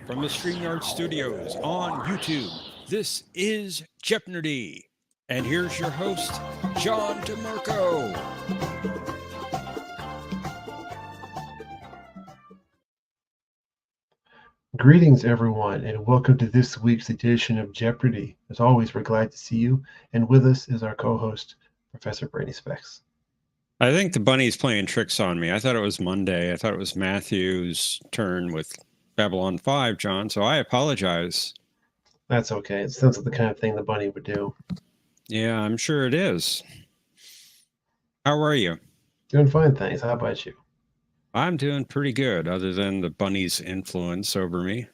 From the StreamYard studios on YouTube, this is Jeopnerdy. And here's your host, John DeMarco. Greetings, everyone, and welcome to this week's edition of Jeopardy! As always, we're glad to see you, and with us is our co-host, Professor Brainy Specs. I think the bunny's playing tricks on me. I thought it was Monday. I thought it was Matthew's turn with Babylon 5, John, so I apologize. That's okay. It sounds like the kind of thing the bunny would do. Yeah, I'm sure it is. How are you? Doing fine, thanks. How about you? I'm doing pretty good, other than the bunny's influence over me.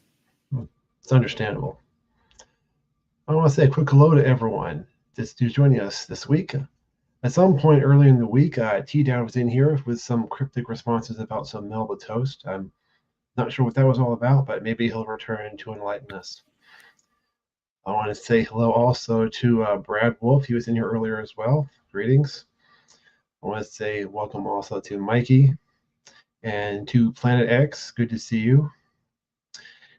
It's understandable. I want to say a quick hello to everyone that's joining us this week. At some point earlier in the week, T-Down was in here with some cryptic responses about some Melba toast. I'm not sure what that was all about, but maybe he'll return to enlighten us. I want to say hello also to Brad Wolf. He was in here earlier as well. Greetings. I want to say welcome also to Mikey and to Planet X. Good to see you.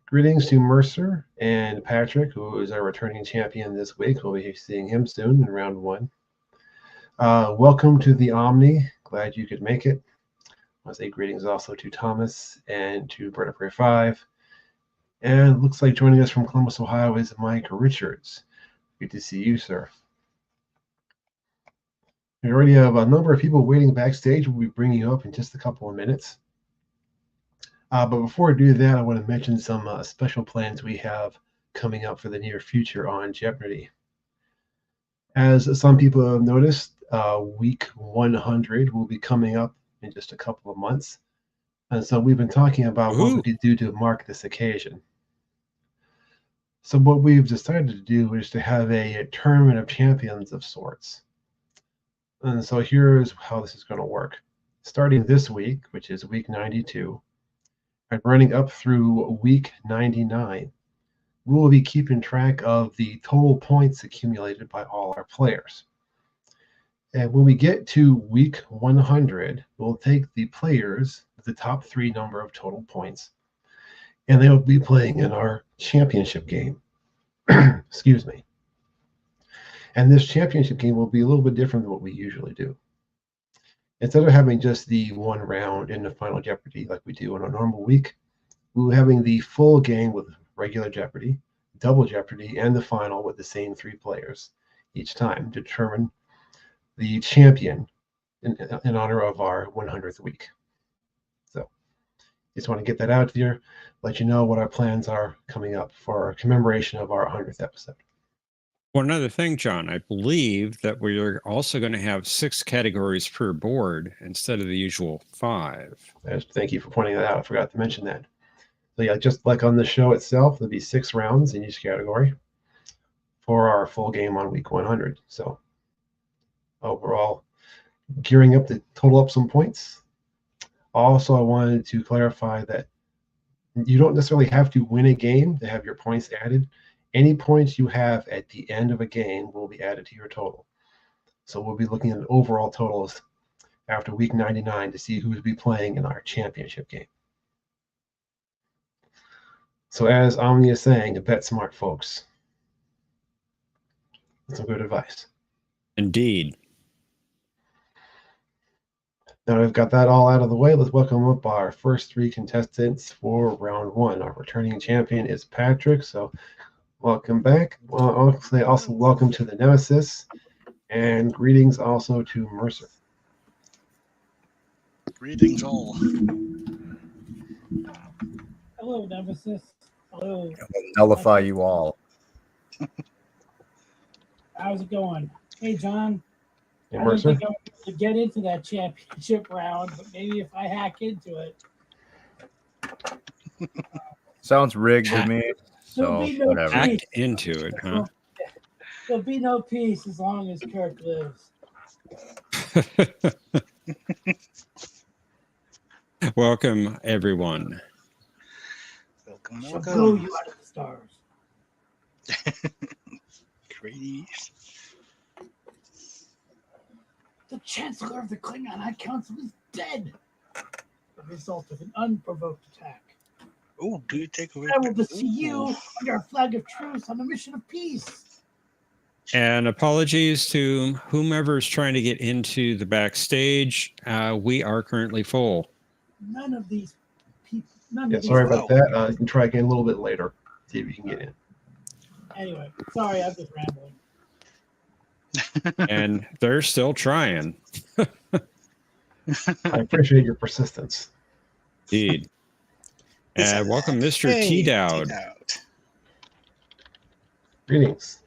Greetings to Mercer and Patrick, who is our returning champion this week. We'll be seeing him soon in round one. Welcome to the Omni. Glad you could make it. I want to say greetings also to Thomas and to Bird of Prey 5. And it looks like joining us from Columbus, Ohio is Mike Richards. Good to see you, sir. We already have a number of people waiting backstage. We'll be bringing you up in just a couple of minutes. But before I do that, I want to mention some special plans we have coming up for the near future on Jeopardy! As some people have noticed, week 100 will be coming up in just a couple of months. And so we've been talking about what we could do to mark this occasion. So what we've decided to do is to have a tournament of champions of sorts. And so here's how this is going to work. Starting this week, which is week 92, and running up through week 99, we will be keeping track of the total points accumulated by all our players. And when we get to week 100, we'll take the players with the top 3 number of total points, and they will be playing in our championship game. Excuse me. And this championship game will be a little bit different than what we usually do. Instead of having just the one round in the Final Jeopardy like we do on a normal week, we'll be having the full game with regular Jeopardy, double Jeopardy, and the final with the same 3 players each time to determine the champion in honor of our 100th week. So just want to get that out there, let you know what our plans are coming up for our commemoration of our 100th episode. One other thing, John, I believe that we're also going to have 6 categories per board instead of the usual 5. Thank you for pointing that out. I forgot to mention that. So yeah, just like on the show itself, there'll be 6 rounds in each category for our full game on week 100. So overall, gearing up to total up some points. Also, I wanted to clarify that you don't necessarily have to win a game to have your points added. Any points you have at the end of a game will be added to your total. So we'll be looking at overall totals after week 99 to see who will be playing in our championship game. So as Omni is saying, bet smart, folks. That's some good advice. Indeed. Now we've got that all out of the way. Let's welcome up our first 3 contestants for round 1. Our returning champion is Patrick. So welcome back. I'll say also welcome to the Nemesis, and greetings also to Mercer. Greetings all. Hello, Nemesis. Hello. Nullify you all. How's it going? Hey, John. Hey, I don't Mercer. think I'm able to get into that championship round, but maybe if I hack into it. Sounds rigged to me. There'll So be no whatever. peace. Act into it, huh? There'll be no peace as long as Kirk lives. Welcome, everyone. Welcome, She'll blow welcome. you out of the stars. Greetings. The Chancellor of the Klingon High Council is dead. the result of an unprovoked attack. Oh, do you take away? I will defeat you under a flag of truce on a mission of peace. And apologies to whomever is trying to get into the backstage. We are currently full. None of these people. Yeah, sorry about that. You can try again a little bit later. See if you can get in. Anyway, sorry, I'm just rambling. And they're still trying. I appreciate your persistence. Indeed. It's Welcome, allowed. Mr. Hey, T. Dowd. T-Dowd. Greetings.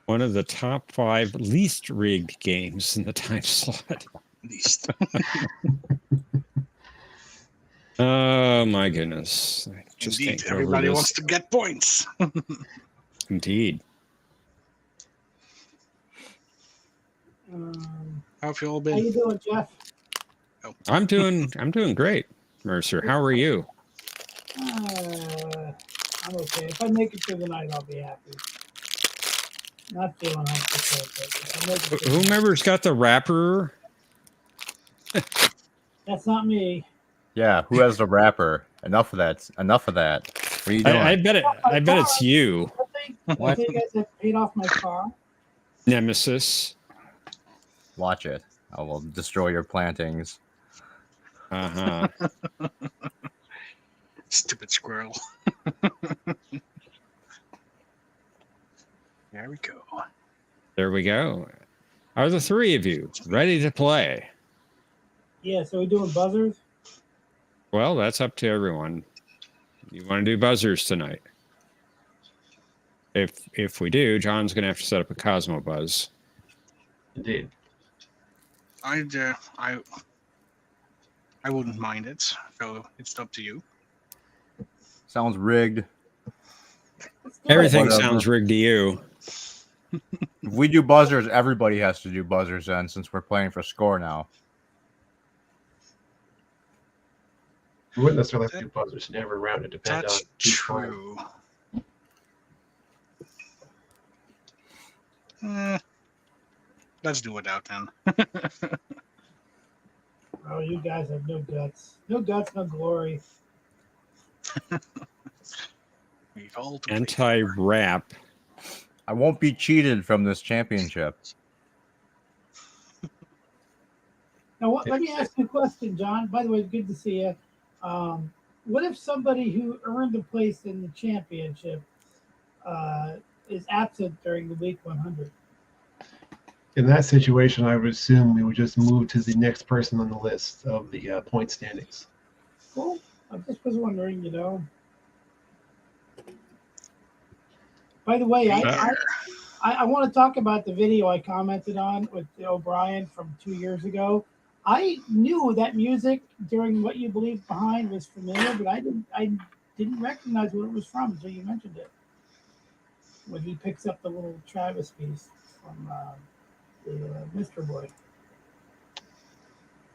One of the top 5 least rigged games in the time slot. At least. Oh my goodness. I just Indeed, can't get over everybody this. wants to get points. Indeed. How have you all How been? you doing, Jeff? I'm doing great, Mercer. How are you? I'm okay. If I make it through the night, I'll be happy. Not feeling 100%, but if I make it through the night- Whomever's got the wrapper. That's not me. Yeah, who has the wrapper? Enough of that. Enough of that. What are you doing? I bet it's you, I think you guys have paid off my car. Nemesis. Watch it. I will destroy your plantings. Uh-huh. Stupid squirrel. There we go. There we go. Are the 3 of you ready to play? Yeah, so we're doing buzzers? Well, that's up to everyone. You want to do buzzers tonight? If we do, John's going to have to set up a Cosmo Buzz. Indeed. I wouldn't mind it. So it's up to you. Sounds rigged. Everything Whatever. sounds rigged to you. If we do buzzers, everybody has to do buzzers then, since we're playing for score now. We wouldn't necessarily have to do buzzers in every round. It depends That's on each time. true. Let's do it out then. Oh, you guys have no guts. No guts, no glory. We've all to play for. Anti-rap. I won't be cheated from this championship. Now, let me ask you a question, John. By the way, good to see you. What if somebody who earned a place in the championship is absent during the week 100? In that situation, I would assume we would just move to the next person on the list of the point standings. Cool. I just was wondering, you know. By the way, I want to talk about the video I commented on with O'Brien from 2 years ago. I knew that music during What You Believe Behind was familiar, but I didn't recognize what it was from until you mentioned it. When he picks up the little Travis piece from the Mr. Boy.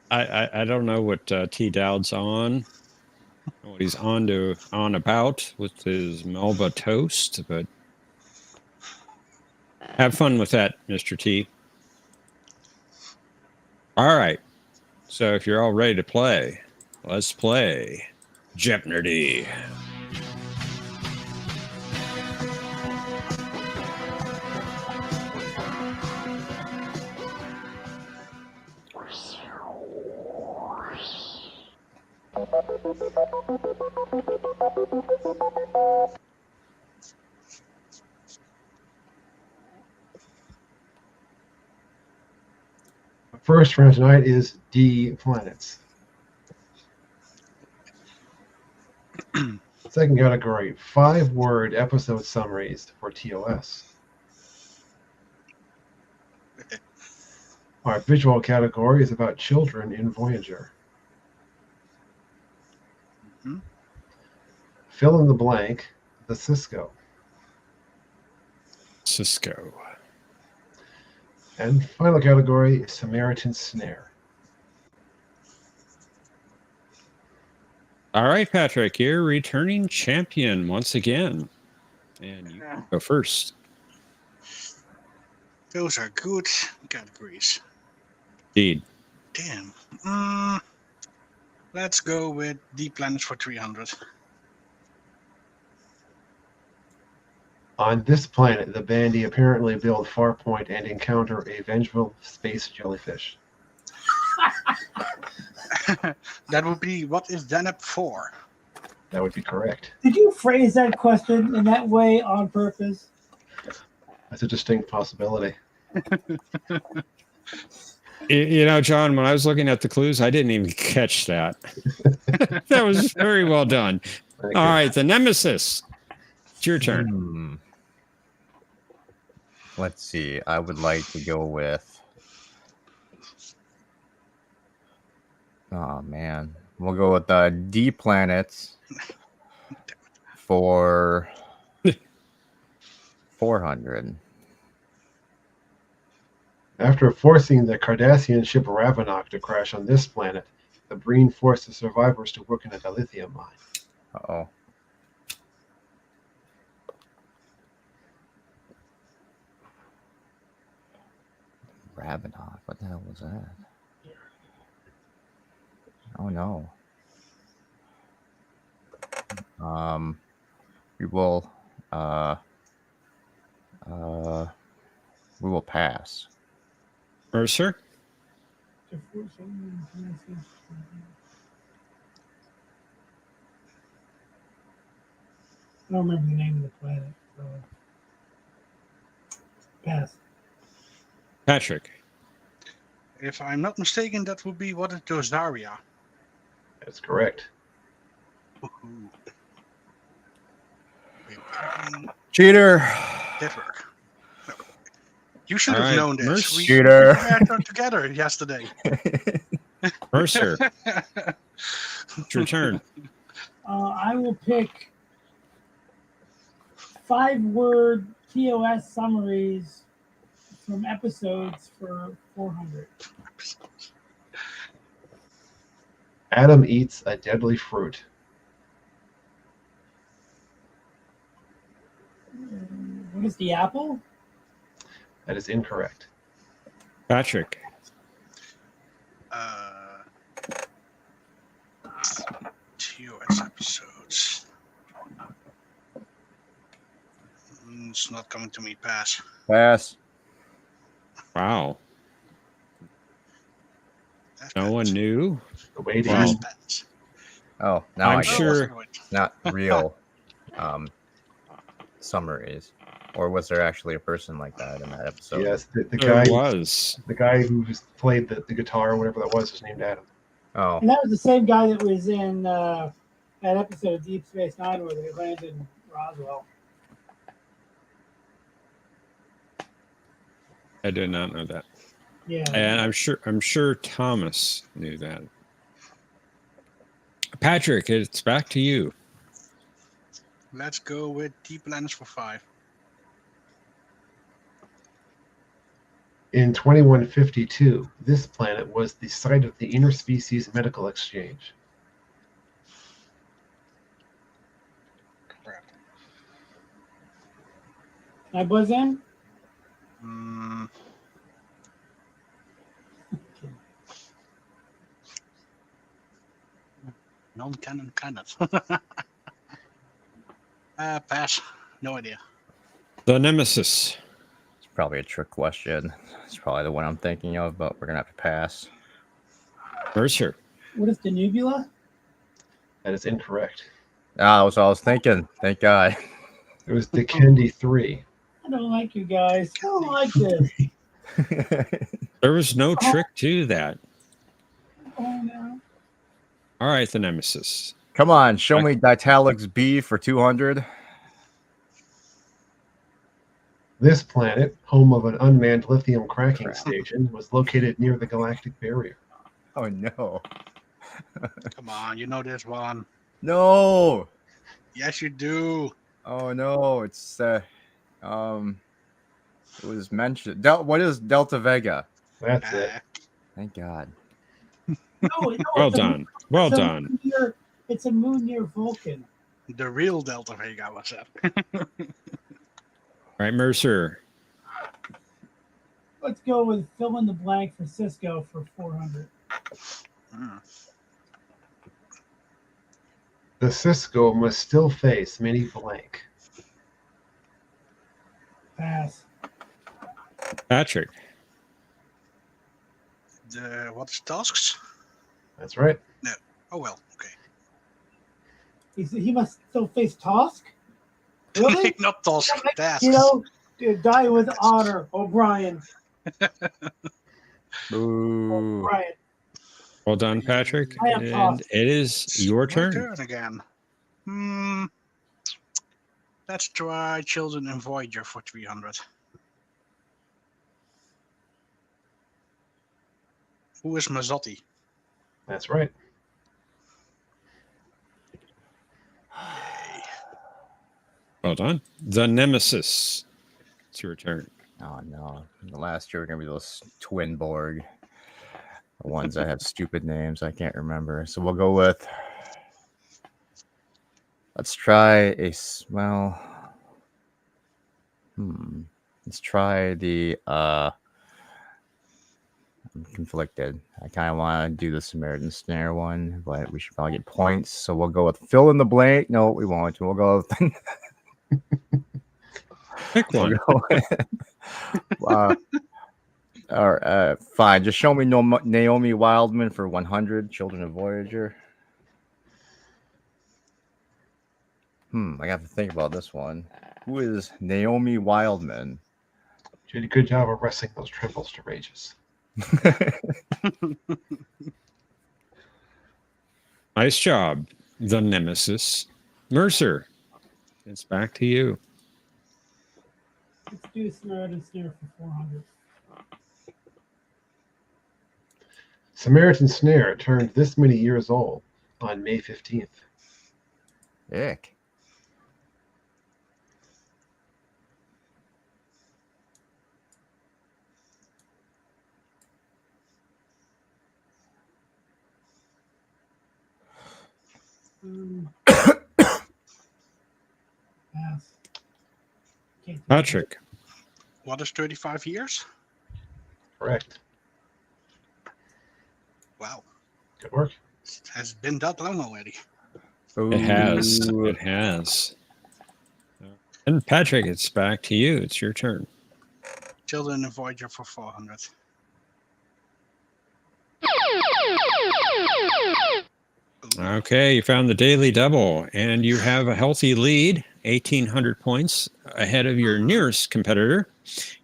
I don't know what T. Dowd's on. What he's on about with his Melba toast, but have fun with that, Mr. T. All right. So if you're all ready to play, let's play Jeopnerdy. First round tonight is D planets. Second category, 5-word episode summaries for TOS. Our visual category is about children in Voyager. Mhm. Fill in the blank, the Cisco. Cisco. And final category, Samaritan Snare. All right, Patrick, you're returning champion once again. And you go first. Those are good categories. Indeed. Damn. Let's go with deep planets for 300. On this planet, the Bandi apparently build Farpoint and encounter a vengeful space jellyfish. That would be, what is Deneb for? That would be correct. Did you phrase that question in that way on purpose? That's a distinct possibility. You know, John, when I was looking at the clues, I didn't even catch that. That was very well done. Thank All you. right, the Nemesis. It's your turn. Let's see. I would like to go with. Oh man, we'll go with the D planets for 400. After forcing the Cardassian ship Ravenok to crash on this planet, the Breen forced the survivors to work in a dilithium mine. Uh-oh. Ravenok. What the hell was that? Oh no. We will pass. Mercer? I don't remember the name of the planet. So. Pass. Patrick? If I'm not mistaken, that would be what is Dozaria. That's correct. Woohoo. Cheater. Did work. No. You should All have right, known this. Mercer. We Cheater. prepared together yesterday. Mercer, it's your turn. I will pick 5-word TOS summaries from episodes for 400. Adam eats a deadly fruit. What is the apple? That is incorrect. Patrick? TOS episodes. It's not coming to me. Pass. Pass. Wow. That's No bad. one knew? The waiting. Wow. That's bad. Oh, now I'm I get it. sure- Not real summaries. Or was there actually a person like that in that episode? Yes, the There guy was. the guy who played the guitar or whatever that was named Adam. Oh, And that was the same guy that was in that episode of Deep Space Nine where they landed in Roswell. I did not know that. Yeah. And I'm sure Thomas knew that. Patrick, it's back to you. Let's go with Deep Planets for 5. In 2152, this planet was the site of the interspecies medical exchange. Crap. I buzz in? Non-canon planet. Pass. No idea. The Nemesis. it's probably a trick question. It's probably the one I'm thinking of, but we're going to have to pass. Mercer. What is the nebula? That is incorrect. Ah, that was what I was thinking. Thank God. It was Dikendi 3. I don't like you guys. I don't like this. There was no trick to that. Oh, no. All right, the Nemesis. Come on, show me Ditalics B for 200. This planet, home of an unmanned lithium cracking station, was located near the galactic barrier. Oh, no. Come on, you know this one. No. Yes, you do. Oh, no. It's, it was mentioned. What is Delta Vega? That's it. Thank God. No, Well it's a- done. Well it's a done. moon near- It's a moon near Vulcan. The real Delta Vega was that. All right, Mercer. let's go with fill in the blank for Cisco for 400. Hmm. The Cisco must still face many blank. Pass. Patrick. What's tasks? That's right. Oh well, okay. He must still face Tosk? Really? Not tasks, tasks. You know, die with honor, O'Brien. Ooh. O'Brien. Well done, Patrick. I am And tossed. it is your My turn. again. Let's try Children in Voyager for 300. Who is Mazzotti? That's right. Yay. Well done. The Nemesis. It's your turn. Oh no! The last year are gonna be those twin Borg, the ones that have stupid names I can't remember. So we'll go with. Let's try well. Let's try the. I'm conflicted. I kind of want to do the Samaritan Snare one, but we should probably get points. So we'll go with fill in the blank. No, we won't. We'll go with. Pick one. All right, fine. Just show me Naomi Wildman for 100. Children of Voyager. I have to think about this one. Who is Naomi Wildman? You did a good job of wrestling those triples to rages. Nice job. The Nemesis. Mercer. It's back to you. Let's do Samaritan Snare for 400. Samaritan Snare turned this many years old on May 15th. Ick. Pass. Can't do Patrick. What is 35 years? Correct. Wow. Good work. It has been that long already. It has. Ooh. It has. And Patrick, it's back to you. It's your turn. Children in Voyager for 400. Okay, you found the daily double, and you have a healthy lead, 1,800 points ahead of your nearest competitor.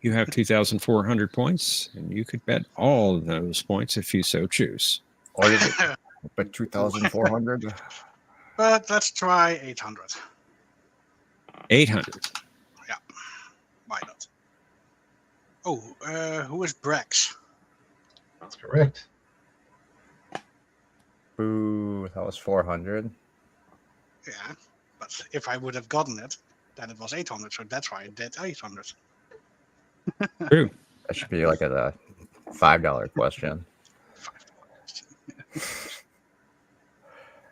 You have 2,400 points, and you could bet all of those points if you so choose. Or is it? But 2,400. But let's try 800. 800. Yeah, why not? Oh, who is Brex? That's correct. Boo! That was 400. Yeah, but if I would have gotten it, then it was 800. So that's why I did 800. True. That should be like a $5 question.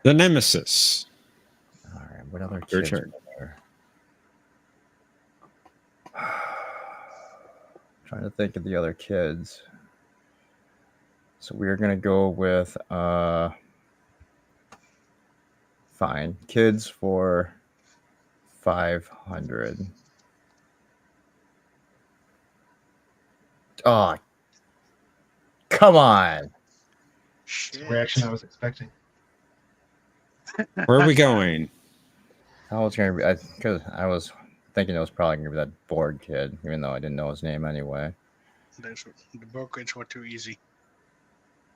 The Nemesis. All right, what other Your kids turn. are there? Trying to think of the other kids. So we're gonna go with fine kids for 500. Oh, come on! It's the reaction I was expecting. Where are we going? How was gonna be? Because I was thinking it was probably gonna be that bored kid, even though I didn't know his name anyway. The Borg kids were too easy.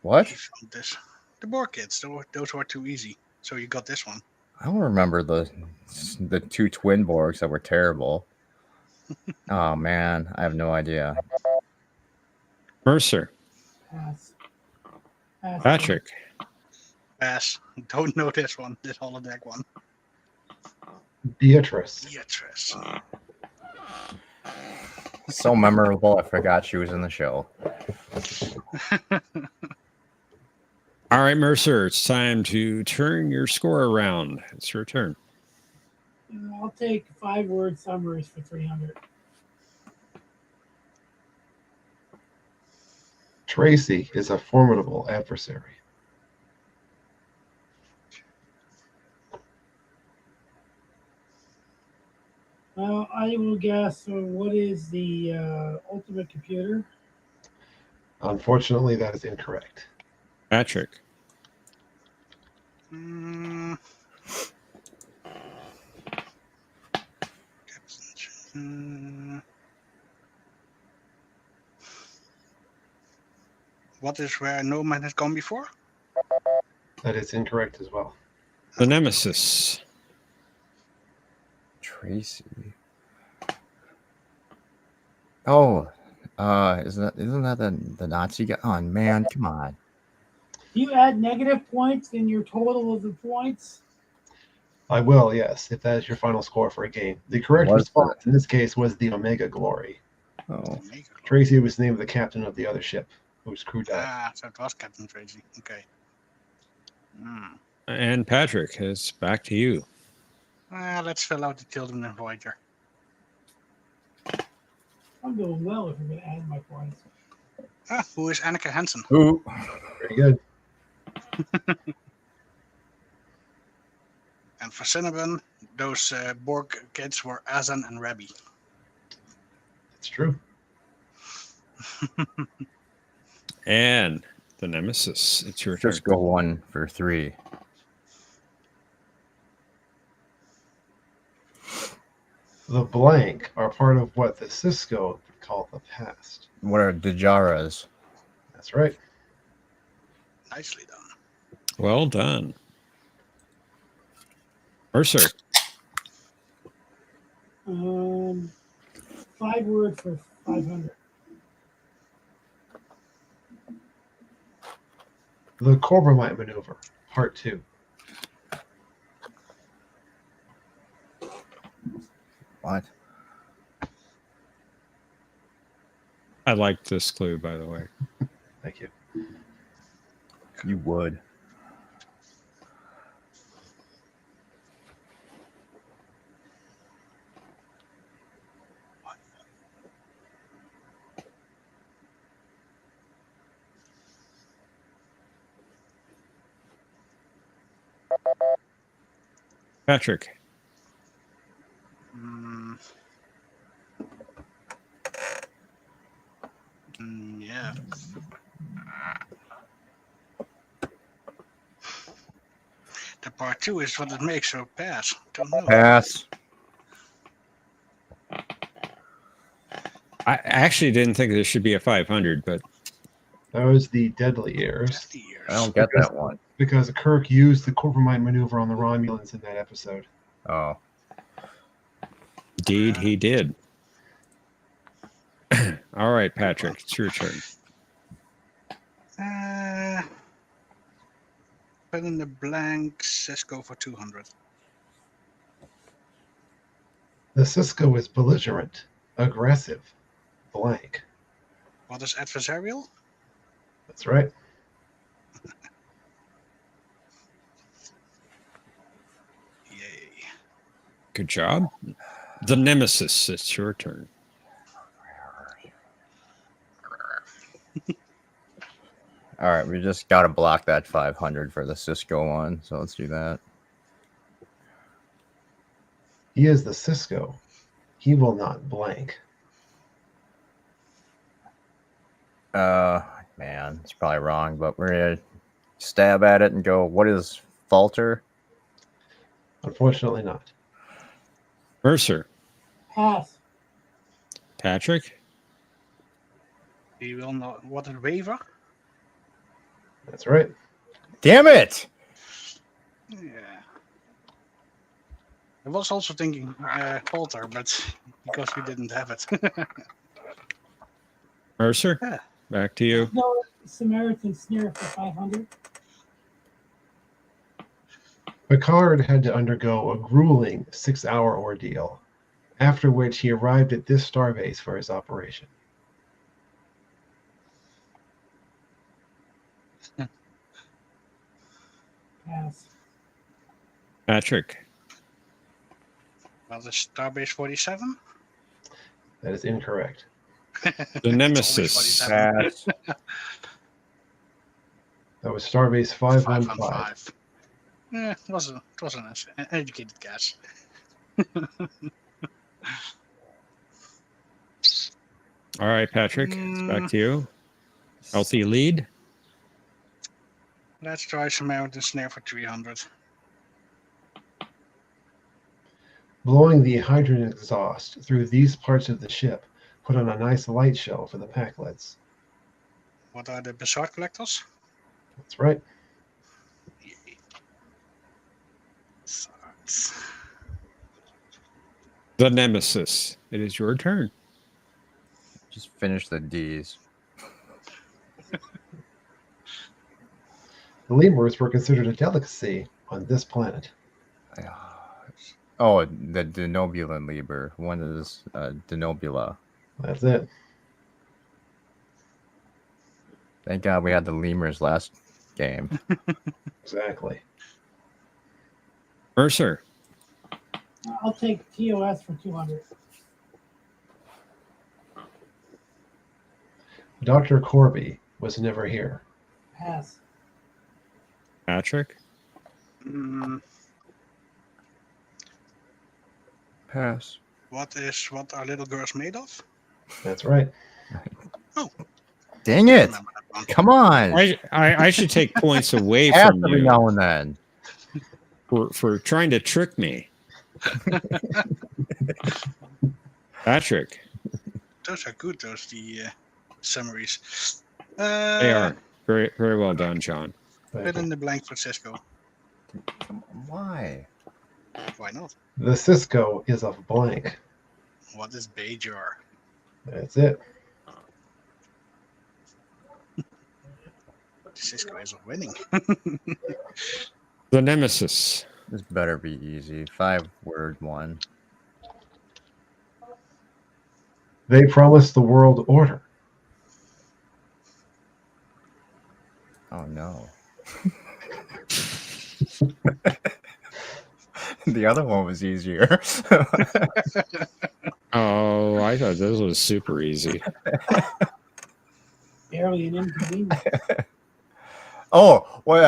What? You found this. The Borg kids, those were too easy. So you got this one. I don't remember the two twin Borgs that were terrible. Oh man, I have no idea. Mercer. Pass. Pass. Patrick. Pass. Don't know this one. This holodeck one. Beatrice. Beatrice. So memorable, I forgot she was in the show. All right, Mercer, it's time to turn your score around. It's your turn. I'll take 5-word summaries for 300. Tracy is a formidable adversary. Well, I will guess. What is the ultimate computer? Unfortunately, that is incorrect. Patrick. Mm. Mm. What is where no man has gone before? That is incorrect as well. The Nemesis. Tracy. Oh, isn't that the Nazi guy? Oh man, come on. Do you add negative points in your total of the points? I will, yes, if that is your final score for a game. The correct Was response in this case was the Omega Glory. Oh, Tracy was named the captain of the other ship, whose crew died. Ah, so it was Captain Tracy. Okay. Hmm. And Patrick, it's back to you. Let's fill out the Children and Voyager. I'm doing well if you're going to add my points. Who is Annika Hansen? who? Very good. And for Cinnabon, those Borg kids were Azan and Rabbi. It's true. And the Nemesis. It's your turn. Just go 1 for 3. The blank are part of what the Cisco call the past. What are Dejaras? That's right. Nicely done. Well done. Mercer. 5 words for 500. The Corbomite maneuver, part 2. What? I liked this clue, by the way. Thank you. You would. Patrick. Yeah. The part 2 is what it makes, so pass. Don't know. Pass. I actually didn't think there should be a 500, but That was the Deadly Years, Deadly Years. I don't get that one. because Kirk used the Corbomite maneuver on the Romulans in that episode. Oh. indeed he did. All right, Patrick, it's your turn. Fill in the blanks. Let's go for 200. The Cisco is belligerent, aggressive, blank. What is adversarial? That's right. Yay. Good job. The Nemesis, it's your turn. All right, we just got to block that 500 for the Cisco one, so let's do that. He is the Cisco. He will not blank. Man, it's probably wrong, but we're going to stab at it and go, what is falter? Unfortunately not. Mercer. Pass. Patrick. We will not. What is waver? That's right. Damn it! Yeah. I was also thinking falter, but because we didn't have it. Mercer, Yeah. back to you. No, Samaritan Snare for 500. Picard had to undergo a grueling 6-hour ordeal, after which he arrived at this starbase for his operation. Pass. Patrick. Well, the Starbase 47? That is incorrect. The Nemesis. 47. Pass. That was Starbase 515. 515. Yeah, it was an educated guess. All right, Patrick, it's back to you. Healthy lead. Let's try Samaritan Snare for 300. Blowing the hydrogen exhaust through these parts of the ship put on a nice light show for the Packlets. What are the Bizarre Collectors? That's right. Sucks. The Nemesis. It is your turn. Just finish the D's. The lemurs were considered a delicacy on this planet. Oh, the Denobulan Liber. One is Denobula. That's it. Thank God we had the lemurs last game. Exactly. Mercer. I'll take TOS for 200. Dr. Corby was never here. Pass. Patrick. Mm, Pass. what are little girls made of? That's right. Dang it! Remember that one. Come on. I should take points away Pass from every you now and then. for trying to trick me. Patrick. Those are good. Those the summaries. They are. Very, very well done, John. Fill in the blank for Cisco. Why? Why not? The Cisco is a blank. What is Bajor? That's it. Cisco is winning. The Nemesis. This better be easy. 5-word one. They promised the world order. Oh no. The other one was easier. Oh, I thought this was super easy. Barely an inconvenience. Oh, what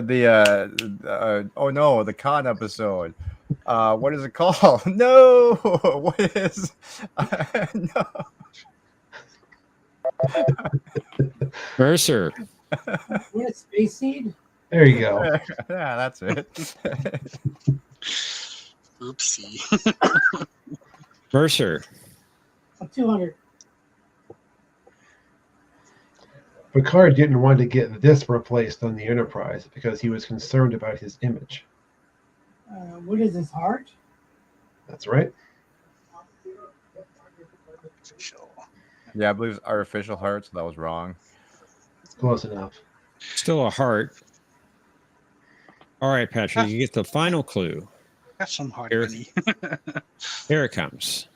the oh no, the con episode. What is it called? No, what is no? Mercer. What a space seed? There you go. Yeah, that's it. Oopsie. Mercer. 200. Picard didn't want to get this replaced on the Enterprise because he was concerned about his image. What is his heart? That's right. Yeah, I believe it's artificial heart, so that was wrong. Close enough. Still a heart. All right, Patrick, you get the final clue. That's some hard Here. money. Here it comes.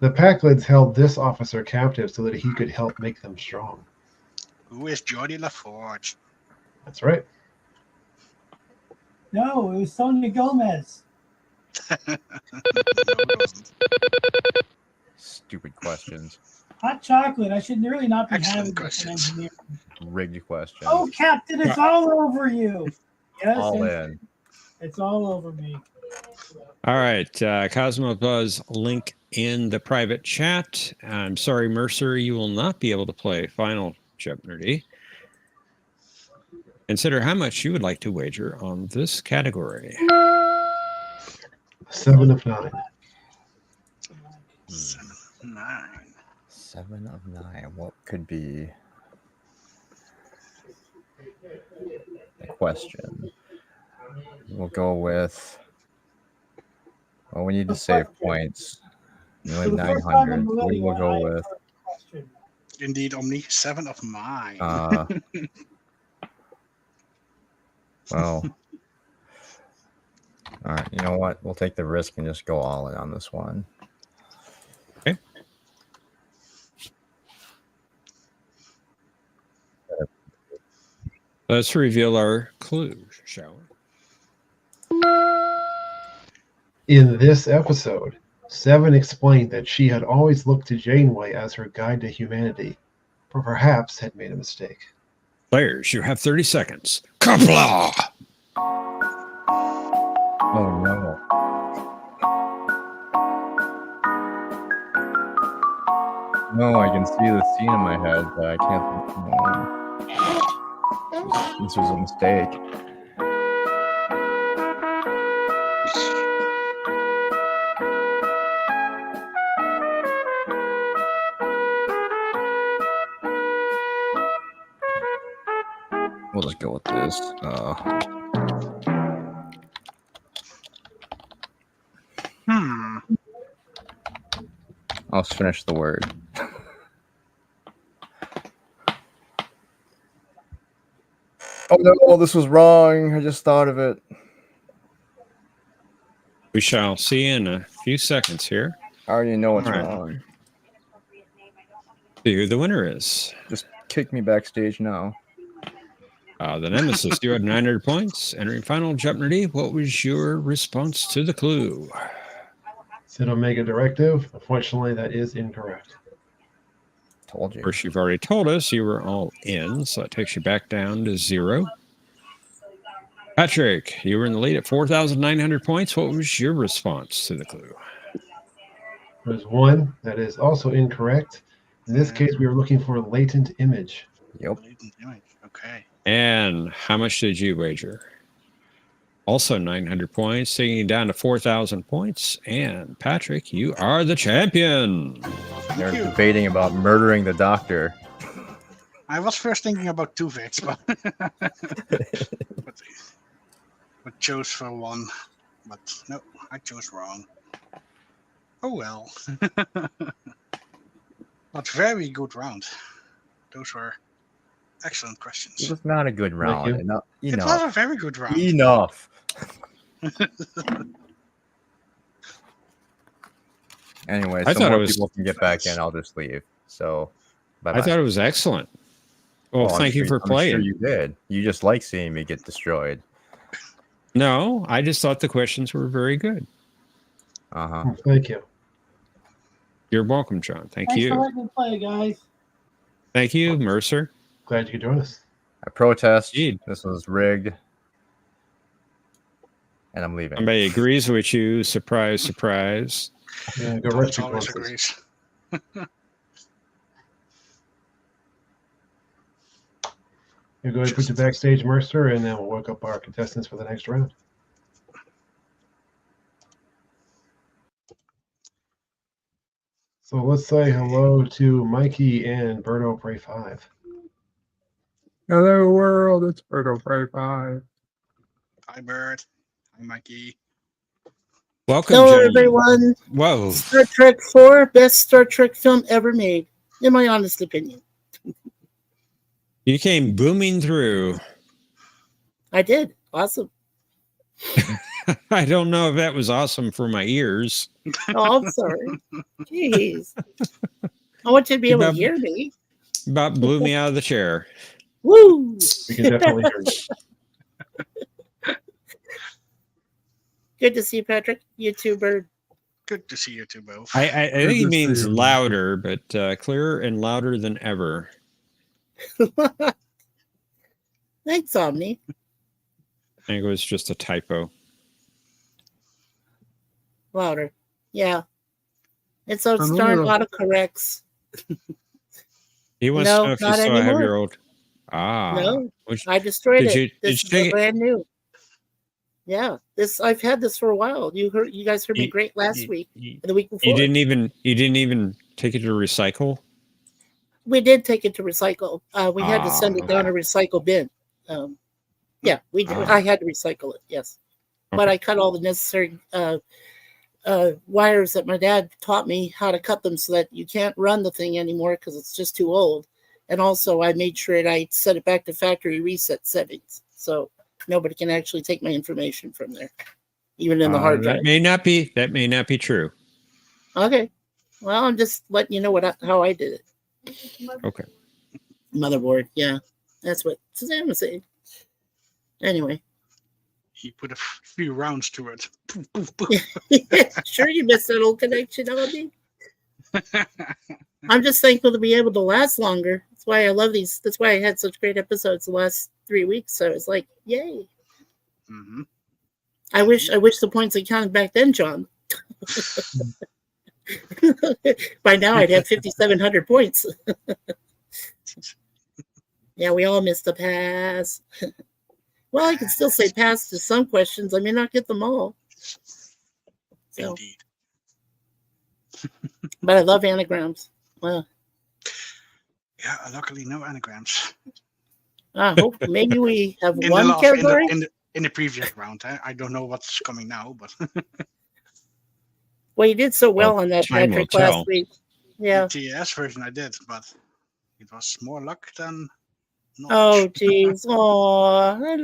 The Packlids held this officer captive so that he could help make them strong. Who is Geordie LaForge? That's right. No, it was Sonia Gomez. No, it wasn't. Stupid questions. Hot chocolate. I should really not be Excellent having this in questions. engineering. Rigged question. Oh, Captain, it's all over you. Yes, All it's, in. it's all over me. All right, Cosmo Buzz, link in the private chat. I'm sorry, Mercer, you will not be able to play Final Jeopardy. Consider how much you would like to wager on this category. 7 of 9. 7 of 9. 7 of 9. What could be the question? We'll go with. Well, we need to save points. You For only the have first time 900. in We millennia, will go I with. heard a question. Indeed, Omni. 7 of 9. Well. All right. You know what? We'll take the risk and just go all in on this one. Okay. Let's reveal our clue, shall we? In this episode, Seven explained that she had always looked to Janeway as her guide to humanity, but perhaps had made a mistake. Players, you have 30 seconds. Kapla! Oh no. No, I can see the scene in my head, but I can't. No. This was a mistake. We'll just go with this. I'll finish the word. Oh no, this was wrong. I just thought of it. We shall see in a few seconds here. I already know what's All right. wrong. See who the winner is. Just kick me backstage now. The Nemesis, you had 900 points. Entering final Jeopnerdy, what was your response to the clue? Said Omega Directive. Unfortunately, that is incorrect. Told you. Of course, you've already told us you were all in, so that takes you back down to 0. Patrick, you were in the lead at 4,900 points. What was your response to the clue? There's one that is also incorrect. In this case, we were looking for latent image. Yep. Latent image. Okay. And how much did you wager? Also 900 points, taking you down to 4,000 points. And Patrick, you are the champion. They're debating about murdering the doctor. I was first thinking about 2 Vicks, but chose for 1. But no, I chose wrong. Oh well. But very good round. Those were excellent It questions. was not a good round. you. Enough. It was a very good round. Enough. Anyway, I so thought more it was- people can get back in. I'll just leave. So, bye-bye. I thought it was excellent. Well, Oh, I'm thank you sure- for I'm playing. Sure you did. You just like seeing me get destroyed. No, I just thought the questions were very good. Uh-huh. Thank you. You're welcome, John. Thank Thanks for you. letting me play, guys. Thank you, Mercer. Glad you could join us. I protest. Indeed. This was rigged. And I'm leaving. Somebody agrees with you. Surprise, surprise. Yeah, go Thomas rescue always Francis. agrees. You go ahead and put you backstage, Mercer, and then we'll work up our contestants for the next round. So let's say hello to Mikey and Berto Prey 5. Hello, world. It's Berto Prey 5. Hi, Bert. Hi, Mikey. Welcome, Hello, gentlemen. everyone. Whoa. Star Trek 4, best Star Trek film ever made, in my honest opinion. You came booming through. I did. Awesome. I don't know if that was awesome for my ears. Oh, I'm sorry. Jeez. I want you to be able to hear me. About blew me out of the chair. Woo! We can definitely hear you. Good to see you, Patrick. You too, Bird. Good to see you two both. I think he to means see you. louder, but clearer and louder than ever. Thanks, Omni. I think it was just a typo. Louder. Yeah. It's starting a lot of corrects. He wants No, to know if you not still have anymore. your old. No, Which, I destroyed Did it. you- did This you is take it? brand new. Yeah, I've had this for a while. You guys heard me You- great last you- week you, and the week before. you didn't even take it to recycle. We did take it to recycle. We had to send it Ah, down a recycle bin. Yeah, we did. Ah. I had to recycle it. Yes, but Okay. I cut all the necessary wires that my dad taught me how to cut them so that you can't run the thing anymore because it's just too old. And also, I made sure that I set it back to factory reset settings, so nobody can actually take my information from there, even in the hard drive. That may not be true. Okay, well, I'm just letting you know how I did it. Okay. Motherboard, yeah, that's what Suzanne was saying. Anyway, He put a few rounds to it. Poof, poof, poof. Sure, you missed that old connection on me. I'm just thankful to be able to last longer. That's why I love these. That's why I had such great episodes the last 3 weeks. So it's like, yay. Mhm. I wish the points I counted back then, John. By now I'd have 5,700 points. Yeah, we all missed a pass. Well, I can still say pass to some questions. I may not get them all. So, Indeed. but I love anagrams. Well, Yeah, luckily no anagrams. I hope maybe we have In one the, category. in the previous round, I don't know what's coming now, but Well, you did so well on that, time will Patrick, tell. last week. Yeah. the TS version I did, but it was more luck than Oh, knowledge. geez. Oh,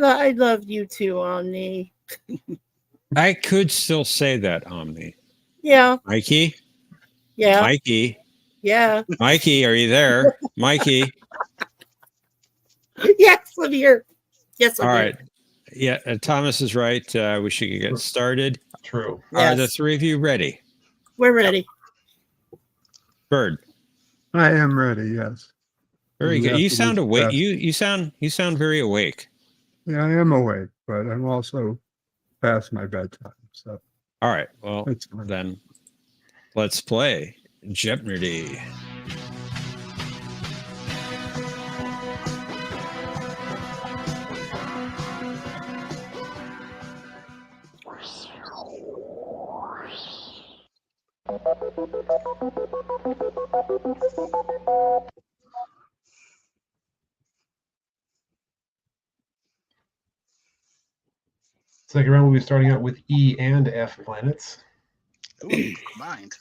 I love you too, Omni. I could still say that, Omni. Yeah. Mikey? Yeah. Mikey? Yeah. Mikey, are you there? Mikey? Yes, I'm here. Yes, I'm All here. right. Yeah, Thomas is right. We should get started. True. Are the Yes. three of you ready? We're ready. Bird. I am ready. Yes. Very good. After You sound this awake. test. You sound very awake. Yeah, I am awake, but I'm also past my bedtime. So All right. Well, it's fine. then let's play Jeopnerdy. Second round, we'll be starting out with E and F planets. Ooh, combined.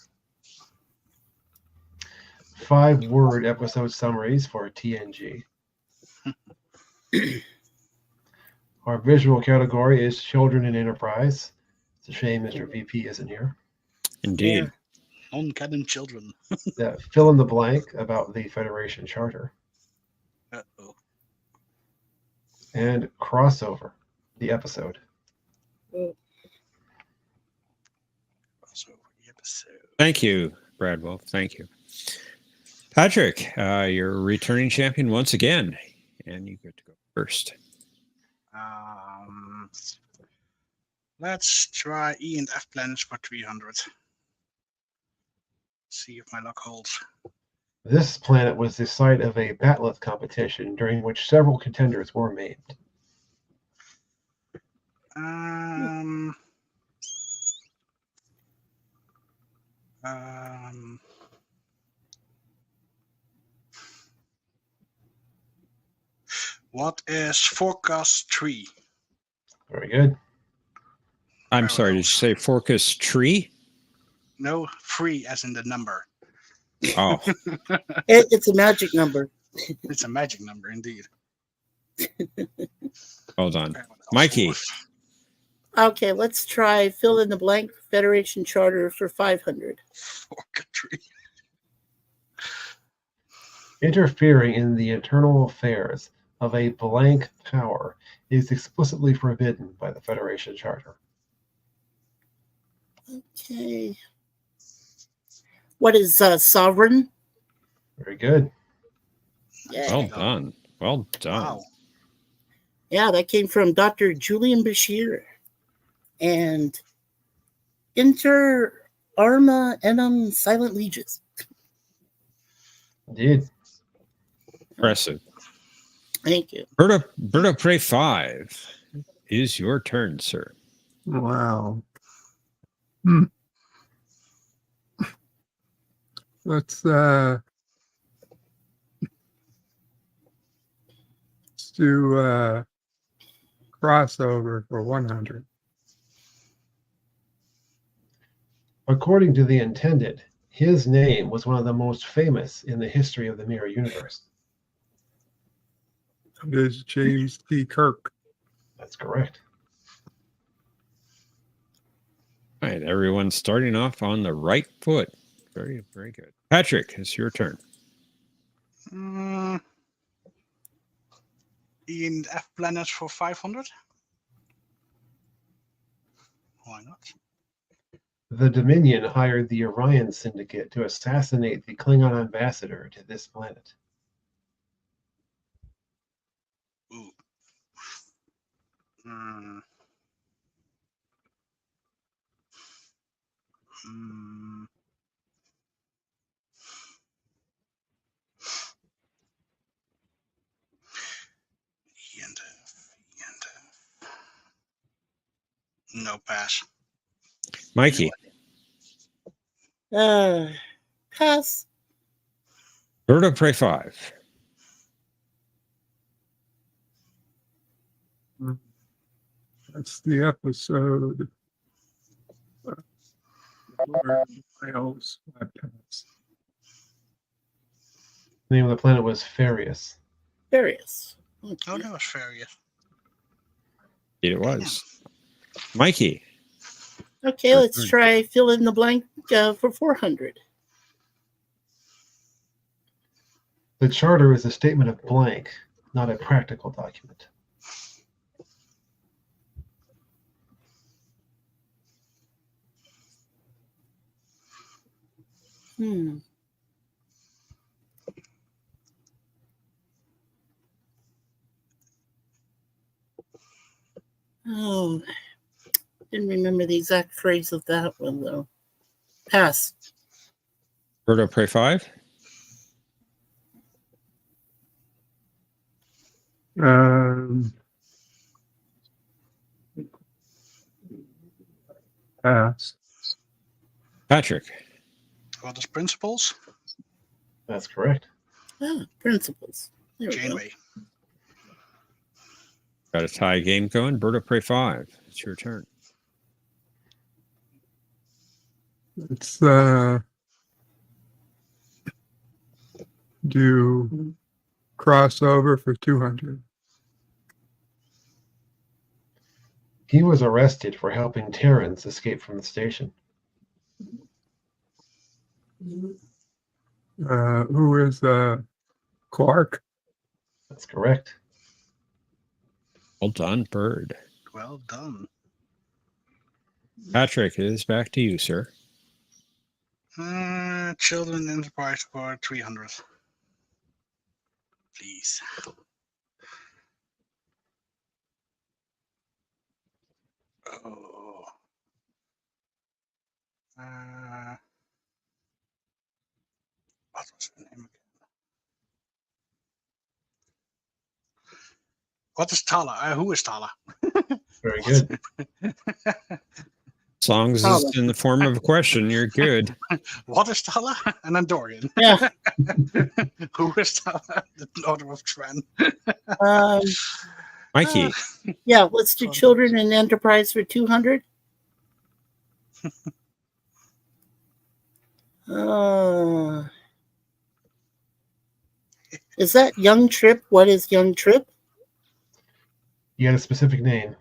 5-word episode summaries for TNG. Our visual category is Children in Enterprise. It's a shame Mr. VP isn't here. Indeed. Non-canon children. Fill in the blank about the Federation Charter. Uh-oh. And Crossover, the episode. So, the episode. Thank you, Bradwell. Thank you. Patrick, you're returning champion once again, and you get to go first. Let's try E and F planets for 300. See if my luck holds. This planet was the site of a bat'leth competition during which several contenders were maimed. What is forecast 3? Very good. I'm sorry, did you say Forcus Tree? No, 3 as in the number. Oh, It's a magic number. It's a magic number indeed. hold on. Okay, what else? Mikey. Okay, let's try fill in the blank Federation Charter for 500. Forecast 3. Interfering in the internal affairs of a blank power is explicitly forbidden by the Federation Charter. Okay. What is sovereign? Very good. Yeah. Well done. Well done. Wow. Yeah, that came from Dr. Julian Bashir. And Inter Arma Enum Silent Lieges. Indeed. Impressive. Thank you. Berta Prey 5 is your turn, sir. Wow. Let's do crossover for 100. According to the intended, his name was one of the most famous in the history of the Mirror Universe. It is James T. Kirk. That's correct. All right, everyone's starting off on the right foot. Very, very good. Patrick, it's your turn. E and F planets for 500. Why not? The Dominion hired the Orion Syndicate to assassinate the Klingon ambassador to this planet. Ooh. Hmm. Hmm. No, pass. Mikey. Pass. Bird of Prey 5. That's the episode where Wales pass. The name of the planet was Farius. Various. Oh, that was fair, yes. Indeed it was. Mikey. Okay, let's try fill in the blank for 400. The charter is a statement of blank, not a practical document. Hmm. Oh, didn't remember the exact phrase of that one though. Pass. Bird of Prey 5. Pass. Patrick. What is principles? That's correct. Principles. There we go. Janeway. Got a tie game going. Bird of Prey 5. It's your turn. Let's do crossover for 200. He was arrested for helping Terrans escape from the station. Who is Clark? That's correct. Well done, Bird. Well done. Patrick, it is back to you, sir. Children Enterprise for 300. Please. Oh. What was her name again? What is Tala? Who is Tala? Very good. As long as it's in the form of a question, you're good. What is Tala? An Andorian. Yeah. Who is Tala? The daughter of Tran. Mikey. Yeah, let's do children and enterprise for 200. Is that Young Trip? What is Young Trip? You got a specific name.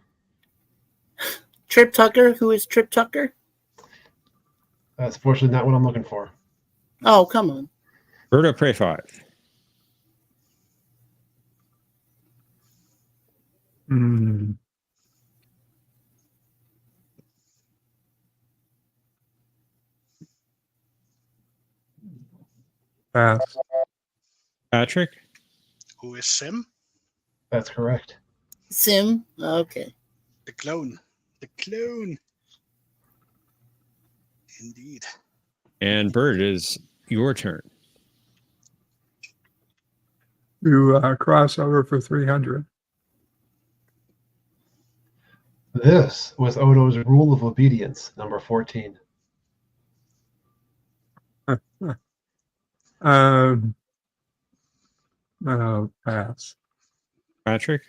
Trip Tucker? Who is Trip Tucker? That's fortunately not what I'm looking for. Oh, come on. Bird of Prey 5. Pass. Patrick. Who is Sim? That's correct. Sim? Okay. The clone. The clone. Indeed. And Bird, it is your turn. Do crossover for 300. This was Odo's Rule of Obedience, number 14. Pass. Patrick.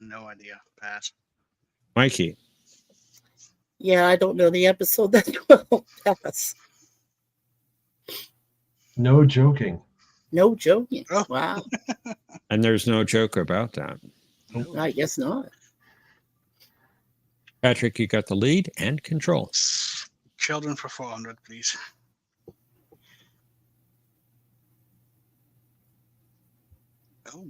No idea. Pass. Mikey. Yeah, I don't know the episode that well. Pass. No joking. No joking. Oh. Wow. And there's no joke about that. No. I guess not. Patrick, you got the lead and control. Children for 400, please. Oh.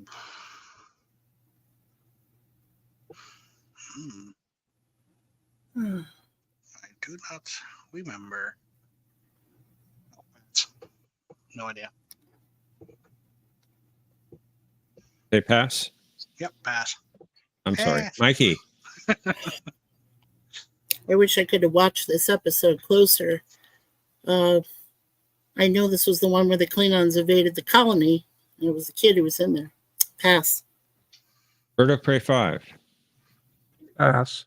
I do not remember. No idea. They pass. Yep, pass. I'm sorry, Pass. Mikey. I wish I could have watched this episode closer. I know this was the one where the Klingons invaded the colony. And it was the kid who was in there. Pass. Bird of Prey 5. Pass.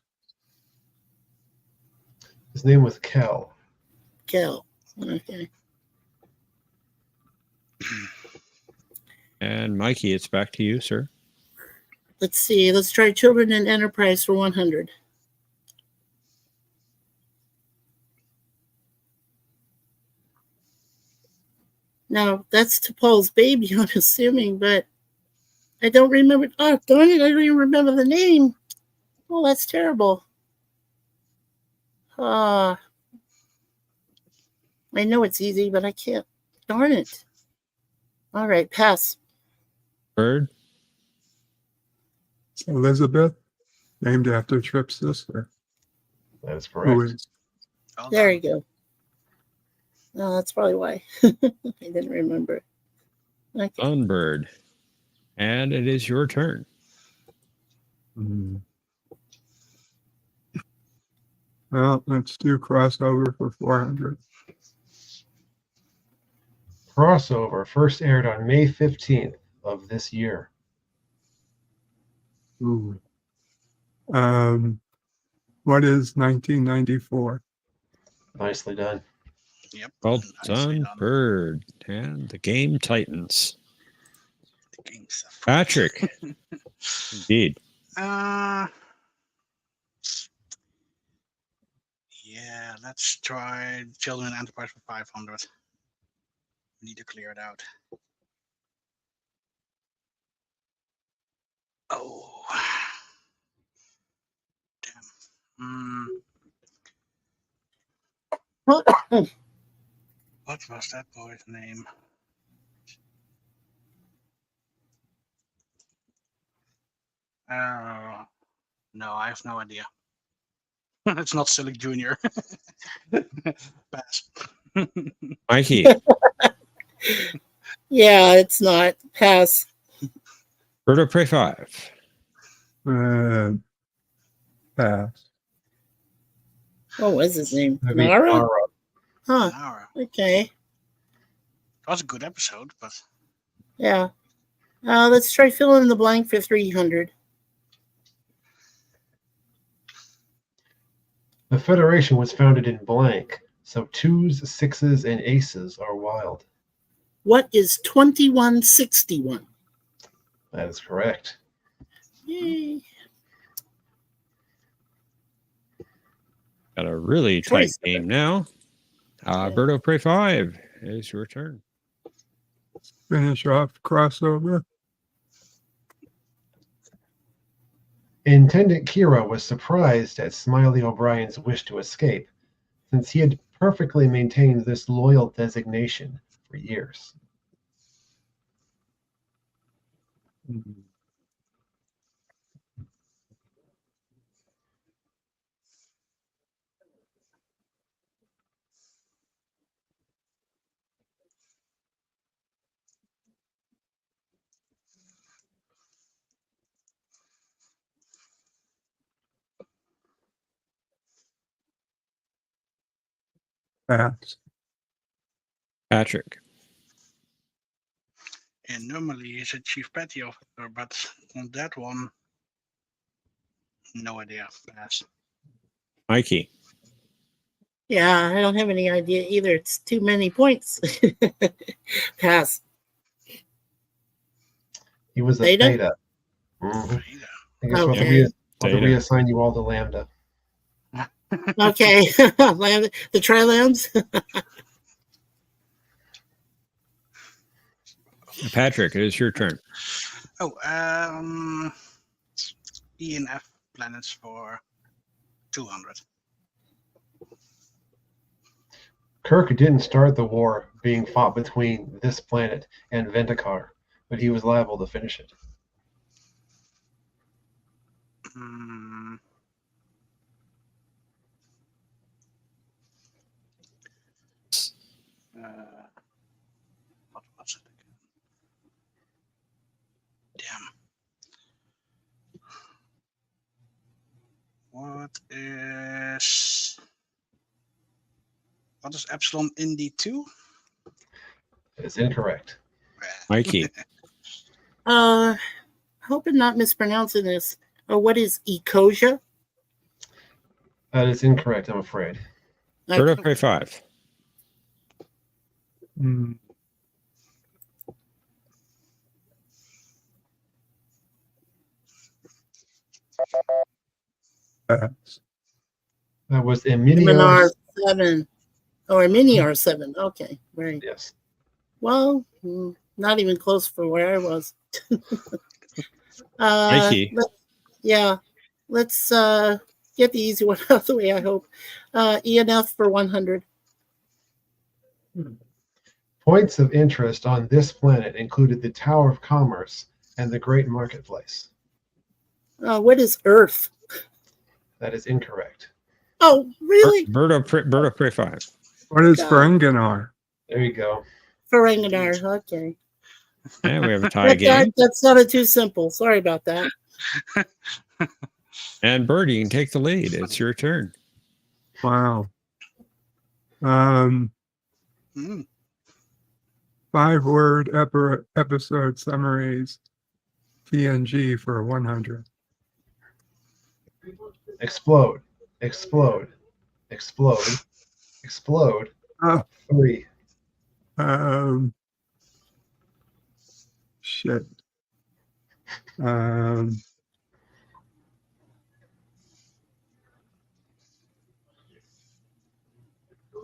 His name was Kel. Kel. Okay. And Mikey, it's back to you, sir. Let's see. Let's try Children in Enterprise for 100. Now, that's T'Pol's baby, I'm assuming, but I don't remember. Oh, darn it. I don't even remember the name. Oh, that's terrible. I know it's easy, but I can't. Darn it. All right, pass. Bird. Elizabeth, named after Trip's sister. That is Who correct. is Well There done. you go. Oh, that's probably why. I didn't remember. Okay. Sunbird. And it is your turn. Well, let's do crossover for 400. Crossover first aired on May 15th of this year. Ooh. What is 1994? Nicely done. Yep. Well nicely done, Bird. And the game Titans. The game's afoot. Patrick. Indeed. Yeah, let's try Children Enterprise for 500. We need to clear it out. Oh. Damn. What was that boy's name? No, I have no idea. It's not Silic Jr. Pass. Mikey. Yeah, it's not. Pass. Bird of Prey 5. Pass. What was his name? That'd be Nara? Nara. Huh. Nara. Okay. That was a good episode, but Yeah. Let's try fill in the blank for 300. The Federation was founded in blank, so 2s, 6s, and aces are wild. What is 2161? That is correct. Yay. Got a really tight Choice. game now. Bird of Prey 5. It is your turn. Finish off crossover. Intendant Kira was surprised at Smiley O'Brien's wish to escape, since he had perfectly maintained this loyal designation for years. Pass. Patrick. and normally he's a chief petty officer, but on that one, no idea. Pass. Mikey. Yeah, I don't have any idea either. It's too many points. Pass. He was a Theta? theta. Mhm. I guess we'll have to Okay. I'll have to reassign you all to lambda. Okay. The Trilams? Patrick, it is your turn. Oh, E and F planets for 200. Kirk didn't start the war being fought between this planet and Ventikar, but he was liable to finish it. What was it again? Damn. What is epsilon in D2? That is incorrect. Mikey. Hoping not mispronouncing this. What is ecosia? That is incorrect, I'm afraid. Birdo Prey 5. Hmm. Pass. That was Minar Eminiar. 7. Or mini R7. Okay, right. Yes. Well, not even close for where I was. Mikey. Let's get the easy one out of the way, I hope. ENF for 100. Points of interest on this planet included the Tower of Commerce and the Great Marketplace. What is Earth? That is incorrect. Oh, really? Birdo Prey 5. What is God. Ferenginar? There you go. Ferenginar. Okay. And we have a tie game. That sounded too simple. Sorry about that. And Bird, you can take the lead. It's your turn. Wow. Hmm. 5-word episode summaries. TNG for 100. Explode. Explode. Explode. Explode. Oh. 3. Shit.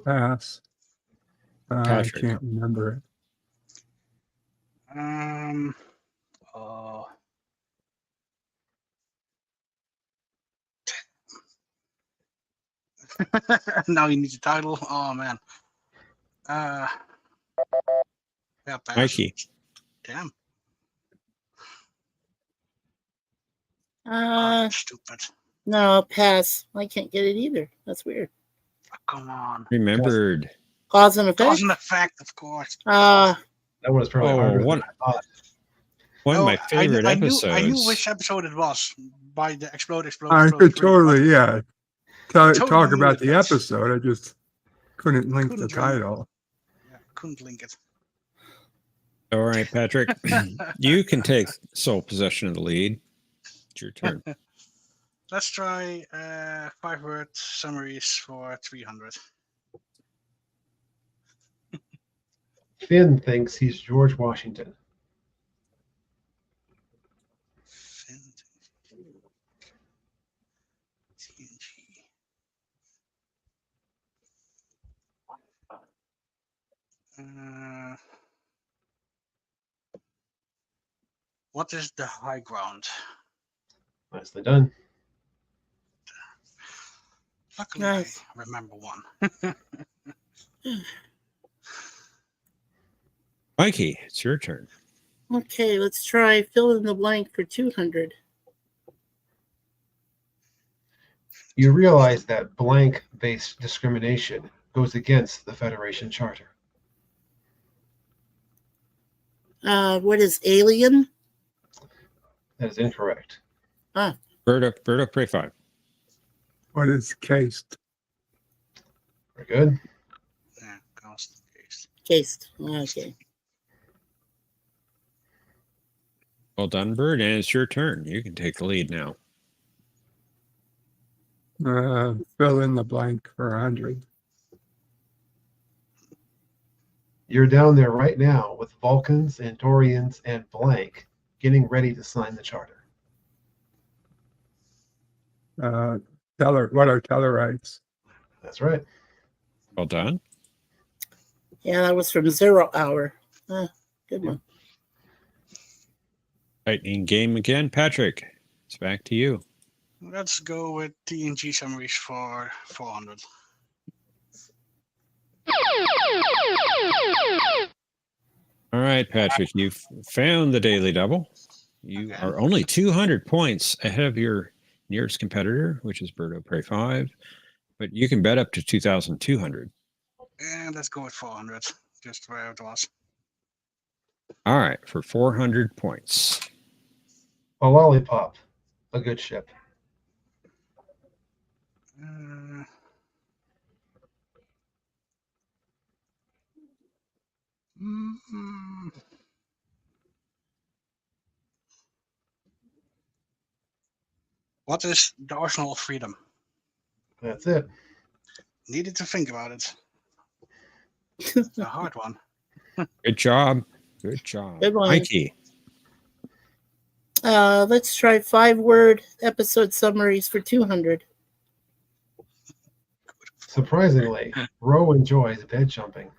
Pass. I Patrick. can't remember it. Oh. Now you need the title. Oh man. Yeah, pass. Mikey. Damn. Stupid. No, pass. I can't get it either. That's weird. Oh, come on. Remembered. Cause and effect. Cause and effect, of course. That was probably harder one, than I thought. one of my favorite I episodes. knew which episode it was by the explode. I could three, totally, yeah. Talk Totally about knew the it. episode. I just couldn't link the Couldn't remember. title. Yeah, couldn't link it. All right, Patrick. You can take sole possession of the lead. It's your turn. Let's try 5-word summaries for 300. Finn thinks he's George Washington. What is the high ground? Nicely done. Luckily, Nice. I remember one. Mikey, it's your turn. Okay, let's try fill in the blank for 200. You realize that blank-based discrimination goes against the Federation Charter. What is alien? That is incorrect. Birdo Prey 5. What is cased? Very good. Yeah, constant case. Cased. Okay. Well done, Bird, and it's your turn. You can take the lead now. Fill in the blank for 100. You're down there right now with Vulcans, Andorians, and blank getting ready to sign the charter. What are Tellarites? That's right. Well done. Yeah, that was from 0 Hour. Good one. Lightning game again. Patrick, it's back to you. Let's go with TNG summaries for 400. All right, Patrick, you've found the daily double. You Okay. are only 200 points ahead of your nearest competitor, which is Birdo Prey 5, but you can bet up to 2,200. And let's go with 400. just where it was. All right, for 400 points. A lollipop. A good ship. Uh, mm, what is the Arsenal of Freedom? That's it. Needed to think about it. It's a hard one. Good job. Good job. Good one. Mikey. Let's try 5-word episode summaries for 200. Surprisingly, Ro enjoys bed jumping.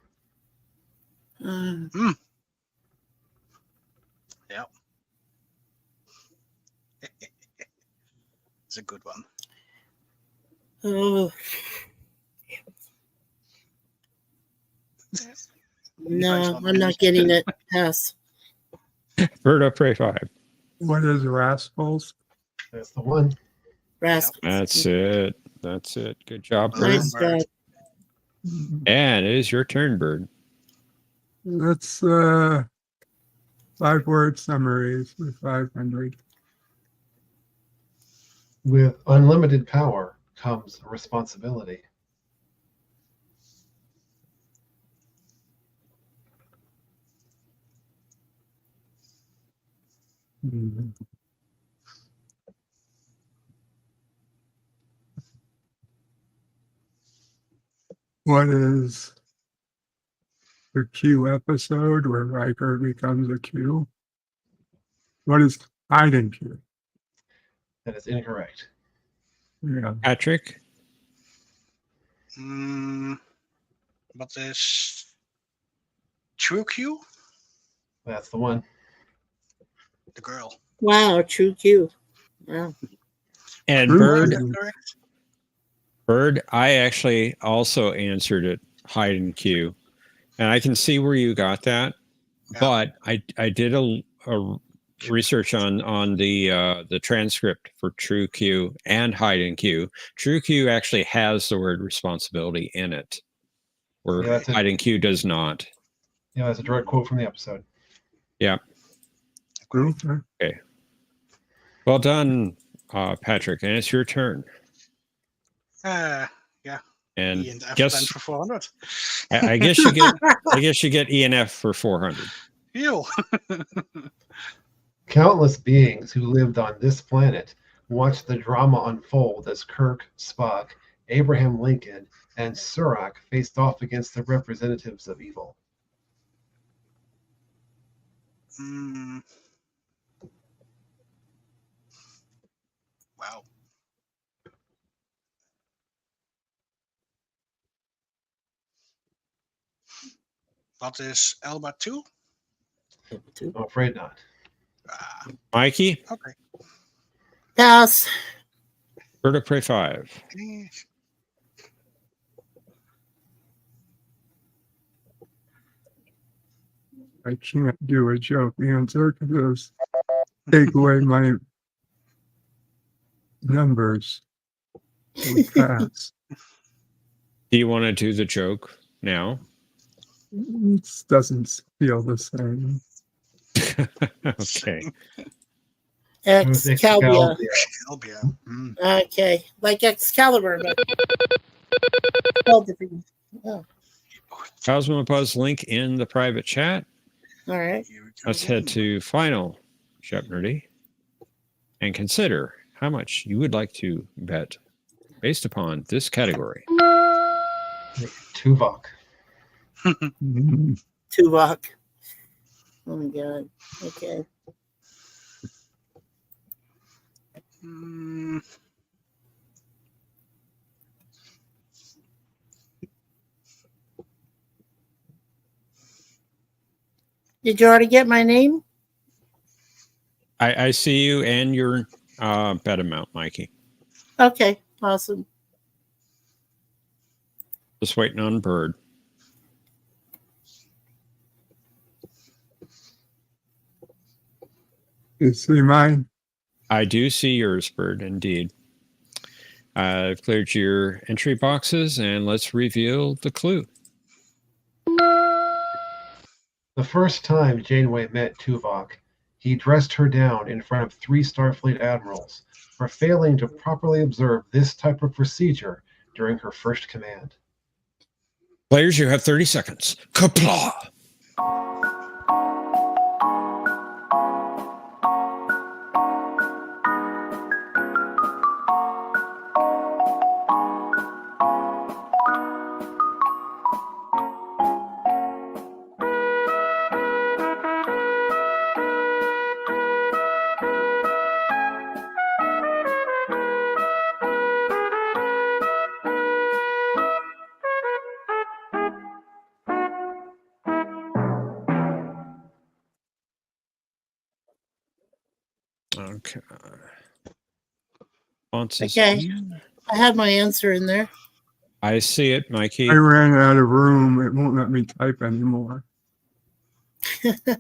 Yep. It's a good one. Oh. No, I'm not getting it. Pass. Bird of Prey 5. What is Rascals? That's the one. Rascals. That's it. That's it. Good job, Bird. Nice job. And it is your turn, Bird. That's 5-word summaries for 500. With unlimited power comes responsibility. Mhm. What is the Q episode where Riker becomes a Q? What is hide and Q? That is incorrect. Yeah. Patrick. What is True Q? That's the one. The girl. Wow, true Q. Wow. And True Bird, Q. Correct? Bird, I actually also answered it hide and Q. And I can see where you got that. Yeah. But I did a research on the transcript for True Q and hide and Q. True Q actually has the word responsibility in it, where Yeah, that's it. hide and Q does not. Yeah, that's a direct quote from the episode. Yeah. Okay. Well done, Patrick. And it's your turn. Yeah. And E and F guess stand for 400. I guess you get E and F for 400. Ew. Countless beings who lived on this planet watched the drama unfold as Kirk, Spock, Abraham Lincoln, and Surak faced off against the representatives of evil. Wow. What is Elba 2? I'm afraid not. Mikey, Okay. Pass. Bird of Prey 5. I can't do a joke answer because take away my numbers. Would pass. Do you want to do the joke now? It doesn't feel the same. Okay. Excalibur. Elbia. Okay, like Excalibur, but all different. Oh, Cosmopause link in the private chat. all right. Here we go Let's again. head to final Jeopnerdy and consider how much you would like to bet based upon this category. Tuvok. Mhm. Tuvok. Oh my god. Okay. Mm, Did you already get my name? I see you and your bet amount, Mikey. Okay, awesome. Just waiting on Bird. You see mine? I do see yours, Bird, indeed. I've cleared your entry boxes and let's reveal the clue. The first time Janeway met Tuvok, he dressed her down in front of 3 Starfleet admirals for failing to properly observe this type of procedure during her first command. Players, you have 30 seconds. Kapla! Okay. Okay. I have my answer in there. I see it, Mikey. I ran out of room. It won't let me type anymore.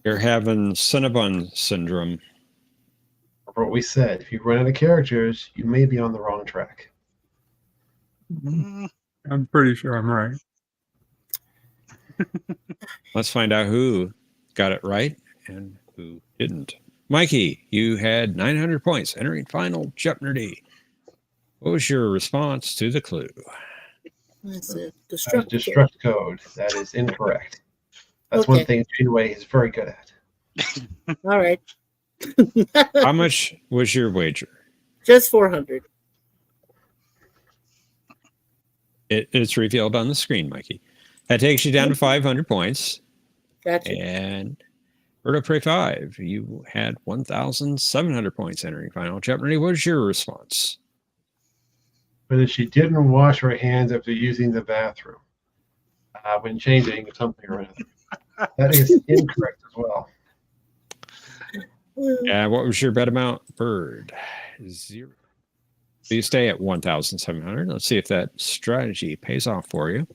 You're having Cinnabon syndrome. Remember what we said, if you run out of characters, you may be on the wrong track. I'm pretty sure I'm right. Let's find out who got it right and who didn't. Mikey, you had 900 points entering final Jeopnerdy. What was your response to the clue? That's it. Destruct code. That is incorrect. That's one thing Janeway is very good at. All right. How much was your wager? Just 400. It's revealed on the screen, Mikey. That takes you down to 500 points. Gotcha. And Birdo Prey 5, you had 1,700 points entering final Jeopardy. What was your response? But she didn't wash her hands after using the bathroom when changing something or another. That is incorrect as well. Yeah, what was your bet amount? Bird, 0. So you stay at 1,700. Let's see if that strategy pays off for you.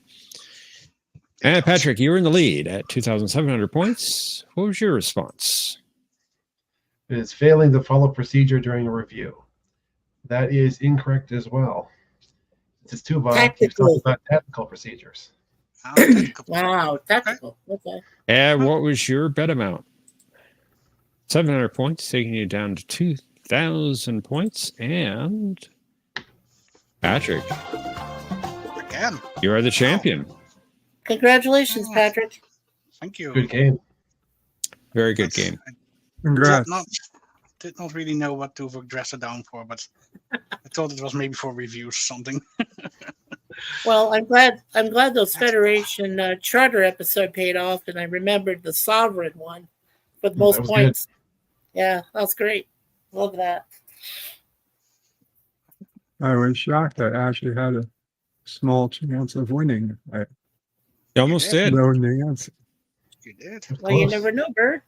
And Patrick, you were in the lead at 2,700 points. What was your response? It is failing to follow procedure during a review. That is incorrect as well. It's too vague. You've talked about tactical procedures. Wow, tactical. Okay. And what was your bet amount? 700 points, taking you down to 2,000 points. And Patrick, Again. you are the champion. Congratulations, Patrick. Thank you. Good game. Very good game. Congrats. Did not really know what to dress it down for, but I thought it was maybe for reviews or something. Well, I'm glad those Federation Charter episode paid off, and I remembered the Sovereign one with most points. Good. Yeah, that's great. Love that. I was shocked I actually had a small chance of winning. I almost did. Knowing the answer. You did. Well, you never know, Bert.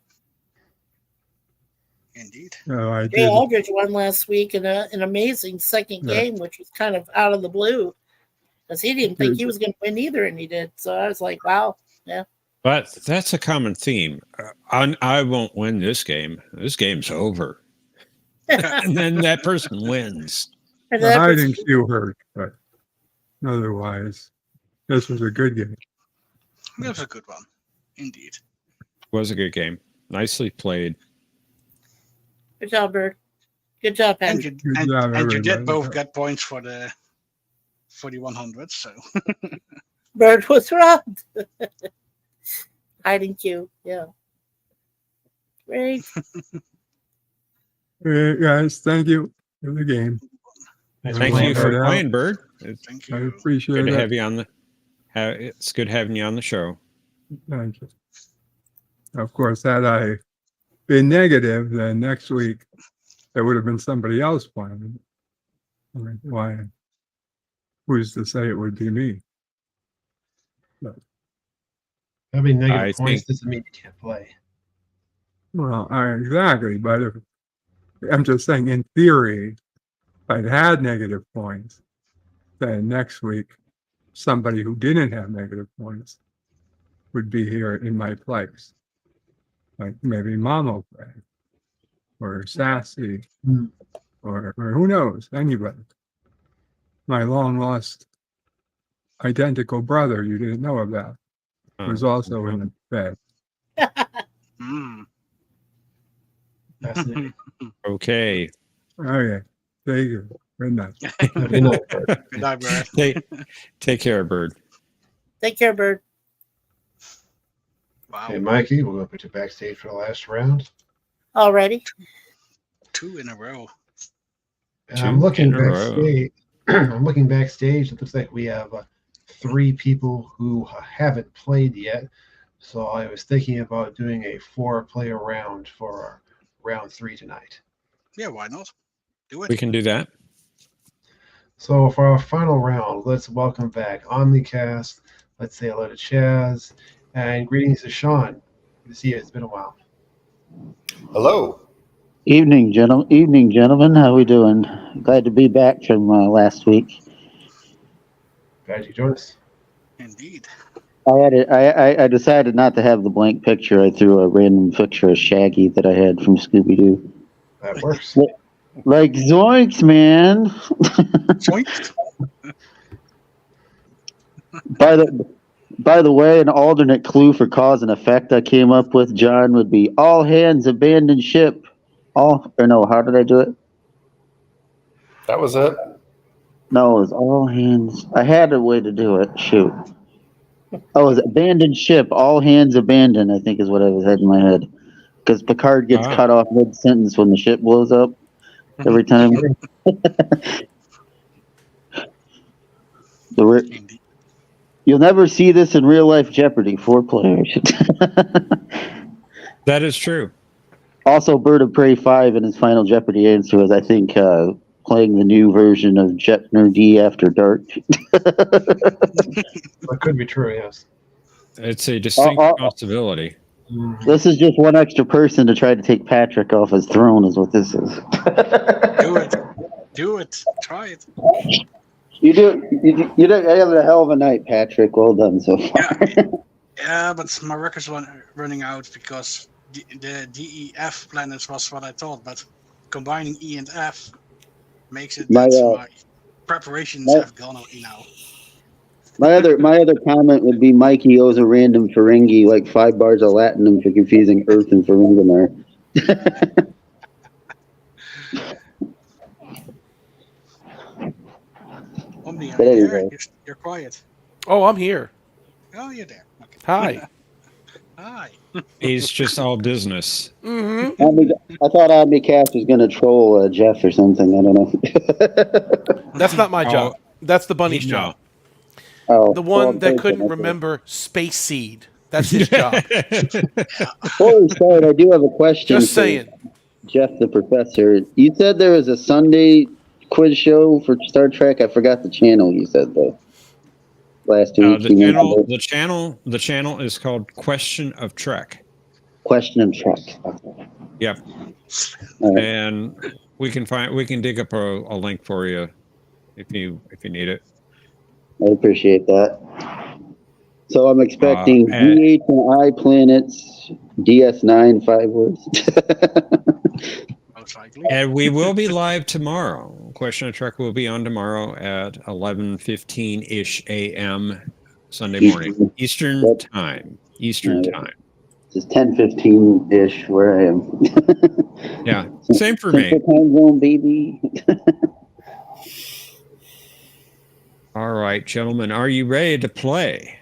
Indeed. No, I Jay did. Aldridge won last week in an amazing second game, which was kind of out of the blue because he didn't think he was going to win either, and he did. So I was like, wow, yeah. But that's a common theme. I won't win this game. This game's over. And then that person wins. The hiding few hurt, but otherwise, this was a good game. It was a good one, indeed. It was a good game. Nicely played. Good job, Bert. Good job, Patrick. And you did both get points for the 100. So Bert was right. Hiding cue, yeah. Great. Hey, guys, thank you for the game. Thank you for playing, Bird. Thank you. I appreciate good it. to have you on the. It's good having you on the show. Thank you. Of course, had I been negative, then next week there would have been somebody else playing. I mean, why? Who's to say it would be me? But, having negative points doesn't mean you can't play. Well, exactly. But if, I'm just saying, in theory, if I'd had negative points, then next week somebody who didn't have negative points would be here in my place. Like maybe Momo Play or Sassy or who knows, anybody. My long lost identical brother you didn't know about was also in the bed. Mm. Fascinating. Okay. Okay. Thank you. Good night. Good night, Bert. Good night, Bird. Take care, Bird. Take care, Bird. Wow. Okay, Mikey, we're going to put you backstage for the last round. Alrighty. 2 in a row. And I'm Two looking in a row. backstage. I'm looking backstage. It looks like we have 3 people who haven't played yet. So I was thinking about doing a 4-player round for round 3 tonight. Yeah, why not? Do it. We can do that. So for our final round, let's welcome back Omnicast. Let's say hello to Chaz. And greetings to Sean. Good to see you. It's been a while. Hello. Evening, gentlemen. How we doing? Glad to be back from last week. Glad you joined us. Indeed. I decided not to have the blank picture. I threw a random picture of Shaggy that I had from Scooby Doo. That works. Like zoinks, man! Joint. By the way, an alternate clue for cause and effect I came up with, John, would be all hands abandon ship. How did I do it? That was it. No, it was all hands. I had a way to do it. Shoot. Oh, it was abandoned ship. All hands abandoned, I think is what I had in my head. Because Picard gets cut off mid-sentence when the ship blows up every time. Indeed. You'll never see this in real life Jeopardy. 4 players. That is true. Also, Bird of Prey 5 in his final Jeopardy answer was, I think, playing the new version of Jeopnerdy After Dark. That could be true, yes. It's a distinct possibility. This is just one extra person to try to take Patrick off his throne, is what this is. Do it. Do it. Try it. You having a hell of a night, Patrick. Well done so far. Yeah, but my record's running out because the DEF planets was what I thought, but combining E and F makes it that my preparations have gone away now. My other comment would be Mikey owes a random Ferengi like 5 bars of Latinum for confusing Earth and Ferenginar. Omni, But anyway. you're quiet. Oh, I'm here. Oh, you're there. Okay. Hi. Hi. He's just all business. Mm-hmm. I thought Omnicast was going to troll Jeff or something. I don't know. That's not my job. That's the bunny's job. Oh, The one that couldn't remember Space Seed. That's his job. Holy sorry, I do have a question. Just saying. Jeff the Professor. You said there was a Sunday quiz show for Star Trek. I forgot the channel you said though. Last week. The channel is called Question of Trek. Question of Trek. Okay. Yep. Right. And we can dig up a link for you if you need it. I appreciate that. So I'm expecting DH and I planets, DS9 5 words. And we will be live tomorrow. Question of Trek will be on tomorrow at 11:15-ish a.m. Sunday morning, Eastern time. Eastern time. It's 10:15-ish where I am. Yeah, same for me. Central time zone, baby. All right, gentlemen, are you ready to play?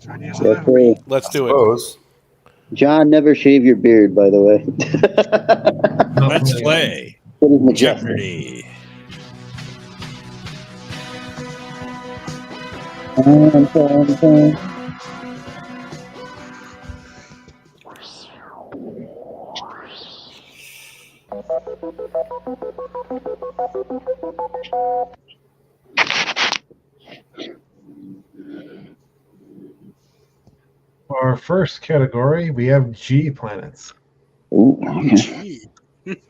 Let's do it. John, never shave your beard, by the way. Let's play Jeopardy. For our first category, we have G planets. Ooh, Gee.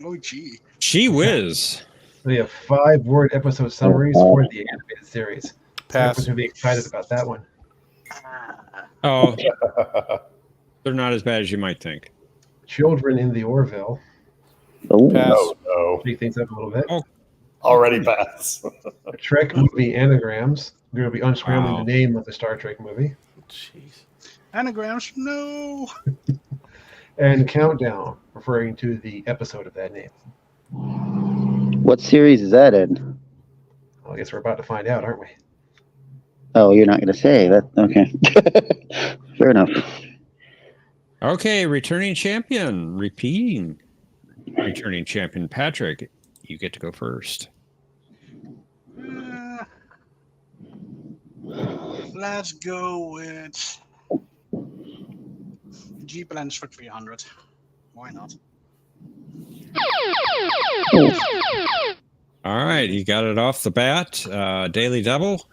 Oh, gee. Gee whiz. We have 5-word episode summaries for the animated series. Pass. Everyone's going to be excited about that one. Oh, they're not as bad as you might think. Children in the Orville. Pass. No. Shake things up a little bit. Already pass. A Trek movie anagrams. We're going to be unscrambling the name of the Star Trek movie. Jeez. Anagrams, no. And Countdown, referring to the episode of that name. What series is that in? Well, I guess we're about to find out, aren't we? Oh, you're not going to say that. Okay. Fair enough. Okay, returning champion, returning champion Patrick. You get to go first. Let's go with G plans for 300. Why not? All right, you got it off the bat. Daily double.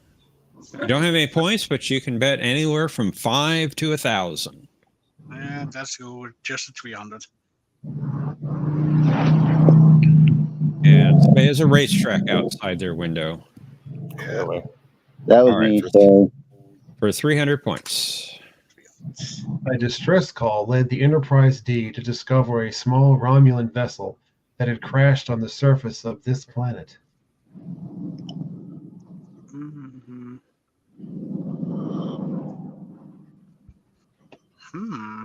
You don't have any points, but you can bet anywhere from 5 to 1,000. And let's go with just a 300. And somebody has a racetrack outside their window. Clearly. That was All right, me. So for 300 points. A distress call led the Enterprise D to discover a small Romulan vessel that had crashed on the surface of this planet. Mm-hmm.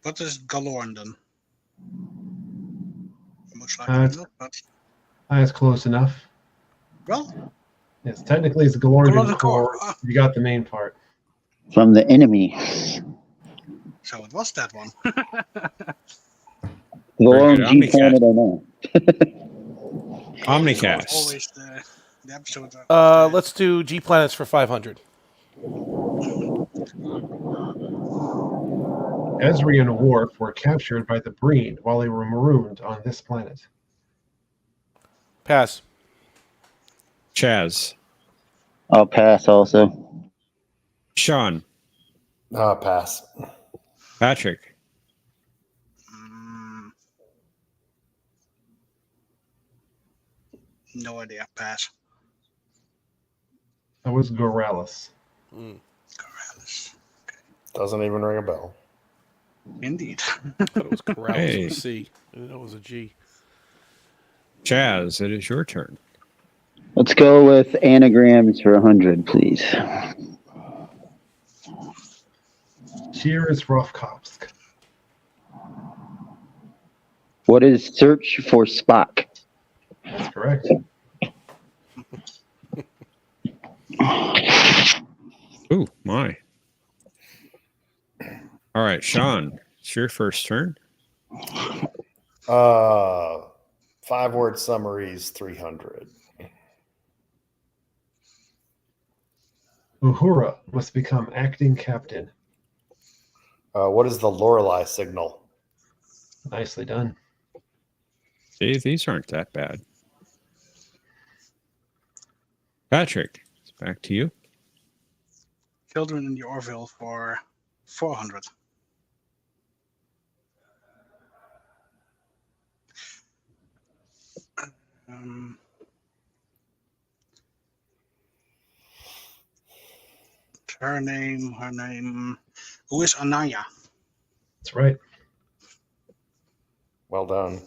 What is Galorndon? Most likely not, but That's close enough. well, Yes, technically it's Galorndon Galorndon Core. Core. You got the main part. from the enemy. So it was that one. The Very lone good. G planet I know. Omnicast. Always the episode. Let's do G planets for 500. Ezri and Worf were captured by the Breen while they were marooned on this planet. Pass. Chaz. I'll pass also. Sean. Pass. Patrick. No idea. Pass. That was Gorallis. Corrales. Doesn't even ring a bell. Indeed. I thought it was Corrales Hey. with a C. I didn't know it was a G. Chaz, it is your turn. Let's go with anagrams for 100, please. Cheers, Rofkovsk. What is search for Spock? That's correct. Ooh, my. All right, Sean, it's your first turn. 5-word summaries, 300. Uhura must become acting captain. What is the Lorelei signal? Nicely done. See, these aren't that bad. Patrick, it's back to you. Children in the Orville for 400. Her name. Who is Anaya? That's right. Well done.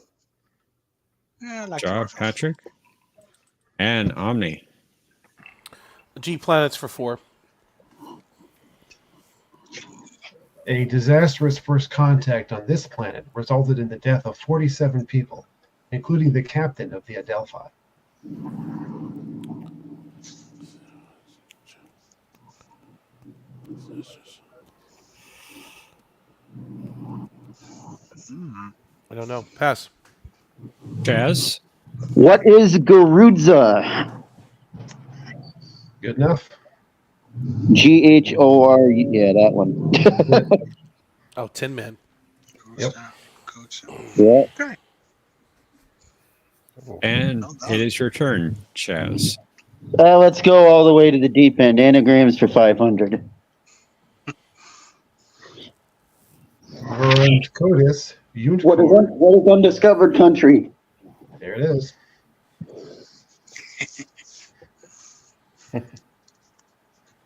Yeah, I like Good job, Patrick. And Omni. G planets for 4. A disastrous first contact on this planet resulted in the death of 47 people, including the captain of the Adelphi. I don't know. Pass. Chaz. What is Garudza? Good enough. Ghor. Yeah, that one. Oh, Tin Man. Yep. Yeah. Okay. And it is your turn, Chaz. Let's go all the way to the deep end. Anagrams for 500. Verant Codis, What is undiscovered country? There it is. Good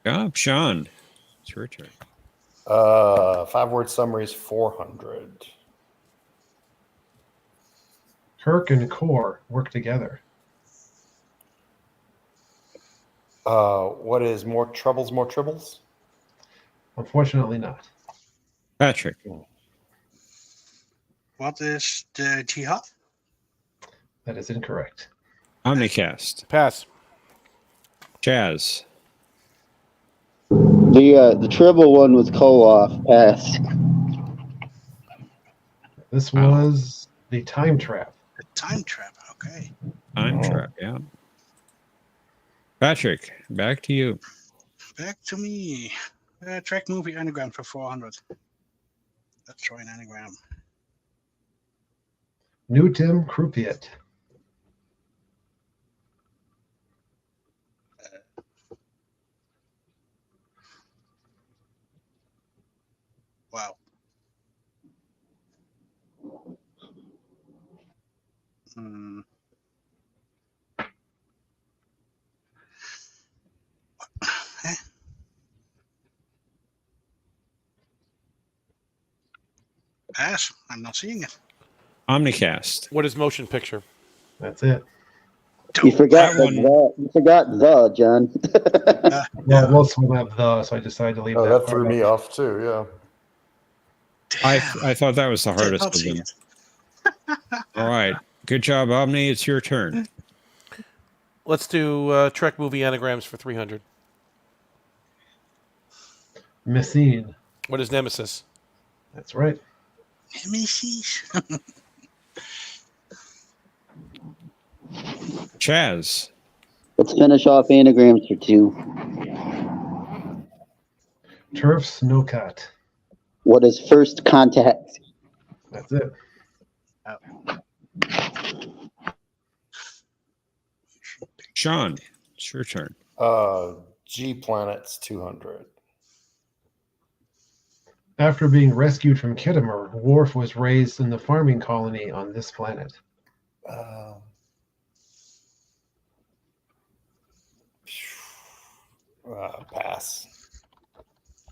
job, Sean. It's your turn. 5-word summaries, 400. Kirk and Core work together. What is more troubles, more tribbles? Unfortunately not. Patrick. What is the jihad? That is incorrect. Omnicast. Pass. Chaz. The triple one was Koloff. Pass. This was the Time Trap. The time trap. Okay. Time Trap, yeah. Patrick, back to you. Back to me. Track movie anagram for 400. Let's try an anagram. Newton Croupiet. Wow. Hmm. Eh? Pass. I'm not seeing it. Omnicast. What is motion picture? That's it. You forgot That one- You forgot the John. Yeah, most of them have the, so I decided to leave Oh, that that part threw out. me off too. Yeah. I thought that was the hardest of them. All right. Good job, Omni. It's your turn. Let's do Trek movie anagrams for 300. Messine. What is Nemesis? That's right. Nemesis. Chaz. Let's finish off anagrams for 2. Turf Snowcat. What is first contact? That's it. Sean. It's your turn. G Planets 200. After being rescued from Kittimer, Worf was raised in the farming colony on this planet. Pass.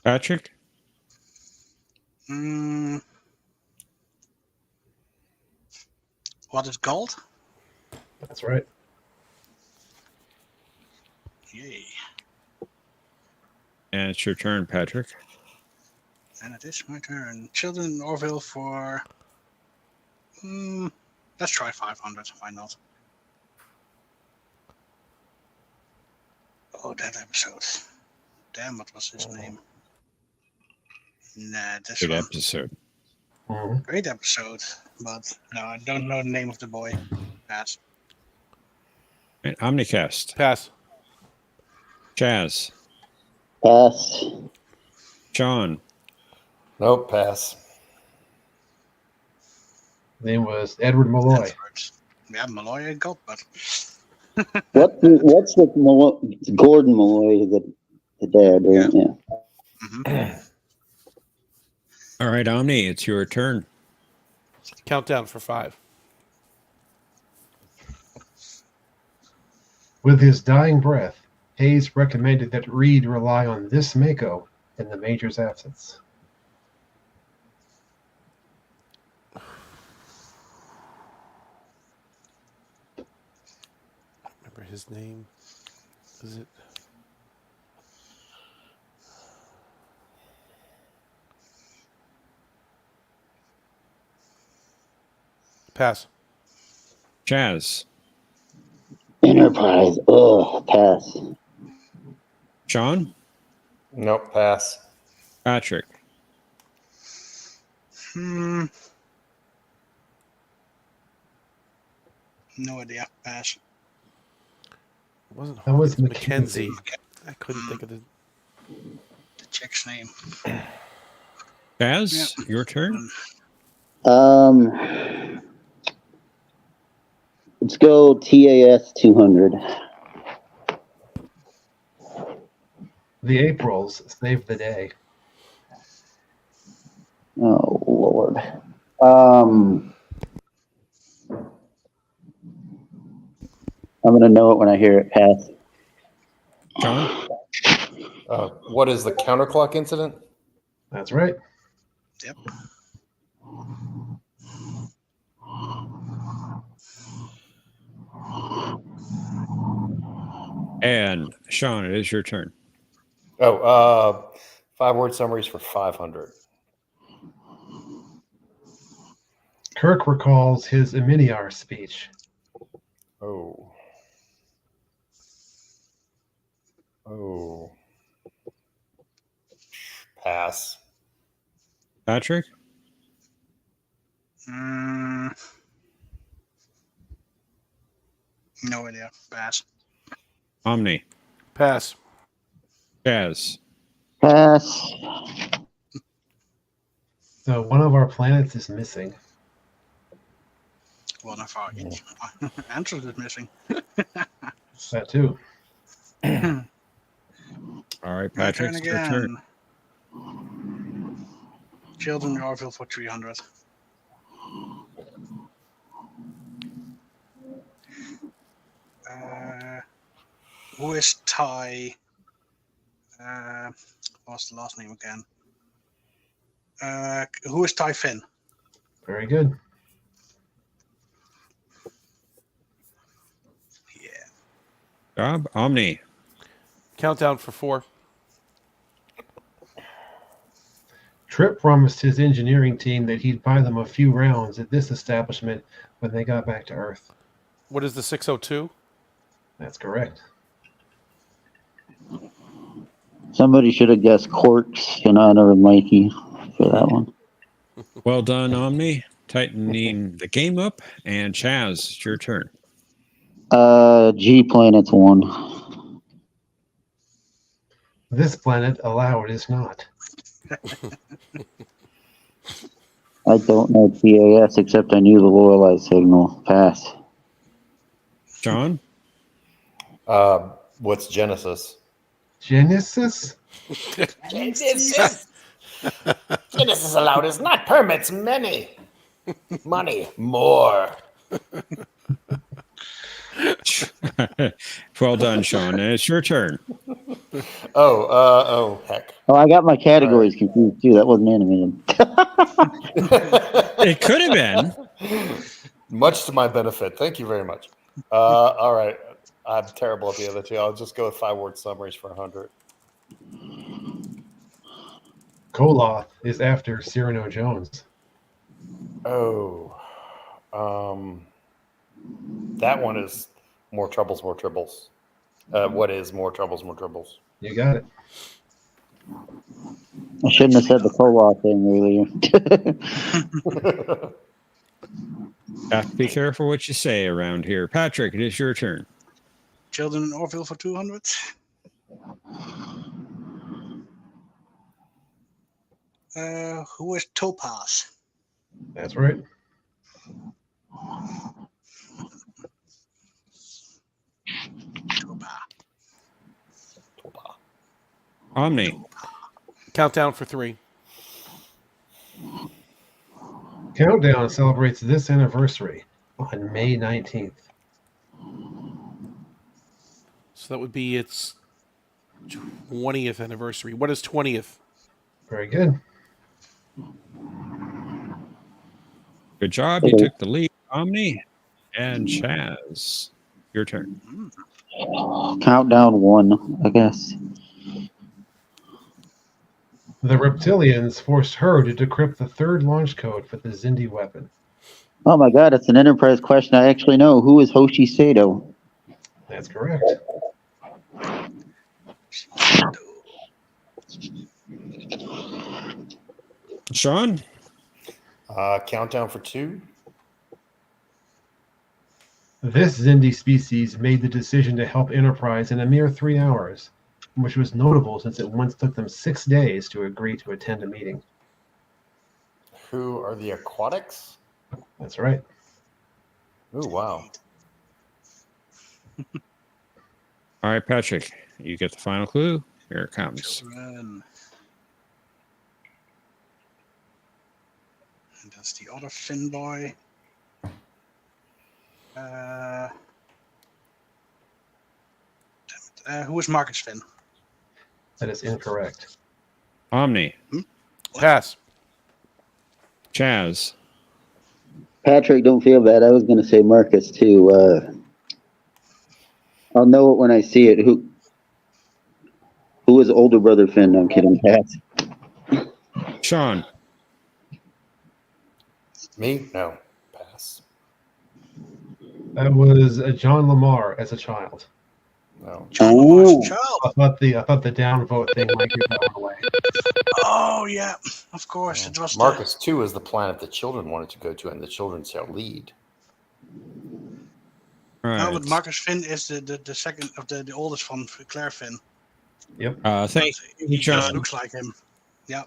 Patrick. What is gold? That's right. Yay. And it's your turn, Patrick. And it is my turn. Children in Orville for... let's try 500. Why not? Oh, that episode. Damn, what was his name? Nah, this Good one. episode. Great episode, but no, I don't know the name of the boy. Pass. And Omnicast. Pass. Chaz. Pass. Sean. Nope, pass. Name was Edward Malloy. Yeah, Malloy I got, but... What's with Malloy? It's Gordon Malloy, the dad, right? Yeah. All right, Omni, it's your turn. Countdown for 5. With his dying breath, Hayes recommended that Reed rely on this Mako in the Major's absence. Remember his name? Is it? Pass. Chaz. Enterprise. Ugh, pass. Sean. Nope, pass. Patrick. No idea. Pass. It wasn't That was Mackenzie. Mackenzie. I couldn't think of the... The chick's name. Chaz, your turn. Let's go TAS 200. The Aprils saved the day. Oh, Lord. I'm going to know it when I hear it. Pass. Sean. What is the counterclock incident? That's right. Yep. And Sean, it is your turn. Oh, 5-word summaries for 500. Kirk recalls his Eminiar speech. Oh. Pass. Patrick? No idea. Pass. Omni? Pass. Chaz? Pass. So one of our planets is missing. One of our answers is missing. That too. All right, My Patrick, turn it's your turn. again. Children Orville for 300. Who is Ty? What's the last name again? Who is Ty Finn? Very good. Yeah. Job? Omni? Countdown for 4. Trip promised his engineering team that he'd buy them a few rounds at this establishment when they got back to Earth. What is the 602? That's correct. Somebody should have guessed Quarks in honor of Mikey for that one. Well done, Omni. Tightening the game up. And Chaz, it's your turn. G Planet's 1. This planet, allow it is not. I don't know TAS except I knew the Lorelei signal. Pass. Sean? What's Genesis? Genesis? Genesis allowed is not permits many. Money more. Well done, Sean. And it's your turn. Heck. Oh, I got my categories confused too. That wasn't animated. It could have been. Much to my benefit. Thank you very much. All right. I'm terrible at the other two. I'll just go with 5-word summaries for 100. Koloth is after Cyrano Jones. That one is more troubles, more tribbles. What is more troubles, more tribbles? You got it. I shouldn't have said the Koloth thing earlier. Have to be careful what you say around here. Patrick, it is your turn. Children in Orville for 200. Who is Topaz? That's right. Omni? Countdown for 3. Countdown celebrates this anniversary on May 19th. So that would be its 20th anniversary. What is 20th? Very good. Good job. You took the lead, Omni. And Chaz, your turn. Countdown 1, I guess. The reptilians forced her to decrypt the third launch code for the Zindi weapon. Oh my God, it's an Enterprise question I actually know. Who is Hoshi Sato? That's correct. Sean? Countdown for 2. This Zindi species made the decision to help Enterprise in a mere 3 hours, which was notable since it once took them 6 days to agree to attend a meeting. Who are the Aquatics? That's right. Oh, wow. All right, Patrick, you get the final clue. Here it comes. And that's the other Finn boy. Who is Marcus Finn? That is incorrect. Omni? Pass. Chaz? Patrick, don't feel bad. I was going to say Marcus too. I'll know it when I see it. Who is older brother Finn? No, I'm kidding. Pass. Sean. Me? No. Pass. That was John Lamar as a child. No. John Lamar's a child. I thought the downvote thing might give that one away. Oh yeah, of course. It was Marcus 2 is the planet the children wanted to go to, and the children shall lead. All No, right. but Marcus Finn is the second of the oldest one, Claire Finn. Yep. Thank you, He John. just looks like him. Yeah.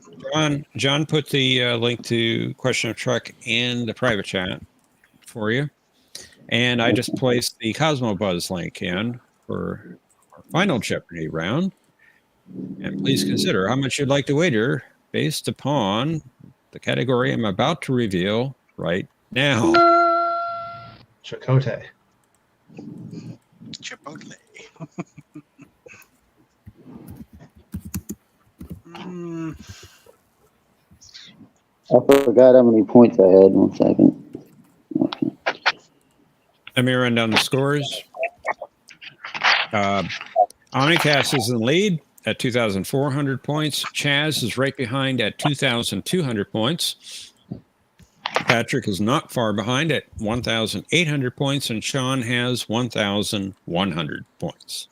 John put the link to Question of Truck in the private chat for you. And I just placed the Cosmo Buzz link in for our final Jeopardy round. And please consider how much you'd like to wager based upon the category I'm about to reveal right now. Chakotay. Chipotle. I forgot how many points I had. 1 second. Okay. Let me run down the scores. Omnicast is in the lead at 2,400 points. Chaz is right behind at 2,200 points. Patrick is not far behind at 1,800 points, and Sean has 1,100 points.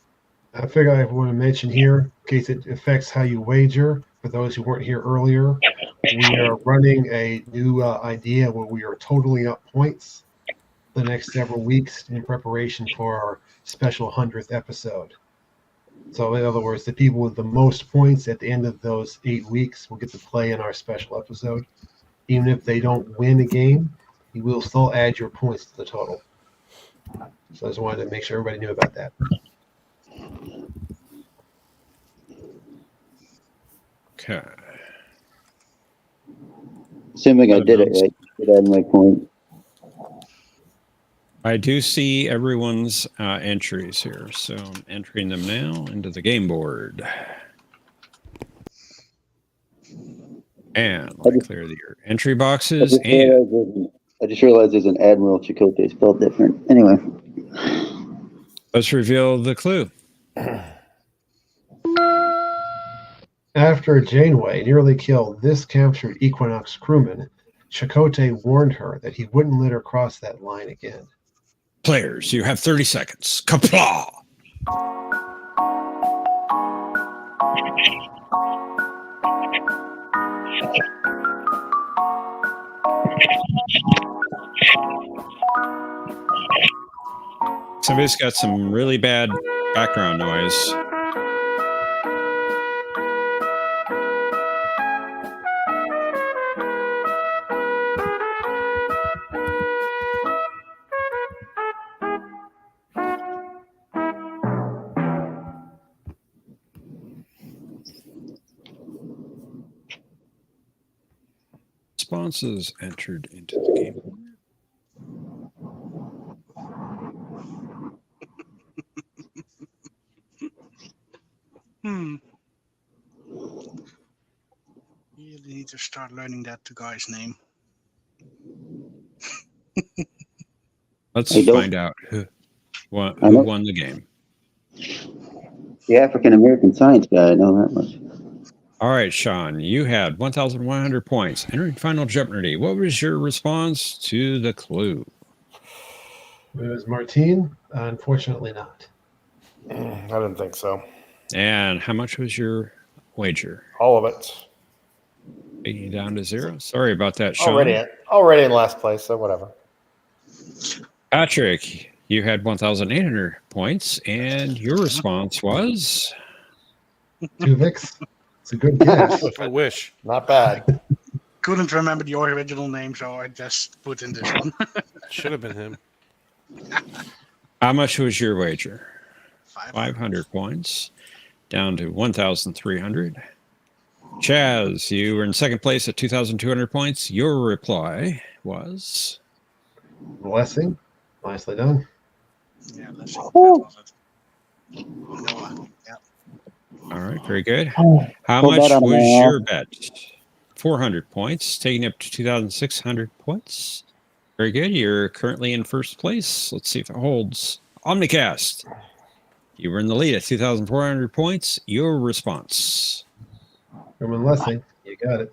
I figure I want to mention here, in case it affects how you wager, for those who weren't here earlier, we are running a new idea where we are totaling up points the next several weeks in preparation for our special 100th episode. So in other words, the people with the most points at the end of those 8 weeks will get to play in our special episode. Even if they don't win a game, you will still add your points to the total. So I just wanted to make sure everybody knew about that. Okay. Assuming I did it right, I should add my point. I do see everyone's entries here, so I'm entering them now into the game board. And let me clear the entry boxes. I just realized there's an Admiral Chakotay spelled different. Anyway. Let's reveal the clue. After Janeway nearly killed this captured Equinox crewman, Chakotay warned her that he wouldn't let her cross that line again. Players, you have 30 seconds. Kapla! Somebody's got some really bad background noise. Responses entered into the game. You need to start learning that guy's name. Let's find out who won the game. The African American science guy, I know that much. All right, Sean, you had 1,100 points. Entering final Jeopardy. What was your response to the clue? It was Martine. Unfortunately not. I didn't think so. And how much was your wager? All of it. Taking you down to 0. Sorry about that, Sean. Already in last place, so whatever. Patrick, you had 1,800 points, and your response was? Tuvix. It's a good guess. I wish. Not bad. Couldn't remember the original name, so I just put in this one. Should have been him. How much was your wager? 500 points, down to 1,300. Chaz, you were in second place at 2,200 points. Your reply was? Blessing. Nicely done. Yeah, let's see. That was it. Noah. Yeah. All right, very good. How much was your bet? 400 points, taking up to 2,600 points. Very good. You're currently in first place. Let's see if it holds. Omnicast. You were in the lead at 2,400 points. Your response. Herman Lessing, you got it.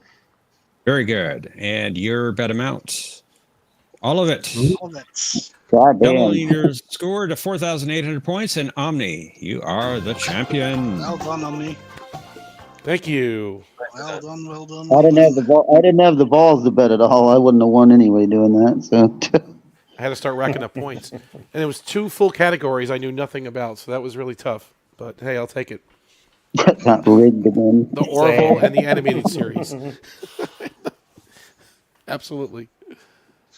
Very good. And your bet amount. All of it. All that. God Doubling damn. your score to 4,800 points. And Omni, you are the champion. Well done on me. Thank you. Well done, well done. I didn't have the ball. I didn't have the balls to bet at all. I wouldn't have won anyway doing that. So I had to start racking up points. And it was 2 full categories I knew nothing about, so that was really tough. But hey, I'll take it. that's not rigged again. The Orville and the animated series. Absolutely.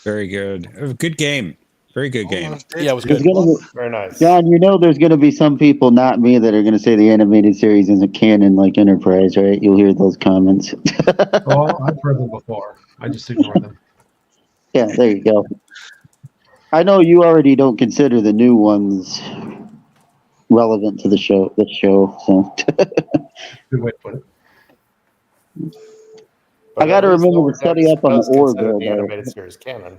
Very good. Good game. Very good game. Almost did. Yeah, it was There's good. gonna be, Very nice. John, you know there's going to be some people, not me, that are going to say the animated series isn't canon like Enterprise, right? You'll hear those comments. Oh, I've heard them before. I just ignore them. Yeah, there you go. I know you already don't consider the new ones relevant to the show. This show, so Good way to put it. But I got to at least remember Lower to study Decks up on the does consider Orville. the though. animated series canon.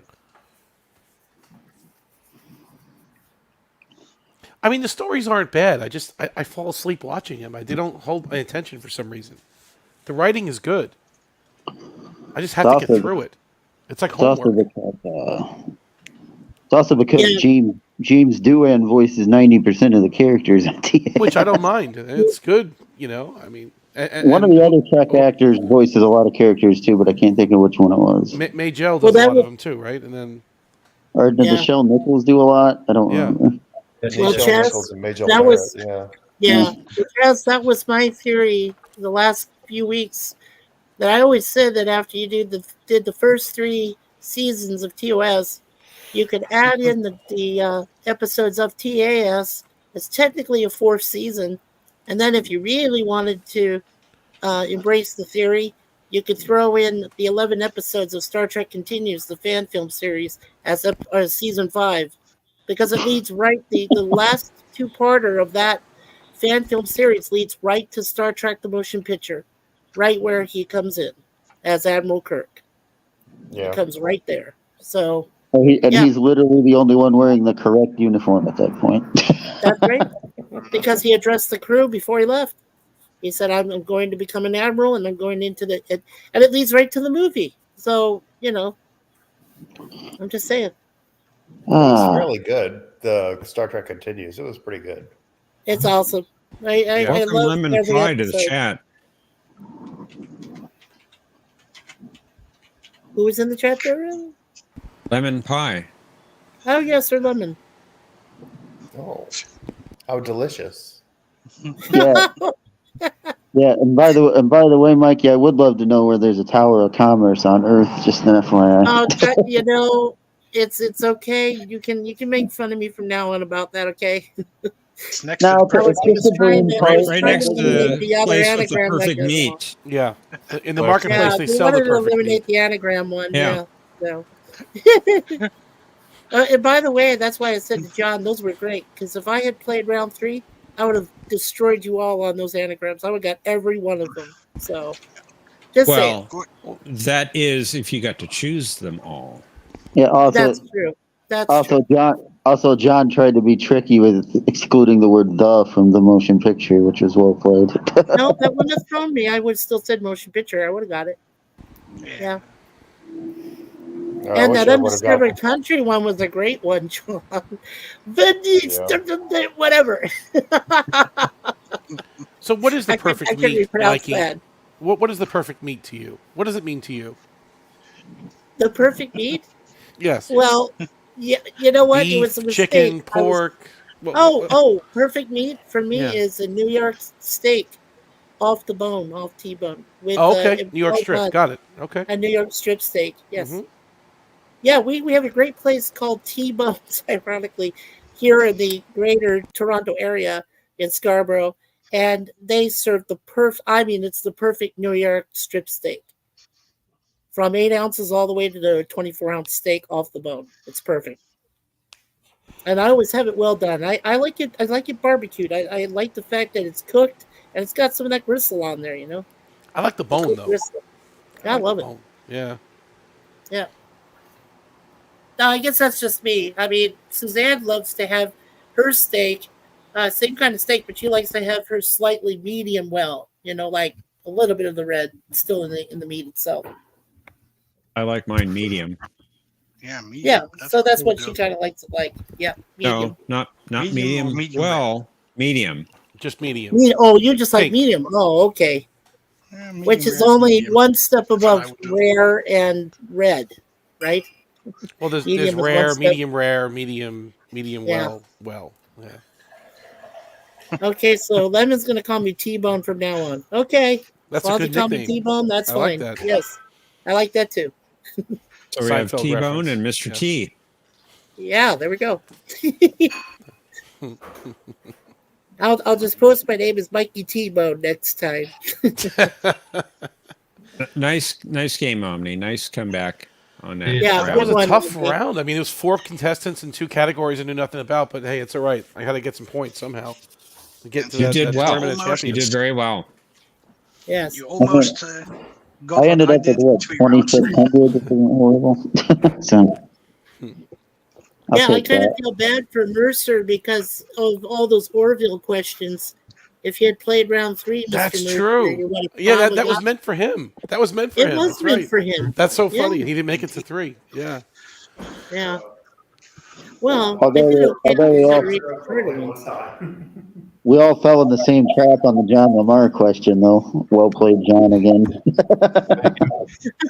I mean, the stories aren't bad. I fall asleep watching them. They don't hold my attention for some reason. The writing is good. I just have to get through it. It's like It's also homework. because Yeah. James Doohan voices 90% of the characters at the end. Which I don't mind. It's good, you know. I mean, One of the other Trek actors voices a lot of characters too, but I can't think of which one it was. Majel does Well, a that lot was- of them too, right? And then Or did Yeah. Nichelle Nichols do a lot? I don't Yeah. remember. Well, Nichelle Chess, Nichols and Majel that Barrett, was- yeah. Yeah, because that was my theory the last few weeks. That I always said that after you did the first 3 seasons of TOS, you could add in the episodes of TAS. It's technically a 4th season, and then if you really wanted to embrace the theory, you could throw in the 11 episodes of Star Trek Continues, the fan film series, as season 5, because it leads right the last 2-parter of that fan film series leads right to Star Trek: The Motion Picture, right where he comes in as Admiral Kirk. Yeah. He comes right there. So He's literally the only one wearing the correct uniform at that point. that's great because he addressed the crew before he left. He said, "I'm going to become an admiral, and I'm going into and it leads right to the movie." So I'm just saying. It was fairly good. The Star Trek Continues. It was pretty good. It's awesome. I Welcome love Lemon every Pie to the episode. chat. Who was in the chat there? Lemon Pie. Oh yes, Sir Lemon. Oh, how delicious! Yeah. Yeah, and by the way, Mikey, I would love to know where there's a Tower of Commerce on Earth. Just an FYI. Oh, it's okay. You can make fun of me from now on about that. Okay. It's next No, to the it's just a dream Right, part. right trying next to to eliminate the the other place with the anagram perfect that goes meat. yeah, in the Yeah, marketplace they we sell the wanted to perfect eliminate meat. the anagram one. Yeah. So. And by the way, that's why I said to John, those were great. Because if I had played round 3, I would have destroyed you all on those anagrams. I would have got every one of them. So, just saying. Well, that is if you got to choose them all. Yeah. That's true. That's true. John tried to be tricky with excluding the word "the" from the motion picture, which was well played. No, that wouldn't have thrown me. I would have still said motion picture. I would have got it. Yeah. I And wish that I would have Undiscovered got. Country one was a great one, John. Whatever. So, what is the perfect I couldn't meat, pronounce Mikey? that. What is the perfect meat to you? What does it mean to you? The perfect meat? Yes. Well, yeah, you know what? Beef, It was a mistake. chicken, pork. Perfect meat for me Yeah. is a New York steak off the bone, off T-bone. With, Okay, New York well strip. done. Got it. Okay. A New York strip steak, yes. Mhm. Yeah, we have a great place called T-Bones, ironically, here in the greater Toronto area in Scarborough. And they serve it's the perfect New York strip steak. From 8 ounces all the way to the 24-ounce steak off the bone. It's perfect. And I always have it well done. I like it. I like it barbecued. I like the fact that it's cooked and it's got some of that gristle on there. I like the bone though. Gristle. I like love the it. bone. Yeah. Yeah. No, I guess that's just me. I mean, Suzanne loves to have her steak Same kind of steak, but she likes to have her slightly medium well. Like a little bit of the red still in the meat itself. I like mine medium. Yeah, medium. Yeah, so that's what she kind of likes it like. Yeah, medium. No, not Medium or medium. medium Well, medium. Just medium. Oh, you just like Pink. medium. Oh, okay. Yeah, medium Which is rare, only medium. one step That's what I above would do. rare and red, right? Well, there's Medium is one rare, step. medium rare, medium Yeah. well. Yeah. Okay, so Lemon's gonna call me T-Bone from now on. Okay, That's as long a as you good call me nickname. T-Bone, that's I fine. like that. Yes, I like that too. So we have Seinfeld T-Bone reference. and Mr. Yes. T. Yeah, there we go. I'll just post my name as Mikey T-Bone next time. Nice game, Omni. Nice comeback on that. Yeah, It was a Good one, tough Omni. round. I mean, it was 4 contestants in 2 categories I knew nothing about, but hey, it's all right. I had to get some points somehow to get to You that, did that well. tournament of Almost. You champions. did very well. Yes. You almost got I ended what I up did with what, in 3 rounds. 2600, which isn't horrible. So, I'll Yeah, I take kind of that. feel bad for Mercer because of all those Orville questions. If he had played round 3, Mr. That's Mercer, true. you would have Yeah, probably that was got- meant for him. That was meant for It him. was That's meant right. for him. That's so Yeah. funny. And he didn't make it to 3. Yeah. Yeah. Well, Although I did we- okay although we all- considering the tournaments. We all fell in the same trap on the John Lamar question, though. Well played, John, again.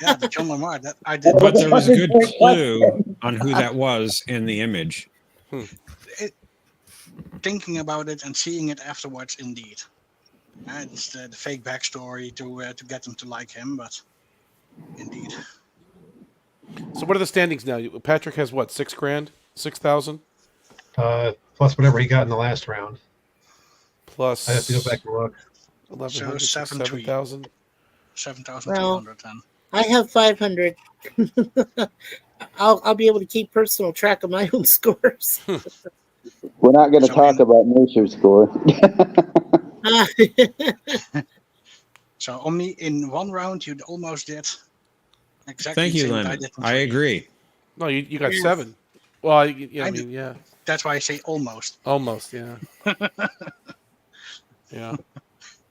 Yeah, the John Lamar. That I did. But there was a good clue on who that was in the image. Thinking about it and seeing it afterwards, indeed. It's the fake backstory to get them to like him, but indeed. So what are the standings now? Patrick has what, $6,000? 6,000? Plus whatever he got in the last round. Plus I have to go back and look. 1,100, So 7,000. 7,300 then. I have 500. I'll be able to keep personal track of my own scores. We're not going to So talk in- about Mercer's score. So Omni, in 1 round, you almost did exactly Thank the you, same what I Lemon. did in I 3. agree. No, you got Yes. 7. Well, yeah, I I mean, yeah. That's why I say almost. Almost, yeah. Yeah.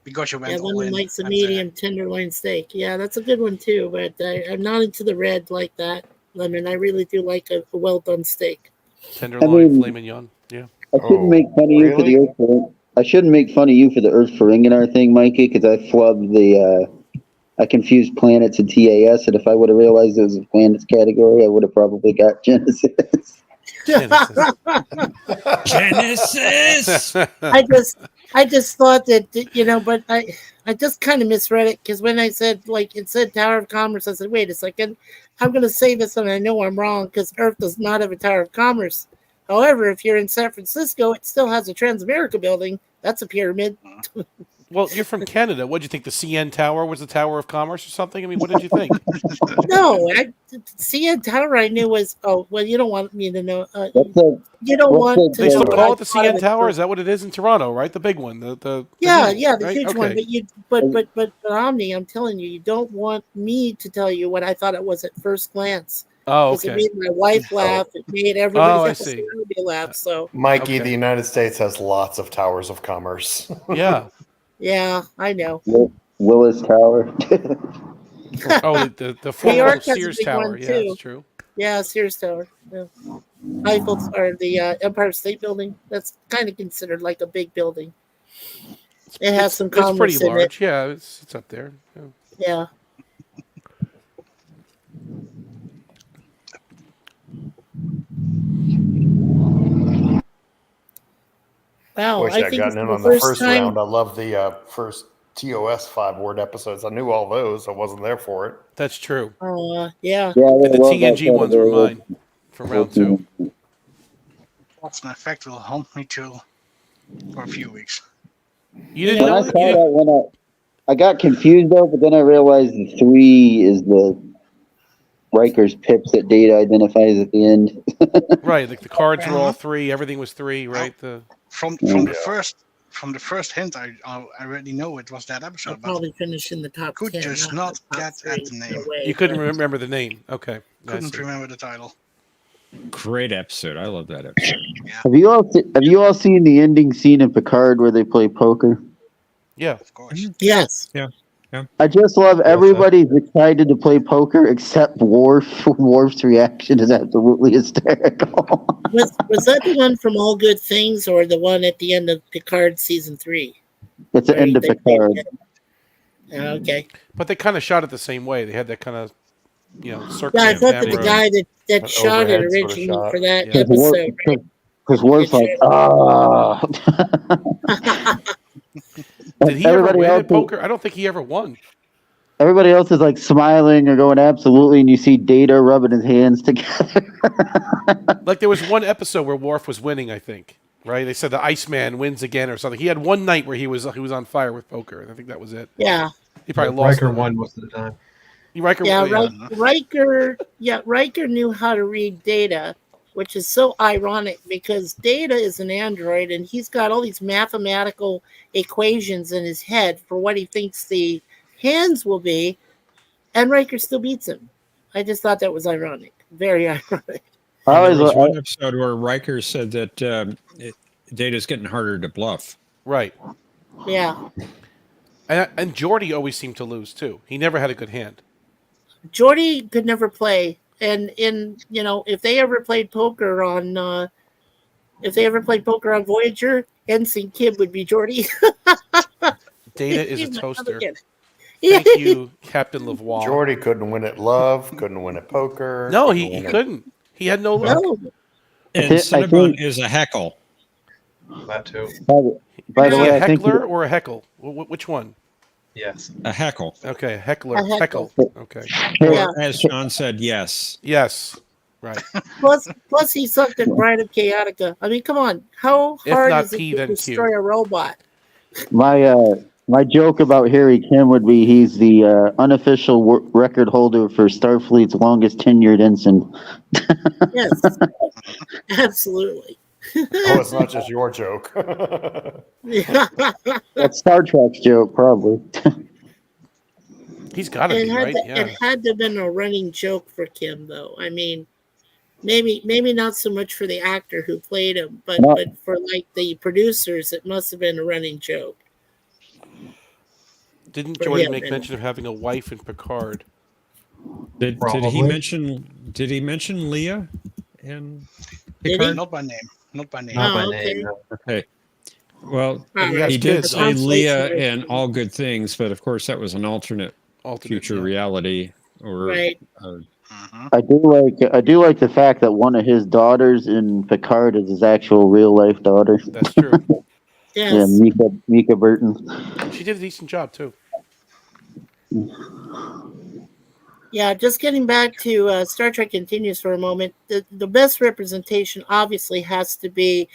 Because you went Yeah, all Lemon in. likes a at, medium tenderloin steak. Yeah, that's a good one too. But I'm not into the red like that, Lemon. I really do like a well done steak. Tenderloin, mean- filet mignon. Yeah. I shouldn't make fun of you for the Earth for I shouldn't make fun of you for the Earth Ferenginar thing, Mikey, because I flubbed I confused planets and TAS, and if I would have realized it was a planets category, I would have probably got Genesis. Genesis. Genesis. I just thought that but I just kind of misread it because when I said it said Tower of Commerce, I said, wait a second, I'm going to say this and I know I'm wrong because Earth does not have a Tower of Commerce. However, if you're in San Francisco, it still has a Transamerica building. That's a pyramid. Well, you're from Canada. What did you think? The CN Tower was the Tower of Commerce or something? I mean, what did you think? No, CN Tower I knew was. Oh well, you don't want me to know. That's a, You don't what's want. the- They still know call what it the I thought of CN it Tower? for- Is that what it is in Toronto, right? The big one. The Yeah, huge, yeah, the right? huge one. But Omni, I'm telling you, you don't want me to tell you what I thought it was at first glance. Oh, Because okay. it made my wife laugh. It made everybody Oh, I else see. around me laugh. So Mikey, Okay. the United States has lots of towers of commerce. Yeah. yeah, I know. Willis Tower. Oh, the New former York has a Sears big Tower. one, Yeah, too. that's true. Yeah, Sears Tower. Yeah. Eiffel's or the Empire State Building. That's kind of considered like a big building. It has some It's pretty commerce in it. large. Yeah, it's up there. Yeah. Yeah. Wow, Wish I I'd think it's gotten in the on the first first time. round. I love the first TOS 5-word episodes. I knew all those. I wasn't there for it. That's true. Yeah. Yeah, And the TNG ones were mine from round 2. What's an effect will haunt me till for a few weeks. You didn't When I know saw it? that one, I got confused though, but then I realized the 3 is the Riker's pips that Data identifies at the end. Right, like the cards were all 3. Everything was 3, right? From the first hint, I already know it was that I'll episode, but probably finish in the top could 10. just not not the top get 3, at the name. no way, You couldn't but- remember the name. Okay. I Couldn't see. remember the title. Great episode. I love that episode. Have you all seen the ending scene in Picard where they play poker? Yeah, Of course. Yes. Yeah. I just love everybody's excited to play poker except Worf. Worf's reaction is absolutely hysterical. Was that the one from All Good Things or the one at the end of Picard season 3? It's the end of Picard. Okay. but they kind of shot it the same way. They had that kind of, circle. Yeah, I thought that the camera. guy that An shot it overhead sort of originally shot. for that Yeah. episode. Because Worf's like, Did he ever Everybody win else at poker? I don't think he ever won. Everybody else is like smiling or going absolutely, and you see Data rubbing his hands together. Like there was one episode where Worf was winning, I think. Right? They said the Iceman wins again or something. He had one night where he was on fire with poker, and I think that was it. Yeah. He probably lost. Riker won most of the time. Riker, Yeah, won, Riker knew how to read Data, which is so ironic because Data is an android and he's got all these mathematical equations in his head for what he thinks the hands will be, and Riker still beats him. I just thought that was ironic. Very ironic. There was one episode where Riker said that Data's getting harder to bluff. Right. Yeah. And Geordi always seemed to lose too. He never had a good hand. Geordi could never play, and if they ever played poker on Voyager, Ensign Kim would be Geordi. Data is a toaster. Yeah. Thank you, Captain Lavoie. Geordi couldn't win at love, couldn't win at poker. No, he couldn't. He had no luck. No. And Cinnabon is a heckle. That too. By Is the he way, a I think heckler or a heckle? Which one? Yes. A heckle. Okay, a heckler. A heckle. Okay. Yeah. Or, as Sean said, yes. Yes. Right. Plus he sucked at Bride of Chaotica. I mean, come on. How If hard not is it P, to then Q. destroy a robot? my joke about Harry Kim would be he's the unofficial record holder for Starfleet's longest tenured ensign. Yes. Absolutely. Oh, it's not just your joke. Yeah. That's Star Trek's joke, probably. He's got to be, right? Yeah. It had to have been a running joke for Kim, though. I mean, maybe not so much for the actor who played him, but for like the producers, it must have been a running joke. Didn't For Geordi him, make and- mention of having a wife in Picard? Did he mention Leah in Did he? Picard? Not by name. Not by name. Not by okay. name. No. Okay. Well, has he did kids, say though. Leah in All Good Things, but of course that was an alternate future yeah. reality. Or Right. I do like the fact that one of his daughters in Picard is his actual real life daughter. That's true. Yes. Yeah, Mika Burton. She did a decent job too. Yeah, just getting back to Star Trek Continues for a moment. The best representation obviously has to be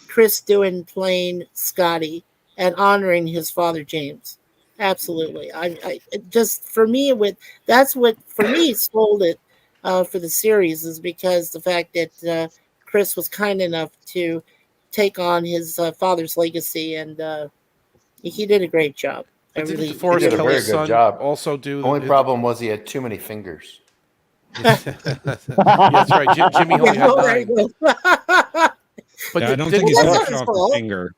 Chris Doohan playing Scotty and honoring his father James. Absolutely. I just for me that's what for me sold it for the series is because the fact that Chris was kind enough to take on his father's legacy and he did a great job. Didn't really DeForest He did a very Kelly's good son job. also do? Only problem was he had too many fingers. That's right. Jimmy only had 9. But Yeah, I don't think he's that's going not to his off fault. the finger.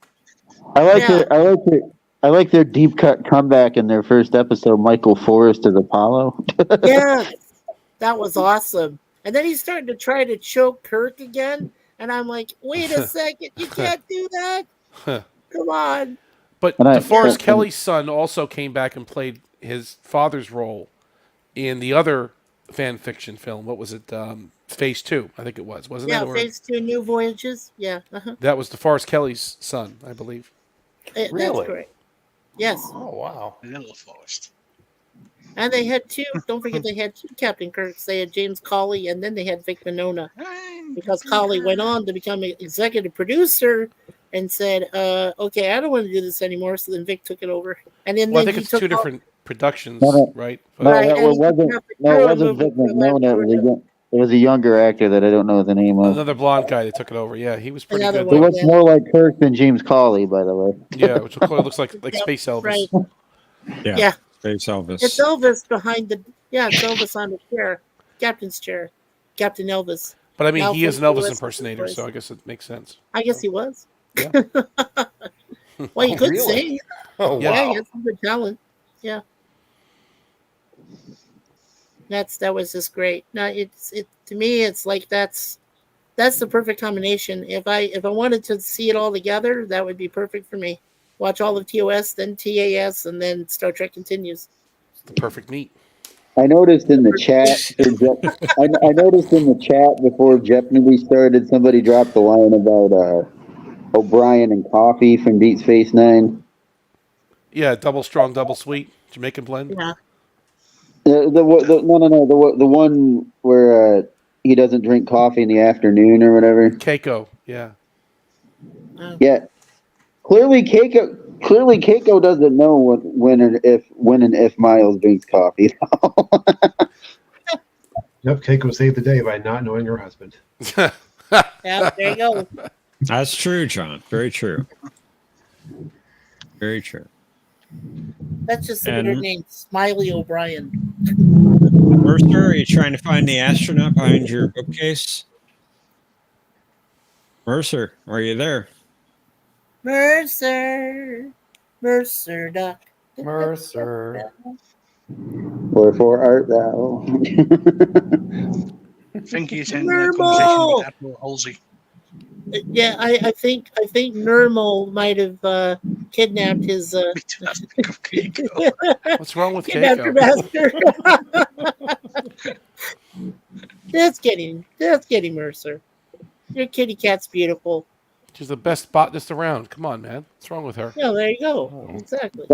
I like their deep cut comeback in their first episode. Michael Forrest as Apollo. Yeah, that was awesome. And then he started to try to choke Kirk again, and I'm like, wait a second, you can't do that. Come on. But DeForest Kelly's son also came back and played his father's role in the other fan fiction film. What was it? Phase 2, I think it was, wasn't it? Yeah, Phase 2, New Voyages. Yeah. Uh-huh. That was DeForest Kelly's son, I believe. That's Really? correct. Yes. Oh, wow. Little Forest. And they had two, don't forget they had two Captain Kirks. They had James Cawley and then they had Vic Mignogna. Because Cawley went on to become an executive producer and said, okay, I don't want to do this anymore. So then Vic took it over. And then, Well, I then think he it's took two all- different productions, No. right? No, Right, it and he wasn't. took the No, it crew wasn't and Vic moved to Mignogna. It was a younger actor that I don't know the name of. Another blonde guy that took it over. Yeah, he was pretty Another good. one. He looks more like Kirk than James Cawley, by the way. Yeah, which looks like Yep, Space Elvis. Right. Yeah. Yeah. Space Elvis. It's Elvis behind it's Elvis on the chair. Captain's chair. Captain Elvis. But I mean, he is an Elvis Lewis impersonator, voice. so I guess it makes sense. I guess he was. Yeah. Well, you could really? sing. Oh, Yeah. Yeah, wow. he has some good talent. Yeah. That was just great. No, it to me it's like that's the perfect combination. If I wanted to see it all together, that would be perfect for me. Watch all of TOS, then TAS, and then Star Trek Continues. It's the perfect meat. I noticed in the chat. I noticed in the chat before Jeopnerdy started, somebody dropped the line about O'Brien and coffee from Deep Space Nine. Yeah, double strong, double sweet, Jamaican blend. Yeah. The one where he doesn't drink coffee in the afternoon or whatever. Keiko, yeah. Yeah, clearly Keiko doesn't know when and if Miles drinks coffee. Yep, Keiko saved the day by not knowing her husband. Yeah, there you go. That's true, John. Very true. Very true. That's just a And- weird name, Smiley O'Brien. Mercer, are you trying to find the astronaut behind your bookcase? Mercer, are you there? Mercer Duck. Mercer. Wherefore art thou? I think he's in Nermal! conversation with Admiral Halsey. Yeah, I think Nermal might have kidnapped his What's wrong with kidnapped her Keiko? master. That's getting Mercer. Your kitty cat's beautiful. She's the best botanist around. Come on, man. What's wrong with her? Yeah, there you go. Exactly.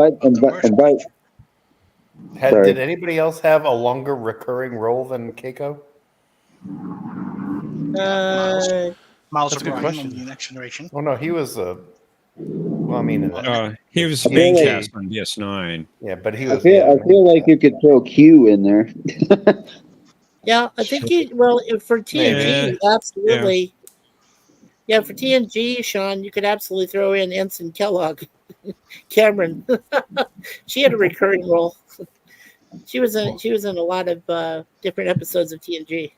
Did anybody else have a longer recurring role than Keiko? Miles That's a good O'Brien question. on the Next Generation. Oh no, he was well, I mean, He was I main feel cast on DS9. yeah, but he I was. feel like you could throw Q in there. Yeah, I think for TNG, absolutely. Yeah, for TNG, Sean, you could absolutely throw in Ensign Kellogg, Cameron. She had a recurring role. She was in a lot of different episodes of TNG.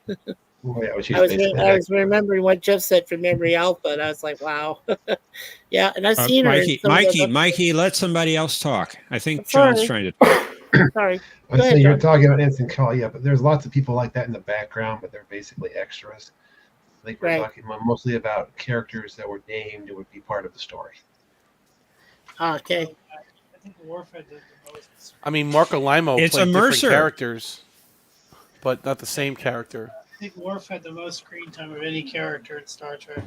Oh, yeah, I was remembering what Jeff said from Memory Alpha, and I was like, wow. Yeah, and I've seen her. Mikey, let somebody else talk. I think Sorry. John's trying to talk. Sorry. I Go ahead, say you're John. talking about Ensign Call, yeah, but there's lots of people like that in the background, but they're basically extras. I think we're Right. talking mostly about characters that were named and would be part of the story. Okay. I think Warfed did the most. I mean, Marco Limo It's played a different Mercer. characters, but not the same character. I think Worf had the most screen time of any character in Star Trek.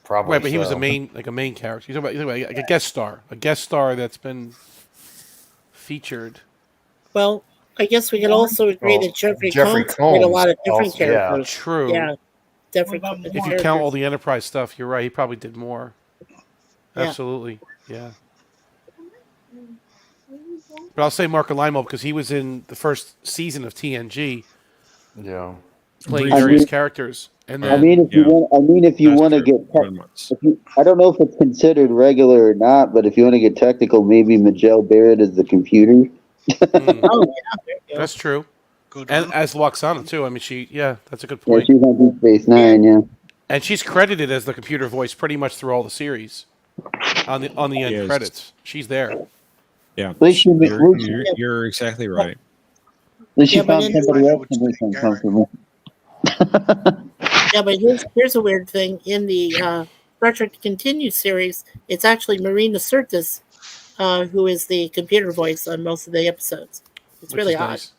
Probably. Right, but he was so. a main character. You're talking about like a guest star that's been featured. Well, I guess we could also agree that Jeffrey Combs played a Combs lot of different also, yeah. characters. True. Yeah, different. What about If you characters. count all the Enterprise stuff, you're right. He probably did more. Yeah. Absolutely, yeah. But I'll say Marco Limo because he was in the first season of TNG, Yeah. playing I various mean- characters. And I then mean, if you That's want to true. get, I don't know if it's considered regular or not, but if you want to get technical, maybe Majel Barrett is the computer. Oh, yeah, there you go. that's true. Good And one. as Loxana too. I mean, that's a good Yeah, point. she's on Deep Space Nine. Yeah. And she's credited as the computer voice pretty much through all the series. On the end Yes. credits, she's there. Yeah, At least you're exactly right. she Yeah, but found in- somebody else to make them comfortable. Yeah, but here's a weird thing. In the Star Trek Continue series, it's actually Marina Sirtis who is the computer voice on most of the episodes. It's which really is odd. nice.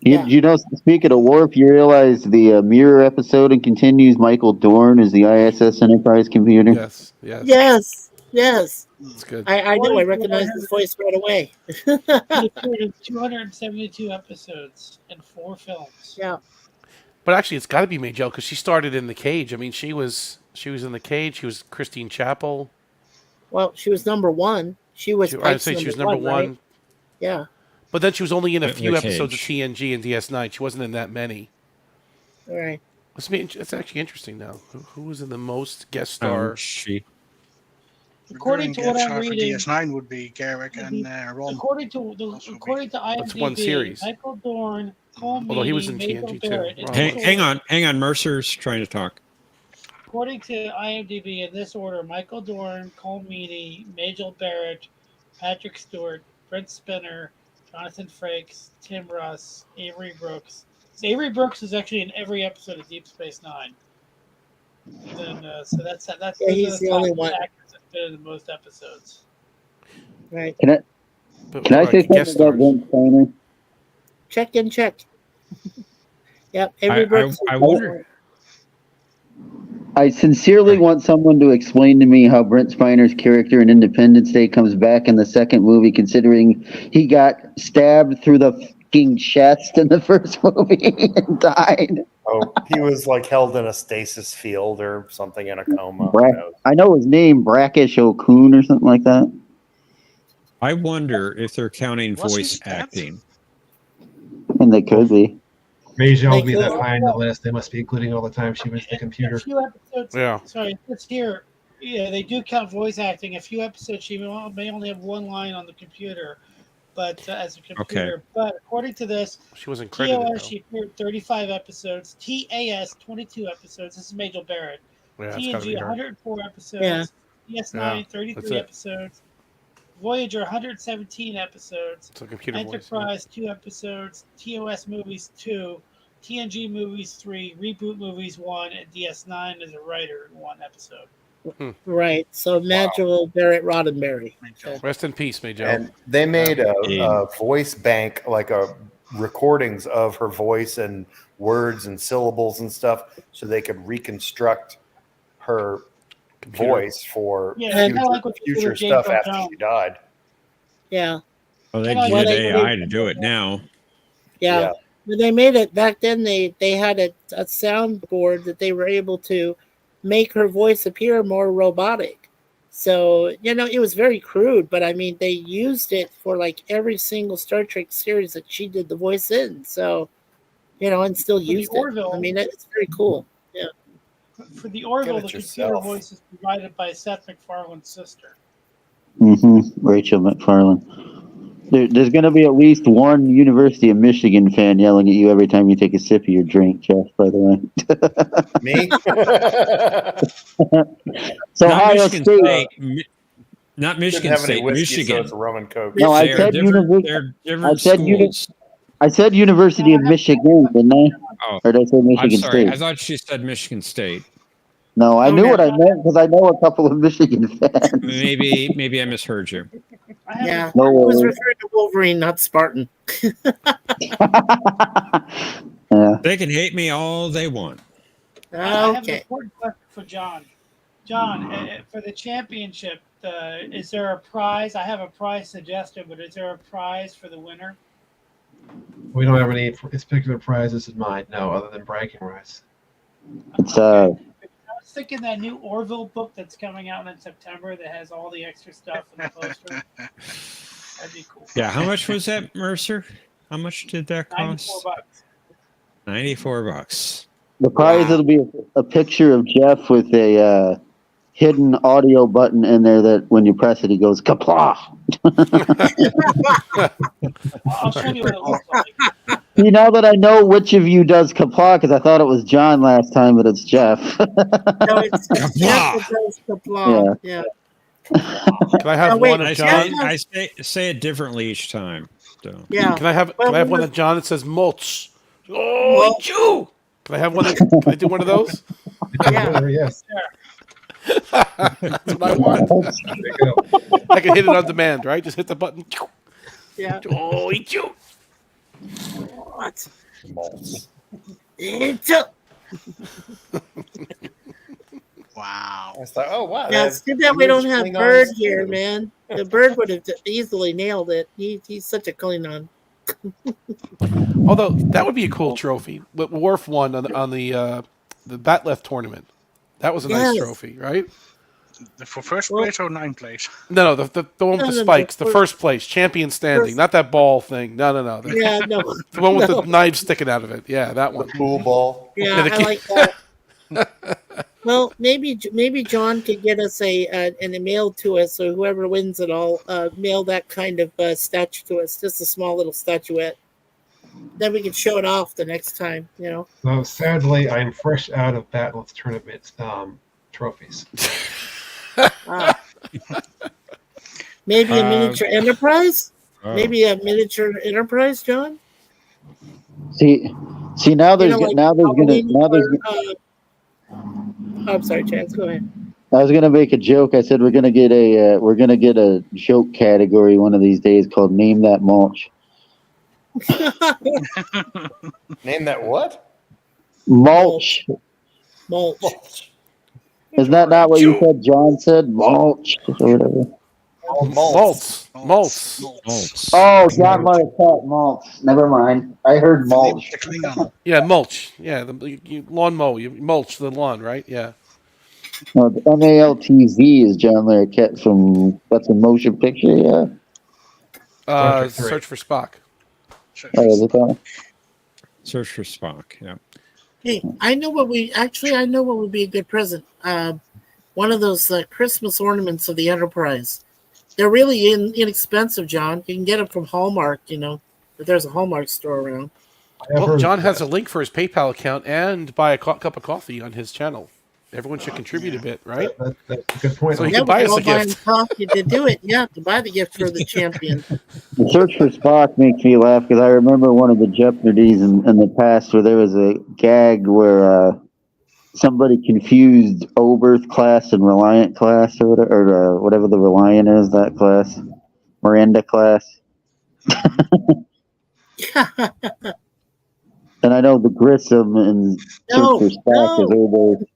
Yeah. You know, speaking of Worf, you realize the Mirror episode and Continues, Michael Dorn is the ISS Enterprise computer. Yes. Yes. It's good. I know. I recognize his voice right away. He appeared in 272 episodes and 4 films. Yeah. But actually, it's got to be Majel because she started in the Cage. I mean, she was in the Cage. She was Christine Chapel. Well, she was number one. She was. I'd Pike's say she was number one. right? Yeah. But then she was only in a The few episodes of Cage. TNG and DS9. She wasn't in that many. All right. It's actually interesting now. Who was in the most guest star? She. according to what I'm reading, DS9 would be Garrick and Ron. according to IMDb, That's one series. Michael Dorn, Cole Although he was in Meany, Majel TNG too. Barrett. in Ron this was. Hang on. Mercer's trying to talk. According to IMDb, in this order: Michael Dorn, Cole Meany, Majel Barrett, Patrick Stewart, Brent Spinner, Jonathan Frakes, Tim Russ, Avery Brooks. So Avery Brooks is actually in every episode of Deep Space Nine. Then, so that's he's the only one. actors that fit in the most episodes. Right. Can I say something about Brent Spiner? Check. Yep. Avery Brooks. I wonder. I sincerely want someone to explain to me how Brent Spiner's character in Independence Day comes back in the second movie, considering he got stabbed through the fucking chest in the first movie and died. Oh, he was like held in a stasis field or something in a coma. I know his name, Brackish O'Coon or something like that. I wonder if they're counting voice acting. And they could be. Major will be that high on the list. They must be including all the time she was the computer. A few episodes. Yeah. Sorry, it's here. Yeah, they do count voice acting. A few episodes, she may only have one line on the computer, but as a computer. Okay. But according to this, She wasn't credited. TOS she appeared 35 episodes. TAS 22 episodes. This is Majel Barrett. Yeah, it's gotta be TNG her. 104 episodes. DS9 33 it. episodes. Voyager 117 episodes. It's a computer Enterprise 2 episodes. TOS movies 2. TNG movies 3. Reboot movies 1. And DS9 is a writer in 1 episode. Right. So Majel Barrett Roddenberry. Rest in peace, Major. And they made a voice bank, like recordings of her voice and words and syllables and stuff, so they could reconstruct her voice for future stuff after she died. Yeah. Well, they use AI to do it now. Yeah. When they made it back then, they had a soundboard that they were able to make her voice appear more robotic. So, it was very crude, but I mean, they used it for like every single Star Trek series that she did the voice in. So, and still used it. I mean, it's very cool. Yeah. For the Orville, the computer voice is provided by Seth MacFarlane's sister. Rachel McFarlane. There's going to be at least one University of Michigan fan yelling at you every time you take a sip of your drink, Jeff, by the way. Me? So Ohio State. Not Michigan State, whiskey, Michigan. So it's a rum and Coke. No, I said I said University of Michigan, didn't I? Oh, or did I say Michigan I'm sorry. State? I thought she said Michigan State. No, I knew what I meant because I know a couple of Michigan fans. Maybe I misheard you. Yeah. No I was worries. referring to Wolverine, not Spartan. Yeah. They can hate me all they want. I have an Okay. important question for John. John, for the championship, is there a prize? I have a prize suggested, but is there a prize for the winner? We don't have any particular prizes in mind, no, other than bragging rights. It's I was thinking that new Orville book that's coming out in September that has all the extra stuff in the poster. That'd be cool. Yeah, how much was that, Mercer? How much did that cost? $94. $94. the prize. It'll be a picture of Jeff with a hidden audio button in there that when you press it, he goes kapla. I'll show you what it looks like. You know that I know which of you does kapla because I thought it was John last time, but it's Jeff. No, it's Jeff that does Kapla. Yeah. Can I have Oh, wait, one of John? I say it differently each time. So. Yeah. Can I have one of John that says mulch? Oh, Jew! Can I have one? Can I do one of those? Yeah. Yes. That's what I want. There you go. I can hit it on demand, right? Just hit the button. Yeah. Oh, eat you! What? Malts. It's a- Wow. I was like, oh wow. Yeah, it's too bad we don't have Bird here, man. The Bird would have easily nailed it. He's such a Klingon. Although that would be a cool trophy. What Worf won on the Batleth tournament. That was a nice Yes. trophy, right? For first place or ninth place? No, the one with the spikes, the first place, champion standing, First- not that ball thing. No. Yeah, no. The one with no. the knives sticking out of it. Yeah, that one. Pool ball. Yeah, Yeah, the I key- like that. Well, maybe John could get us an email to us, or whoever wins it all, mail that kind of statue to us, just a small little statuette. Then we can show it off the next time, you know. So sadly, I'm fresh out of Battleth tournament trophies. Maybe a miniature enterprise? Oh. Maybe a miniature enterprise, John? See now there's I'm sorry, Chance. Go ahead. I was gonna make a joke. I said we're gonna get a joke category one of these days called Name That Mulch. Name that what? Mulch. Mulch. Isn't that not what you said? John said mulch or whatever. Malts. Oh, John might have thought mulch. Never mind. I heard mulch. Yeah, mulch. Yeah, you lawn mow. You mulch the lawn, right? Yeah. No, the MALTZ is John Larroquette from that's a motion picture, yeah. Search for Spock. Oh, is it that? Search for Spock. Yeah. Hey, I know what would be a good present. One of those Christmas ornaments of the Enterprise. They're really inexpensive, John. You can get them from Hallmark, you know, if there's a Hallmark store around. Well, John has a link for his PayPal account and buy a cup of coffee on his channel. Everyone should contribute a bit, right? That's a good point. So he can buy us a gift. Coffee to do it, yeah, to buy the gift for the champion. The Search for Spock makes me laugh because I remember one of the Jeopnerdys in the past where there was a gag where somebody confused Oberth class and Reliant class or whatever the Reliant is, that class. Miranda class. And I know the Grissom and Search for Spock is Oberth.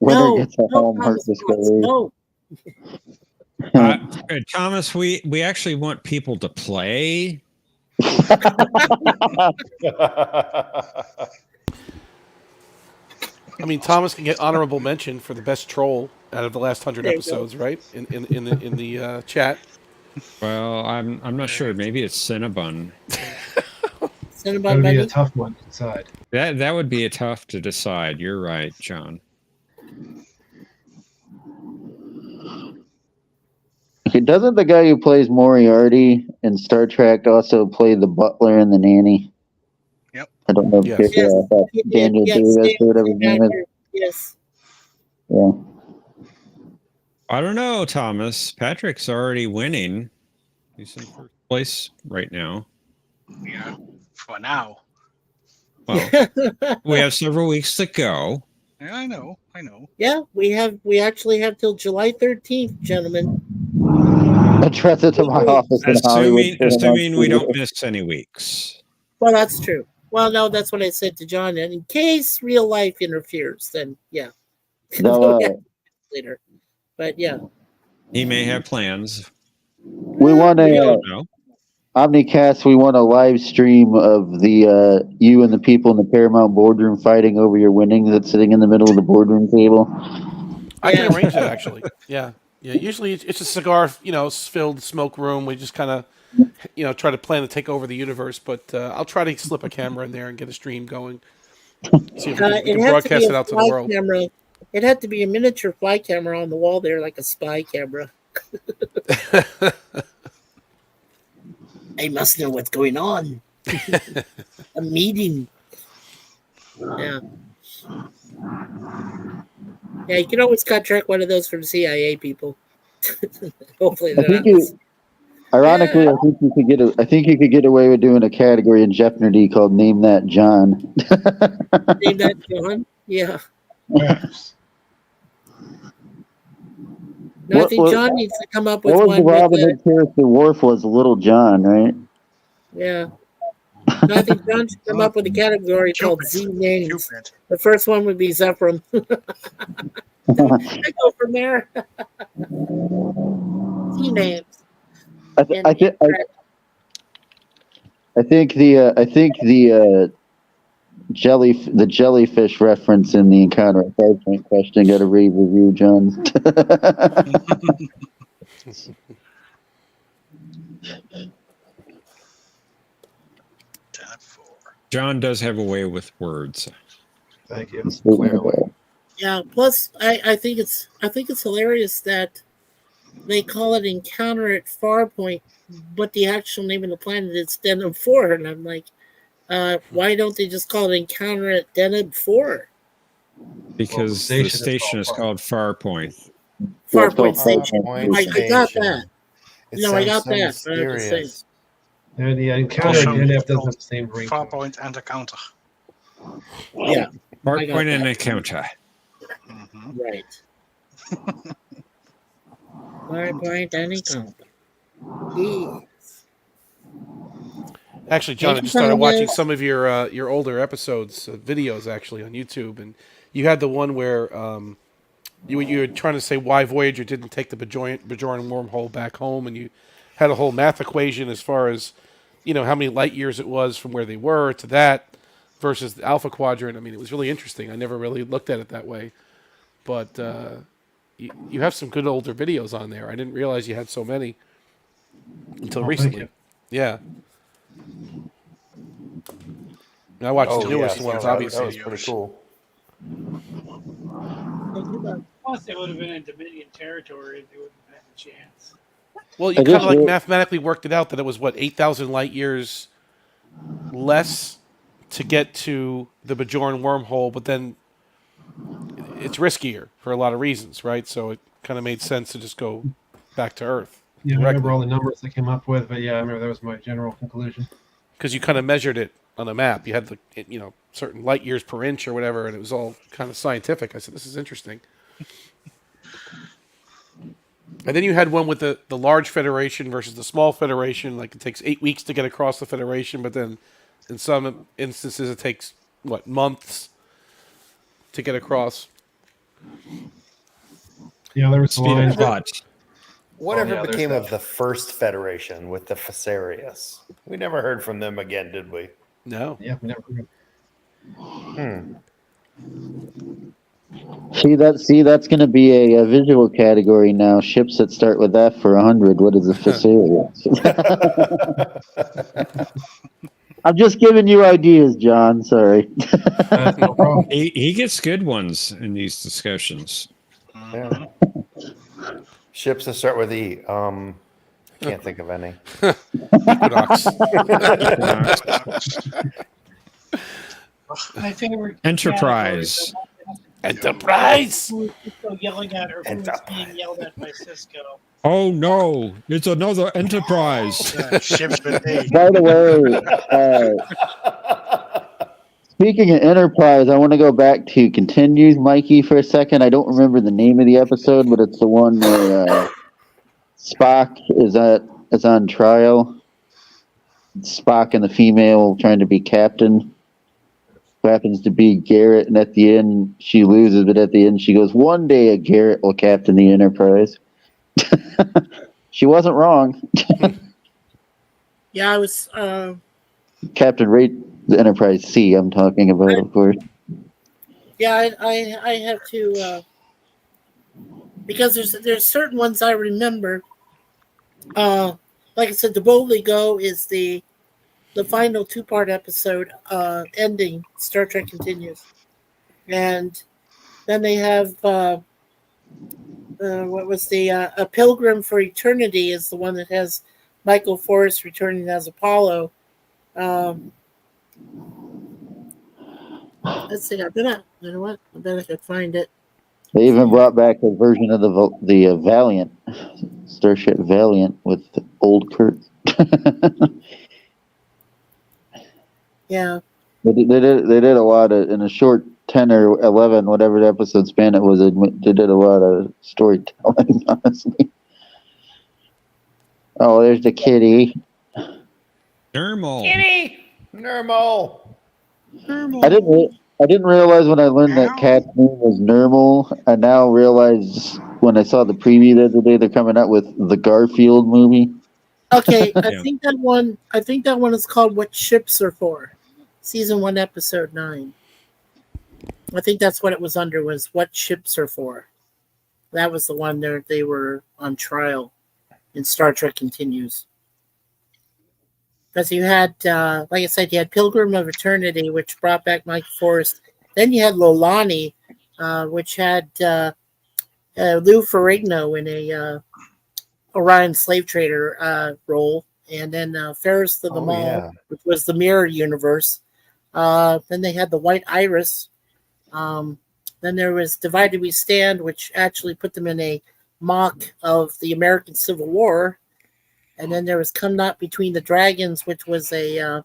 Winner gets a Hallmark discovery. Thomas, we actually want people to play. I mean, Thomas can get honorable mention for the best troll out of the last 100 episodes, right? In the chat. Well, I'm not sure. Maybe it's Cinnabon. That would be a tough one to decide. That would be a tough to decide. You're right, John. Okay, doesn't the guy who plays Moriarty in Star Trek also play the butler and the nanny? Yep. I don't know. If Daniel Davis or whatever his name is. Yes. Yeah. I don't know, Thomas. Patrick's already winning. He's in first place right now. Yeah, for now. Well, we have several weeks to go. Yeah, I know. Yeah, we actually have till July 13th, gentlemen. Address it to my office in Hollywood. Assuming we don't miss any weeks. Well, that's true. Well, no, that's what I said to John. And in case real life interferes, then yeah. Later. But yeah. He may have plans. We want Omnicast, we want a live stream of the you and the people in the Paramount boardroom fighting over your winnings that's sitting in the middle of the boardroom table. I can arrange that, actually. Yeah. Usually it's a cigar, filled smoke room. We just kind of, try to plan to take over the universe. But I'll try to slip a camera in there and get a stream going. See if we can broadcast it out to the world. Camera. It had to be a miniature fly camera on the wall there, like a spy camera. I must know what's going on. A meeting. Yeah. Yeah, you can always contract one of those from CIA people. Hopefully, ironically, I think you could get away with doing a category in Jeopnerdy called "Name That John." Name That John. Yeah. No, I think John needs to come up with one. What was the Robin Hood character? Worf was Little John, right? Yeah. No, I think John should come up with a category called Z names. The first one would be Zephyr. I go from there. Z names. I think the jellyfish reference in the Encounter at Farpoint question got a rave review, John. John does have a way with words. Thank you. Clearly. Yeah. Plus, I think it's hilarious that they call it Encounter at Farpoint, but the actual name of the planet is Deneb 4, and I'm like, why don't they just call it Encounter at Deneb 4? Because the station is called Farpoint. Farpoint Station. Farpoint I got that. It No, I sounds got so that. But I'm just saying. mysterious. And the Encounter Also, DNF doesn't have the same ring. Farpoint and a counter. Yeah. Farpoint and Encounter. Mm-hmm. Right. Farpoint and Encounter. Yes. Actually, John, I just started watching some of your older episodes, videos actually on YouTube, and you had the one where you were trying to say why Voyager didn't take the Bajoran wormhole back home, and you had a whole math equation as far as how many light years it was from where they were to that versus the Alpha Quadrant. I mean, it was really interesting. I never really looked at it that way, but you have some good older videos on there. I didn't realize you had so many until recently. Yeah. And I watched the newest ones, obviously. That was pretty cool. Plus, they would have been in Dominion territory if they wouldn't have had a chance. Well, you kind of like mathematically worked it out that it was, 8,000 light years less to get to the Bajoran wormhole, but then it's riskier for a lot of reasons, right? So it kind of made sense to just go back to Earth. Yeah, I remember all the numbers I came up with, but yeah, I remember that was my general conclusion. Because you kind of measured it on a map. You had certain light years per inch or whatever, and it was all kind of scientific. I said, this is interesting. And then you had one with the large Federation versus the small Federation. Like, it takes 8 weeks to get across the Federation, but then in some instances it takes, months to get across. Yeah, there was Speed of thought. Whatever became of the first Federation with the Fesarius? We never heard from them again, did we? No. Yeah, we never heard. See, that's going to be a visual category now. Ships that start with F for 100. What is a Fesarius? I'm just giving you ideas, John. Sorry. No problem. He gets good ones in these discussions. Yeah. Ships that start with E. Can't think of any. Equinox. My favorite Enterprise. Enterprise. Who was Cisco yelling at, or who was being yelled at by Cisco? Oh no! It's another Enterprise. Ships with A. By the way, speaking of Enterprise, I want to go back to Continues, Mikey, for a second. I don't remember the name of the episode, but it's the one where Spock is on trial. Spock and the female trying to be captain. Who happens to be Garrett, and at the end she loses, but at the end she goes, "One day a Garrett will captain the Enterprise." She wasn't wrong. Yeah, I was. Captain Rate the Enterprise C. I'm talking about, of course. Yeah, I have to because there's certain ones I remember. Like I said, the Boldly Go is the final 2-part episode ending Star Trek Continues, and then they have what was the A Pilgrim for Eternity is the one that has Michael Forrest returning as Apollo. Let's see. You know what? I bet I could find it. They even brought back a version of the Valiant, Starship Valiant, with old Kurt. Yeah. They did a lot of, in a short 10 or 11, whatever the episode span it was, they did a lot of storytelling, honestly. Oh, there's the kitty. Nermal. Kitty! Nermal! I didn't realize when I learned that cat's name was Nermal. I now realize when I saw the preview the other day, they're coming out with the Garfield movie. Okay, I think that one is called What Ships Are For. Season 1, episode 9. I think that's what it was under, was What Ships Are For. That was the one there they were on trial in Star Trek Continues. Because you had, like I said, you had Pilgrim of Eternity, which brought back Mike Forrest Then you had Lolani, which had Lou Ferrigno in a Orion slave trader role, and then Ferris of the Mall, which was the Mirror Universe. Then they had the White Iris. Then there was Divided We Stand, which actually put them in a mock of the American Civil War. And then there was Come Not Between the Dragons, which was a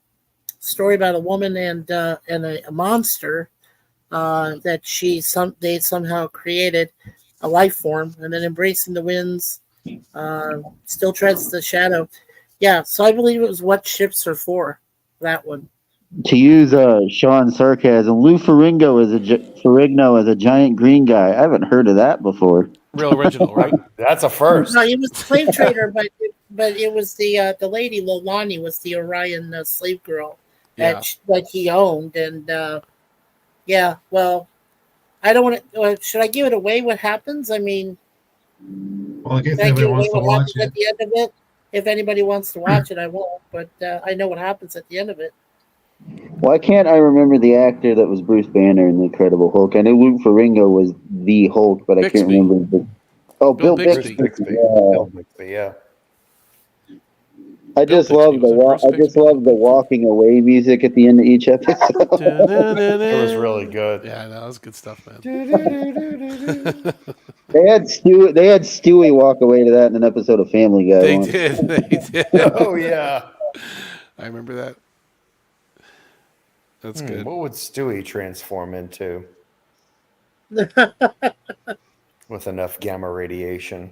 story about a woman and a monster that they somehow created a life form. And then Embracing the Winds, Still Treads the Shadow. Yeah, so I believe it was What Ships Are For, that one. To use Sean's sarcasm, Lou Ferrigno is a giant green guy. I haven't heard of that before. Real original, right? That's a first. No, he was a slave trader, but it was the lady Lolani was the Orion slave girl that he owned, and yeah. Well, I don't want to. Should I give it away? What happens? I mean, well, I guess everybody wants to watch it. At the end of it, if anybody wants to watch it, I won't. But I know what happens at the end of it. Why can't I remember the actor that was Bruce Banner in The Incredible Hulk? I know Lou Ferrigno was the Hulk, but I can't remember. Bill Bixby. Bill Bixby, yeah. I just love the walking away music at the end of each episode. It was really good. Yeah, that was good stuff, man. They had Stewie walk away to that in an episode of Family Guy. They did. Oh yeah, I remember that. That's good. What would Stewie transform into with enough gamma radiation?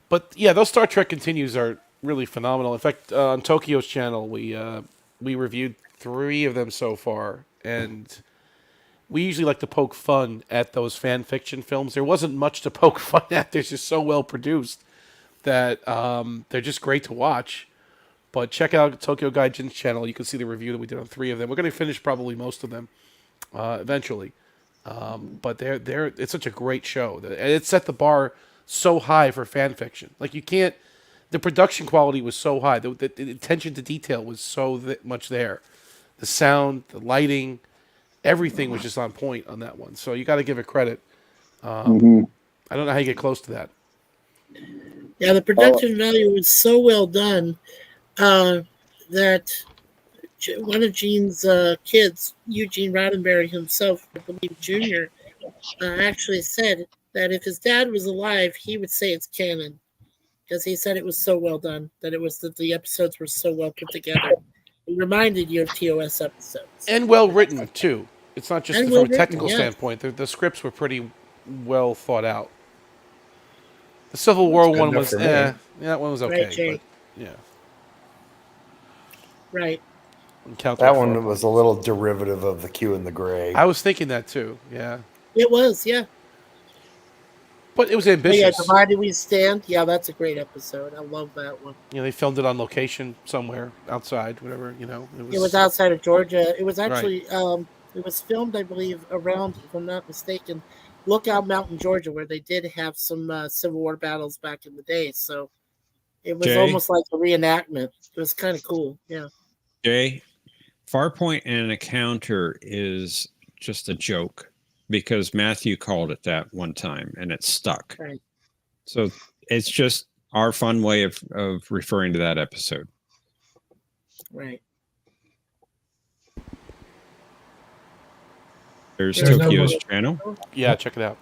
But yeah, those Star Trek Continues are really phenomenal. In fact, on Tokyo's channel, we reviewed 3 of them so far, and we usually like to poke fun at those fan fiction films. There wasn't much to poke fun at. They're just so well produced that they're just great to watch. But check out Tokyo Gaijin's channel. You can see the review that we did on 3 of them. We're going to finish probably most of them eventually. But it's such a great show. And it set the bar so high for fan fiction. Like, you can't... The production quality was so high. The attention to detail was so much there. The sound, the lighting, everything was just on point on that one. So you got to give it credit. I don't know how you get close to that. Yeah, the production value was so well done that one of Gene's kids, Eugene Roddenberry himself, I believe Jr., actually said that if his dad was alive, he would say it's canon. Because he said it was so well done, that it was that the episodes were so well put together. It reminded you of TOS episodes. And well written, too. It's not just from a technical standpoint. The scripts were pretty well thought out. The Civil War one was, that one was okay. Right, but, yeah. Right. That one was a little derivative of The Q and the Gray. I was thinking that, too, yeah. It was, yeah. But it was ambitious. Yeah, Divided We Stand. Yeah, that's a great episode. I love that one. You know, they filmed it on location somewhere outside, whatever. You know, it was outside of Georgia. It was actually it was filmed, I believe, around, if I'm not mistaken, Lookout Mountain, Georgia, where they did have some Civil War battles back in the day. So it was almost like a reenactment. It was kind of cool. Yeah. Jay, Farpoint and Encounter is just a joke. Because Matthew called it that one time and it stuck. Right. So it's just our fun way of referring to that episode. Right. There's Tokyo's channel. Yeah, check it out.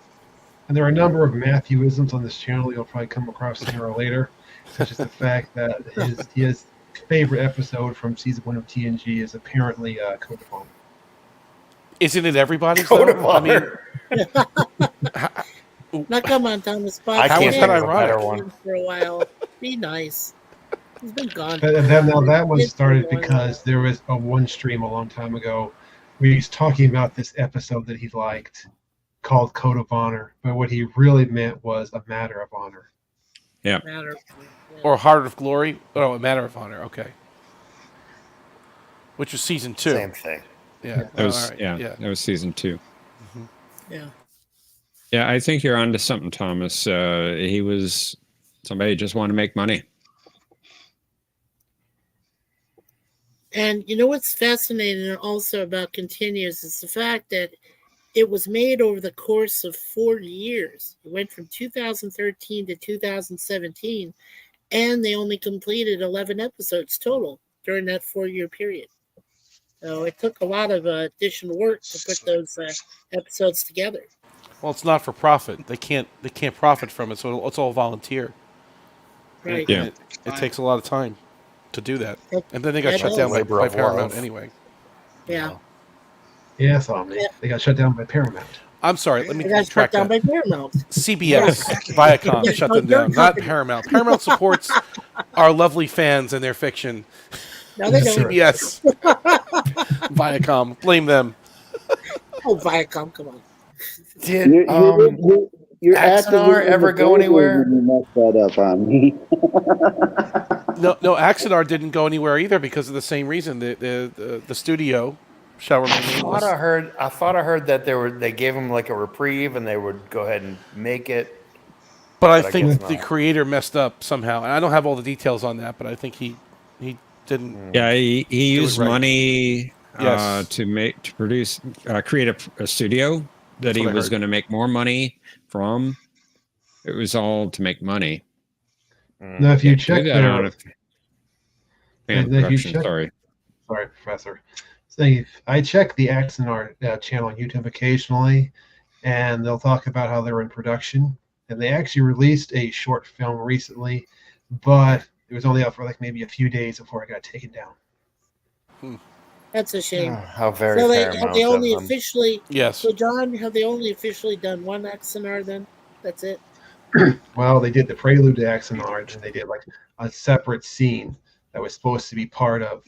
And there are a number of Matthewisms on this channel you'll probably come across sooner or later, such as the fact that his favorite episode from season 1 of TNG is apparently Code of Honor. Isn't it everybody's? Code of Honor. Now, come on, Thomas. I can't think of a better one. For a while. Be nice. He's been gone. Now that one started because there was a one stream a long time ago where he's talking about this episode that he liked called Code of Honor, but what he really meant was A Matter of Honor. Yeah. Or Heart of Glory. Oh, A Matter of Honor. Okay. Which was season 2. Same thing. Yeah. That was that was season 2. Mm-hmm. Yeah. Yeah, I think you're onto something, Thomas. Somebody just wanted to make money. And you know what's fascinating also about Continuous is the fact that it was made over the course of 4 years. It went from 2013 to 2017, and they only completed 11 episodes total during that 4-year period. So it took a lot of additional work to put those episodes together. Well, it's not for profit. They can't profit from it, so it's all volunteer. Right. And it takes a lot of time to do that. And then they got That shut down does. by Paramount anyway. Yeah. Yeah, I saw me. They got shut down by Paramount. I'm sorry, let me They got shut track down that. by Paramount. CBS, Viacom shut them down, not Paramount. Paramount supports our lovely fans and their fiction. No, they don't. CBS, Viacom, blame them. Oh, Viacom, come on. Did Your Axanar ever go anywhere? You messed that up on me. No, Axanar didn't go anywhere either because of the same reason. The studio shall remain nameless. I thought I heard that they gave him like a reprieve and they would go ahead and make it. But I think the creator messed up somehow, and I don't have all the details on that. But I think he didn't. Yeah, he used right. money Yes. to produce, create a studio that he was going to make more money from. It was all to make money. Now, if you check their, sorry, Professor. So I check the Axanar channel on YouTube occasionally, and they'll talk about how they're in production. And they actually released a short film recently, but it was only out for like maybe a few days before it got taken down. That's a shame. How very so Paramount have they only of them. officially? Yes. So John, have they only officially done one Axanar then? That's it. Well, they did the prelude to Axanar, and they did like a separate scene that was supposed to be part of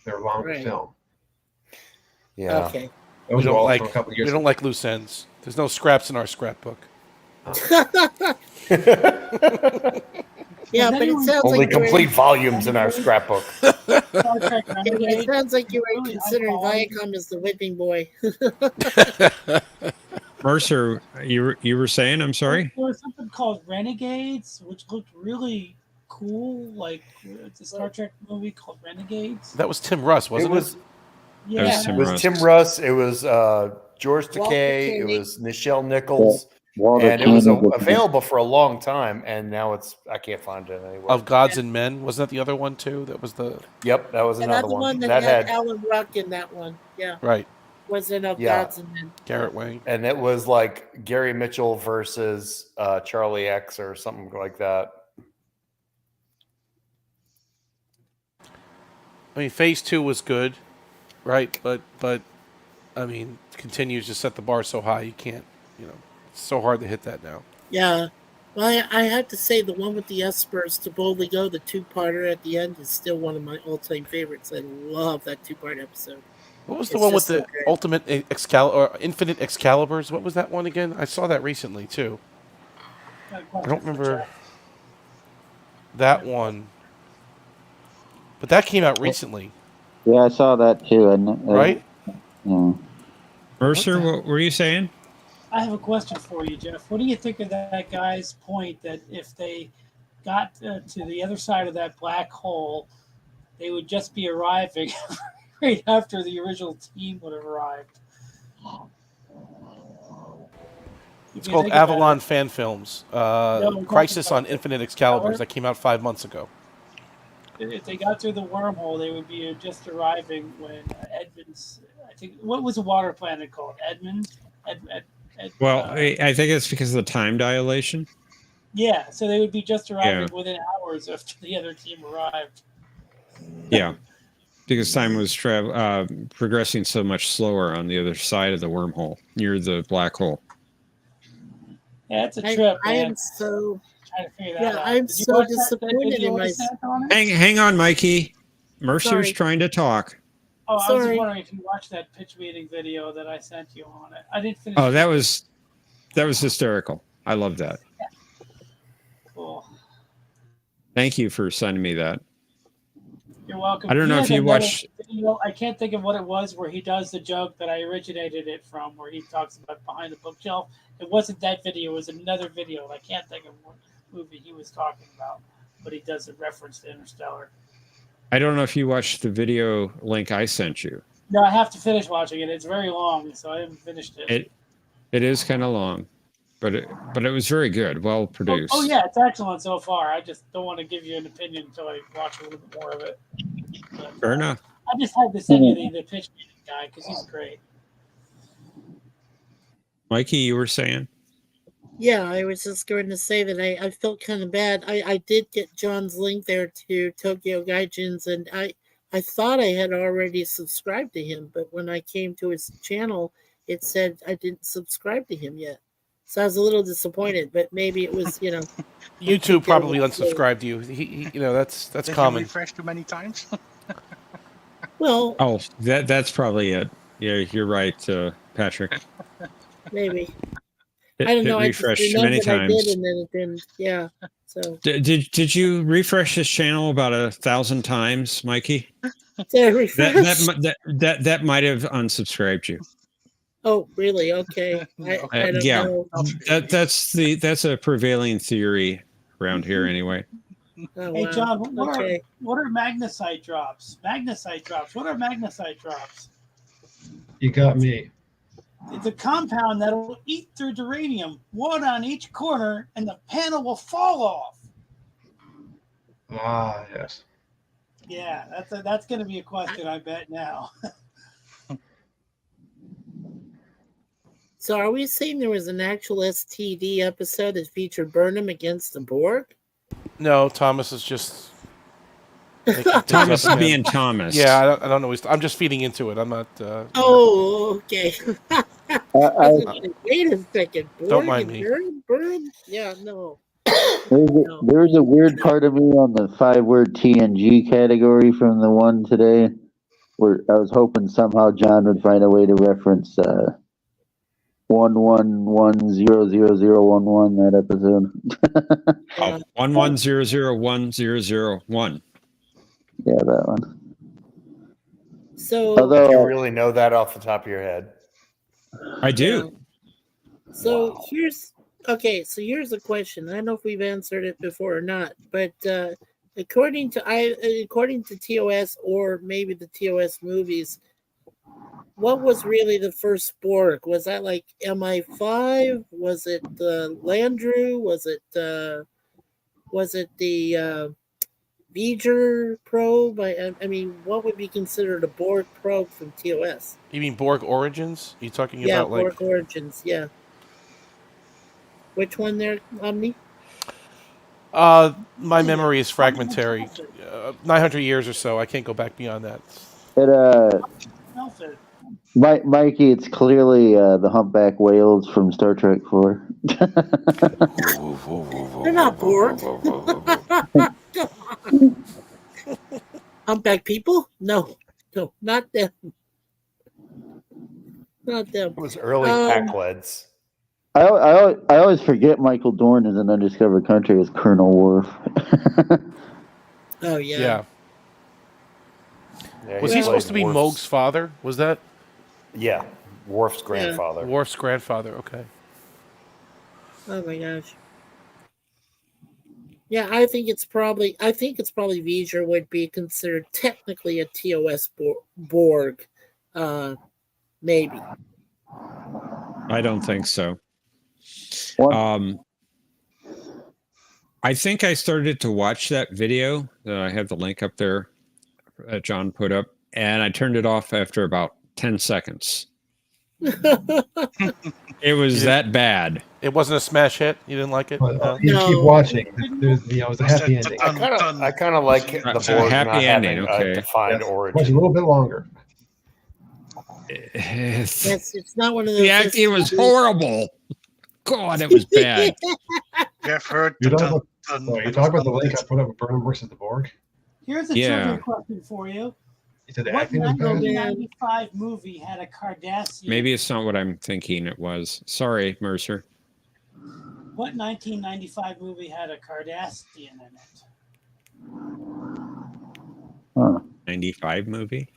their longer film. Yeah. Okay. We don't like a couple years we don't like loose ends. There's no scraps in our scrapbook. Yeah, but it sounds only like complete volumes in our scrapbook. It sounds like you were considering Viacom as the whipping boy. Mercer, you were saying? I'm sorry. There was something called Renegades, which looked really cool. Like it's a Star Trek movie called Renegades. That was Tim Russ, wasn't it? Yeah, It was Tim Russ. It was George Takei. It was Nichelle Nichols. And it was available for a long time, and now I can't find it anywhere. Of Gods and Men, wasn't that the other one too? That was the. Yep, that was another one. That had Alan Ruck in that one. Yeah. Right. Was in Of Gods and Men. Garrett Wang. And it was like Gary Mitchell versus Charlie X or something like that. I mean, Phase 2 was good, right? But I mean, continues to set the bar so high you can't, it's so hard to hit that now. Yeah. Well, I have to say the one with the Espers to Boldly Go, the two-parter at the end, is still one of my all-time favorites. I love that two-part episode. What was the one with the Ultimate Excalibur, Infinite Excaliburs? What was that one again? I saw that recently too. I don't remember that one, but that came out recently. Yeah, I saw that too. Right? Yeah. Mercer, what were you saying? I have a question for you, Jeff. What do you think of that guy's point that if they got to the other side of that black hole, they would just be arriving right after the original team would have arrived? It's called Avalon Fan Films. Crisis on Infinite Excaliburs that came out 5 months ago. If they got through the wormhole, they would be just arriving when Edmonds. I think what was the water planet called? Edmund. Well, I think it's because of the time dilation. Yeah, so they would be just arriving within hours after the other team arrived. Yeah, because time was progressing so much slower on the other side of the wormhole near the black hole. Yeah, it's a trip. I am so. Trying to figure that out. I'm so disappointed in myself. Hang on, Mikey. Mercer's Sorry. trying to talk. Oh, I was just wondering if you watched that pitch meeting video that I sent you on it. I didn't finish. Oh, that was hysterical. I love that. Yeah. Cool. Thank you for sending me that. You're welcome. I don't know if you watched. I can't think of what it was where he does the joke that I originated it from, where he talks about behind the bookshelf. It wasn't that video. It was another video. I can't think of what movie he was talking about, but he does a reference to Interstellar. I don't know if you watched the video link I sent you. No, I have to finish watching it. It's very long, so I haven't finished it. It is kind of long, but it was very good, well produced. Oh yeah, it's excellent so far. I just don't want to give you an opinion until I watch a little bit more of it. But, Fair enough. I just had to send you the pitch guy because he's great. Mikey, you were saying? Yeah, I was just going to say that I felt kind of bad. I did get John's link there to Tokyo Gaijins, and I thought I had already subscribed to him, but when I came to his channel, it said I didn't subscribe to him yet. So I was a little disappointed, but maybe it was, YouTube probably unsubscribed you. He that's Did common. you refresh too many times? Well, oh, that's probably it. Yeah, you're right, Patrick. Maybe. I don't know. I just remembered I did, and then it didn't. Yeah. So did you refresh this channel about 1,000 times, Mikey? That might have unsubscribed you. Oh, really? Okay. I don't know. That's a prevailing theory around here, anyway. Oh, Hey wow. John, what are Okay. magnesite drops? Magnesite drops. What are magnesite drops? You got me. It's a compound that will eat through uranium, one on each corner, and the panel will fall off. Ah, yes. Yeah, that's going to be a question, I bet now. So are we saying there was an actual STD episode that featured Burnham against the Borg? No, Thomas is just Thomas is being Thomas. Yeah, I don't know. I'm just feeding into it. I'm not. Oh, okay. Wait a second. Borg Don't mind me. Burnham? Yeah, no. There's a weird part of me on the 5-word TNG category from the one today, where I was hoping somehow John would find a way to reference 11100011 that episode. 11001001. Yeah, that one. So Although, you really know that off the top of your head? I do. So here's a question. I don't know if we've answered it before or not, but according to TOS or maybe the TOS movies, what was really the first Borg? Was that like MI5? Was it Landru? Was it the V'ger probe? I mean, what would be considered a Borg probe from TOS? You mean Borg Origins? Are you talking about like Borg Origins? Yeah. Which one there, Omni? my memory is fragmentary. 900 years or so. I can't go back beyond that. Mikey, it's clearly the humpback whales from Star Trek 4. They're not Borg. Humpback people? No, not them. Not them. It was early Packleds. I always forget Michael Dorn is an undiscovered country as Colonel Worf. Oh yeah. Was he supposed to be Moog's father? Was that? Yeah, Worf's grandfather. Worf's grandfather. Okay. Oh my gosh. Yeah, I think it's probably V'ger would be considered technically a TOS Borg, maybe. I don't think so. I think I started to watch that video. I have the link up there that John put up, and I turned it off after about 10 seconds. It was that bad. It wasn't a smash hit. You didn't like it? You keep watching. It was a happy ending. I kind of like the Borg happy not ending. having Okay. a defined Watch origin. a little bit longer. It's not one of those. The acting was horrible. God, it was bad. You've heard You're talking about the link I put up with Burnham versus the Borg? Here's a trivia question for you. You said the What acting was bad? 1995 movie had a Cardassian? Maybe it's not what I'm thinking it was. Sorry, Mercer. What 1995 movie had a Cardassian in it? 95 movie?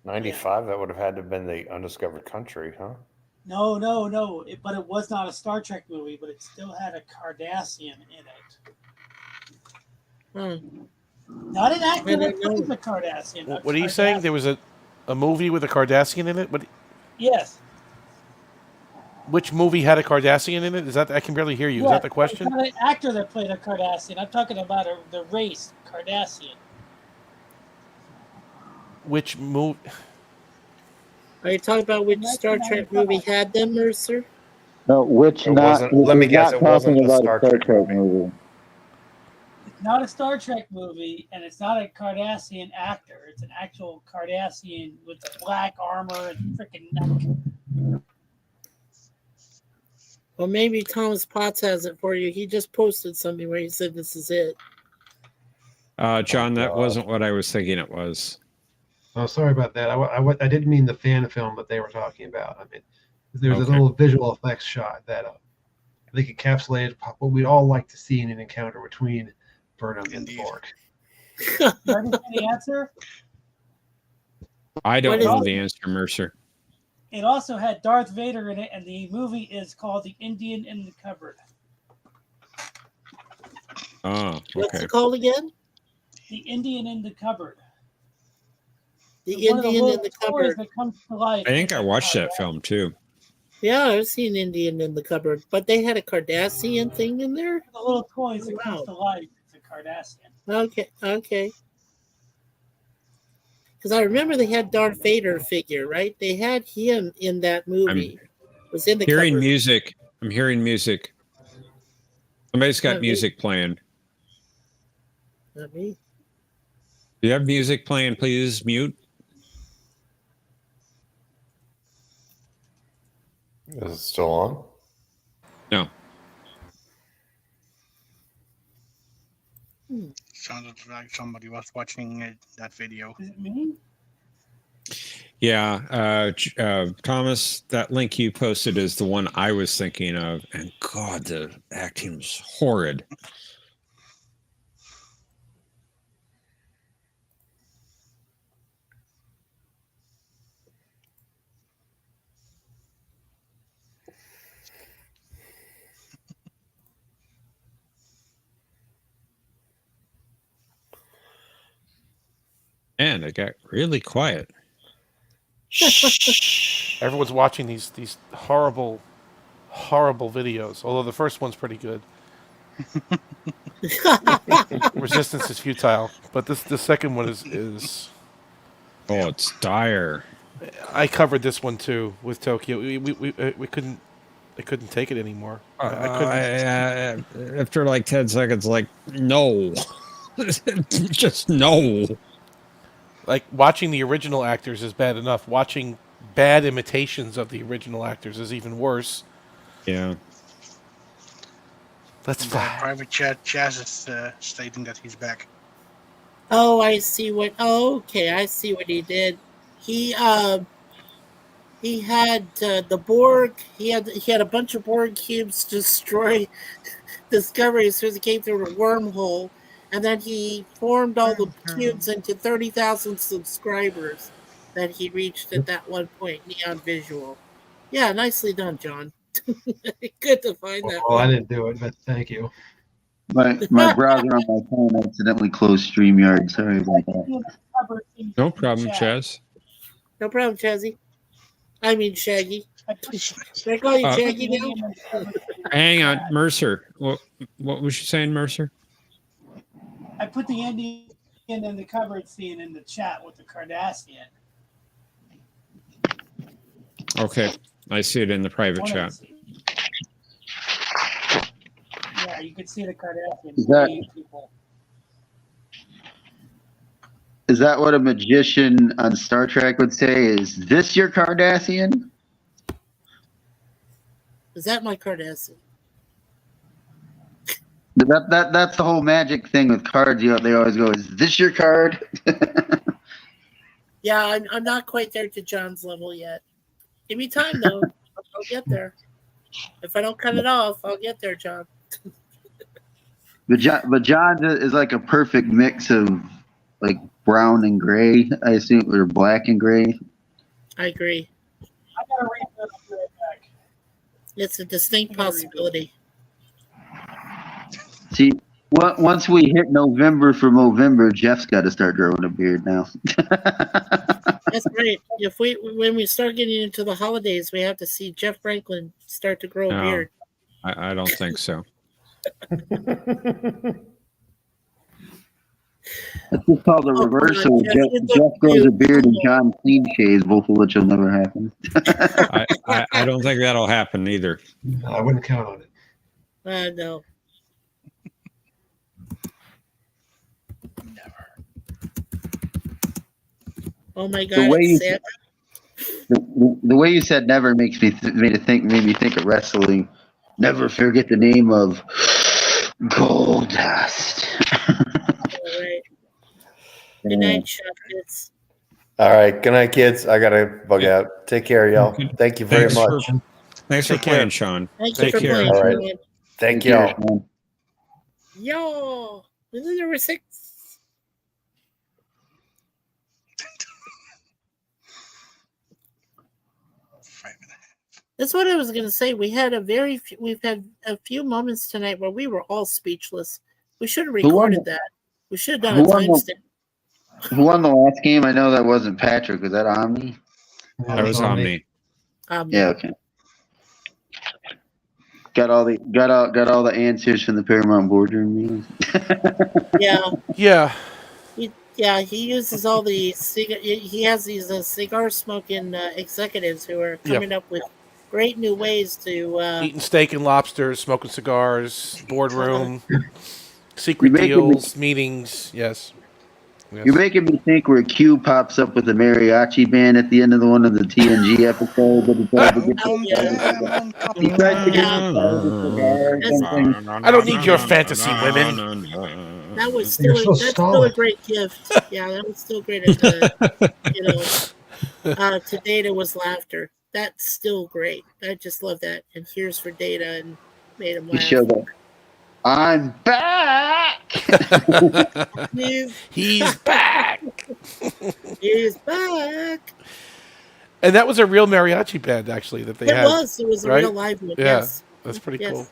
95, that would have had to have been the Undiscovered Country, huh? No. But it was not a Star Trek movie, but it still had a Cardassian in it. Not an actor that plays a Cardassian. What are you saying? There was a movie with a Cardassian in it? What? Yes. Which movie had a Cardassian in it? Is that I can barely hear you. Is that the question? It's not an actor that played a Cardassian. I'm talking about the race Cardassian. Which movie? Are you talking about which Star Trek movie had them, Mercer? No, which It not? wasn't- let me we're guess, not it wasn't talking a about Star a Star Trek Trek movie. movie. It's not a Star Trek movie, and it's not a Cardassian actor. It's an actual Cardassian with the black armor and freaking neck. Well, maybe Thomas Potts has it for you. He just posted something where he said this is it. John, that wasn't what I was thinking it was. Oh, sorry about that. I didn't mean the fan film that they were talking about. I mean, there was a little visual effects shot that I think encapsulated what we'd all like to see in an encounter between Burnham and the Borg. Ready for the answer? I don't know the answer, Mercer. It also had Darth Vader in it, and the movie is called The Indian in the Cupboard. Oh, okay. What's it called again? The Indian in the Cupboard. The Indian in the Cupboard. That comes to life. I think I watched that film too. Yeah, I've seen Indian in the Cupboard, but they had a Cardassian thing in there. The little toys that comes to life. It's a Cardassian. Okay. Because I remember they had Darth Vader figure, right? They had him in that movie. Was in the hearing cupboard. music. I'm hearing music. Somebody's got Not music playing. Not me. Do you have music playing? Please mute. Is it still on? No. Sounded like somebody was watching that video. Is it me? Yeah, Thomas, that link you posted is the one I was thinking of, and God, the acting was horrid. And it got really quiet. Everyone's watching these horrible videos. Although the first one's pretty good. Resistance is futile, but the second one is. Oh, it's dire. I covered this one too with Tokyo. We couldn't. I couldn't take it anymore. I couldn't. After like 10 seconds, like, no. Just no. Like, watching the original actors is bad enough. Watching bad imitations of the original actors is even worse. Yeah. Let's fly. Private chat, Chaz is stating that he's back. Oh, I see what. Oh, okay, I see what he did. He had the Borg. He had a bunch of Borg cubes destroy Discovery as soon as it came through a wormhole, and then he formed all the cubes into 30,000 subscribers that he reached at that one point. Neon Visual. Yeah, nicely done, John. Good to find that. Well, I didn't do it, but thank you. My browser on my phone accidentally closed StreamYard. Sorry about that. No problem, Chaz. No problem, Chazzy. I mean, Shaggy. Should I call you Shaggy now? Hang on, Mercer. What was you saying, Mercer? I put the Indian in the cupboard scene in the chat with the Cardassian. Okay, I see it in the private chat. Yeah, you can see the Cardassian. Is that what a magician on Star Trek would say? Is this your Cardassian? Is that my Cardassian? That's the whole magic thing with cards. They always go, "Is this your card?" Yeah, I'm not quite there to John's level yet. Give me time though. I'll get there. If I don't cut it off, I'll get there, John. But John is like a perfect mix of like brown and gray, I assume, or black and gray. I agree. I gotta read this right back. It's a distinct possibility. See, Once we hit November for Movember, Jeff's got to start growing a beard now. That's right. When we start getting into the holidays, we have to see Jeff Franklin start to grow a No, beard. I don't think so. That's just called the Oh, come reverse. on, So Jeff, you look Jeff grows a beard and beautiful. John clean shaves, both of which will never happen. I don't think that'll happen either. I wouldn't count on it. No. Oh my The God! way It's you- Santa. The way you said never made me think of wrestling. Never forget the name of Goldust. All right. Good night, Chocolates. All right. Good night, kids. I got to bug out. Take care, y'all. Thank you very much. Thanks for Take care. playing, Sean. Thank you Take for care. playing, All right. Sean. Thank Take care, y'all. Sean. Yo, this is number 6. That's what I was going to say. We've had a few moments tonight where we were all speechless. We should have Who won recorded that. We should have done who a won the- timestamp. Who won the last game? I know that wasn't Patrick. Was that Omni? That was on me. Yeah. Okay. Got all the answers from the Paramount boardroom meetings. Yeah, Yeah. he uses all the he has these cigar smoking executives who are coming up with great new ways to Eating steak and lobsters, smoking cigars, boardroom, secret You're making me- deals, meetings. Yes. You're making me think where Q pops up with the mariachi band at the end of one of the TNG episodes. That he tries to get he tries to get something. I don't need your fantasy, women. That was You're still so that's still a stalling. great gift. Yeah, that was still great. At the, to Data was laughter. That's still great. I just love that. And here's for Data and made him He laugh. showed up. I'm back. He's back. He's back. And that was a real mariachi band, actually, that they It had. was. It was a right? real live one. Yeah, Yes. that's pretty Yes. cool.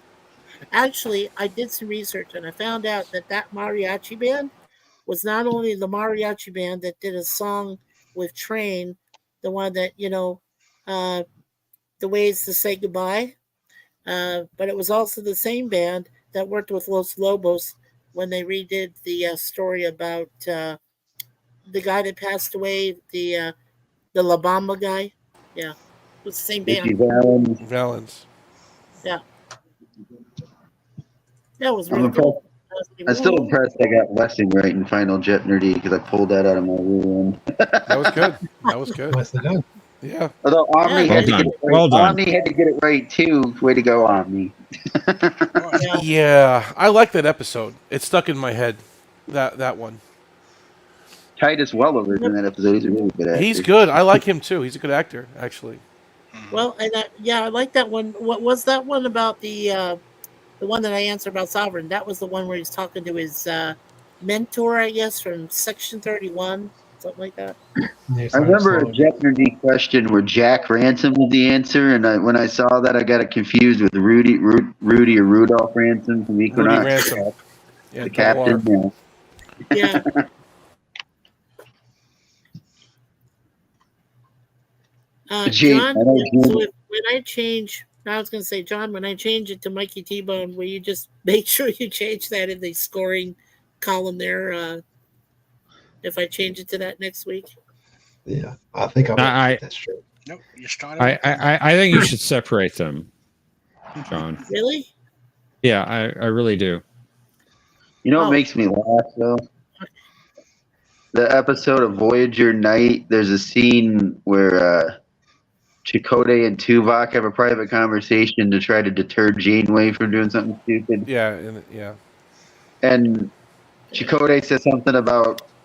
Actually, I did some research and I found out that mariachi band was not only the mariachi band that did a song with Train, the one that, the ways to say goodbye, but it was also the same band that worked with Los Lobos when they redid the story about the guy that passed away, the La Bamba guy. Yeah, it was the same band. Valens. Yeah. That was I'm really cool. I'm still impressed I got Lessing right in Final Jeopnerdy because I pulled that out of my rear end. That was good. That was good. Nicely done. Yeah. Although Omni had to Well get it right. Well done. Omni had to get it right too. Way to go, Omni. Yeah, I like that episode. It stuck in my head. That one. Titus Welliver's in that episode. He's a really good actor. He's good. I like him too. He's a good actor, actually. Well, and I like that one. What was that one about the one that I answered about Sovereign? That was the one where he's talking to his mentor, I guess, from Section 31, something like that. I remember a Jeopnerdy question where Jack Ransom was the answer, and when I saw that, I got it confused with Rudy or Rudolph Ransom from Equinox. Rudy Ransom. Yeah, The captain. Yeah. Gene, John, I know Gene- so when I change, I was going to say, John, when I change it to Mikey T-Bone, will you just make sure you change that in the scoring column there? If I change it to that next week? Yeah, I think that's true. Nope, you started. I think you should separate them, John. Really? Yeah, I really do. You know what makes me laugh though? The episode of Voyager Night. There's a scene where Chakotay and Tuvok have a private conversation to try to deter Janeway from doing something stupid. Yeah. And Chakotay says something to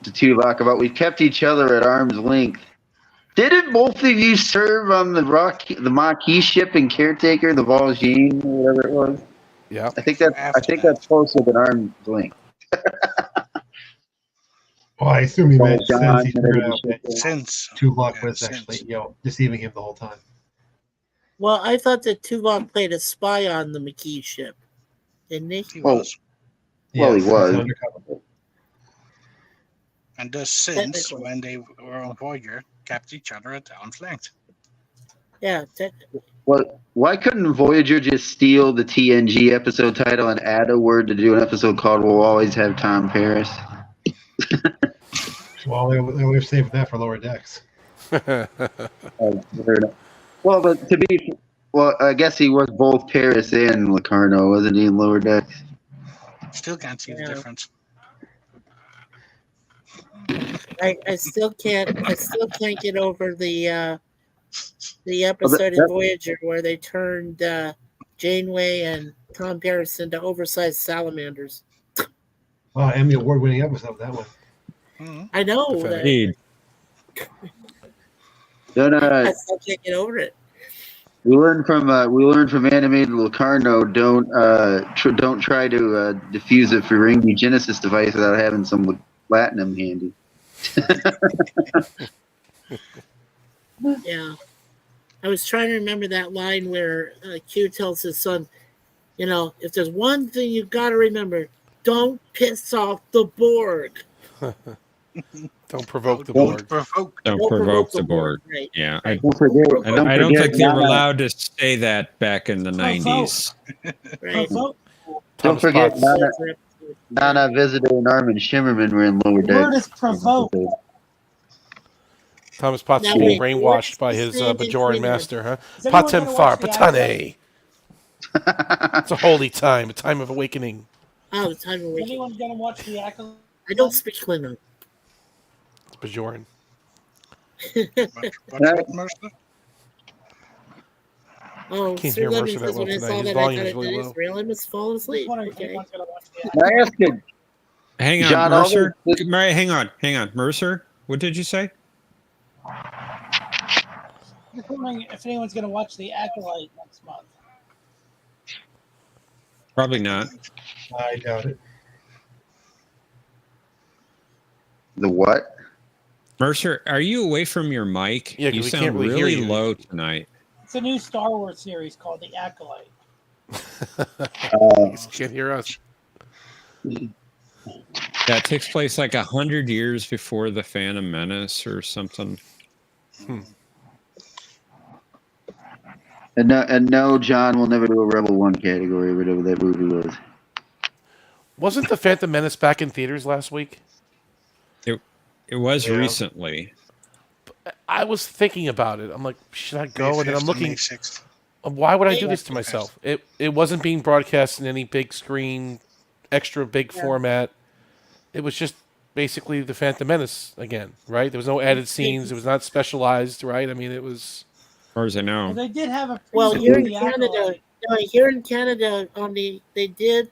Tuvok about we've kept each other at arm's length. Didn't both of you serve on the Maquis ship and Caretaker, the Valjean, or whatever it was? Yeah. I think that's closer than arm's length. Well, I assume he meant John, since he figured out that Since Tuvok was actually, deceiving him the whole time. Well, I thought that Tuvok played a spy on the Maquis ship, didn't he? he was. Well, he Yes, was. he's undercover. And thus, since Technically. when they were on Voyager, kept each other at arm's length. Yeah, technically. Well, why couldn't Voyager just steal the TNG episode title and add a word to do an episode called "We'll Always Have Tom Paris"? Well, they were saving that for Lower Decks. Well, but I guess he was both Paris and Locarno, wasn't he, in Lower Decks? Still can't see the difference. I still can't get over the episode in Voyager where they turned Janeway and Tom Paris into oversized salamanders. Oh, Emmy Award-winning episode, that one. Mm-hmm. I know. Indeed. I still can't get over it. We learned from animated Locarno, don't try to diffuse it for Ringy Genesis device without having some platinum handy. Yeah. I was trying to remember that line where Q tells his son, if there's one thing you've got to remember, don't piss off the Borg. Don't provoke the Borg. Don't provoke the Borg. Right. Yeah. Right. I don't think they were allowed to say that back in the 90s. Right. Don't forget, Nana Visitor and Armin Shimmerman were in Lower The word Decks. is provoke. Thomas Potts Now, being wait, brainwashed by what's his the standing Bajoran winner? master, huh? Is anyone Patem gonna far watch the patane. It's a holy time, a time of awakening. Oh, the time of Is waking. anyone gonna watch the Acolyte? I don't speak Klingon. It's Bajoran. What's Mercer? Oh, Can't Sir hear Levin Mercer that says well when I tonight. saw His that, I volume thought is really it low. Israel. I must fall asleep. Okay. Anyone's gonna watch the Can I ask you, Hang on, John, Mercer. Mary, hang on. Mercer, what did you say? Just wondering if anyone's gonna watch the Acolyte next month. Probably not. I doubt it. the what? Mercer, are you away from your mic? Yeah, 'cause you we sound can't really hear really you. low tonight. It's a new Star Wars series called The Acolyte. You can't hear us. That takes place like 100 years before the Phantom Menace or something. And no, John will never do a Rebel One category, whatever that movie was. Wasn't the Phantom Menace back in theaters last week? It was recently. I was thinking about it. I'm like, should I go? And then I'm looking. 6th. Why would I do this to myself? It wasn't being broadcast in any big screen, extra big format. It was just basically the Phantom Menace again, right? There was no added scenes. It was not specialized, right? I mean, it was. As far as I know. Well, they did have a Well, preview here of in The Canada, Acolyte. here in Canada, they did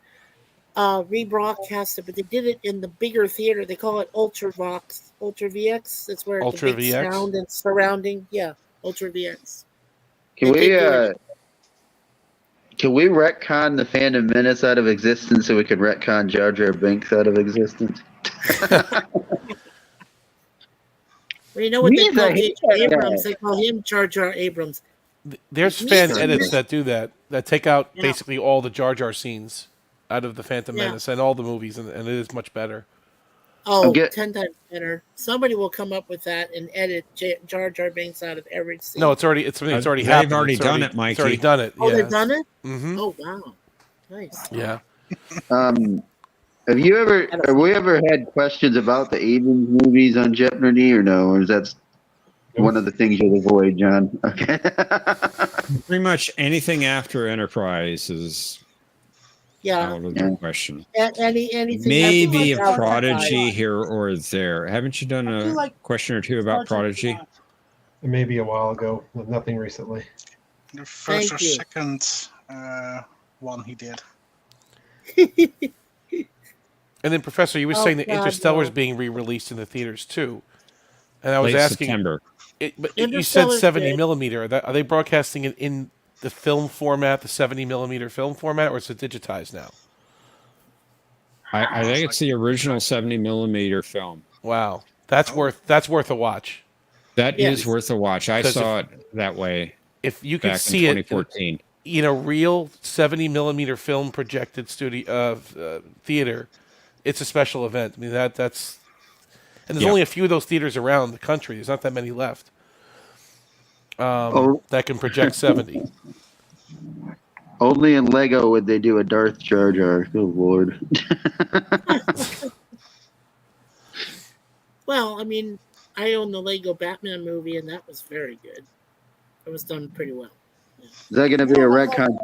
rebroadcast it, but they did it in the bigger theater. They call it Ultra VX. That's where Ultra the big VX? sound and surrounding. Yeah, Ultra VX. Can They we did can we retcon the Phantom Menace out of existence so we can retcon Jar Jar Binks out of existence? Well, you know what they He's call a- J.J. he's a- Abrams? They call him Jar Jar Abrams. There's Me fan too. edits that do that take out Yeah. basically all the Jar Jar scenes out of the Phantom Yeah. Menace and all the movies, and it is much better. Oh, get- 10 times better. Somebody will come up with that and edit Jar Jar Binks out of every scene. No, it's already They've happened. already It's done it, It's already Mikey. done it. Oh, yeah. they've done it? Mm-hmm. Oh, wow. Nice. Yeah. Have we ever had questions about the Abrams movies on Jeopnerdy or no? Or is that one of the things you'll avoid, John? Okay. Pretty much anything after Enterprise is Yeah. out of the question. Anything Maybe a that's- Prodigy here or there. Haven't you done I do a like question or two Star about Trek Prodigy? Beyond. Maybe a while ago, but nothing recently. The first Thank or you. second one he did. And then, Professor, you were Oh, saying that God, Interstellar is no. being re-released in the theaters too. And I was Late asking, September. but you said Interstellar's 70 good. millimeter. Are they broadcasting it in the film format, the 70 millimeter film format, or is it digitized now? I think it's the original 70 millimeter film. Wow, that's worth a watch. That is Yes. worth a watch. I 'Cause saw it that way If you can back in see it, 2014. in a real 70 millimeter film projected studio theater, it's a special event. I mean that's and there's only a few of those theaters around the country. There's not that many left. That can project 70. Only in Lego would they do a Darth Jar Jar. Good lord. Well, I mean, I own the Lego Batman movie, and that was very good. It was done pretty well. Is that going to be a retcon?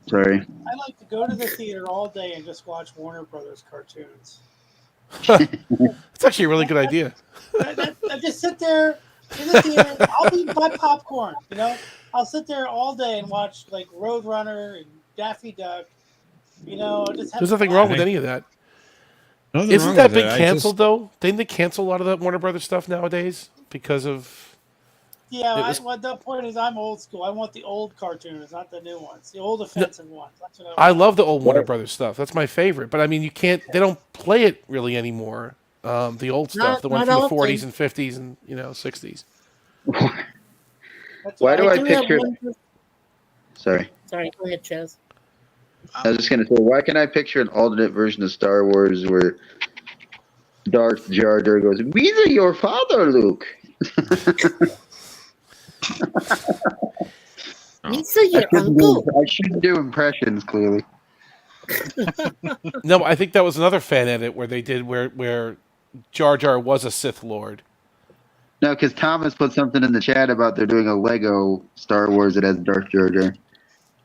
Sorry. I like to go to the theater all day and just watch Warner Brothers cartoons. It's actually a really good idea. I just sit there in the theater. I'll eat my popcorn. You know, I'll sit there all day and watch like Roadrunner and Daffy Duck. You know, just have there's nothing wrong with any of that. Nothing Isn't wrong that with been it. canceled though? Didn't they cancel a lot of that Warner Brothers stuff nowadays because of? Yeah, what the point is, I'm old school. I want the old cartoons, not the new ones. The old offensive ones. That's what I want. I love the old Warner Brothers stuff. That's my favorite. But I mean, you can't. They don't play it really anymore. The old stuff, the one from the 40s and 50s and 60s. Why do I picture? Sorry. Sorry, go ahead, Chaz. I was just gonna say, why can I picture an alternate version of Star Wars where Darth Jar Jar goes, "These are your father, Luke." These are your uncle. I shouldn't do impressions, clearly. No, I think that was another fan edit where they did where Jar Jar was a Sith Lord. No, because Thomas put something in the chat about they're doing a Lego Star Wars that has Darth Jar Jar.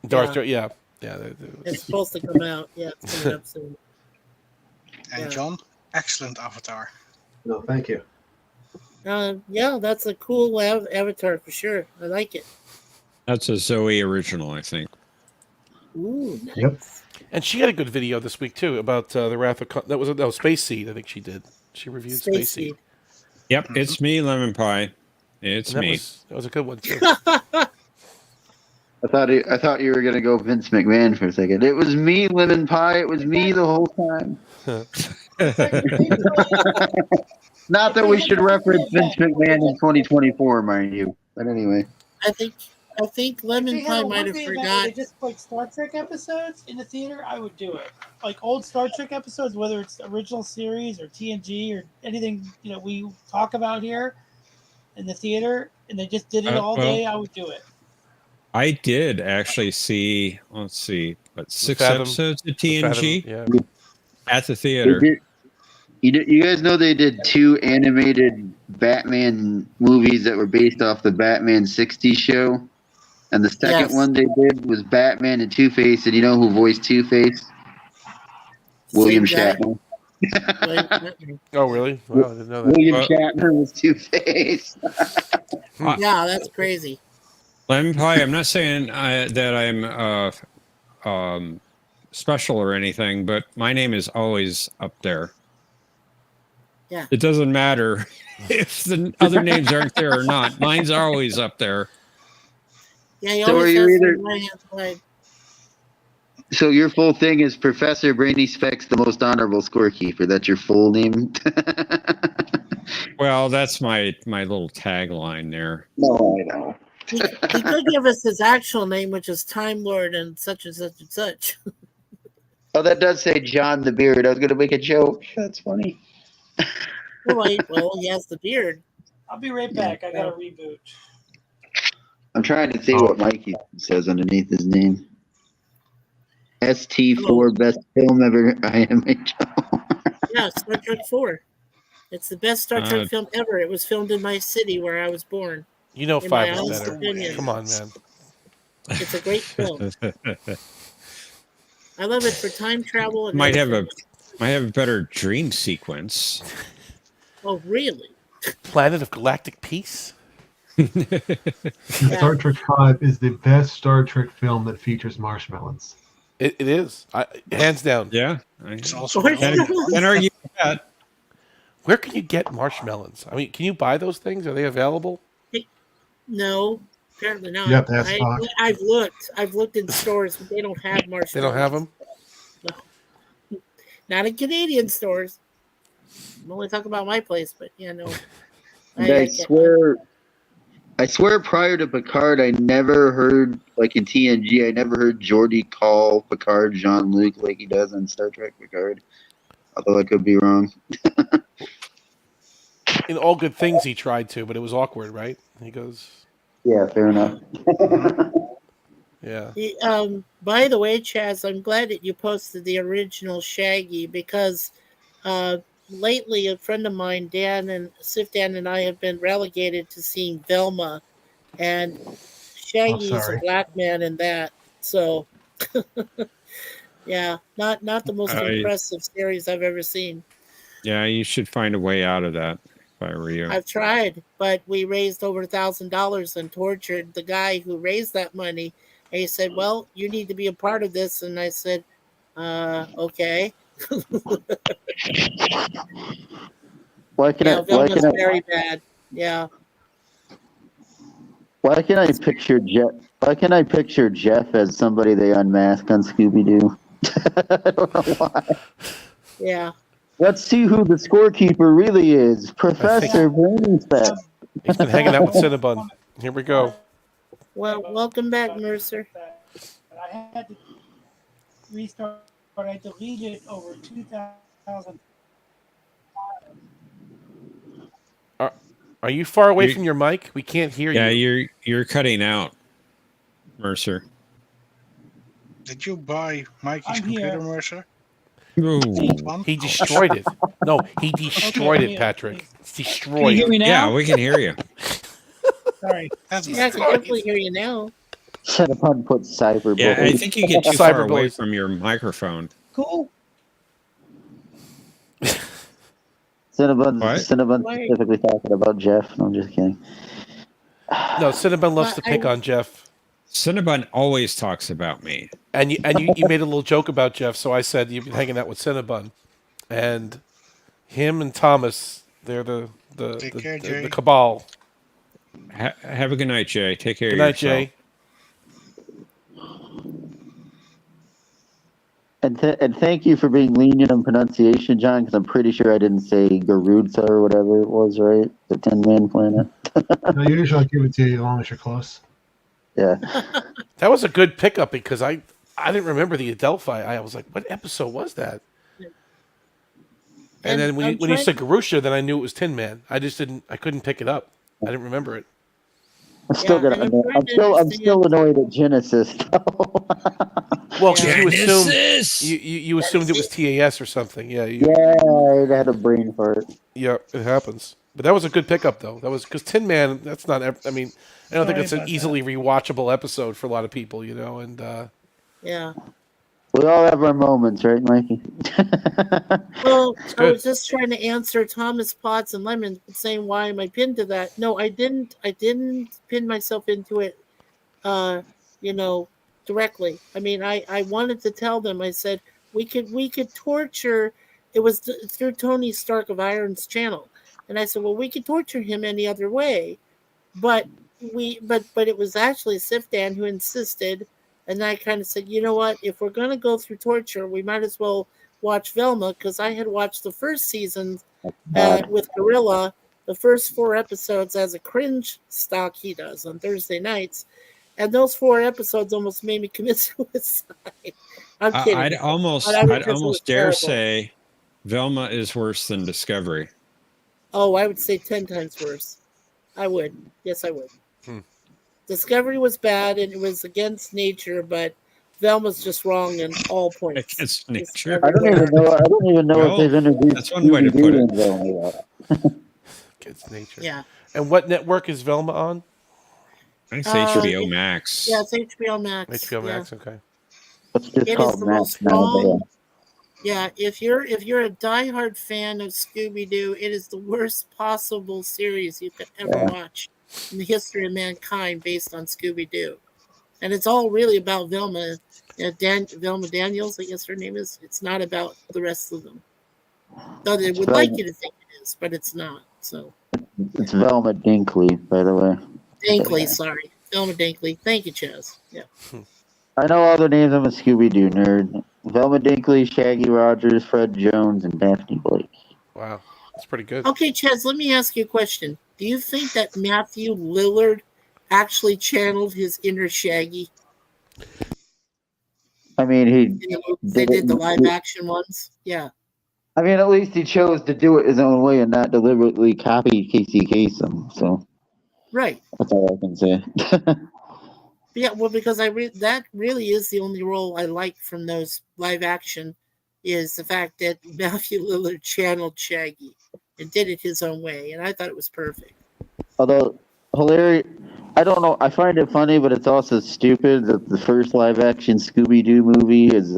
Jar, yeah. It's supposed to come out. Yeah, it's coming up soon. And John, excellent avatar. No, thank you. Yeah, that's a cool avatar for sure. I like it. That's a Zoe original, I think. Ooh, nice. Yep. And she had a good video this week too about the Wrath of that was Space Seed. I think she did. She reviewed Space Seed. Yep, it's me, Lemon Pie. It's me. That was a good one too. I thought you were gonna go Vince McMahon for a second. It was me, Lemon Pie. It was me the whole time. Not that we should reference Vince McMahon in 2024, mind you. But anyway. I think Lemon Pie might have forgot. They just like Star Trek episodes in the theater. I would do it. Like old Star Trek episodes, whether it's the original series or TNG or anything we talk about here in the theater, and they just did it all day. I would do it. I did actually see. Let's see, what 6 Fathom, episodes of TNG Fathom, at the theater. You guys know they did 2 animated Batman movies that were based off the Batman 60s show? And the second one they did was Batman and Two-Face, and you know who voiced Two-Face? William Shatner. Oh, really? Wow, I didn't know that. William Shatner was Two-Face. Yeah, that's crazy. Lemon Pie, I'm not saying that I'm special or anything, but my name is always up there. Yeah. It doesn't matter if the other names aren't there or not. Mine's always up there. Yeah, you always have some right-hand side. So your full thing is Professor Brainy Specs, the most honorable scorekeeper. That's your full name? Well, that's my little tagline there. No, I know. He could give us his actual name, which is Time Lord and such and such and such. Oh, that does say John the Beard. I was going to make a joke. That's funny. Wait, well, he has the beard. I'll be right back. I got to reboot. I'm trying to see what Mikey says underneath his name. ST4 best film ever. Yeah, Star Trek 4. It's the best Star Trek film ever. It was filmed in my city where I was born. You know, 5 is better. Opinion. Come on, man. It's a great film. I love it for time travel. And might have a better dream sequence. Oh, really? Planet of Galactic Peace? Star Trek 5 is the best Star Trek film that features marshmallows. It is. Hands down. Yeah. It's also And are you that? Where can you get marshmallows? I mean, can you buy those things? Are they available? No, apparently not. You have to ask Fox. I've looked in stores, but they don't have marshmallows. They don't have them? No. Not in Canadian stores. I'm only talking about my place, but yeah, no. I I swear prior to Picard, I never heard, like in TNG, I never heard Geordi call Picard Jean-Luc like he does on Star Trek Picard. Although I could be wrong. In All Good Things, he tried to, but it was awkward, right? He goes, Yeah, fair enough. yeah. By the way, Chaz, I'm glad that you posted the original Shaggy because lately a friend of mine, Sif Dan and I have been relegated to seeing Velma, and Shaggy is a sorry. black man in that. So, yeah, not the most impressive series I've ever seen. Yeah, you should find a way out of that if I were you. I've tried, but we raised over $1,000 and tortured the guy who raised that money. And he said, "Well, you need to be a part of this." And I said, "Okay." Velma's very bad. Yeah. Why can I picture Jeff? Why can I picture Jeff as somebody they unmask on Scooby Doo? I don't know why. Yeah. Let's see who the scorekeeper really is, Professor Brainy Specs. He's been hanging out with Cinnabon. Here we go. Well, welcome back, Mercer. I had to restart, but I deleted over 2,000. Are you far away from your mic? We can't hear you. Yeah, you're cutting out, Mercer. Did you buy Mikey's computer, Mercer? He destroyed it. No, he destroyed it, Patrick. It's destroyed. Can you hear me now? Yeah, we can hear you. Sorry. I can definitely hear you now. Cinnabon put cyber. Yeah, I think you get too far away from your microphone. Cool. Cinnabon specifically talking about Jeff. No, I'm just kidding. No, Cinnabon loves to pick on Jeff. Cinnabon always talks about me. And you made a little joke about Jeff, so I said you've been hanging out with Cinnabon. And him and Thomas, they're the cabal. Have a good night, Jay. Take care of yourself. Good night, Jay. And thank you for being lenient on pronunciation, John, because I'm pretty sure I didn't say Garudza or whatever it was, right? The 10-man planet. No, usually I'll give it to you as long as you're close. Yeah. That was a good pickup because I didn't remember the Adelphi. I was like, what episode was that? And then when you said Garusha, then I knew it was Tin Man. I couldn't pick it up. I didn't remember it. I'm still annoyed at Genesis. Well, because you assumed it was TAS or something. Yeah. I had a brain fart. Yeah, it happens. But that was a good pickup, though. That was because Tin Man. That's not. I mean, I don't think it's an easily rewatchable episode for a lot of people, you know. And yeah. We all have our moments, right, Mikey? Well, I was just trying to answer Thomas Potts and Lemon saying why am I pinned to that? No, I didn't pin myself into it directly. I mean, I wanted to tell them, I said we could torture, it was through Tony Stark of Iron's channel. And I said, well, we could torture him any other way. But it was actually Sifdan who insisted. And I kind of said, you know what? If we're going to go through torture, we might as well watch Velma, because I had watched the first season with Gorilla, the first 4 episodes as a cringe stock he does on Thursday nights. And those 4 episodes almost made me commit suicide. I'm kidding. I'd almost dare say Velma is worse than Discovery. Oh, I would say 10 times worse. I would. Yes, I would. Discovery was bad and it was against nature, but Velma's just wrong in all points. Against nature. I don't even know if they've introduced. That's one way to put it. Against nature. Yeah. And what network is Velma on? I think it's HBO Max. Yeah, it's HBO Max. HBO Max, okay. It is the most wrong. Yeah, if you're a diehard fan of Scooby-Doo, it is the worst possible series you could ever watch in the history of mankind based on Scooby-Doo. And it's all really about Velma. Velma Daniels, I guess her name is. It's not about the rest of them. Though they would like you to think it is, but it's not. So it's Velma Dinkley, by the way. Dinkley, sorry. Velma Dinkley. Thank you, Chaz. Yeah. I know all the names. I'm a Scooby-Doo nerd. Velma Dinkley, Shaggy Rogers, Fred Jones, and Daphne Blake. Wow. That's pretty good. Okay, Chaz, let me ask you a question. Do you think that Matthew Lillard actually channeled his inner Shaggy. I mean, They did the live action ones. Yeah. I mean, at least he chose to do it his own way and not deliberately copy Casey Kasem. So Right. that's all I can say. Yeah, well, because that really is the only role I like from those live action, is the fact that Matthew Lillard channeled Shaggy and did it his own way, and I thought it was perfect. Although hilarious, I don't know. I find it funny, but it's also stupid that the first live action Scooby Doo movie is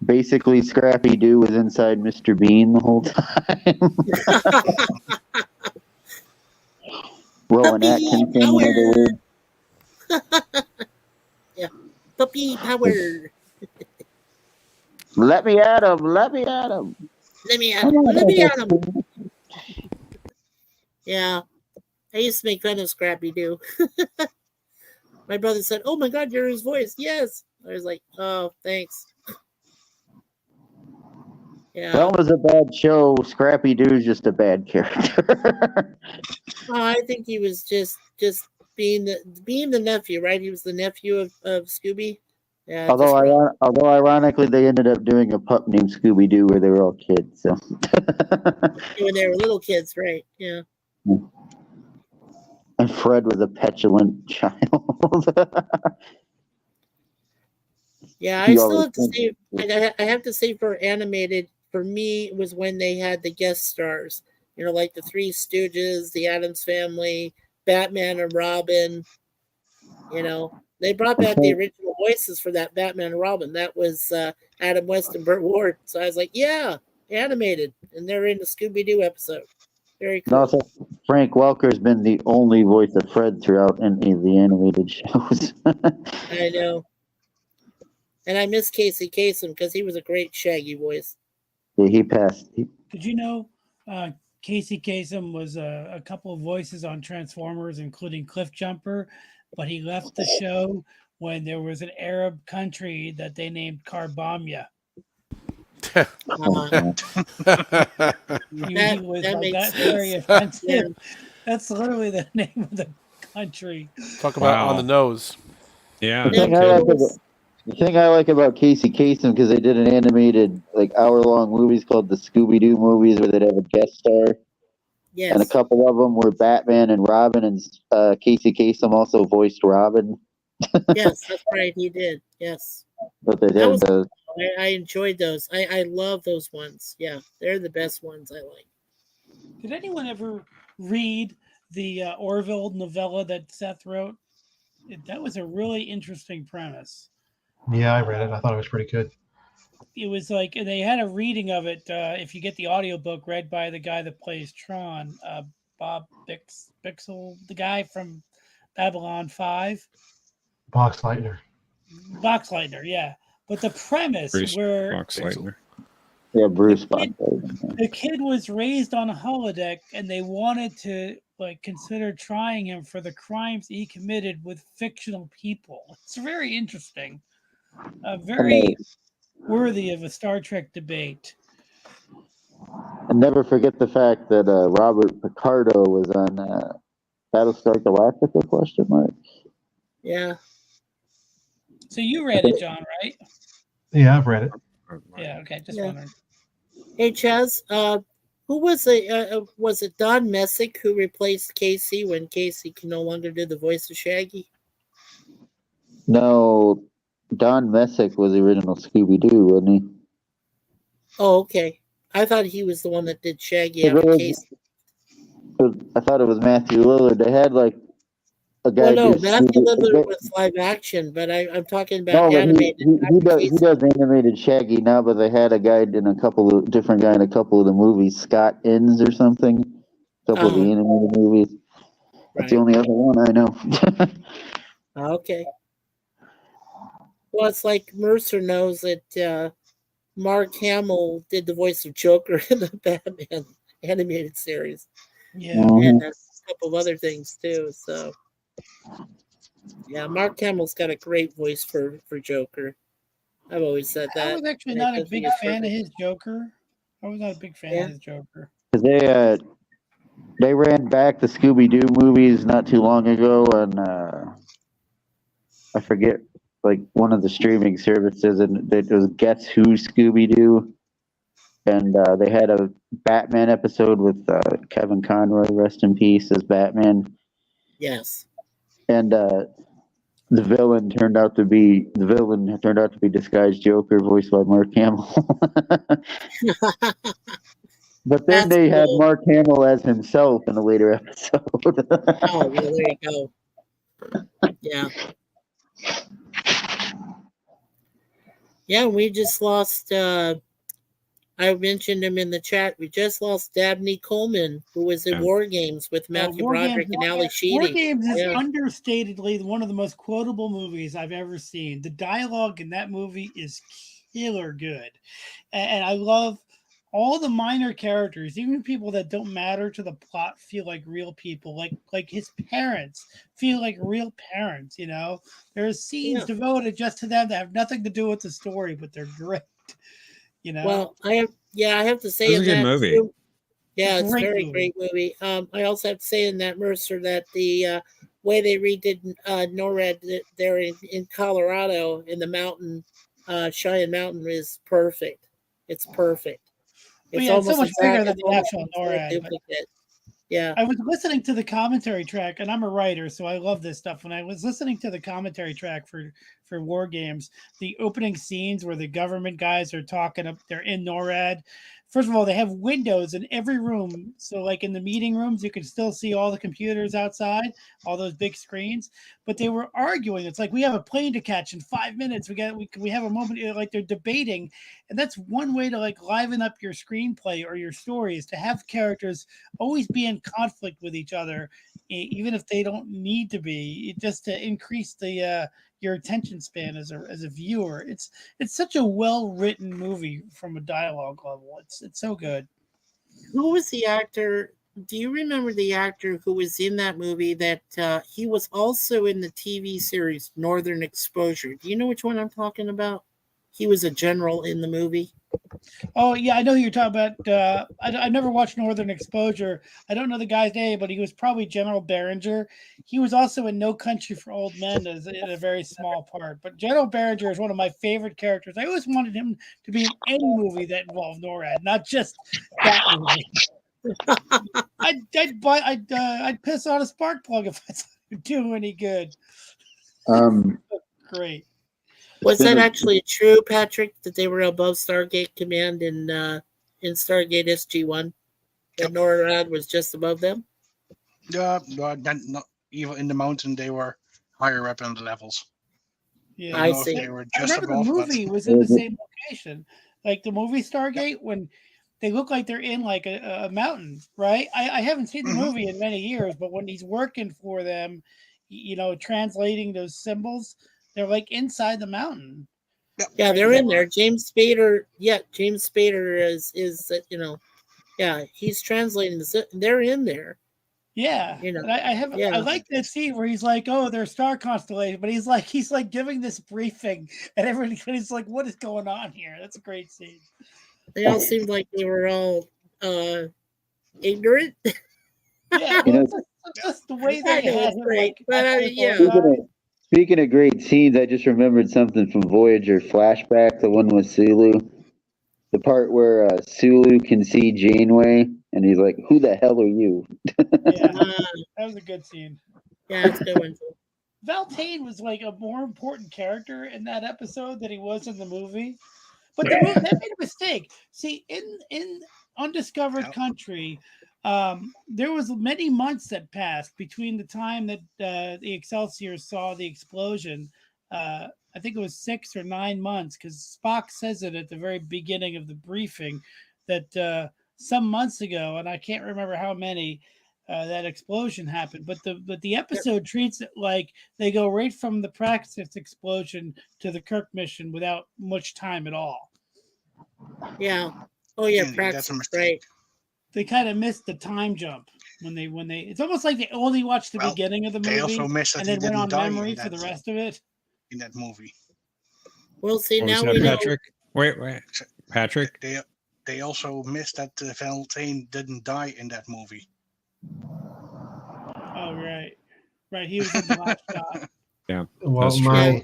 basically Scrappy Doo was inside Mr. Bean the whole time. Rowan Puppy Atkinson, in power. other words. Yeah, puppy power. Let me at him. Let me at him. Let me at him. Let me at him. Yeah, I used to make fun of Scrappy Doo. My brother said, "Oh my God, you're his voice." Yes. I was like, "Oh, thanks." Yeah. That was a bad show. Scrappy Doo's just a bad character. I think he was just being the nephew, right? He was the nephew of Scooby. Yeah. although ironically, they ended up doing a pup named Scooby Doo where they were all kids. So when they were little kids, right? Yeah. And Fred was a petulant child. Yeah, I still have to say, I have to say for animated, for me, it was when they had the guest stars, like the Three Stooges, the Addams Family, Batman and Robin. They brought back the original voices for that Batman and Robin. That was Adam West and Burt Ward. So I was like, yeah, animated. And they're in the Scooby-Doo episode. Very cool. Also, Frank Welker's been the only voice of Fred throughout any of the animated shows. I know. And I miss Casey Kasem because he was a great Shaggy voice. Yeah, he passed. Did you know Casey Kasem was a couple of voices on Transformers, including Cliff Jumper, but he left the show when there was an Arab country that they named Karbamia. He was like, that's very offensive. Yeah. That's literally the name of the country. Talk about on the nose. Yeah. The thing I like about Casey Kasem, because they did an animated hour-long movies called the Scooby-Doo movies where they'd have a guest star. Yes. And a couple of them were Batman and Robin, and Casey Kasem also voiced Robin. Yes, that's right. He did. Yes. But they did those. I enjoyed those. I love those ones. Yeah, they're the best ones I like. Did anyone ever read the Orville novella that Seth wrote? That was a really interesting premise. Yeah, I read it. I thought it was pretty good. It was like they had a reading of it. If you get the audiobook read by the guy that plays Tron, Bob Bixel, the guy from Babylon 5. Boxleitner, yeah. But the premise Bruce where Boxleitner. Yeah, Bruce the kid was raised on a holodeck, and they wanted to consider trying him for the crimes he committed with fictional people. It's very interesting. Very worthy of a Star Trek debate. And never forget the fact that Robert Picardo was on Battlestar Galactica ? Yeah. So you read it, John, right? Yeah, I've read it. Yeah. Okay. Just wondering. Hey, Chaz. Who was it Don Messick who replaced Casey when Casey can no longer do the voice of Shaggy? No, Don Messick was the original Scooby-Doo, wasn't he? Oh, okay. I thought he was the one that did Shaggy after Casey. I thought it was Matthew Lillard. They had a guy. Well, no, Matthew Lillard was live action, but I'm talking about animated. He does animated Shaggy now, but they had a guy in a couple of the movies, Scott Innes or something. A couple of the animated movies. That's the only other one I know. Okay. Well, it's like Mercer knows that Mark Hamill did the voice of Joker in the Batman animated series. Yeah. And a couple of other things too. So yeah, Mark Hamill's got a great voice for Joker. I've always said that. I was actually not a big fan of his Joker. I was not a big fan of his Joker. They ran back the Scooby-Doo movies not too long ago on I forget, like one of the streaming services, and it was Guess Who Scooby-Doo, and they had a Batman episode with Kevin Conroy, rest in peace, as Batman, Yes. and the villain turned out to be disguised Joker, voiced by Mark Hamill. But then That's they had cool. Mark Hamill as himself in a later episode. Oh, well, there you go. Yeah. Yeah, we just lost, I mentioned him in the chat. We just lost Dabney Coleman, who was in War Games with Matthew Broderick and Ali Sheedy. War Games is understatedly one of the most quotable movies I've ever seen. The dialogue in that movie is killer good. And I love all the minor characters, even people that don't matter to the plot, feel like real people. Like his parents feel like real parents. You know, there's scenes devoted just to them that have nothing to do with the story, but they're great. You know. Well, I have to say It was a good movie. Too, yeah, it's a very great movie. I also have to say in that, Mercer, that the way they redid NORAD there in Colorado in the mountain, Cheyenne Mountain, is perfect. It's perfect. It's it's so much bigger than the actual NORAD. Yeah. I was listening to the commentary track, and I'm a writer, so I love this stuff. When I was listening to the commentary track for War Games, the opening scenes where the government guys are talking, they're in NORAD. First of all, they have windows in every room. So like in the meeting rooms, you can still see all the computers outside, all those big screens. But they were arguing. It's like, we have a plane to catch in 5 minutes. We have a moment, like they're debating. And that's one way to like liven up your screenplay or your stories, to have characters always be in conflict with each other, even if they don't need to be, just to increase the your attention span as a viewer. It's such a well-written movie from a dialogue level. It's so good. Who was the actor? Do you remember the actor who was in that movie? That he was also in the TV series Northern Exposure. Do you know which one I'm talking about? He was a general in the movie. Oh yeah, I know who you're talking about. I never watched Northern Exposure. I don't know the guy's name, but he was probably General Behringer. He was also in No Country for Old Men as in a very small part. But General Behringer is one of my favorite characters. I always wanted him to be in any movie that involved NORAD, not just that movie. I'd piss on a spark plug if I thought it would do any good. Great. Was that actually true, Patrick, that they were above Stargate Command in Stargate SG-1? That NORAD was just above them? Yeah, not even in the mountain, they were higher up in the levels. Yeah, I see. They were I just remember the movie was in the same location, like the movie Stargate, when they look like they're in like a mountain, right? I haven't seen the movie in many years, but when he's working for them, you know, translating those symbols, they're like inside the mountain. Yeah, they're in there. James Spader. Yeah, James Spader is you know, yeah, he's translating this. They're in there. Yeah, you know, I like that scene where he's like, "Oh, they're star constellation," but he's like giving this briefing, and everybody's like, "What is going on here?" That's a great scene. They all seemed like they were all ignorant. Yeah, well, just the way they had him, great, like, but yeah. Speaking of great scenes, I just remembered something from Voyager flashback, the one with Sulu. The part where Sulu can see Janeway, and he's like, "Who the hell are you?" Yeah, that was a good scene. Yeah, it's a good one. Valtane was like a more important character in that episode than he was in the movie. But the movie, that made a mistake. See, in Undiscovered Country, there was many months that passed between the time that the Excelsior saw the explosion. I think it was 6 or 9 months, because Spock says it at the very beginning of the briefing that some months ago, and I can't remember how many, that explosion happened. But the episode treats it like they go right from the Praxis explosion to the Kirk mission without much time at all. Yeah. Oh yeah, Praxis, right. They kind of missed the time jump when they. It's almost like they only watched the beginning of the movie. They also missed that and he then went didn't on die memory in for the rest of it. In that movie. Well, see, What now was we that, know. Patrick? Wait, Patrick. They also missed that Valtane didn't die in that movie. Oh, right. Right. He was in the last shot. Yeah. Well, That's true.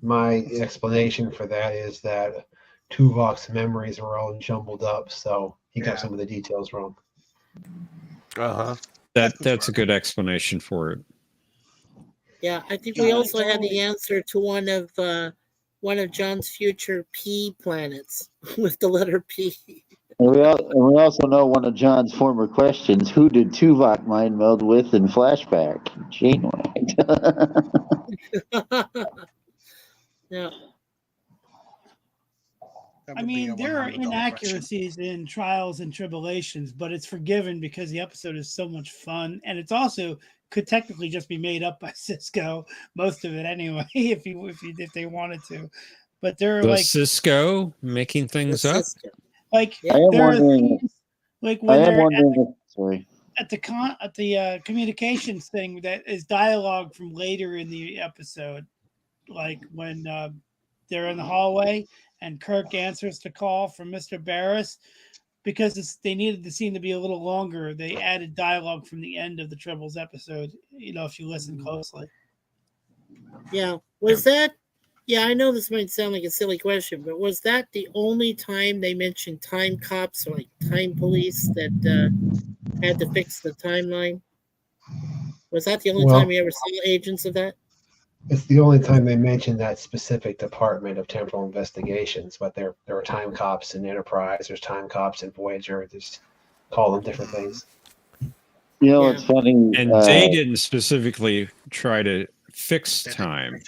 my explanation for that is that Tuvok's memories were all jumbled up, so he got some of the details wrong. Uh-huh. That's a good explanation for it. Yeah, I think we also had the answer to one of John's future P planets with the letter P. And we also know one of John's former questions: who did Tuvok mind meld with in flashback? Janeway. Yeah. That I would be a mean, there are $100 question. inaccuracies in Trials and Tribulations, but it's forgiven because the episode is so much fun, and it's also could technically just be made up by Cisco, most of it anyway, if they wanted to. But they're The like Cisco making things up. Cisco. like I am there are wondering. things like I when am they're wondering. Sorry. at the communications thing that is dialogue from later in the episode, like when they're in the hallway and Kirk answers the call from Mr. Barris. Because they needed the scene to be a little longer, they added dialogue from the end of the Tribbles episode. If you listen closely. Yeah. Was that? Yeah, I know this might sound like a silly question, but was that the only time they mentioned time cops or like time police that had to fix the timeline? Was that the only time we ever saw agents of that? It's the only time they mention that specific department of temporal investigations, but there are time cops in Enterprise, there's time cops in Voyager, just call them different things. You know, it's funny. And they didn't specifically try to fix time.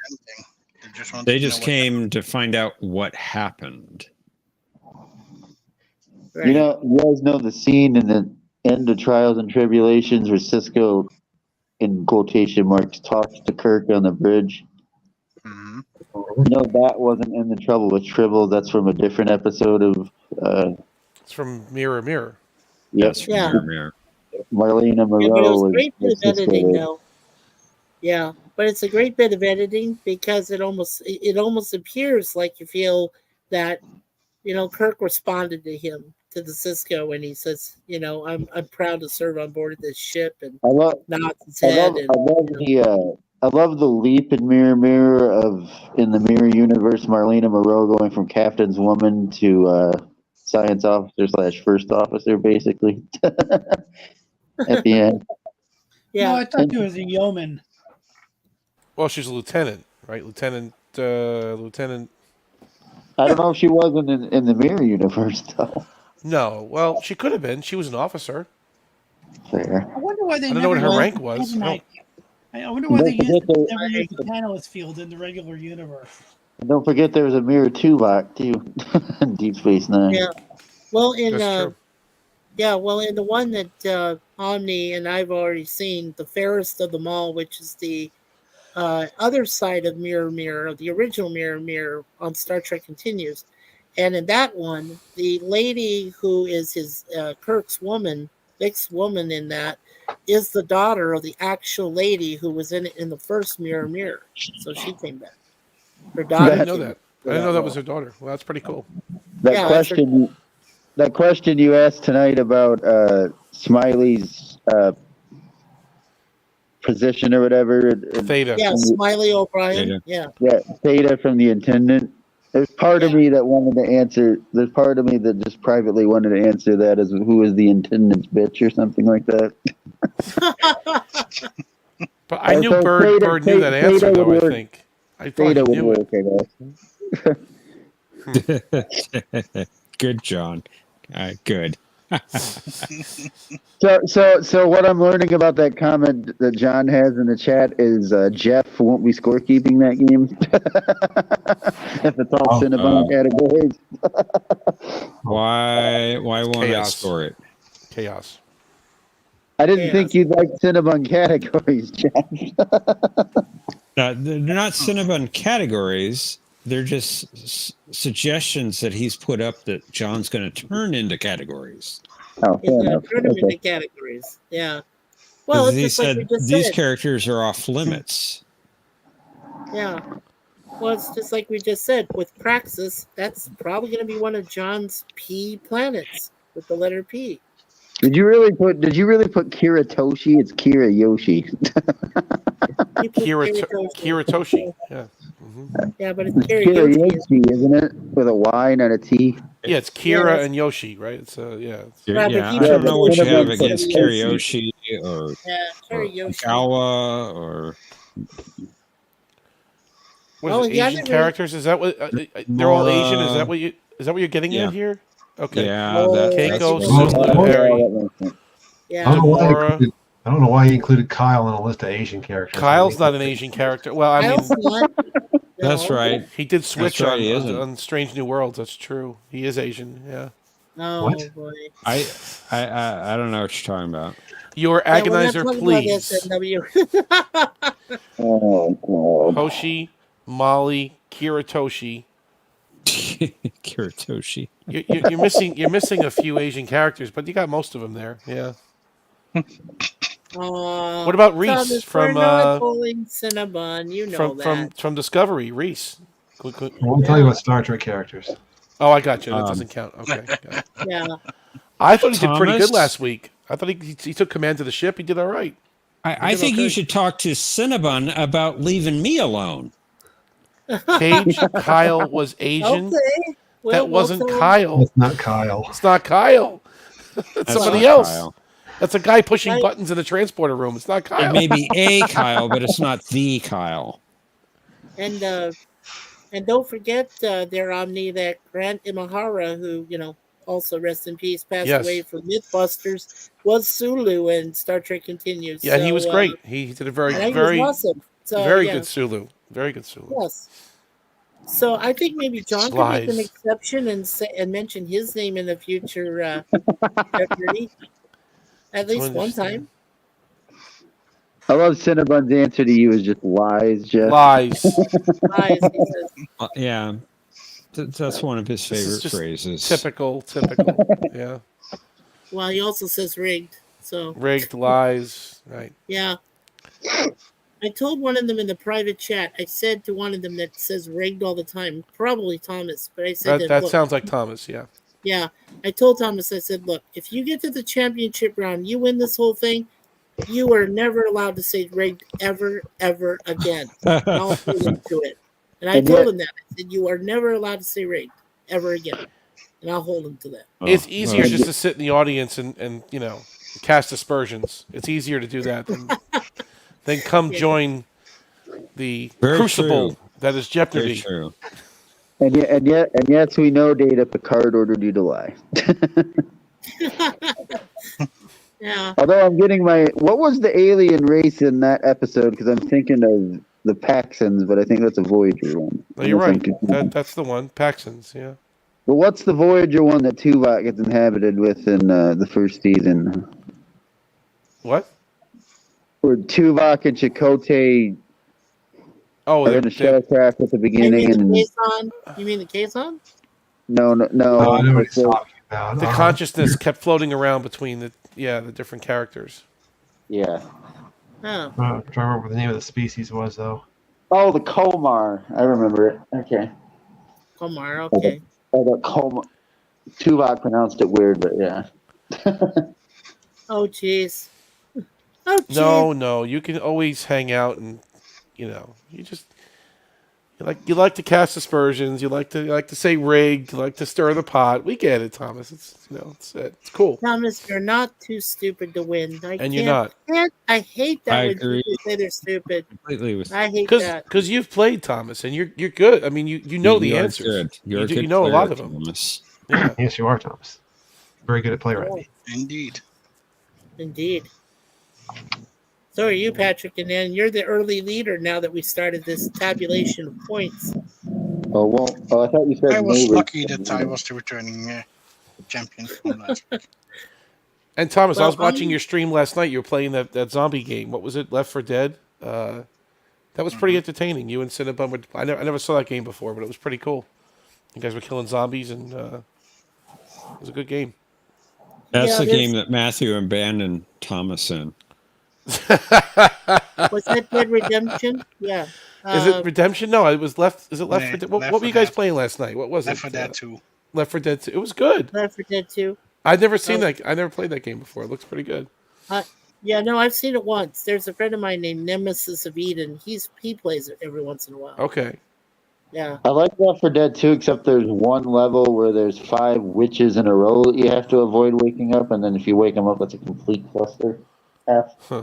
They just came to find out what happened. You know, you guys know the scene in the end of Trials and Tribulations where Cisco, in quotation marks, talks to Kirk on the bridge. Mm-hmm. No, that wasn't in the Trouble with Tribble. That's from a different episode of. It's from Mirror Mirror. Yep. Yeah. Mirror Mirror. Marlena Moreau. Yeah, but it was a was great bit of Cisco. editing, though. Yeah, but it's a great bit of editing because it almost appears like you feel that Kirk responded to the Cisco when he says, I'm proud to serve on board this ship, and nods his head. I love the leap in Mirror Mirror in the Mirror Universe, Marlena Moreau going from captain's woman to science officer / first officer, basically, at the end. Yeah, no, I thought she was a yeoman. Well, she's a lieutenant, right? Lieutenant. I don't know if she wasn't in the Mirror Universe, though. No, well, she could have been. She was an officer. Fair. I wonder why they I don't know what her rank was. I wonder why they never used the panelist field in the regular universe. And don't forget there was a Mirror Tuvok, too, in Deep Space Nine. Yeah. Well, in the one that Omni and I've already seen, the fairest of them all, which is the other side of Mirror Mirror, the original Mirror Mirror on Star Trek Continues. And in that one, the lady who is his Kirk's woman, Vic's woman in that, is the daughter of the actual lady who was in it in the first Mirror Mirror. So she came back. Her daughter. I didn't know that. I didn't know that was her daughter. Well, that's pretty cool. That question you asked tonight about Smiley's position or whatever. Theta. Yeah, Smiley O'Brien. Theta. Yeah, Theta from the Intendant. There's part of me that wanted to answer. There's part of me that just privately wanted to answer that as who is the Intendant's bitch or something like that. But I knew Bird knew that answer, though, I think. I thought he knew it. Good, John. Good. So what I'm learning about that comment that John has in the chat is Jeff won't be scorekeeping that game if it's all Cinnabon categories. Why won't I score it? Chaos. I didn't think you'd like Cinnabon categories, Jeff. They're not Cinnabon categories. They're just suggestions that he's put up that John's going to turn into categories. Oh, he's going to turn them into categories. Yeah. Well, it's just like we just these said. characters are off limits. Yeah. Well, it's just like we just said with Praxis. That's probably going to be one of John's P planets with the letter P. Did you really put Kira Toshi? It's Kira Yoshi. Kiritoshi. Yeah. Mm-hmm. Yeah, but it's Kira karaoke. Yoshi, isn't it? With a Y, not a T. Yeah, it's Kira and Yoshi, right? It's yeah. Yeah, I don't know what you have against Kiriyoshi or Gawa or. What is it, Asian characters? Is that what they're all Asian? Is that what you're getting at here? Okay. Yeah, Keiko, Sulu, Harry. Yeah. I don't know why he included Kyle in a list of Asian characters. Kyle's not an Asian character. Well, I mean, that's right. He did switch right, on Strange New Worlds. That's true. He is Asian. Yeah. Oh What? boy. I don't know what you're talking about. Your agonizer, please. Oh, Hoshi, Molly, Kiritoshi. Kiritoshi. You're missing a few Asian characters, but you got most of them there. Yeah. What about Reese from Cinnabon? You know from Discovery? Reese. I'll tell you what Star Trek characters. Oh, I got you. That doesn't count. Okay. Yeah. I thought he did pretty good last week. I thought he took command of the ship. He did all right. I think you should talk to Cinnabon about leaving me alone. Paige, Kyle was Asian. Okay. Well, that wasn't Kyle. It's not Kyle. It's not Kyle. That's somebody else. Kyle. That's a guy pushing buttons in the transporter room. It's not Kyle. It may be a Kyle, but it's not the Kyle. And don't forget their Omni, that Grant Imahara, who, also rest in peace, passed away from Mythbusters, was Sulu in Star Trek Continues. Yeah, he was great. He did a very awesome. Very good Sulu. Very good Sulu. Yes. So I think maybe John could make an exception and mention his name in the future. At least one time. I love Cinnabon's answer to you is just lies, Jeff. Lies. Lies, he says. Yeah. That's one of his favorite phrases. Typical. Yeah. Well, he also says rigged. So rigged, lies. Right. Yeah. I told one of them in the private chat, I said to one of them that says rigged all the time, probably Thomas, but I said that sounds like Thomas, yeah. Yeah. I told Thomas, I said, look, if you get to the championship round, you win this whole thing, you are never allowed to say rigged ever again. I'll hold him to it. And I told him that. I said, you are never allowed to say rigged ever again. And I'll hold him to that. It's easier just to sit in the audience and cast aspersions. It's easier to do that than come join the crucible that is Jeopnerdy. True. And yes, we know, Data, Picard ordered you to lie. Yeah. Although I'm getting what was the alien race in that episode? Because I'm thinking of the Paxons, but I think that's a Voyager one. No, you're right. That's the one, Paxons. Yeah. But what's the Voyager one that Tuvok gets inhabited with in the first season? What? Where Tuvok and Chakotay are in a shuttlecraft at the beginning. You mean the Kazon? No. I know what he's talking about. The consciousness kept floating around between the different characters. Yeah. Oh. I'm trying to remember what the name of the species was, though. Oh, the Komar. I remember it. Okay. Komar, okay. The Komar. Tuvok pronounced it weird, but yeah. Oh, jeez. Oh, geez. No. You can always hang out and, you like to cast aspersions. You like to say rigged. You like to stir the pot. We get it, Thomas. It's cool. Thomas, you're not too stupid to win. You're not. I hate that I when agree. people say they're stupid. Completely with. I hate that. Because you've played, Thomas, and you're good. I mean, you know the answers. Good. You're a good you know player, a lot of them. Thomas. Yeah. Yes, you are, Thomas. Very good at playwriting. Indeed. So are you, Patrick, and then you're the early leader now that we started this tabulation of points. Oh, I thought you said I was lucky that I was the returning champion from last week. And Thomas, I was watching your stream last night. You were playing that zombie game. What was it? Left 4 Dead? That was pretty entertaining. You and Cinnabon were... I never saw that game before, but it was pretty cool. You guys were killing zombies, and it was a good game. That's the game that Matthew abandoned Thomas in. Was that Dead Redemption? Yeah. Is it Redemption? No, it was Left. Is it Left 4 Dead? What were you guys playing last night? What was Left it? 4 Dead 2. Left 4 Dead 2. It was good. Left 4 Dead 2. I've never seen that. I never played that game before. It looks pretty good. Yeah, no, I've seen it once. There's a friend of mine named Nemesis of Eden. He plays it every once in a while. Okay. Yeah. I like Left 4 Dead 2, except there's one level where there's 5 witches in a row that you have to avoid waking up, and then if you wake them up, it's a complete cluster. Huh.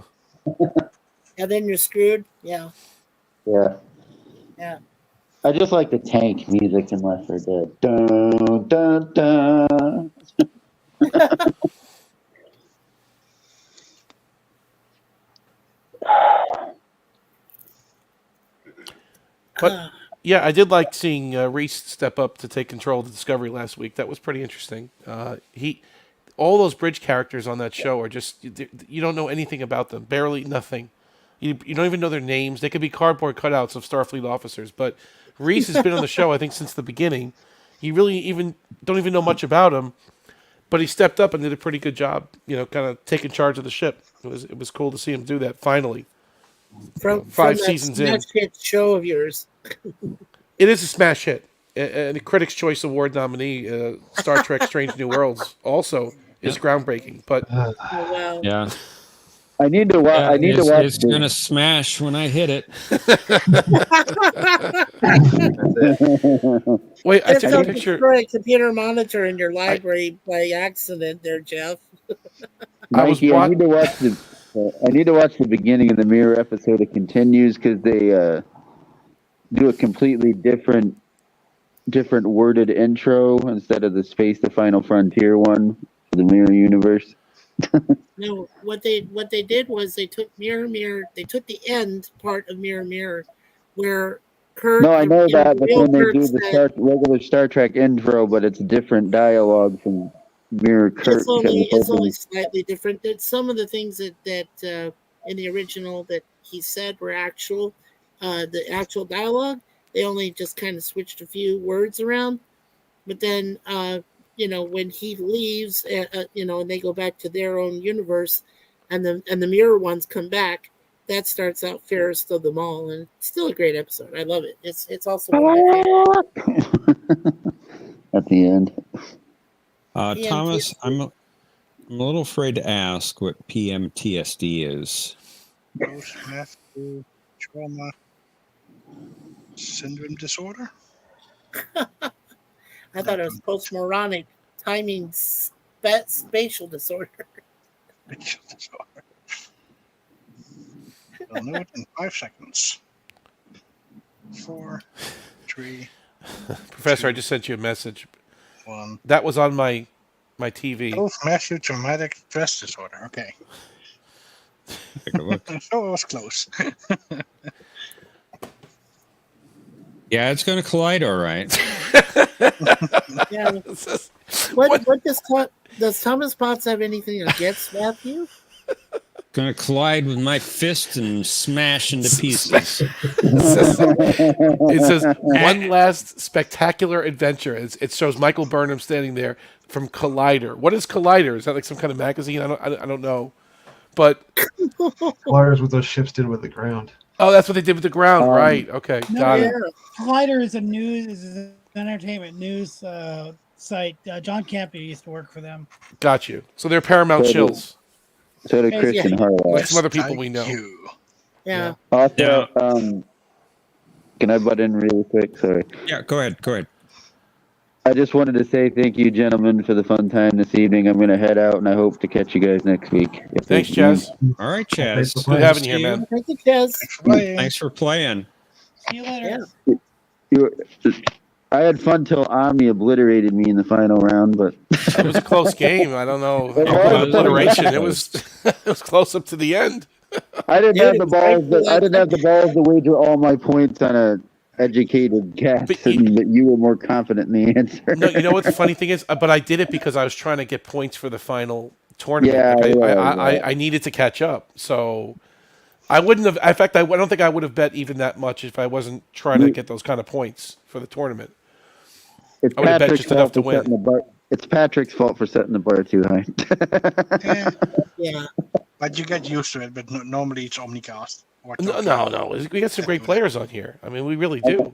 And then you're screwed. Yeah. Yeah. Yeah. I just like the tank music in Left 4 Dead. Dun, dun, dun. But yeah, I did like seeing Reese step up to take control of the Discovery last week. That was pretty interesting. All those bridge characters on that show are just you don't know anything about them, barely nothing. You don't even know their names. They could be cardboard cutouts of Starfleet officers. But Reese has been on the show, I think, since the beginning. You really don't even know much about him, but he stepped up and did a pretty good job. Kind of taking charge of the ship. It was cool to see him do that finally. From 5 that seasons in. smash hit show of yours. It is a smash hit. And the Critics' Choice Award nominee, Star Trek: Strange New Worlds, also is groundbreaking. But Oh, wow. Yeah. I need to watch. I need to watch. It's gonna smash when I hit it. Wait, I took a Don't picture. destroy a computer monitor in your library by accident, there, Jeff. Mikey, I need to watch the. I need to watch the beginning of the Mirror episode. It continues because they do a completely different worded intro instead of the Space the Final Frontier one for the Mirror universe. No, what they did was they took Mirror. They took the end part of Mirror, where Kirk. No, I know that, but then they Kirk do the regular Star Trek intro, but it's different dialogue from Mirror Kirk. It's only slightly different. That some of the things that in the original that he said were actual, the actual dialogue. They only just kind of switched a few words around, but then when he leaves, and they go back to their own universe, and the Mirror ones come back. That starts out fairest of them all, and it's still a great episode. I love it. It's also one of my favorites. At the end. Thomas, I'm a little afraid to ask what PMTSD is. Post-traumatic trauma syndrome disorder. I thought it was post-moronic timing spatial disorder. Spatial disorder. I'll know it in 5 seconds. 4, 3. Professor, I just sent you a message. 1. That was on my TV. Post-massive traumatic stress disorder. Okay. Take a look. So it was close. Yeah, it's going to collide all right. Yeah. What does Thomas Potts have anything against Matthew? Going to collide with my fist and smash into pieces. It says one last spectacular adventure. It shows Michael Burnham standing there from Collider. What is Collider? Is that like some kind of magazine? I don't know. But Collider's what those ships did with the ground. Oh, that's what they did with the ground, right? Okay, got it. Collider is an entertainment news site. John Campy used to work for them. Got you. So they're Paramount shills. So did Christian Harlow. Like some other people we know. Yeah. Also, can I butt in really quick? Sorry. Yeah, go ahead. I just wanted to say thank you, gentlemen, for the fun time this evening. I'm going to head out, and I hope to catch you guys next week. Thanks, Chaz. All right, Chaz. Good having you here, man. Thank you, Chaz. Thanks for playing. See you later. I had fun till Omni obliterated me in the final round, but it was a close game. I don't know about obliteration. It was close up to the end. I didn't have the balls. I didn't have the balls to wager all my points on a educated guess, but you were more confident in the answer. No, you know what the funny thing is? But I did it because I was trying to get points for the final tournament. I needed to catch up, so I wouldn't have. In fact, I don't think I would have bet even that much if I wasn't trying to get those kind of points for the tournament. It's Patrick's fault for setting the bar. It's Patrick's fault for setting the bar too high. Yeah, but you get used to it. But normally it's Omnicast. No. We got some great players on here. I mean, we really do.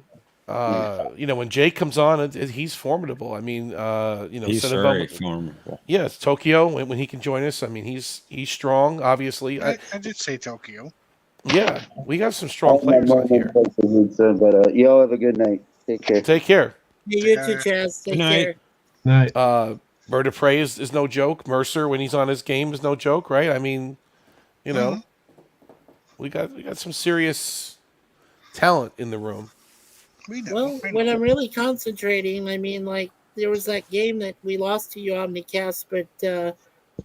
When Jake comes on, he's formidable. I mean, he's very formidable. Yeah, it's Tokyo when he can join us. I mean, he's strong. Obviously, I did say Tokyo. Yeah, we got some strong players on here. But y'all have a good night. Take care. Take care. You too, Chaz. Take care. Night. Bird of Prey is no joke. Mercer, when he's on his game, is no joke, right? I mean, we got some serious talent in the room. Well, when I'm really concentrating, I mean, like there was that game that we lost to you, Omnicast, but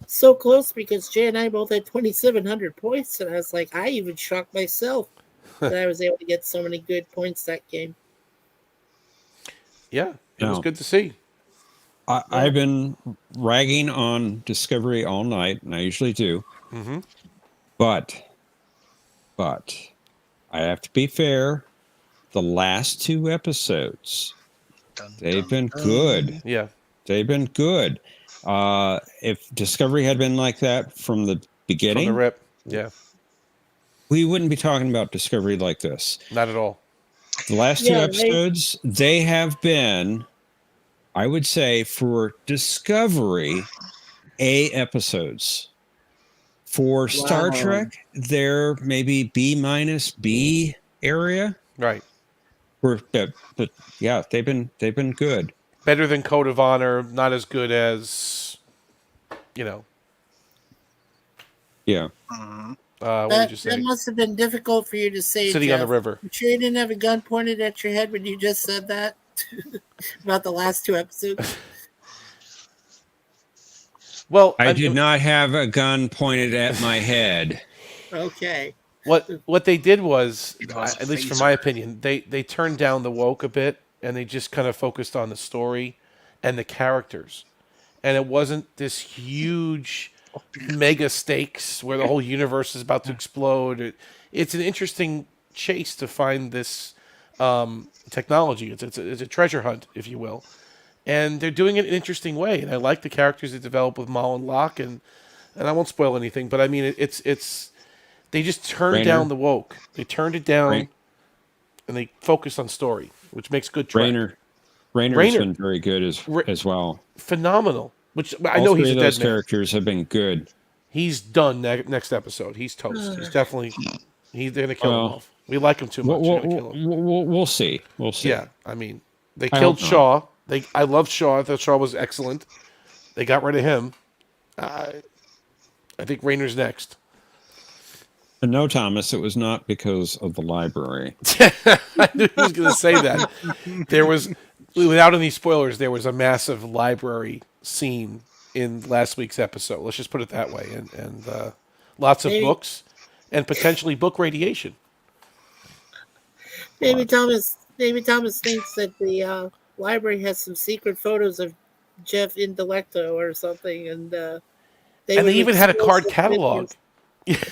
so close because Jay and I both had 2,700 points, and I was like, I even shocked myself that I was able to get so many good points that game. Yeah, it was good to see. I've been ragging on Discovery all night, and I usually do. Mm-hmm. But I have to be fair. The last 2 episodes, they've been good. Yeah. They've been good. If Discovery had been like that from the beginning, from the rip, yeah, we wouldn't be talking about Discovery like this. Not at all. The last 2 episodes, they have been, I would say, for Discovery, A episodes. For Star Trek, they're maybe B- B area. Right. But yeah, they've been good. Better than Code of Honor, not as good as, Yeah. What did you say? That must have been difficult for you to say. Sitting Jeff. on the river. You sure you didn't have a gun pointed at your head when you just said that about the last 2 episodes? Well, I did not have a gun pointed at my head. Okay. What they did was, at least from my opinion, they turned down the woke a bit and they just kind of focused on the story and the characters. And it wasn't this huge mega stakes where the whole universe is about to explode. It's an interesting chase to find this technology. It's a treasure hunt, if you will. And they're doing it in an interesting way. And I like the characters they develop with Mal and Locke. And I won't spoil anything, but I mean, it's they just turned down the woke. They turned it down, and they focused on story, which makes good Trek. Rayner's been very good as well. Phenomenal. Which I know he's a dead those man. characters have been good. He's done next episode. He's toast. He's definitely they're gonna kill him off. We like him too much. We'll see. We'll see. Yeah, I mean, they killed Shaw. I love Shaw. I thought Shaw was excellent. They got rid of him. I think Rayner's next. But no, Thomas, it was not because of the library. I knew he was going to say that. There was, without any spoilers, there was a massive library scene in last week's episode. Let's just put it that way. And lots of books and potentially book radiation. Maybe Thomas thinks that the library has some secret photos of Jeff Intellecto or something, and they even had a card catalog.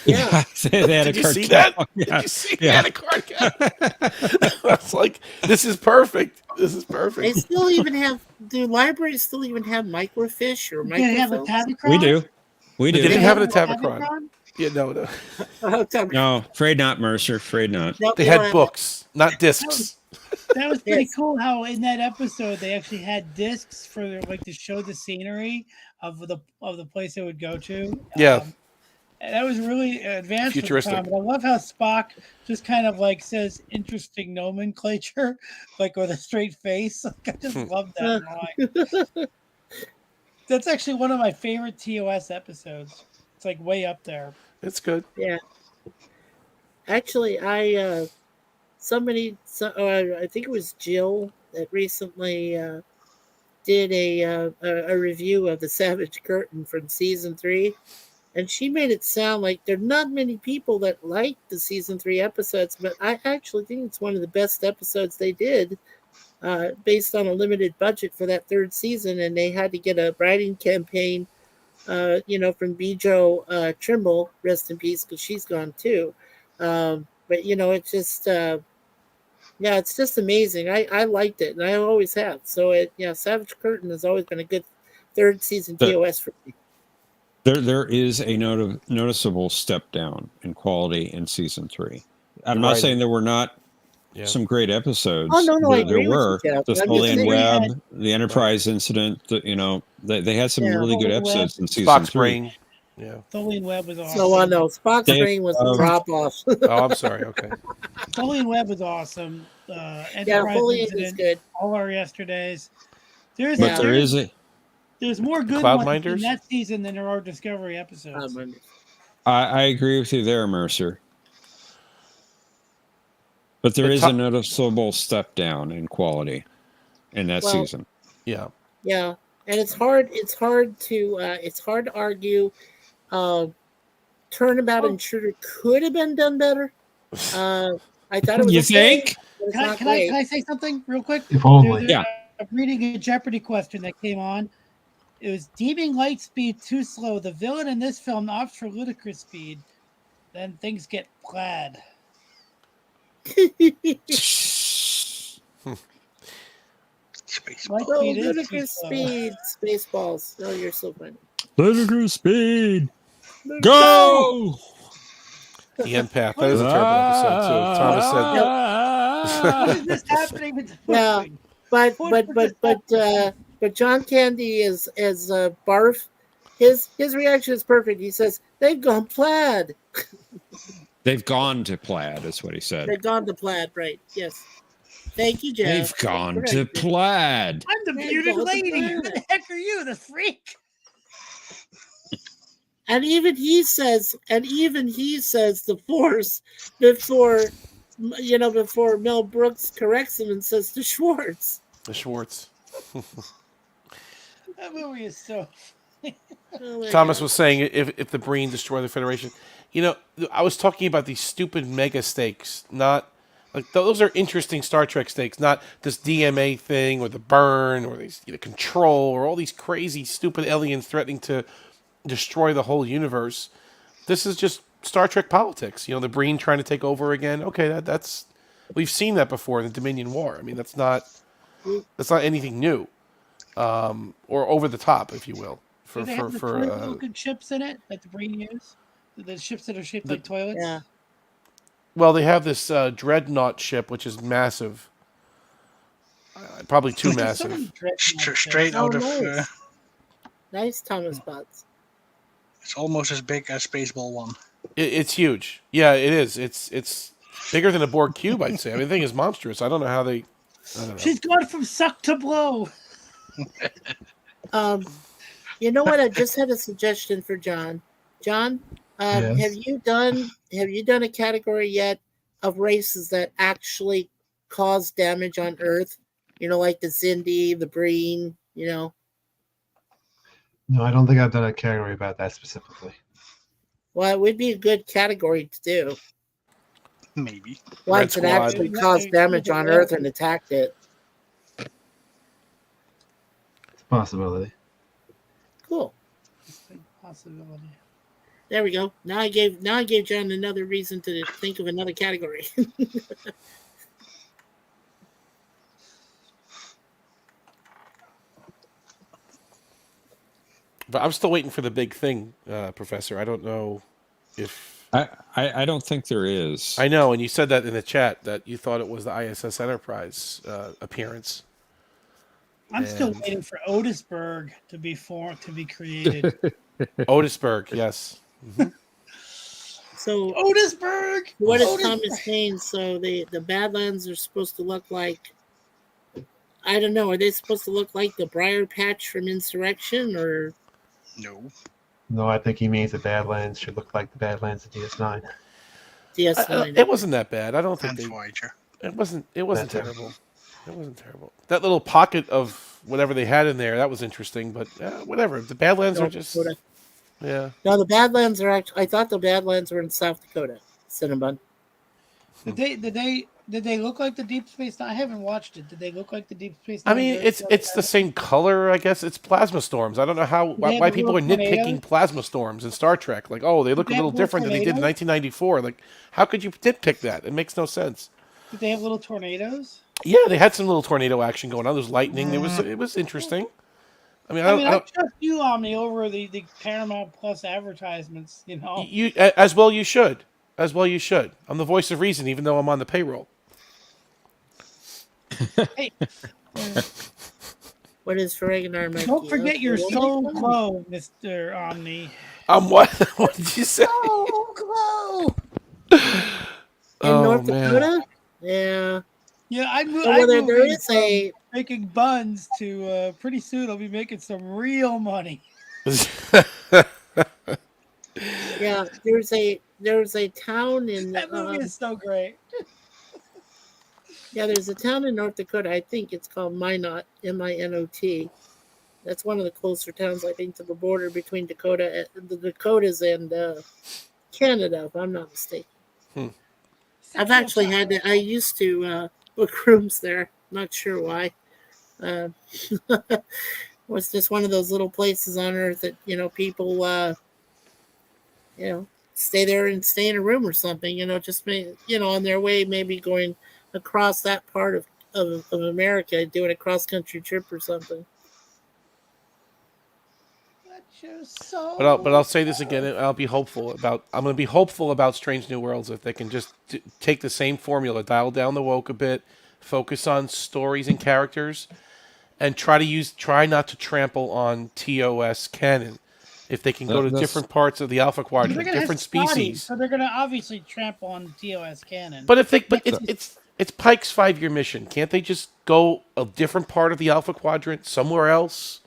Yeah, they had Did you see that? Did you see they had a card catalog? I was like, this is perfect. This is perfect. They still even have. Do libraries still even have microfiche or microfilm? They have a Tabicron? We do. They didn't have it at Tabicron. Yeah, no. No, afraid not, Mercer. Afraid not. Nope, They had books, not discs. That was pretty cool. How in that episode they actually had discs for to show the scenery of the place they would go to. Yeah. That was really advanced. Futuristic. For the time. I love how Spock just kind of says interesting nomenclature, with a straight face. I just love that line. That's actually one of my favorite TOS episodes. It's way up there. It's good. Yeah. Actually, I think it was Jill that recently did a review of the Savage Curtain from season 3. And she made it sound like there are not many people that like the season 3 episodes, but I actually think it's one of the best episodes they did, based on a limited budget for that 3rd season. And they had to get a writing campaign, from Bijo Trimble, rest in peace, because she's gone too. But it's just, it's just amazing. I liked it, and I always have. So Savage Curtain has always been a good 3rd season TOS for me. There is a noticeable step down in quality in season 3. I'm not saying there were not some great episodes. Oh no, I there agree with were you, Jeff. the I'm just Scullion saying- Web, the Enterprise incident. They had some Yeah. really good Scullion Web. episodes in season Spock's 3. brain. Yeah. Scullion Web was awesome. So no, Spock's Dave, brain was the drop off. Oh, I'm sorry. Okay. Scullion Web was awesome. Yeah, Enterprise Folian is Incident, good. all our yesterdays. There's But there is a. there's more good Cloud ones Minders? in that season than there are Discovery episodes. I agree with you there, Mercer. But there is a noticeable step down in quality in that season. Yeah. Yeah, and it's hard to argue. Turnabout Intruder could have been done better. I thought it was. You okay, think? but it's Can not I great. say something real quick? If only. Yeah. I'm reading a Jeopardy question that came on. It was deeming light speed too slow. The villain in this film opts for ludicrous speed. Then things get plaid. Light Oh, speed is too ludicrous slow. speed, Spaceballs. Oh, you're so funny. Ludicrous speed. Go! The Empath. That is a terrible episode too. Thomas said. What is this happening with the Yeah, but John Candy is as Barf. His reaction is perfect. He says they've gone plaid. They've gone to plaid, is what he said. They've gone to plaid, right? Yes. Thank you, Jeff. They've gone to plaid. I'm the bearded lady. Who the heck are you, the freak? And even he says the Force before Mel Brooks corrects him and says to Schwartz. The Schwartz. That movie is so. Oh Thomas was saying if the Breen destroy the Federation, I was talking about these stupid mega stakes, not like those are interesting Star Trek stakes, not this DMA thing or the burn or these control or all these crazy stupid aliens threatening to destroy the whole universe. This is just Star Trek politics. The Breen trying to take over again. Okay, that's we've seen that before in the Dominion War. I mean, that's not anything new, or over the top, if you will. Do they have the toilet ships in it that the Breen use? The ships that are shaped like toilets? Yeah. Well, they have this Dreadnought ship, which is massive. Probably too massive. Straight out of... nice Thomas Butts. It's almost as big as Spaceball 1. It's huge. Yeah, it is. It's bigger than a Borg cube, I'd say. I mean, the thing is monstrous. I don't know how they... I don't know. She's gone from suck to blow. You know what? I just had a suggestion for John. John, Yes. have you done a category yet of races that actually cause damage on Earth? Like the Zindi, the Breen. No, I don't think I've done a category about that specifically. Well, it would be a good category to do. Maybe. Once it actually caused damage on Earth and attacked it. It's a possibility. Cool. Possibility. There we go. Now I gave John another reason to think of another category. But I'm still waiting for the big thing, Professor. I don't know if... I don't think there is. I know, and you said that in the chat, that you thought it was the ISS Enterprise appearance. I'm still waiting for Otisburg to be created. Otisburg, yes. Mm-hmm. So Otisburg! What is Thomas saying? So the Badlands are supposed to look like... I don't know. Are they supposed to look like the Briar Patch from Insurrection, or... No. No, I think he means the Badlands should look like the Badlands of DS9. DS9. It wasn't that bad. I don't think Voyager. It wasn't terrible. It wasn't terrible. That little pocket of whatever they had in there, that was interesting, but whatever. The Badlands are just... Yeah. No, the Badlands are actually... I thought the Badlands were in South Dakota. Cinnabon. Did they look like the Deep Space Nine? I haven't watched it. Did they look like the Deep Space I Nine? mean, it's the same color, I guess. It's plasma storms. I don't know why people are nitpicking plasma storms in Star Trek. Like, oh, they look a little different than they did in 1994. Like, how could you nitpick that? It makes no sense. Did they have little tornadoes? Yeah, they had some little tornado action going on. There's lightning. It was interesting. I mean, I trust you, Omni, over the Paramount Plus advertisements. You as well. You should. I'm the voice of reason, even though I'm on the payroll. Hey, What is Ragnar? don't forget your soul glow, Mr. Omni. What? What did you say? Soul glow. In Oh, North man. Dakota? Yeah. Yeah, I whether moved there is a making buns to pretty soon I'll be making some real money. yeah, there's a town in That movie is so great. yeah, there's a town in North Dakota. I think it's called Minot, Minot. That's one of the closer towns, I think, to the border between the Dakotas and Canada, if I'm not mistaken. I've actually had to. I used to book rooms there. Not sure why. Was just one of those little places on Earth that people stay there and stay in a room or something. Just on their way, maybe going across that part of America, doing a cross country trip or something. But I'll say this again. I'm going to be hopeful about Strange New Worlds if they can just take the same formula, dial down the woke a bit, focus on stories and characters, and try not to trample on TOS canon. If they can go to different parts of the Alpha Quadrant, different species, so they're going to obviously trample on the TOS canon. But it's Pike's 5-year mission. Can't they just go a different part of the Alpha Quadrant somewhere else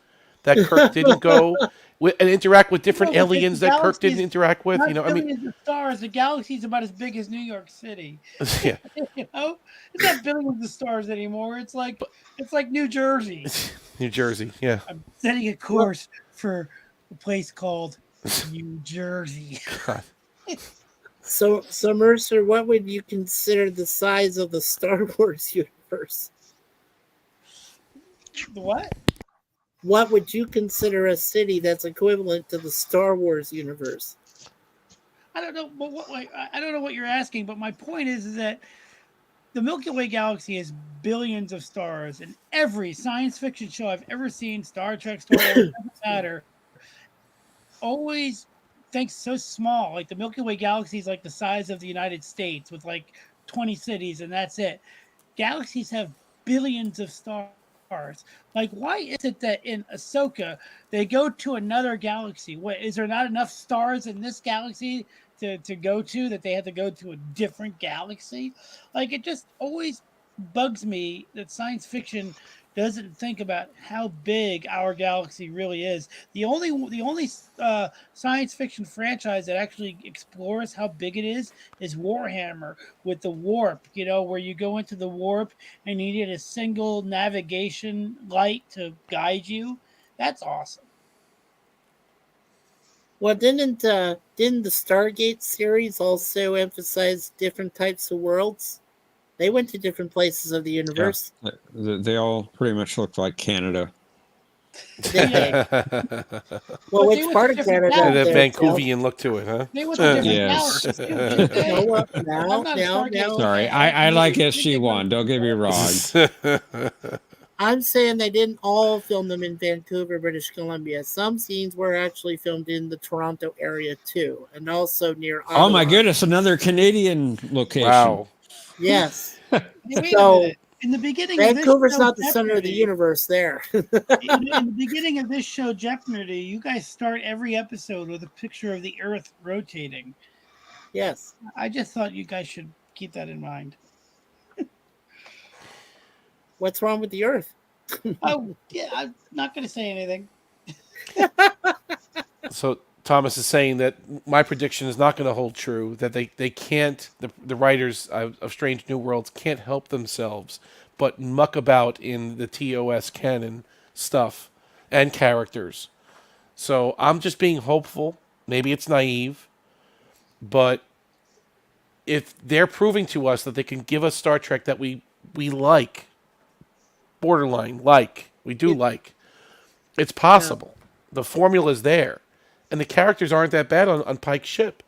that Kirk didn't go? And interact with different aliens that Kirk didn't interact with. Billions of stars. The galaxy's about as big as New York City. Yeah. It's not billions of stars anymore. It's like New Jersey. New Jersey, yeah. I'm setting a course for a place called New Jersey. God. So Mercer, what would you consider the size of the Star Wars universe? The what? What would you consider a city that's equivalent to the Star Wars universe? I don't know, but I don't know what you're asking, but my point is that the Milky Way galaxy has billions of stars, and every science fiction show I've ever seen, Star Trek, Star Wars, doesn't matter, always thinks so small. Like the Milky Way galaxy is like the size of the United States with like 20 cities, and that's it. Galaxies have billions of stars. Like, why is it that in Ahsoka they go to another galaxy? What, is there not enough stars in this galaxy to go to that they have to go to a different galaxy? Like, it just always bugs me that science fiction doesn't think about how big our galaxy really is. The only science fiction franchise that actually explores how big it is Warhammer with the warp, where you go into the warp and you need a single navigation light to guide you. That's awesome. Well, didn't the Stargate series also emphasize different types of worlds? They went to different places of the universe. Yeah, they all pretty much look like Canada. Well, which part of Canada? And a Vancouvian look to it, huh? They went to different No. Sorry, I like SG-1. Don't get me wrong. I'm saying they didn't all film them in Vancouver, British Columbia. Some scenes were actually filmed in the Toronto area too, and also near Ottawa. Oh my goodness, another Canadian location. Wow. Yes. Wait a minute. In the beginning, Vancouver's not the center of the universe there. in the beginning of this show, Jeopnerdy, you guys start every episode with a picture of the Earth rotating. Yes. I just thought you guys should keep that in mind. What's wrong with the Earth? Oh, yeah, I'm not going to say anything. So Thomas is saying that my prediction is not going to hold true, that they can't, the writers of Strange New Worlds can't help themselves but muck about in the TOS canon stuff and characters. So I'm just being hopeful. Maybe it's naive, but if they're proving to us that they can give us Star Trek that we like, borderline we do like, it's possible. Yeah. The formula is there. And the characters aren't that bad on Pike's ship.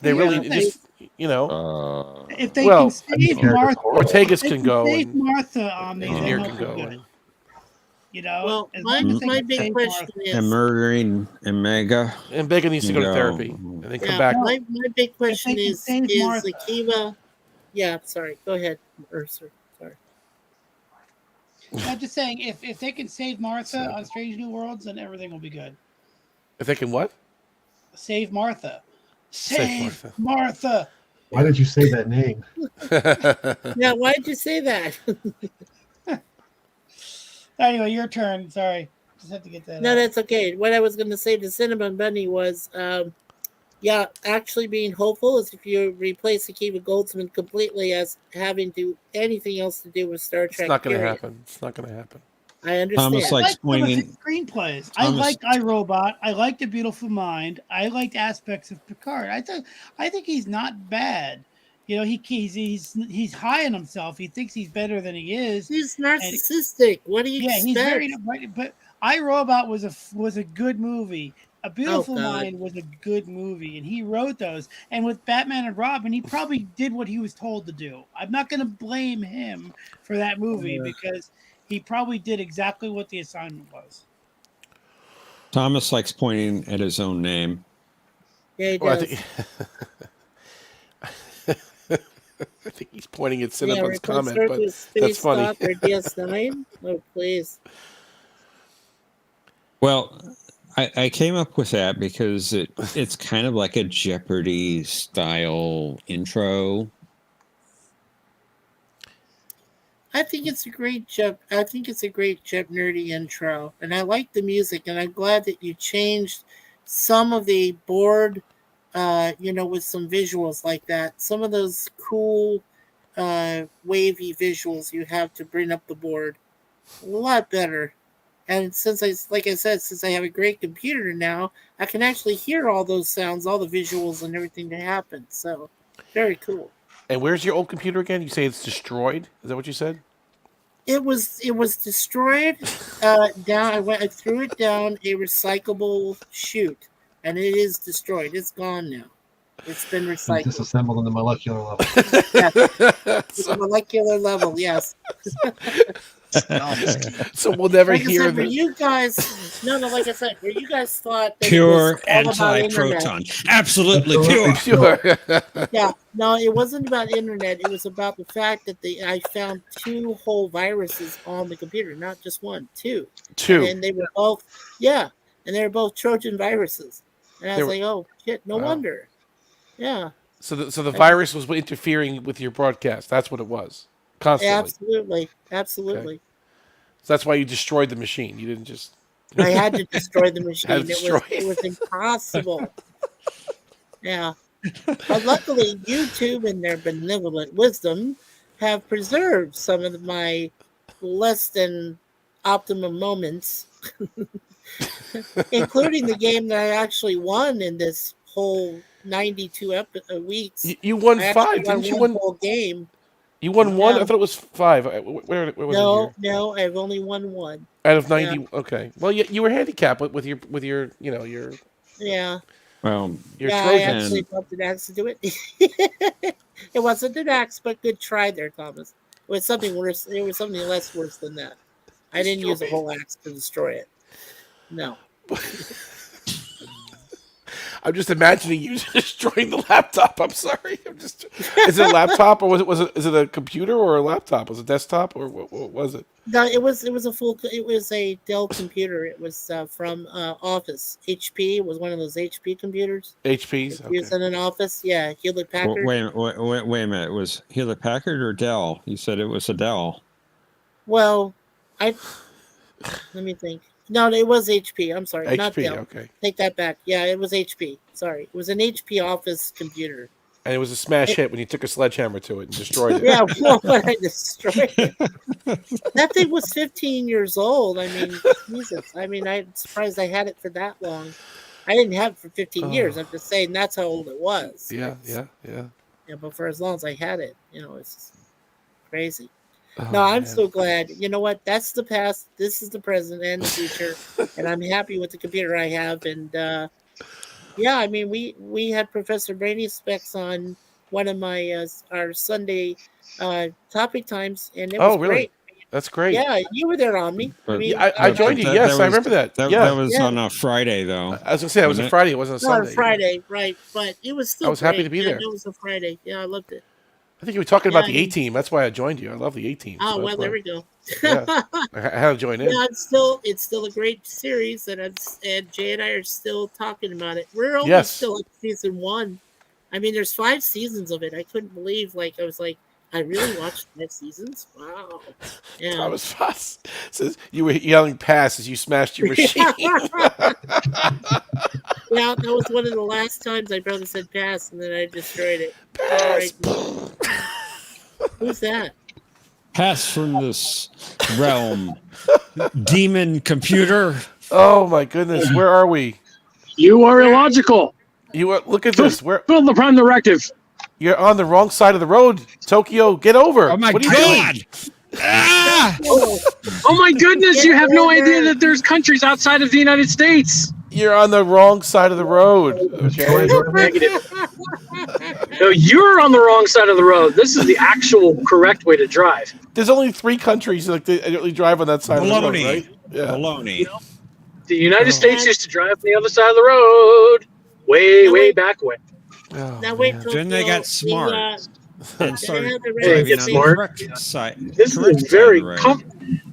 They really just, if they can save Martha, Ortegas can go. Save Martha on these, Engineer can go. Well, my big question is, and murdering Omega. And Omega needs to go to therapy and then come back. My big question is Akiva. Yeah, sorry. Go ahead, Ursa. Sorry. I'm just saying, if they can save Martha on Strange New Worlds, then everything will be good. If they can what? Save Martha. Save Martha. Why did you say that name? Yeah, why did you say that? Anyway, your turn. Sorry. Just have to get that No, out. that's okay. What I was going to say to Cinnamon Bunny was, yeah, actually being hopeful is if you replace Akiva Goldsman completely as having to anything else to do with Star Trek. It's not going to period. happen. It's not going to happen. I understand. Thomas I likes like some of his pointing. screenplays. I liked iRobot. I liked A Beautiful Mind. I liked aspects of Picard. I think he's not bad. You know, he's high on himself. He thinks he's better than he is. He's narcissistic. What do you expect? He's very. But iRobot was a good movie. A Beautiful Mind was a good movie, and he wrote those. And with Batman and Robin, he probably did what he was told to do. I'm not going to blame him for that movie because he probably did exactly what the assignment was. Thomas likes pointing at his own name. Yeah, he does. I think he's pointing at Cinnabon's comment, but that's funny. Or DS9? Oh, please. Well, I came up with that because it's kind of like a Jeopardy style intro. I think it's a great Jeopnerdy intro, and I like the music, and I'm glad that you changed some of the board, with some visuals like that. Some of those cool, wavy visuals you have to bring up the board, a lot better. And since I have a great computer now, I can actually hear all those sounds, all the visuals, and everything that happened. So, very cool. And where's your old computer again? You say it's destroyed? Is that what you said? It was destroyed. I threw it down a recyclable chute, and it is destroyed. It's gone now. It's been recycled. Disassembled on the molecular level. It's a molecular level, yes. So we'll never hear that. You guys, like I said, where you guys thought that pure anti-proton, absolutely pure. Yeah, no, it wasn't about internet. It was about the fact that I found 2 whole viruses on the computer, not just one, 2. And they were both, and they were both Trojan viruses. And I was like, oh shit, no wonder. Yeah. So the virus was interfering with your broadcast. That's what it was. Constantly. Absolutely. Okay. So that's why you destroyed the machine. You didn't just. I had to destroy the machine. It was impossible. Yeah. But luckily, YouTube, in their benevolent wisdom, have preserved some of my less than optimum moments, including the game that I actually won in this whole 92 weeks. You won 5, didn't you? Won whole game. You won 1. I thought it was 5. Where was it? No, I've only won 1 out of 90. Yeah. Okay. Well, you were handicapped with your your. Yeah. Well, I actually bumped an axe to do it. It wasn't an axe, but good try there, Thomas. It was something worse. It was something less worse than that. I didn't use a whole axe to destroy it. No. I'm just imagining you destroying the laptop. I'm sorry. Is it a laptop or is it a computer or a laptop? Was it a desktop or what was it? No, it was a Dell computer. It was from Office. HP. It was one of those HP computers. HPs. Okay. Used in an office. Yeah, Hewlett Packard. Wait a minute. It was Hewlett Packard or Dell? You said it was a Dell. Well, let me think. No, it was HP. I'm sorry, not Dell. Okay. Take that back. Yeah, it was HP. Sorry, it was an HP Office computer. And it was a smash hit when you took a sledgehammer to it and destroyed it. Yeah, well, when I destroyed it. That thing was 15 years old. I mean, Jesus. I mean, I'm surprised I had it for that long. I didn't have it for 15 years. I'm just saying that's how old it was. Yeah. Yeah, but for as long as I had it, it's crazy. No, I'm so glad. You know what? That's the past. This is the present and the future, and I'm happy with the computer I have. And I mean, we had Professor Brainy Specs on one of my our Sunday topic times, and it was great. That's great. Yeah, you were there on me. I joined you. Yes, I remember that. That was on a Friday, though. I was gonna say it was a Friday. It wasn't a Sunday. Not a Friday, right? But it was still. I was happy to be there. It was a Friday. Yeah, I loved it. I think you were talking about the Yeah. A Team. That's why I joined you. I love the A Team. Oh, so well, that's there why we go. I had to join in. Yeah, it's still a great series, and Jay and I are still talking about it. We're only Yes. still at season 1. I mean, there's 5 seasons of it. I couldn't believe, I was like, I really watched 5 seasons? Wow. Yeah. Thomas Foss says you were yelling pass as you smashed your machine. Yeah, that was one of the last times I probably said pass, and then I destroyed it. Pass. Who's that? Pass from this realm. Demon computer. Oh my goodness, where are we? You are illogical. Look at this. Fulfill the prime directive. You're on the wrong side of the road, Tokyo. Get over. Oh my what are you God! doing? Ah! Oh my goodness! You have no idea that there's countries outside of the United States. You're on the wrong side of the road. Okay. Negative. No, you're on the wrong side of the road. This is the actual correct way to drive. There's only 3 countries that they drive on that side of the road, right? Yeah. Baloney. The United States used to drive on the other side of the road, way back when. Oh, Now wait, man. Tokyo, Then they got smart and started have the They driving get on smart. the correct side. This correct is side very of the road.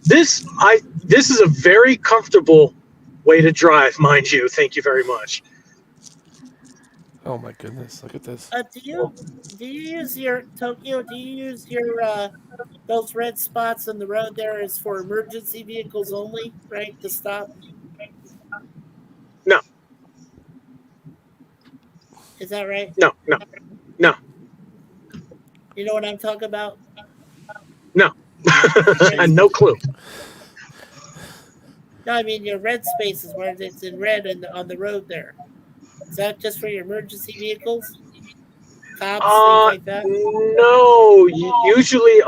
This is a very comfortable way to drive, mind you. Thank you very much. Oh my goodness! Look at this. do you use your Tokyo? Do you use your those red spots on the road there is for emergency vehicles only, right? To stop. No. Is that right? No. You know what I'm talking about? No. No clue. No, I mean your red spaces where it's in red on the road there. Is that just for your emergency vehicles? Cops, things like that? No. Usually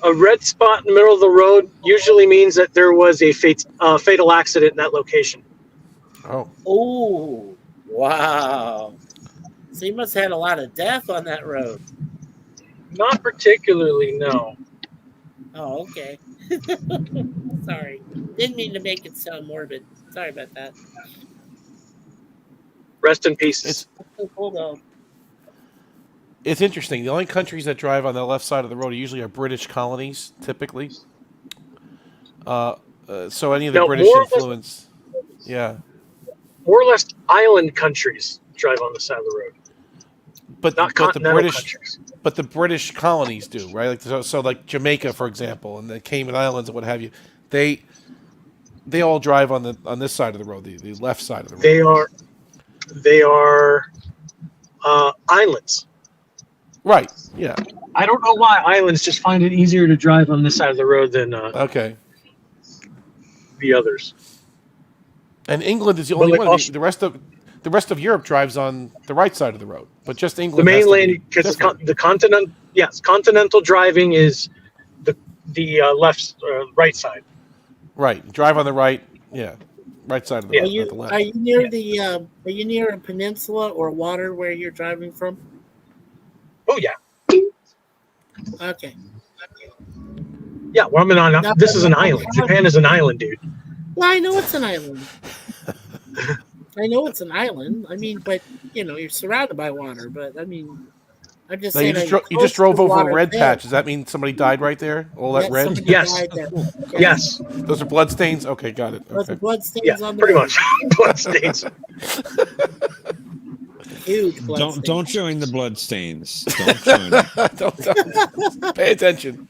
a red spot in the middle of the road usually means that there was a fatal accident in that location. Oh. Oh, wow. So you must have had a lot of death on that road. Not particularly, no. Oh, okay. Sorry. Didn't mean to make it sound morbid. Sorry about that. Rest in peace. Hold on. It's interesting. The only countries that drive on the left side of the road usually are British colonies, typically. So any of the British influence, yeah. More or less island countries drive on the side of the road. But not continental countries. But the British colonies do, right? Like so like Jamaica, for example, and the Cayman Islands and what have you. They all drive on this side of the road, the left side of the road. They are islands. Right. Yeah. I don't know why islands just find it easier to drive on this side of the road than the others. And England is the only one. The rest of Europe drives on the right side of the road, but just England. The mainland, because the continent. Yes, continental driving is the right side. Right. Drive on the right. Yeah. Right side of the road, not the left. Are you near are you near a peninsula or water where you're driving from? Oh yeah. Okay. Yeah, well, this is an island. Japan is an island, dude. Well, I know it's an island. I know it's an island. I mean, but you're surrounded by water. But I mean, I'm just saying. You just drove over a red patch. Does that mean somebody died right there? All that red? Yes. Yes. Those are blood stains. Okay, got it. Those are blood stains on the pretty road. much blood stains. Huge blood stains. Don't join the blood stains. Don't join them. don't. Pay attention.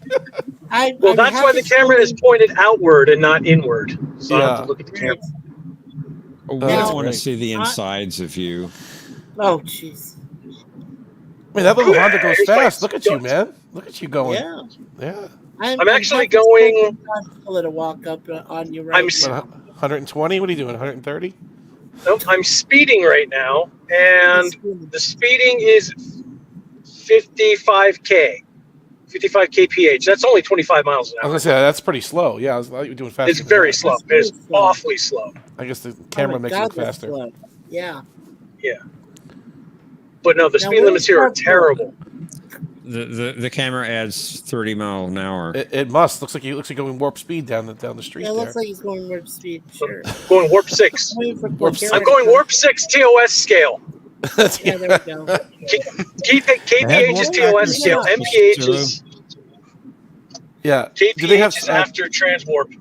Well, that's why the camera is pointed outward and not inward. So I have to look at the camera. We don't want to see the insides of you. Oh, jeez. I mean, that little Honda goes fast. Look at you, man. Look at you going. Yeah. I'm actually going. To walk up on your right. 120. What are you doing? 130. Nope, I'm speeding right now, and the speeding is 55 kph. That's only 25 miles an hour. I was gonna say that's pretty slow. Yeah, I thought you were doing faster. It's very slow. It's awfully slow. I guess the camera makes it look faster. Slow. Yeah. Yeah. But no, the speed limits here are terrible. The camera adds 30 miles an hour. It must. Looks like you're going warp speed down the street. Yeah, it looks like he's going warp speed. Sure. Going warp 6. I'm going warp 6 TOS scale. Yeah, there we go. KPH is TOS scale. MPH is KPH is after transwarp.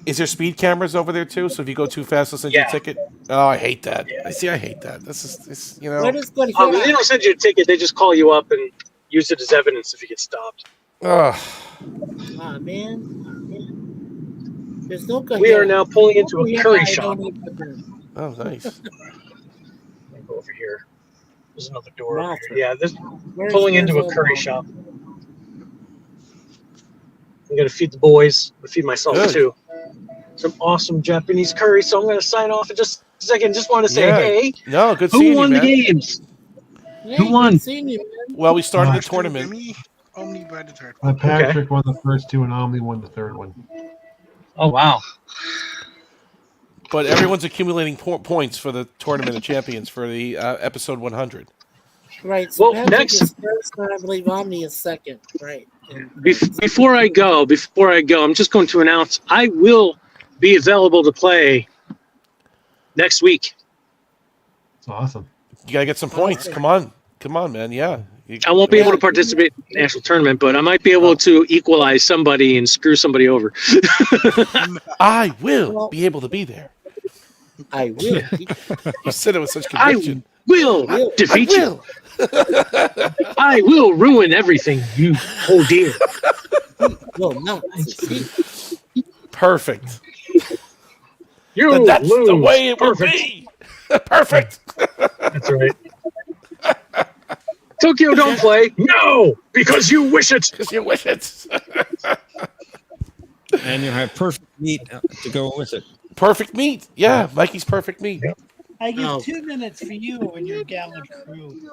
Is there speed cameras over there too? So if you go too fast, they'll send you a ticket. Oh, I hate that. I hate that. This is you know. Where does good They don't send you a ticket. They just call you up and use it as evidence if you get stopped. Ugh. Ah, man. There's no good. We are now pulling into a curry shop. Oh, nice. Go over here. There's another door over here. Yeah, this pulling into a curry shop. I'm gonna feed the boys. I'm gonna feed myself too. Some awesome Japanese curry. So I'm gonna sign off in just a second. Just want to say, hey, no, good who seeing won you, the man. games? Hey, who won? Good seeing you, man. Well, we started the tournament. Omni by the third. Patrick won the first two, and Omni won the third one. Oh wow! But everyone's accumulating points for the Tournament of Champions for the episode 100. Right. So Well, Patrick next- is first, and I believe Omni is second. Right. Before I go, I'm just going to announce I will be available to play next week. It's awesome. You gotta get some points. Come on, man. Yeah. I won't be able to participate in the actual tournament, but I might be able to equalize somebody and screw somebody over. I will be able to be there. I will. You said it with such conviction. I will defeat you. I will ruin everything, you oh dear. Will not succeed. Perfect. You that's lose. the way it will Perfect. be. Perfect. That's right. Tokyo, don't play. No, because you wish it. Because you wish it. And you have perfect meat to go with it. Perfect meat. Yeah, Mikey's perfect meat. I give 2 minutes for you and your gallant crew.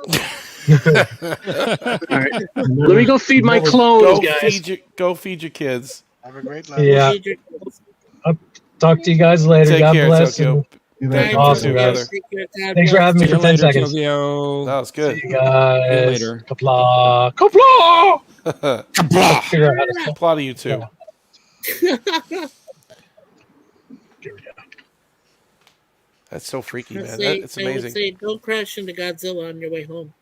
All right. Let me go feed my clones, guys. Go feed your kids. Have a great life. Yeah. I'll talk to you guys later. Take God care, bless. Tokyo. And awesome, guys. Thanks for having me See you for 10 later, seconds. Tokyo. That was good. See you guys. See you later. Kapla. Kapla. Kapla. Figure out how to Kapla to you too. That's so freaky, man. It's I would amazing. say don't crash into Godzilla on your way home.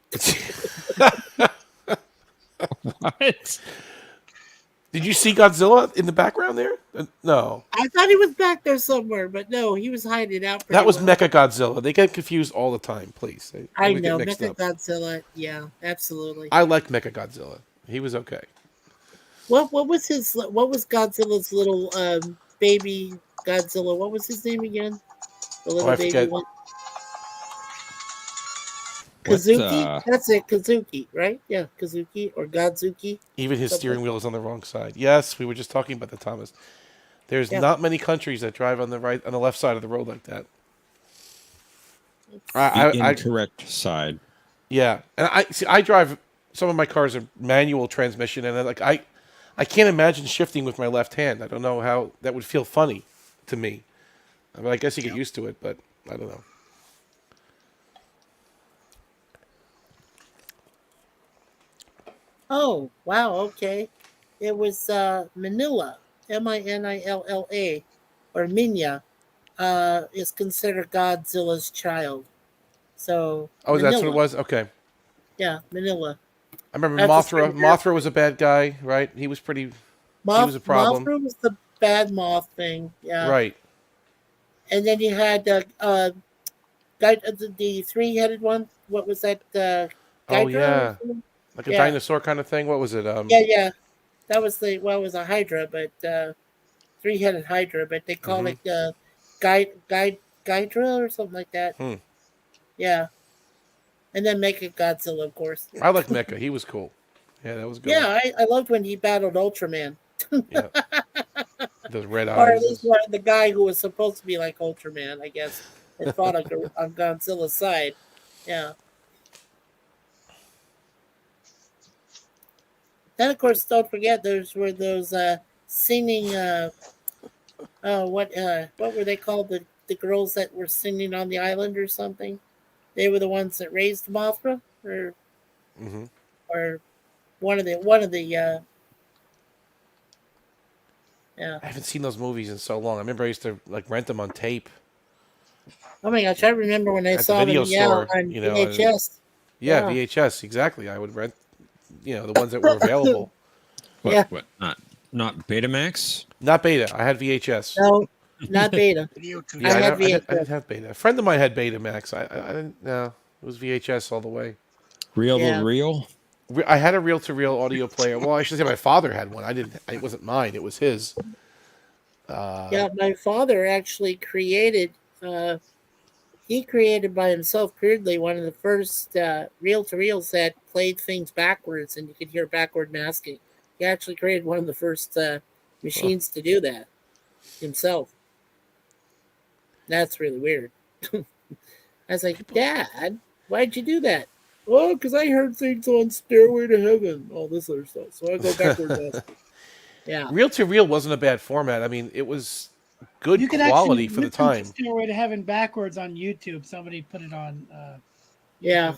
What? Did you see Godzilla in the background there? No. I thought he was back there somewhere, but no, he was hiding out. That was well. Mecha Godzilla. They get confused all the time, please. I They know, get mixed Mecha up. Godzilla. Yeah, absolutely. I like Mecha Godzilla. He was okay. What was Godzilla's little baby Godzilla? What was his name again? The little I baby forget. one. What, Kazuki? That's it, Kazuki, right? Yeah, Kazuki or Godzuki. Even his Something. steering wheel is on the wrong side. Yes, we were just talking about that, Thomas. There's not many countries that drive on the left side of the road like that. The incorrect side. Yeah, and I drive. Some of my cars are manual transmission, and I can't imagine shifting with my left hand. I don't know how that would feel funny to me. I mean, I guess you get used to it, but I don't know. Oh, wow, okay. It was Manila, Minilla, or Minya, is considered Godzilla's child. So Oh, Manila. that's what it was? Okay. Yeah, Manila. I remember That's Mothra. Mothra was a bad guy, right? He was pretty... he was a problem. Mothra was the bad moth thing, yeah. Right. And then you had the three-headed one. What was that? Oh, Hydra yeah. or something? Like a dinosaur kind of thing? What was it? Yeah. That was it was a Hydra, but three-headed Hydra, but they call it Gydra or something like that. Yeah. And then Mecha Godzilla, of course. I like Mecha. He was cool. Yeah, that was good. Yeah, I loved when he battled Ultraman. Yeah. Those red Or at eyes. least the guy who was supposed to be like Ultraman, I guess, and fought on Godzilla's side. Yeah. Then, of course, don't forget those were those singing. What were they called? The girls that were singing on the island or something? They were the ones that raised Mothra, or one of the. Yeah. I haven't seen those movies in so long. I remember I used to rent them on tape. Oh my gosh, I remember when I at the saw them video store, on you know. VHS. Yeah, VHS, exactly. I would rent, the ones that were available. What? Not Betamax? Not Beta. I had VHS. No, not Beta. Yeah, I had I VHS. didn't have Beta. A friend of mine had Betamax. I didn't. No, it was VHS all the way. Reel to reel. I had a reel-to-reel audio player. Well, I should say my father had one. I didn't. It wasn't mine. It was his. Yeah, my father actually created. He created by himself, crudely, one of the first reel-to-reels that played things backwards, and you could hear backward masking. He actually created one of the first machines to do that himself. That's really weird. I was like, Dad, why'd you do that? Oh, because I heard things on Stairway to Heaven, all this other stuff. So I go backward masking. Yeah. Reel-to-reel wasn't a bad format. I mean, it was good quality for the time. Stairway to Heaven backwards on YouTube. Somebody put it on. Yeah.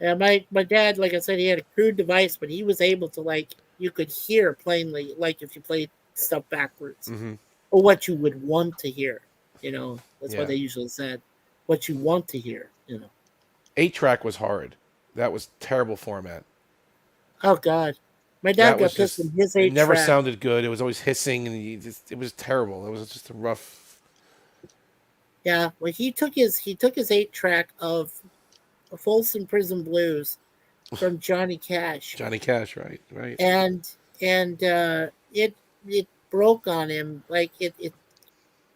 Yeah, my dad, like I said, he had a crude device, but he was able to, you could hear plainly, if you played stuff backwards, or what you would want to hear. That's what they usually said. What you want to hear. 8-track was hard. That was terrible format. Oh God, my dad got pissed in his 8-track. It never sounded good. It was always hissing, and it was terrible. It was just a rough. Yeah, well, he took his 8-track of Folsom Prison Blues from Johnny Cash. Johnny Cash, right. And it broke on him, it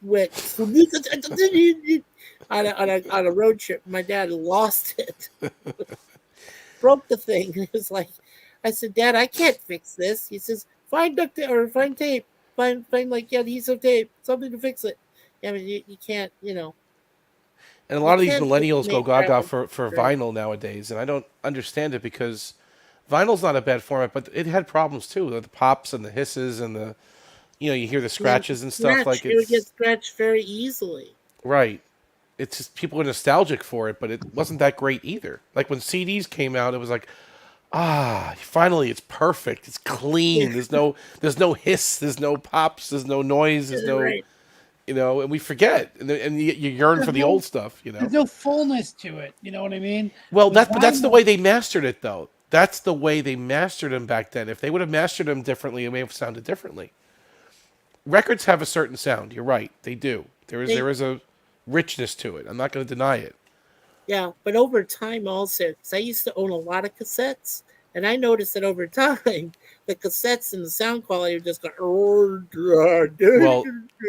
went on a road trip. My dad lost it, broke the thing. It was like, I said, Dad, I can't fix this. He says, find duct tape or find tape, find adhesive tape, something to fix it. I mean, you can't, And a lot of these millennials go gaga for vinyl nowadays, and I don't understand it because vinyl's not a bad format, but it had problems too. The pops and the hisses and the, you hear the scratches and stuff. It would get scratched very easily. Right. It's just people are nostalgic for it, but it wasn't that great either. Like when CDs came out, it was like, finally it's perfect. It's clean. There's no hiss. There's no pops. There's no noise. There's no, right. And we forget, and you yearn for the old stuff. There's no fullness to it. You know what I mean? Well, that's the way they mastered it, though. That's the way they mastered them back then. If they would have mastered them differently, it may have sounded differently. Records have a certain sound. You're right. They do. There is a richness to it. I'm not going to deny it. Yeah, but over time also, because I used to own a lot of cassettes, and I noticed that over time, the cassettes and the sound quality just go. Well,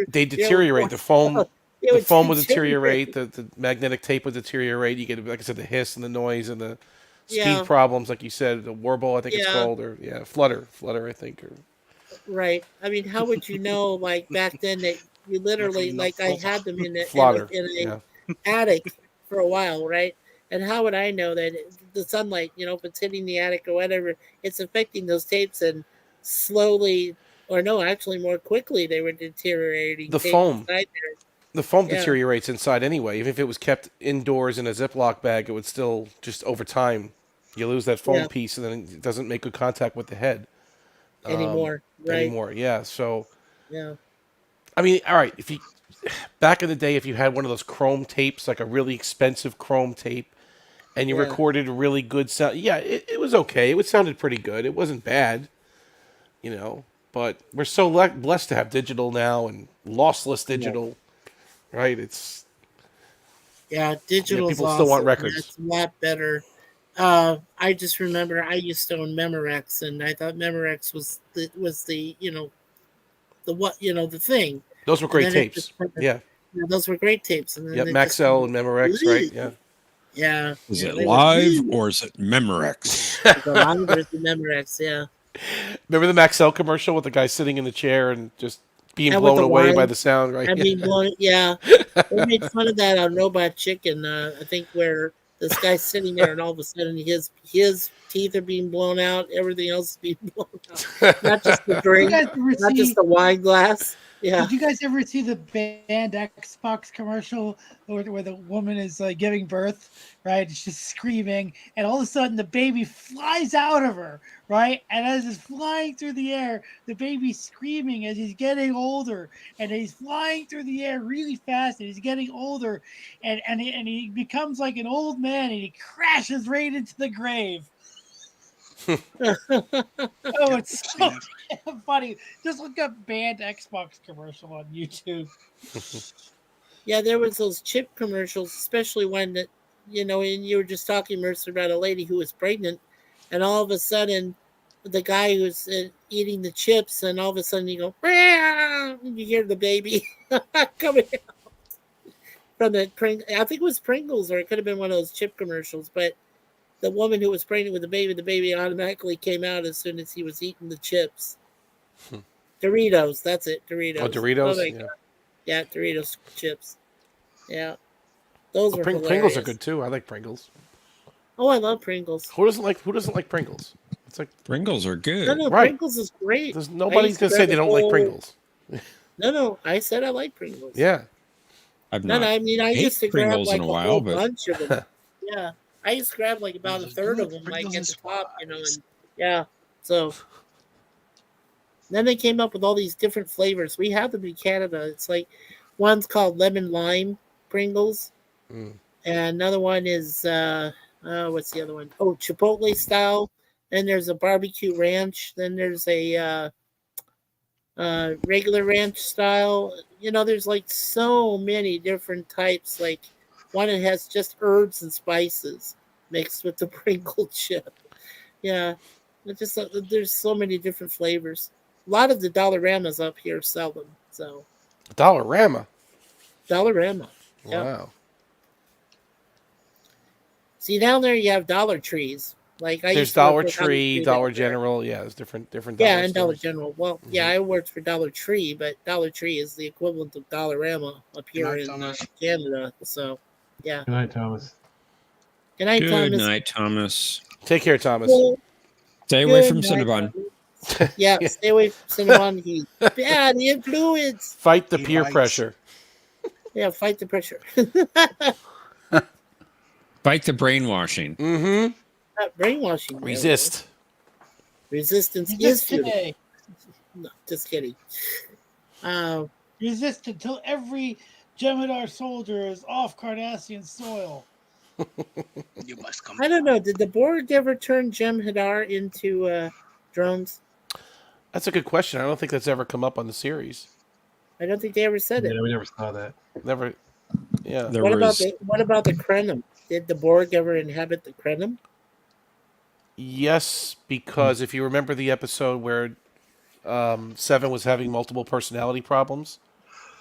they deteriorate. The foam would deteriorate. The magnetic tape would deteriorate. You get, like I said, the hiss and the noise and the speed problems, like you said, the warble, I think it's called, or flutter, I think. Right. I mean, how would you know, back then, that you literally, I had them in a attic for a while, right? And how would I know that the sunlight, if it's hitting the attic or whatever, it's affecting those tapes, and slowly, or no, actually more quickly, they were deteriorating. The foam deteriorates inside anyway. Even if it was kept indoors in a Ziploc bag, it would still just over time, you lose that foam piece, and then it doesn't make good contact with the head. Anymore. Yeah. So, yeah. I mean, all right. Back in the day, if you had one of those chrome tapes, like a really expensive chrome tape, and you recorded a really good sound, it was okay. It sounded pretty good. It wasn't bad, But we're so blessed to have digital now and lossless digital, right? It's digital. People still want records. It's a lot better. I just remember I used to own Memorex, and I thought Memorex was the the thing. Those were great tapes. Those were great tapes. And then Maxell and Memorex, right? Yeah. Yeah. Is it live or is it Memorex? Live or is it Memorex? Yeah. Remember the Maxell commercial with the guy sitting in the chair and just being blown away by the sound, right? They made fun of that on Robot Chicken. I think where this guy's sitting there, and all of a sudden his teeth are being blown out. Everything else is being blown out. Not just the drink, not just the wine glass. Yeah. Did you guys ever see the band Xbox commercial where the woman is giving birth, right? She's screaming, and all of a sudden the baby flies out of her, right? And as it's flying through the air, the baby's screaming as he's getting older, and he's flying through the air really fast, and he's getting older, and he becomes like an old man, and he crashes right into the grave. Oh, it's so damn funny. Just look up banned Xbox commercial on YouTube. Yeah, there was those chip commercials, especially when that, and you were just talking, Mercer, about a lady who was pregnant, and all of a sudden, the guy who's eating the chips, and all of a sudden you go, "Meow," and you hear the baby coming out from the I think it was Pringles, or it could have been one of those chip commercials, but the woman who was pregnant with the baby automatically came out as soon as he was eating the chips. Doritos, that's it, Doritos. Oh, Doritos? Oh my God. Yeah, Doritos chips. Yeah. Those were hilarious. Pringles are good too. I like Pringles. Oh, I love Pringles. Who doesn't like Pringles? It's like Pringles are good. No, right. Pringles is great. Nobody's gonna say they don't like Pringles. No, I said I like Pringles. Yeah. I've not I used to grab Pringles like in a a while, whole but bunch of them. Yeah. I used to grab like about a third of them, like at the top, and yeah. So then they came up with all these different flavors. We have them in Canada. It's like one's called lemon lime Pringles, and another one is what's the other one? Oh, Chipotle style. Then there's a barbecue ranch. Then there's a regular ranch style. There's like so many different types. Like one that has just herbs and spices mixed with the Pringle chip. Yeah, there's so many different flavors. A lot of the Dollaramas up here sell them. So Dollarama. Dollarama. Yep. Wow. See, down there you have Dollar Trees. Like there's Dollar Tree, Dollar General. Yeah, there's different. Yeah, and Dollar General. Well, yeah, I worked for Dollar Tree, but Dollar Tree is the equivalent of Dollarama up here in Canada. So, yeah. Good night, Thomas. Good night, Thomas. Good night, Thomas. Take care, Thomas. Stay away from Cinnabon. Yeah, stay away from Cinnabon. He's bad influence. Fight the peer pressure. Yeah, fight the pressure. Fight the brainwashing. Mm-hmm. Not brainwashing. Resist. Resistance is today. No, just kidding. Resist until every Jeopnerdy soldier is off Cardassian soil. You must come. I don't know. Did the Borg ever turn Jeopnerdy into drones? That's a good question. I don't think that's ever come up on the series. I don't think they ever said it. Yeah, we never saw that. Never. Yeah. What about the Krenim? Did the Borg ever inhabit the Krenim? Yes, because if you remember the episode where Seven was having multiple personality problems,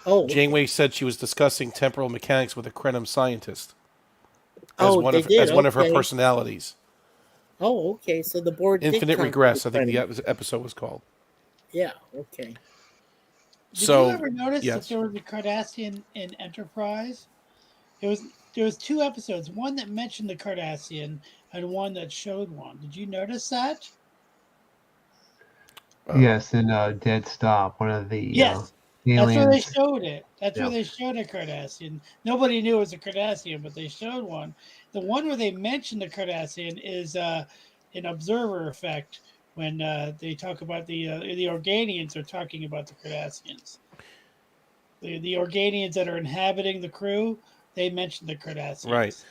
Janeway said she was discussing temporal mechanics with a Krenim scientist as one of her personalities. Oh, okay. So the Borg Infinite Regress, I think the episode was called. Yeah. Okay. Did you ever notice that there was a Cardassian in Enterprise? There was 2 episodes, one that mentioned the Cardassian and one that showed one. Did you notice that? Yes, in Dead Stop, one of the aliens. That's where they showed it. That's where Yeah. they showed a Cardassian. Nobody knew it was a Cardassian, but they showed one. The one where they mentioned the Cardassian is an observer effect when they talk about the Organians are talking about the Cardassians. The Organians that are inhabiting the crew, they mentioned the Cardassians. Right.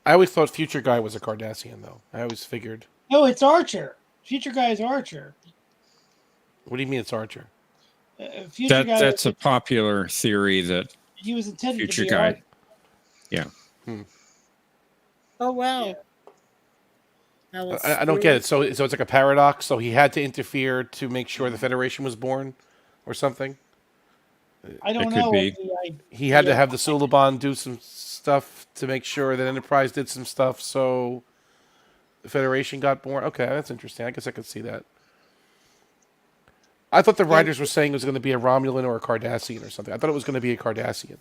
I always thought Future Guy was a Cardassian, though. I always figured. No, it's Archer. Future Guy is Archer. What do you mean it's Archer? That's a popular theory that he was intended Future to be Guy. Archer. Yeah. Oh wow. I don't get it. So it's like a paradox. So he had to interfere to make sure the Federation was born, or something. I don't know. He had to have the Suliban do some stuff to make sure that Enterprise did some stuff, so the Federation got born. Okay, that's interesting. I guess I could see that. I thought the writers were saying it was going to be a Romulan or a Cardassian or something. I thought it was going to be a Cardassian.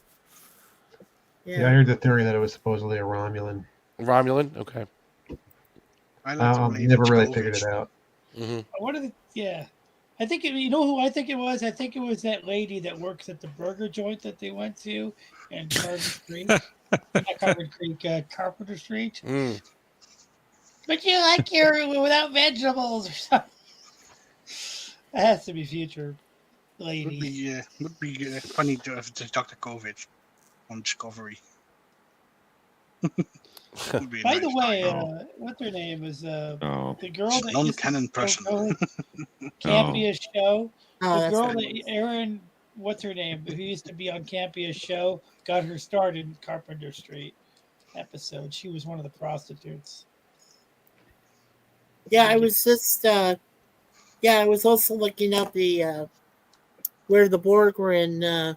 Yeah, I heard the theory that it was supposedly a Romulan. Romulan? Okay. I never really figured it out. Mm-hmm. I I think you know who I think it was. I think it was that lady that works at the burger joint that they went to in Carter Creek, not Carter Creek, Carpenter Street. Mm. But you like your without vegetables or something. That has to be future lady. Would be funny to have Dr. COVID on Discovery. By the way, what's her name is the girl that non-canon person. Campia's show. Oh, The that's girl right. that Erin, what's her name, who used to be on Campia's show, got her start in Carpenter Street episode. She was one of the prostitutes. Yeah, I was just I was also looking up the where the Borg were in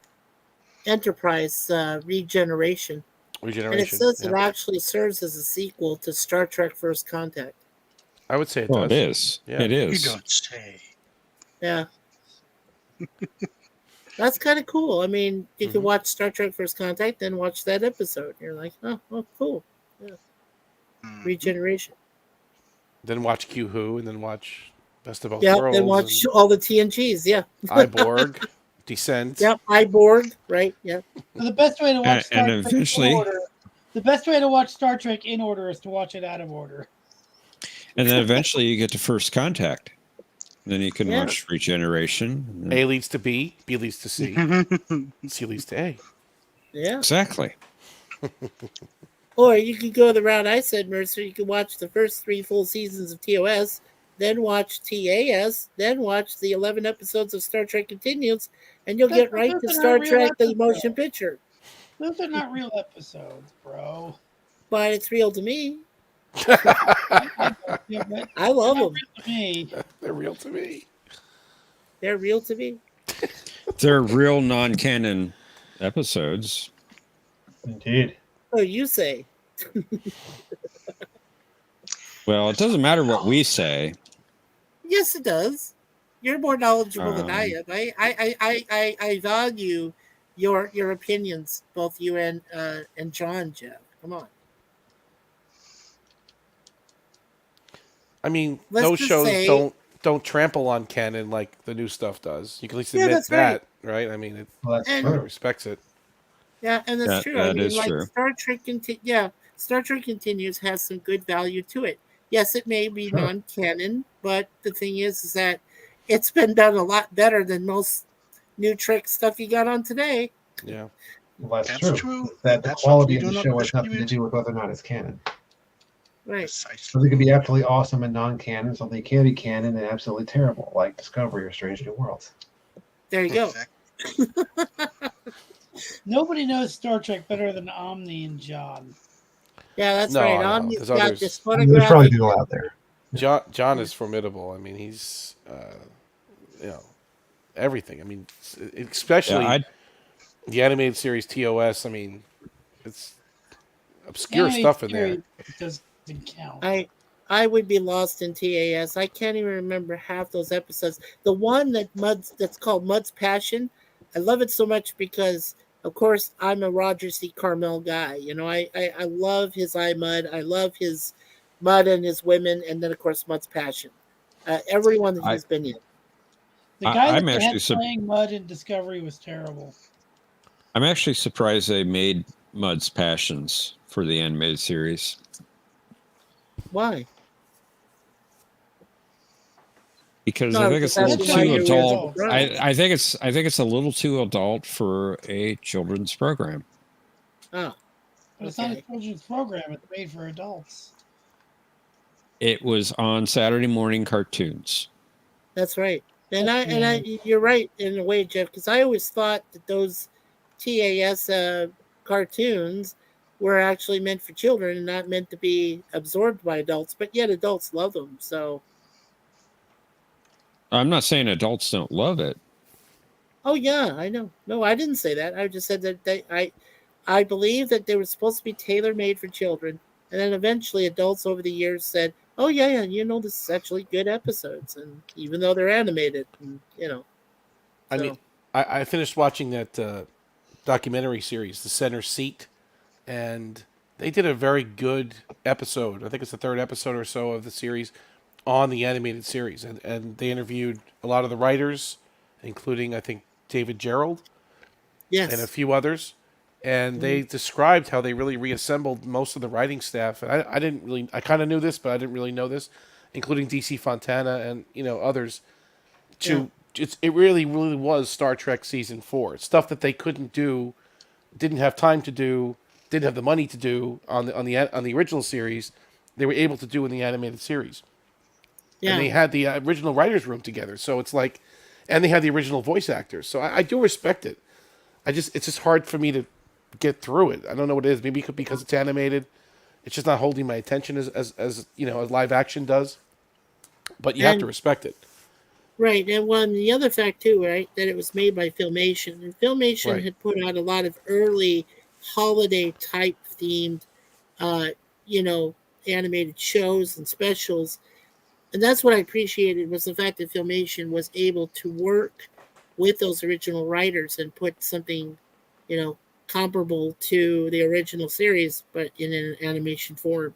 Enterprise Regeneration. And it says it actually serves as a sequel to Star Trek First Contact. I would say it Well, does. it is. Yeah. It is. You don't say. Yeah. That's kind of cool. I mean, you can watch Star Trek First Contact, then watch that episode. You're like, oh cool. Yeah. Regeneration. Then watch Q Who, and then watch Best of Both Yeah, Worlds. then watch all the TNGs. Yeah. Iborg, Descent. Yep, Iborg. Right. Yeah. So the best way to watch Star and Trek eventually- in order. The best way to watch Star Trek in order is to watch it out of order. And then eventually you get to First Contact. Then you can watch Regeneration. A leads to B, B leads to C, C leads to A. Yeah. Exactly. Or you could go the route I said, Mercer. You could watch the first 3 full seasons of TOS, then watch TAS, then watch the 11 episodes of Star Trek Continues, and you'll get right to Star Trek the motion picture. Those are not real episodes, bro. But it's real to me. Yeah, but I love them. real to me. They're real to me. They're real to me. They're real non-canon episodes. Indeed. Oh, you say. Well, it doesn't matter what we say. Yes, it does. You're more knowledgeable than I am. I value your opinions, both you and John, Jeff. Come on. I mean, Let's those just shows say- don't trample on canon like the new stuff does. You can at least Yeah, admit that's that, right? I mean, Well, that's And- it true. respects it. Yeah, and that's true. I that mean, is like true. Star Trek Star Trek Continues has some good value to it. Yes, it may be Sure. non-canon, but the thing is that it's been done a lot better than most new Trek stuff you got on today. Yeah. Well, that's, That's true. true. That the That's quality of what we the do show not has nothing to dispute. do with whether or not it's canon. Right. Something can be absolutely awesome and non-canon. Something can be canon and absolutely terrible, like Discovery or Strange New Worlds. There you go. Nobody knows Star Trek better than Omni and John. Yeah, that's No, right. no, Omni's there's got others. this I mean, there's probably photographic. people out there. John is formidable. I mean, he's everything. I mean, especially Yeah, the animated series TOS. I mean, it's obscure Animated stuff in there. series doesn't count. I would be lost in TAS. I can't even remember half those episodes. The one that's called Mud's Passion, I love it so much because, of course, I'm a Roger C. Carmel guy. You know, I love his I Mud. I love his Mud and his women, and then of course Mud's Passion. Everyone that he's been in. The guy I'm that they had actually playing Mud in Discovery was terrible. I'm actually surprised they made Mud's Passions for the animated series. Why? Because No, I think it's a because little that's why too you're adult. right. I think it's a little too adult for a children's program. Oh, But it's not a children's program. It's made for adults. It was on Saturday morning cartoons. that's right. And you're right in a way, Jeff, because I always thought that those TAS cartoons were actually meant for children and not meant to be absorbed by adults, but yet adults love them. So, I'm not saying adults don't love it. oh yeah, I know. No, I didn't say that. I just said that I believe that they were supposed to be tailor made for children, and then eventually adults over the years said, "Oh yeah, this is actually good episodes," and even though they're animated, and, I mean, I finished watching that documentary series, The Center Seat, and they did a very good episode. I think it's the third episode or so of the series, on the animated series, and they interviewed a lot of the writers, including I think David Gerald and a few others, and they described how they really reassembled most of the writing staff. And I kind of knew this, but I didn't really know this, including DC Fontana and others. It really was Star Trek season 4, stuff that they couldn't do, didn't have time to do, didn't have the money to do on the original series. They were able to do in the animated series. And they had the original writers' room together, so it's like, and they had the original voice actors. So I do respect it. It's just hard for me to get through it. I don't know what it is. Maybe because it's animated, it's just not holding my attention as live action does. But you have to respect it. Right, and the other fact too, right, that it was made by Filmation, and Filmation had put out a lot of early holiday type themed, animated shows and specials, and that's what I appreciated was the fact that Filmation was able to work with those original writers and put something, comparable to the original series, but in an animation form.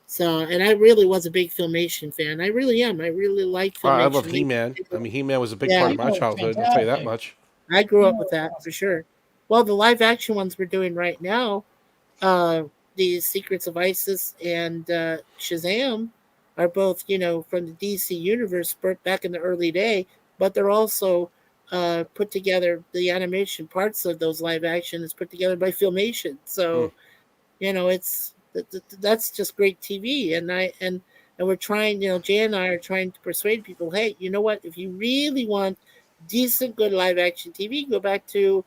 So, and I really was a big Filmation fan. I really am. I really like Filmation. I love He-Man. I mean, He-Man was a big part of my childhood. I'll tell you that much. I grew up with that for sure. Well, the live action ones we're doing right now, the Secrets of Isis and Shazam, are both from the DC universe back in the early day, but they're also put together. The animation parts of those live action is put together by Filmation. So, it's. That's just great TV, and we're trying. Jay and I are trying to persuade people. Hey, you know what? If you really want decent, good live action TV, go back to,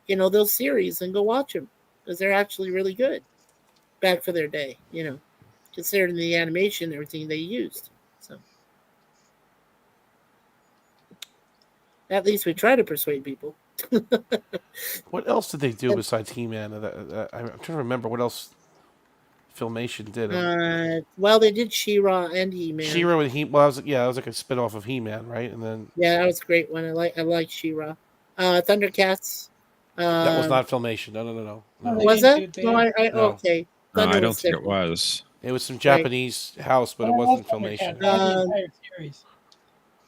those series and go watch them because they're actually really good. Back for their day, considering the animation and everything they used. So at least we try to persuade people. What else did they do besides He-Man? I'm trying to remember what else Filmation did. Well, they did She-Ra and He-Man. She-Ra and Well, that was like a spin-off of He-Man, right? And then that was a great one. I like She-Ra. Thundercats. That was not Filmation. No. Was it? No, okay. No, I don't think it was. It was some Japanese house, but it wasn't Filmation.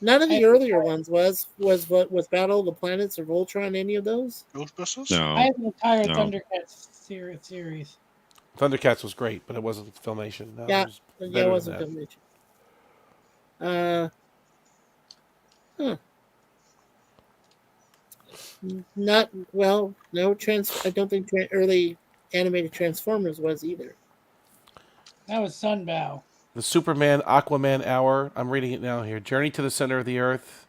None of the earlier ones was Battle of the Planets or Voltron. Any of those? Ghostbusters? No. I have the entire Thundercats series. Thundercats was great, but it wasn't Filmation. No, it wasn't Filmation. Not well. No I don't think early animated Transformers was either. That was Sunbow. The Superman Aquaman Hour. I'm reading it now here. Journey to the Center of the Earth.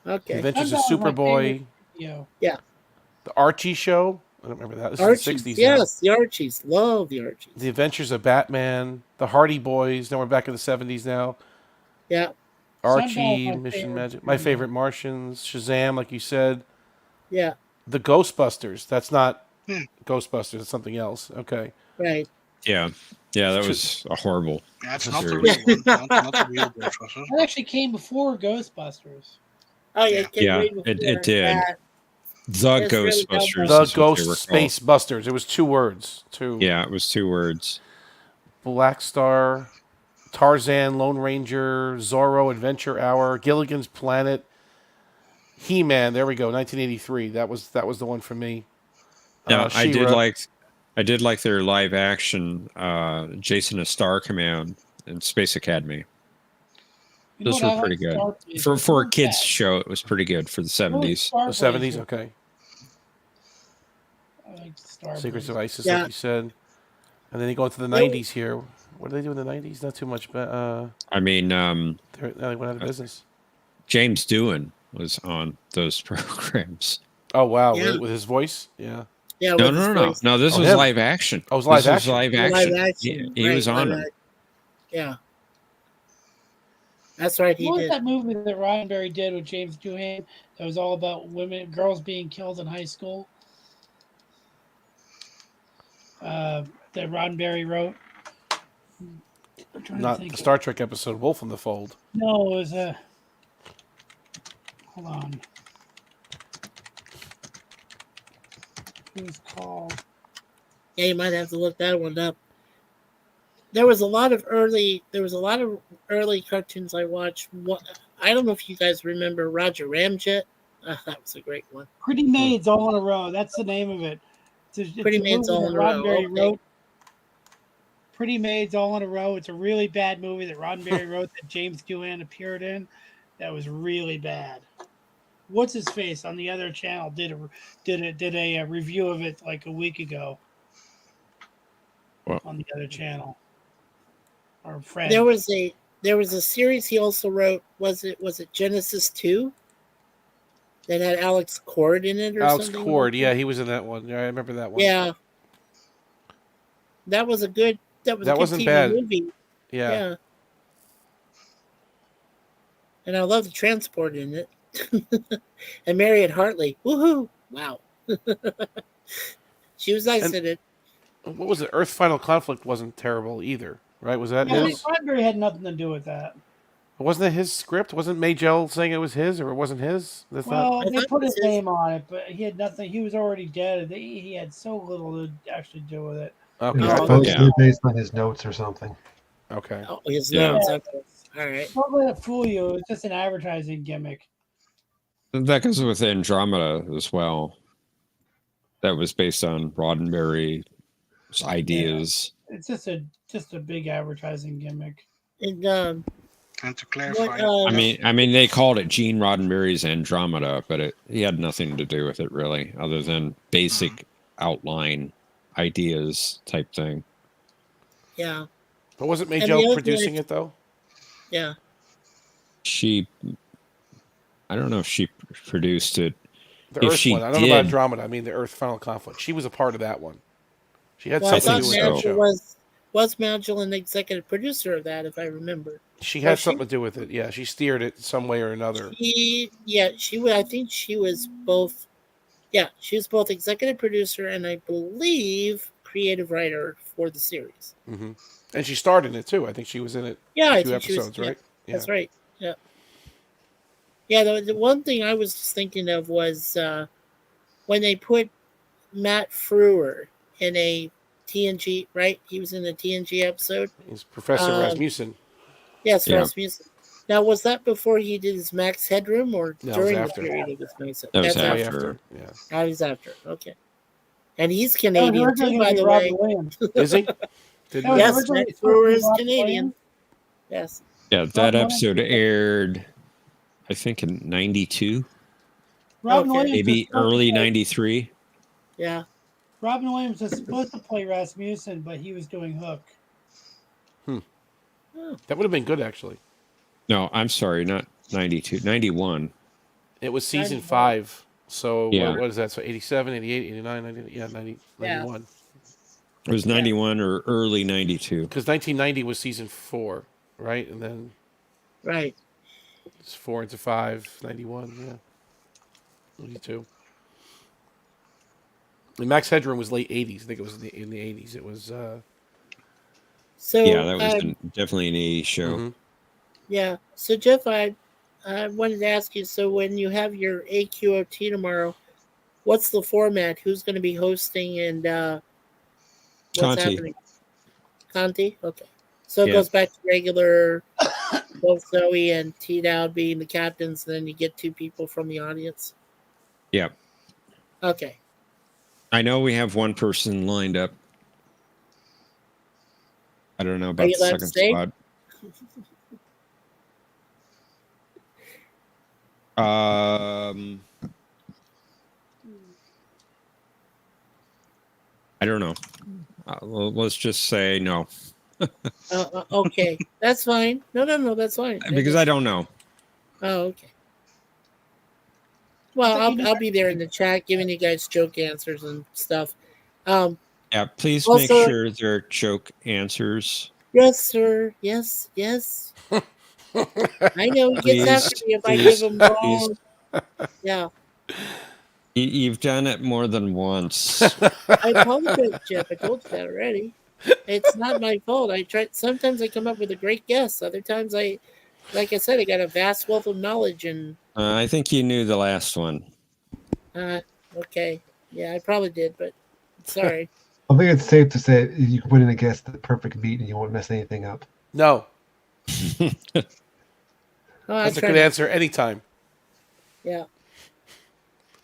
Okay. Adventures of Superboy. Yeah. The Archie Show. I don't remember that. This Archies, is the 60s. Yes, the Archies. Love the Archies. The Adventures of Batman. The Hardy Boys. Now we're back in the 70s now. Yeah. Archie, Mission Magic. My Favorite Martians. Shazam, like you said. Yeah. The Ghostbusters. That's not Ghostbusters. It's something else. Okay. Right. Yeah. Yeah, that was a horrible. Yeah, it's not the real one. Not the real Ghostbusters. That actually came before Ghostbusters. Oh, yeah. It did. The Ghostbusters. Really the Ghost Space Busters. It was 2 words. Yeah, it was 2 words. Black Star, Tarzan, Lone Ranger, Zorro, Adventure Hour, Gilligan's Planet, He-Man. There we go. 1983. That was the one for me. Yeah, I did like their live action Jason a Star Command and Space Academy. Those were pretty good. For a kids show, it was pretty good for the 70s. The 70s, okay. I like Star Secrets of Isis, Yeah. like you said. And then they go into the 90s here. What do they do in the 90s? Not too much, but I mean, they went out of business. James Doohan was on those programs. Oh wow, Yeah. with his voice, yeah. Yeah. No. This was him. live action. Oh, it was live This action. was live action. He was on it. Yeah. That's right. He What was did. that movie that Roddenberry did with James Doohan that was all about girls being killed in high school? That Roddenberry wrote. Not the Star Trek episode Wolf in the Fold. No, it was a. Hold on. It was called. Yeah, you might have to look that one up. there was a lot of early cartoons I watched. I don't know if you guys remember Roger Ramjet. That was a great one. Pretty Maids All in a Row. That's the name of it. It's Pretty a Maids movie All that in a Row. Roddenberry Okay. wrote. Pretty Maids All in a Row. It's a really bad movie that Roddenberry wrote that James Doohan appeared in. That was really bad. What's his face on the other channel did a review of it like a week ago. Well, on the other channel. Our friend. There was a series he also wrote. Was it Genesis 2? That had Alex Cord in it or Alex something? Cord, yeah, he was in that one. Yeah, I remember that one. Yeah. That was a good a good wasn't TV bad. movie. Yeah. And I love the transport in it. And Marion Hartley. Woohoo! Wow. She was nice in it. What was it? Earth Final Conflict wasn't terrible either, right? Was that his? Roddenberry had nothing to do with that. Wasn't it his script? Wasn't Majel saying it was his, or it wasn't his? They put his name on it, but he had nothing. He was already dead. He had so little to actually do with it. Okay. It was supposedly based on his notes or something. Okay. Oh, his notes. Okay. All right. Don't let it fool you. It's just an advertising gimmick. That goes with Andromeda as well. That was based on Roddenberry's ideas. Yeah. It's just a big advertising gimmick. And to clarify, I mean, they called it Gene Roddenberry's Andromeda, but he had nothing to do with it really, other than basic outline ideas type thing. Yeah. But wasn't Majel producing it though? Yeah. I don't know if she produced it. The Earth one. I don't know about Andromeda. I mean, the Earth Final Conflict. She was a part of that one. She had something to do with that show. Was Magil an executive producer of that, if I remember? She had something to do with it. Yeah, she steered it some way or another. I think she was both. Yeah, she was both executive producer and I believe creative writer for the series. Mm-hmm. And she starred in it too. I think she was in it. Yeah, I 2 think episodes, she was, right? Yeah, that's right. Yeah. Yeah, the one thing I was just thinking of was when they put Matt Frewer in a TNG, right? He was in the TNG episode. He's Professor Rasmussen. Yes, Rasmussen. Now, was that before he did his Max Headroom or during the period of his Max Headroom? That was after. Yeah. That was after. Okay. And he's Canadian too, by the way. Is he? Yes, Matt Frewer is Canadian. Yes. Yeah, that episode aired, I think, in 92. Maybe early 93. Yeah. Robin Williams was supposed to play Rasmussen, but he was doing Hook. That would have been good, actually. No, I'm sorry, not 92, 91. It was season 5. So what is that? So 87, 88, 89, 90, 91. It was 91 or early 92. Because 1990 was season 4, right? And then... Right. It's 4 into 5, 91, yeah. 92. And Max Headroom was late 80s. I think it was in the 80s. It was... So, that was definitely an 80s show. Mm-hmm. Yeah. So, Jeff, I wanted to ask you, so when you have your AQOT tomorrow, what's the format? Who's going to be hosting and what's happening? Conti? Okay. So it goes back to regular, both Zoe and T-Dowd being the captains, and then you get 2 people from the audience? Yeah. Okay. I know we have one person lined up. I don't know about the second spot. I don't know. Let's just say no. Okay, that's fine. No, that's fine. Because I don't know. Oh, okay. Well, I'll be there in the chat giving you guys joke answers and stuff. Yeah, please also, make sure they're joke answers. Yes, sir. Yes. I know he gets after me if I give him wrong. Yeah. You've done it more than once. I apologize, Jeff. I told you that already. It's not my fault. Sometimes I come up with a great guess. Other times like I said, I got a vast wealth of knowledge and I think you knew the last one. okay. Yeah, I probably did, but sorry. I think it's safe to say you can put in a guess the perfect meat and you won't mess anything up. No. Oh, That's a good answer anytime. Yeah.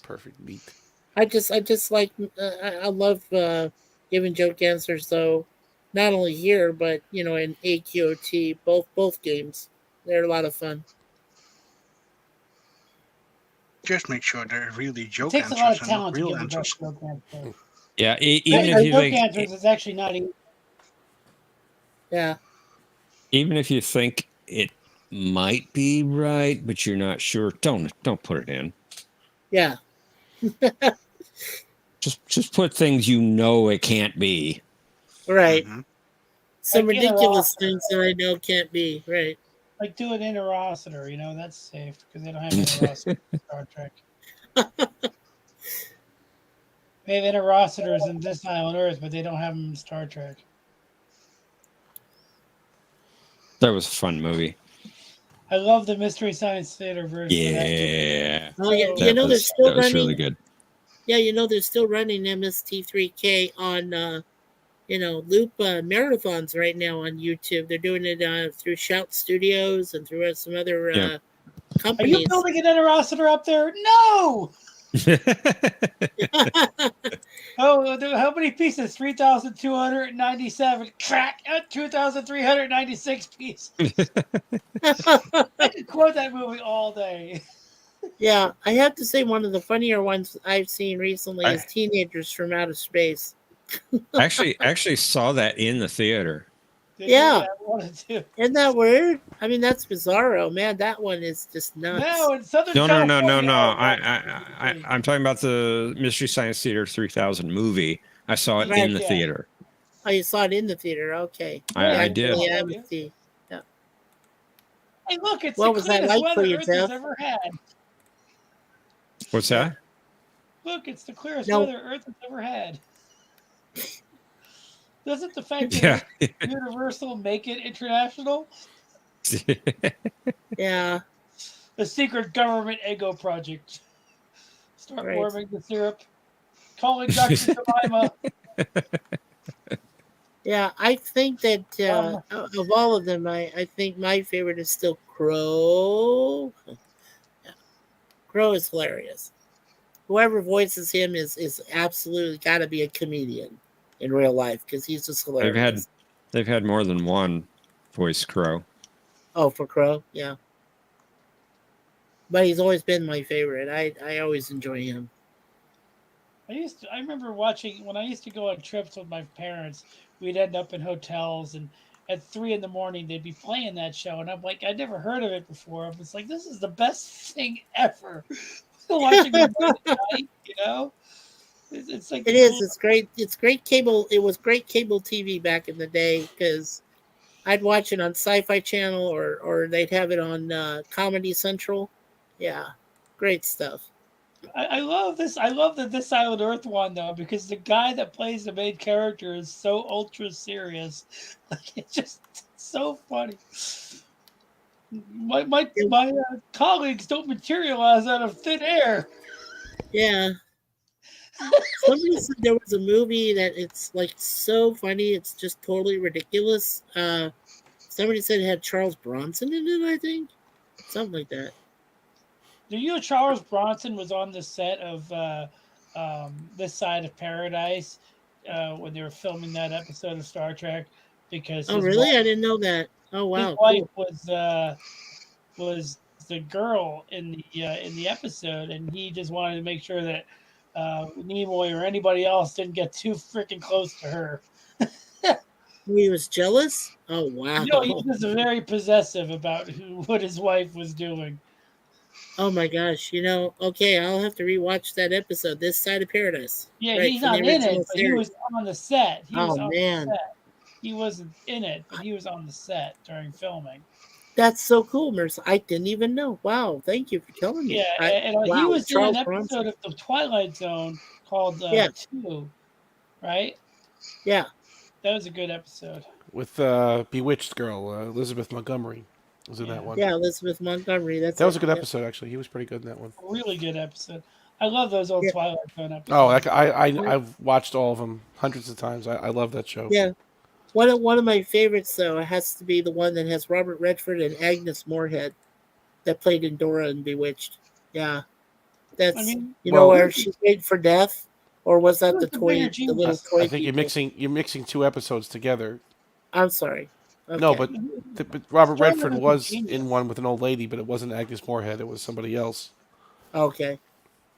Perfect meat. I just like I love giving joke answers though, not only here but in AQOT, both games. They're a lot of fun. Just make sure they're really joke It takes a lot answers of and not talent to real give the answers. best joke answer. Yeah, even if you joke like, answers is actually not easy. Yeah. even if you think it might be right, but you're not sure, don't put it in. Yeah. Just put things you know it can't be. Right. Mm-hmm. Some Like ridiculous things that I know can't be. Right. Like do an interocitor, that's safe because they don't have interocitors in Star Trek. They have interocitors in this island Earth, but they don't have them in Star Trek. That was a fun movie. I love the Mystery Science Theater version. Yeah. Oh, yeah. They're still running. Really good. Yeah, they're still running MST3K on loop marathons right now on YouTube. They're doing it through Shout Studios and through some other companies. Are you building an interocitor up there? No. How many pieces? 3,297. Crack. 2,396 pieces. I could quote that movie all day. Yeah, I have to say one of the funnier ones I've seen recently is Teenagers from Outer Space. I actually saw that in the theater. Yeah. I wanted to. Isn't that weird? I mean, that's bizarro, man. That one is just nuts. No, in Southern No. California. I'm talking about the Mystery Science Theater 3000 movie. I saw it in the theater. Oh, you saw it in the theater? Okay. I did. Yeah, yeah. Hey, look, it's the cleanest weather Earth has ever had. What's that? Look, it's the clearest weather Earth has ever had. Doesn't the fact that it's universal make it international? Yeah. The secret government ego project. Start warming the syrup. Calling Dr. Jemima. Yeah, I think that of all of them, I think my favorite is still Crow. Yeah. Crow is hilarious. Whoever voices him is absolutely got to be a comedian in real life because he's just hilarious. They've had more than one voice Crow. Oh, for Crow, yeah. But he's always been my favorite. I always enjoy him. I remember watching when I used to go on trips with my parents. We'd end up in hotels, and at 3 a.m. they'd be playing that show, and I'm like, I'd never heard of it before. I was like, this is the best thing ever. Watching it at night, it's like it is. It's great. It's great cable. It was great cable TV back in the day because I'd watch it on Sci-Fi Channel or they'd have it on Comedy Central. Yeah, great stuff. I love this. I love the This Island Earth one though because the guy that plays the main character is so ultra serious. Like it's just so funny. My colleagues don't materialize out of thin air. Yeah. Somebody said there was a movie that it's like so funny, it's just totally ridiculous. Somebody said it had Charles Bronson in it, I think. Something like that. Do you know Charles Bronson was on the set of This Side of Paradise when they were filming that episode of Star Trek? Because I didn't know that. Oh wow, his wife was the girl in the episode, and he just wanted to make sure that Nimoy or anybody else didn't get too freaking close to her. He was jealous? Oh wow! No, he was very possessive about what his wife was doing. Oh my gosh! Okay, I'll have to rewatch that episode. This Side of Paradise. Yeah, he's not in it, but he was on the set. He wasn't in it, but he was on the set during filming. That's so cool, Mercer. I didn't even know. Wow, thank you for telling me. Yeah, he was Charles in an episode of The Twilight Zone called 2, right? Yeah. That was a good episode. With Bewitched girl, Elizabeth Montgomery was in that one. Yeah, Elizabeth Montgomery. That was a good episode, actually. He was pretty good in that one. Really good episode. I love those old Yeah. Twilight Zone episodes. Oh, I've watched all of them hundreds of times. I love that show. Yeah. One of my favorites, though, has to be the one that has Robert Redford and Agnes Moorehead that played in Dora and Bewitched. Yeah. That's, I mean, where she's made for death? Or was that the bigger little genius? toy I think people? you're mixing two episodes together. I'm sorry. Okay. No, but Robert Sterling Redford was a was genius. in one with an old lady, but it wasn't Agnes Moorehead. It was somebody else. Okay.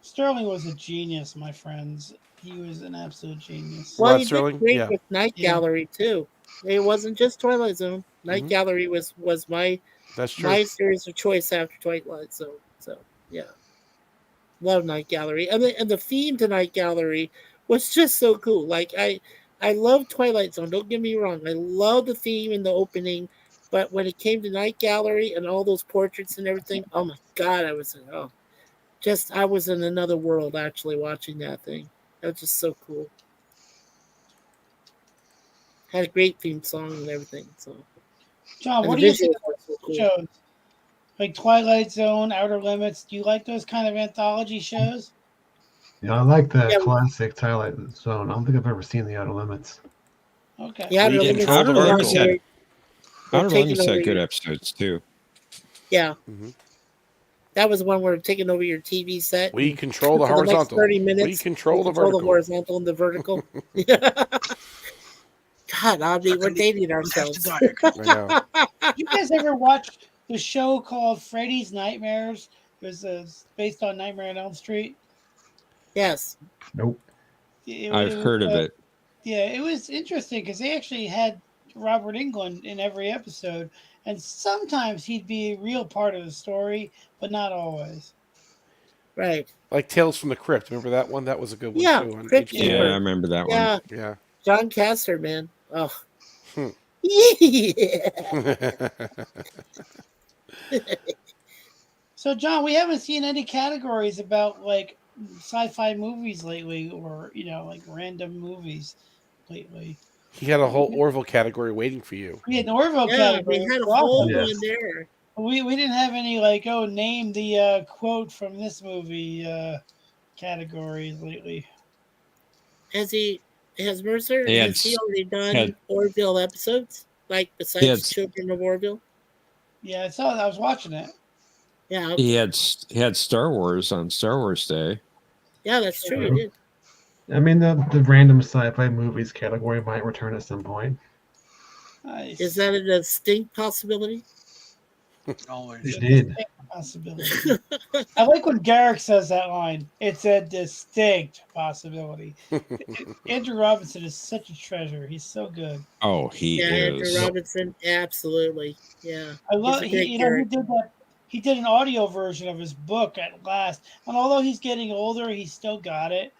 Sterling was a genius, my friends. He was an absolute genius. Well, Rod he Serling? did great Yeah. with Night Yeah. Gallery too. It wasn't just Twilight Zone. Night Mhm. Gallery was my That's true. my series of choice after Twilight Zone. So yeah, love Night Gallery, and the theme to Night Gallery was just so cool. Like I love Twilight Zone. Don't get me wrong. I love the theme in the opening, but when it came to Night Gallery and all those portraits and everything, oh my god, I was in another world actually watching that thing. That was just so cool. Had a great theme song and everything. So, John, and what the do you think visuals of were so those cool. shows? Like Twilight Zone, Outer Limits. Do you like those kind of anthology shows? Yeah, I like the Yeah. classic Twilight Zone. I don't think I've ever seen the Outer Limits. Okay. The Outer We Limits. control the Outer Limits vertical. had We're Outer taking Limits over had good your- episodes too. Yeah. Mhm. That was one where we're taking over your TV set. We and control the for the next horizontal. 30 minutes. We control the the vertical. horizontal and the vertical. God, Abby, we're dating ourselves. I know. You guys ever watch the show called Freddy's Nightmares? It was based on Nightmare on Elm Street. Yes. Nope. I've heard of it. Yeah, it was interesting because they actually had Robert Englund in every episode, and sometimes he'd be a real part of the story, but not always. Right. Like Tales from the Crypt. Remember that one? That was a good one Yeah. too on Crypt HBO. Yeah, I Keeper. remember that Yeah. one. Yeah. John Castor, man. Oh. Hmm. Yeah. So, John, we haven't seen any categories about like sci-fi movies lately, or like random movies lately. He had a whole Orville category waiting for you. We had an Orville Yeah, category. we had a Awesome. whole Yes. one there. We didn't have any like name the quote from this movie categories lately. Has Mercer, He had has he already done had- Orville episodes? Like besides had- Children of Orville? Yeah, I saw. I was watching it. Yeah. He had Star Wars on Star Wars Day. Yeah, that's true. He did. I mean, the random sci-fi movies category might return at some point. Nice. Is that a distinct possibility? Always. It did. Possibility. I like when Garrick says that line. It's a distinct possibility. Andrew Robinson is such a treasure. He's so good. Oh, he Andrew is. Robinson, absolutely. Yeah. I love. He's a great He character. did that. He did an audio version of his book at last, and although he's getting older, he still got it.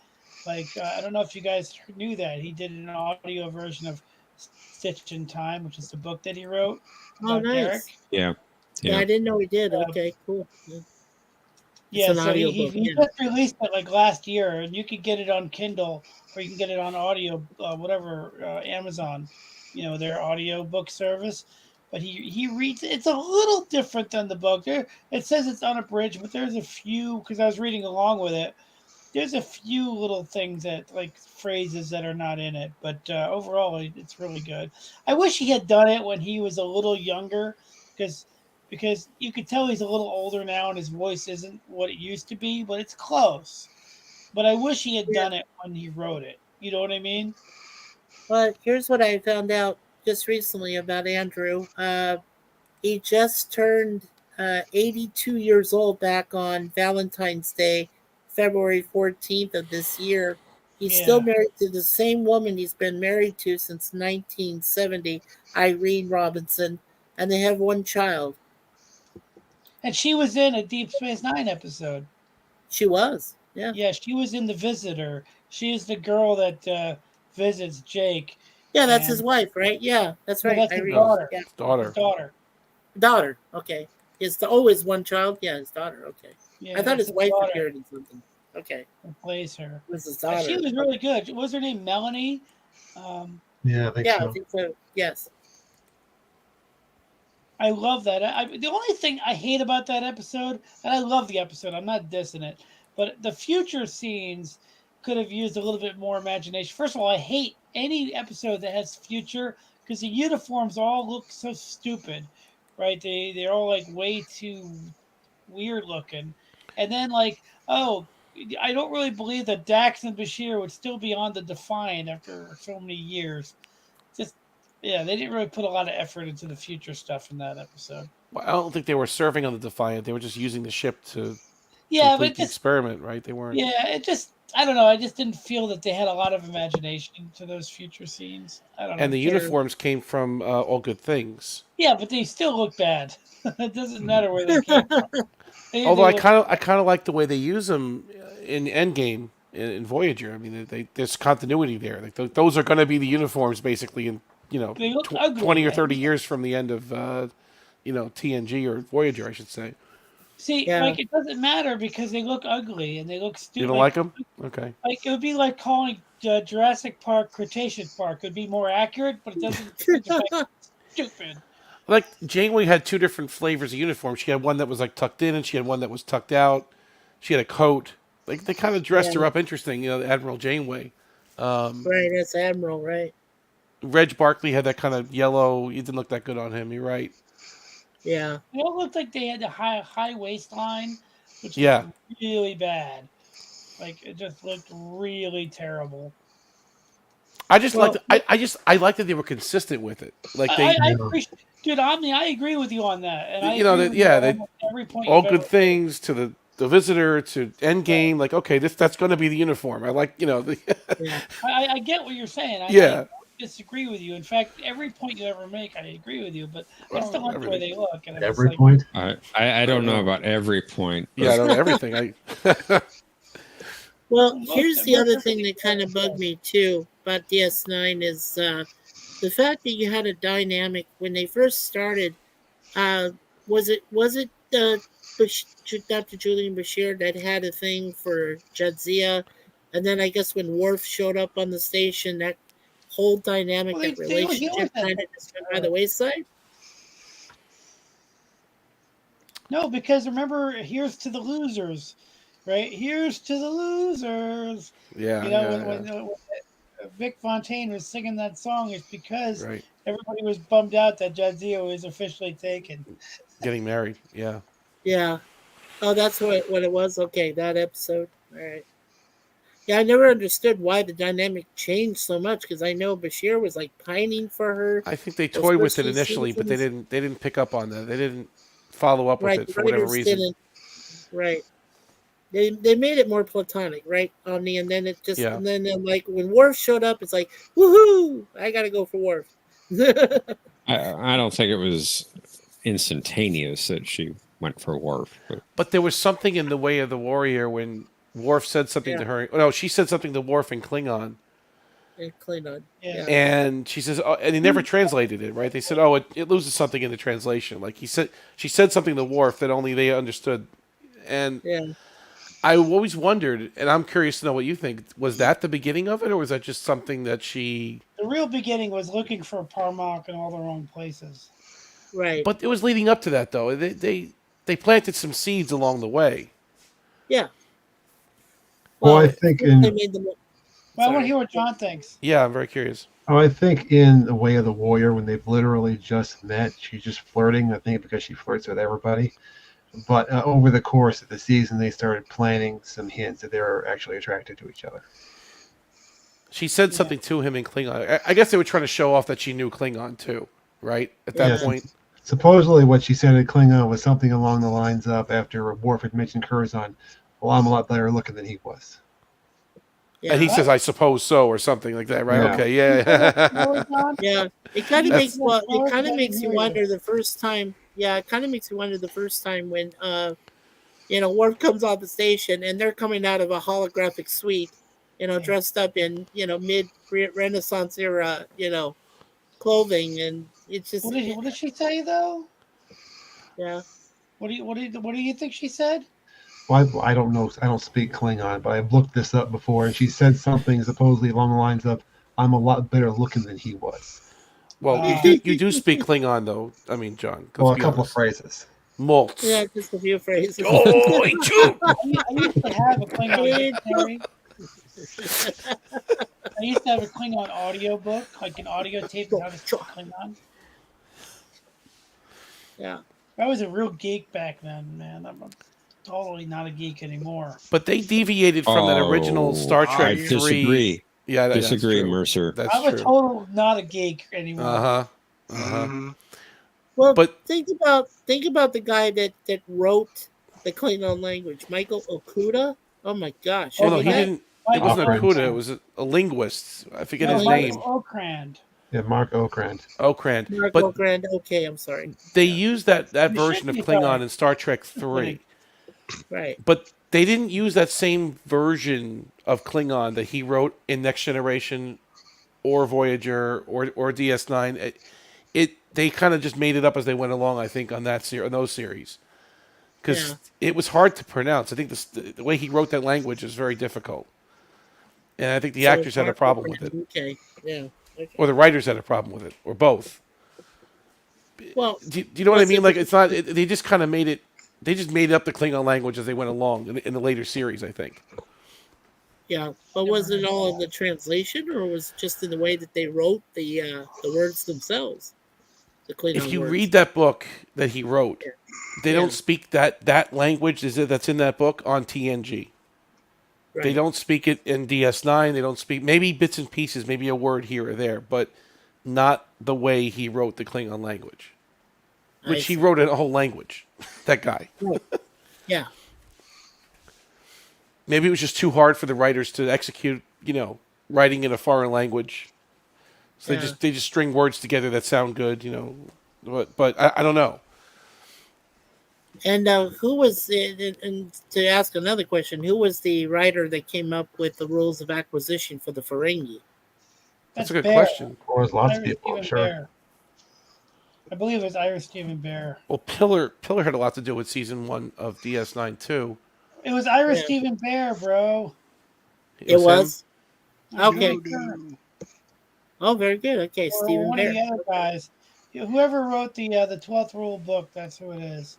Like I don't know if you guys knew that he did an audio version of Stitch in Time, which is the book that he wrote. Oh, about nice. Garrick. Yeah. Yeah, I didn't know he did. Okay, cool. Yeah, an so audio he book, yeah. just released it like last year, and you could get it on Kindle or you can get it on audio, Amazon, their audio book service. But he reads. It's a little different than the book. There, it says it's unabridged, but there's a few because I was reading along with it. There's a few little things that like phrases that are not in it, but overall it's really good. I wish he had done it when he was a little younger, because you could tell he's a little older now and his voice isn't what it used to be, but it's close. But I wish he had done it when he wrote it. You know what I mean? But here's what I found out just recently about Andrew. He just turned 82 years old back on Valentine's Day, February 14th of this year. He's still married to the same woman he's been married to since 1970, Irene Robinson, and they have one child. And she was in a Deep Space Nine episode. She was, yeah. Yeah, she was in The Visitor. She is the girl that visits Jake. Yeah, that's his wife, right? Yeah, that's right. That's his Irene. daughter. Yeah. Daughter. Daughter, okay. It's always one child? Yeah, his daughter, okay. Yeah, I thought that's his wife daughter. appeared in something. Okay. Who plays her. It was his And daughter. she was really good. What was her name? Melanie? Yeah, I think Yeah, so. I think so. Yes. I love that. The only thing I hate about that episode, and I love the episode, I'm not dissing it, But the future scenes could have used a little bit more imagination. First of all, I hate any episode that has future because the uniforms all look so stupid, right? They're all like way too weird looking. And then like, oh, I don't really believe that Dax and Bashir would still be on the Defiant after so many years. Just yeah, they didn't really put a lot of effort into the future stuff in that episode. Well, I don't think they were serving on the Defiant. They were just using the ship to Yeah, complete but the experiment, right? They weren't. yeah, it just I don't know. I just didn't feel that they had a lot of imagination to those future scenes. I don't know. And the uniforms came from All Good Things. Yeah, but they still look bad. It doesn't matter where they came from. Although I kind of like the way they use them in Endgame in Voyager. I mean, there's continuity there. Like those are going to be the uniforms basically in 20 or 30 years from the end of TNG or Voyager, I should say. See, like it doesn't matter because they look ugly and they look stupid. You don't like them? Okay. Like it would be like calling Jurassic Park Cretaceous Park. It would be more accurate, but it doesn't. Stupid. Like Janeway had two different flavors of uniform. She had one that was like tucked in, and she had one that was tucked out. She had a coat. Like they kind of dressed her up interesting, Admiral Janeway. Right, that's Admiral, right? Reg Barkley had that kind of yellow. It didn't look that good on him. You're right. Yeah. They all looked like they had a high waistline, which looked really bad. Like it just looked really terrible. I just like that they were consistent with it. Like I appreciate, dude. I agree with you on that. And every point. All Good Things to the Visitor to Endgame. Like okay, that's going to be the uniform. I like I get what you're saying. I disagree with you. In fact, every point you ever make, I agree with you. But I still like the way they look. And every point. I don't know about every point. Yeah, I don't know everything. Well, here's the other thing that kind of bugged me too about DS9 is the fact that you had a dynamic when they first started. Was it Dr. Julian Bashir that had a thing for Jadzia, and then I guess when Worf showed up on the station, that whole dynamic, that relationship kind of just went by the wayside? No, because remember, here's to the losers, right? Here's to the losers. Yeah. When Vic Fontaine was singing that song, it's because everybody was bummed out that Jadzia was officially taken. Getting married, yeah. Yeah. Oh, that's what it was? Okay, that episode. All right. Yeah, I never understood why the dynamic changed so much because I know Bashir was like pining for her. I think they toyed with it initially, but they didn't pick up on that. They didn't follow up with it for whatever reason. Right. They made it more platonic, right, Omni? And then it just and then like when Worf showed up, it's like, woohoo! I gotta go for Worf. I don't think it was instantaneous that she went for Worf. But there was something in the Way of the Warrior when Worf said something to her. No, she said something to Worf in Klingon. In Klingon, yeah. And she says, and he never translated it, right? They said, oh, it loses something in the translation. Like she said something to Worf that only they understood. And I always wondered, and I'm curious to know what you think. Was that the beginning of it, or was that just something that she? The real beginning was looking for Parmak in all the wrong places. Right. But it was leading up to that, though. They planted some seeds along the way. Yeah. Well, I think I want to hear what John thinks. Yeah, I'm very curious. Oh, I think in The Way of the Warrior, when they've literally just met, she's just flirting. I think because she flirts with everybody. But over the course of the season, they started planting some hints that they were actually attracted to each other. She said something to him in Klingon. I guess they were trying to show off that she knew Klingon too, right? At that point. Supposedly what she said in Klingon was something along the lines of, after Worf had mentioned Curzon, well, I'm a lot better looking than he was. Yeah. And he says, I suppose so, or something like that, right? Yeah. Okay, yeah. Yeah. It kind of makes you wonder the first time. Yeah, it kind of makes you wonder the first time when Worf comes on the station and they're coming out of a holographic suite, dressed up in, mid-Renaissance era, clothing, and it's just. What did she say though? Yeah. What do you think she said? Well, I don't know. I don't speak Klingon, but I've looked this up before, and she said something supposedly along the lines of, "I'm a lot better looking than he was." Well, you do speak Klingon, though. I mean, John. Well, a couple of phrases. Maltz. Yeah, just a few phrases. Oh, he chewed. I used to have a Klingon dictionary. I used to have a Klingon audio book, like an audio tape of how to speak Klingon. Yeah. I was a real geek back then, man. I'm totally not a geek anymore. But they deviated from that original Star Trek I 3. disagree. Yeah, Disagree, that's true. Mercer. That's I'm a true. total not a geek anymore. Mm-hmm. Well, But think about the guy that wrote the Klingon language, Michael Okuda. Oh my gosh! well, I no, mean, he that- didn't. It wasn't Okuda. It was a linguist. I forget No, his Michael name. Okrand. Yeah, Mark Okrand. Okrand. Mark But Okrand. Okay, I'm sorry. they used that You version should of be Klingon sorry. in Star Trek 3. Right. But they didn't use that same version of Klingon that he wrote in Next Generation or Voyager or DS9. They kind of just made it up as they went along, I think, on those series. Because it was hard to pronounce. I think the way he wrote that language is very difficult. And I think the actors had a problem with it. Okay. Yeah. Okay. Or the writers had a problem with it. Or both. Well, do you know what I mean? Like, it's not. They just kind of made it. They just made up the Klingon language as they went along in the later series, I think. yeah. But was it all in the translation, or was it just in the way that they wrote the words themselves? The Klingon If you words? read that book that he wrote, they Yeah. don't speak that language that's in that book on TNG. Right. They don't speak it in DS9. They don't speak maybe bits and pieces, maybe a word here or there, but not the way he wrote the Klingon language. Which he wrote a whole language. That guy. Right. Yeah. Maybe it was just too hard for the writers to execute, writing in a foreign language. So they just string words together that sound good, But I don't know. And who was and to ask another question, who was the writer that came up with the rules of acquisition for the Ferengi? That's a good Bear. question. Or was lots of Irish people, I'm Stephen sure. Bear. I believe it was Irish Stephen Bear. Well, Pillar had a lot to do with season 1 of DS9 too. It was Irish Stephen Bear, bro. It was? him? Okay. Doo-doo. Oh, very good. Okay, Or Stephen one Bear. of the other guys. Whoever wrote the 12th rule book, that's who it is.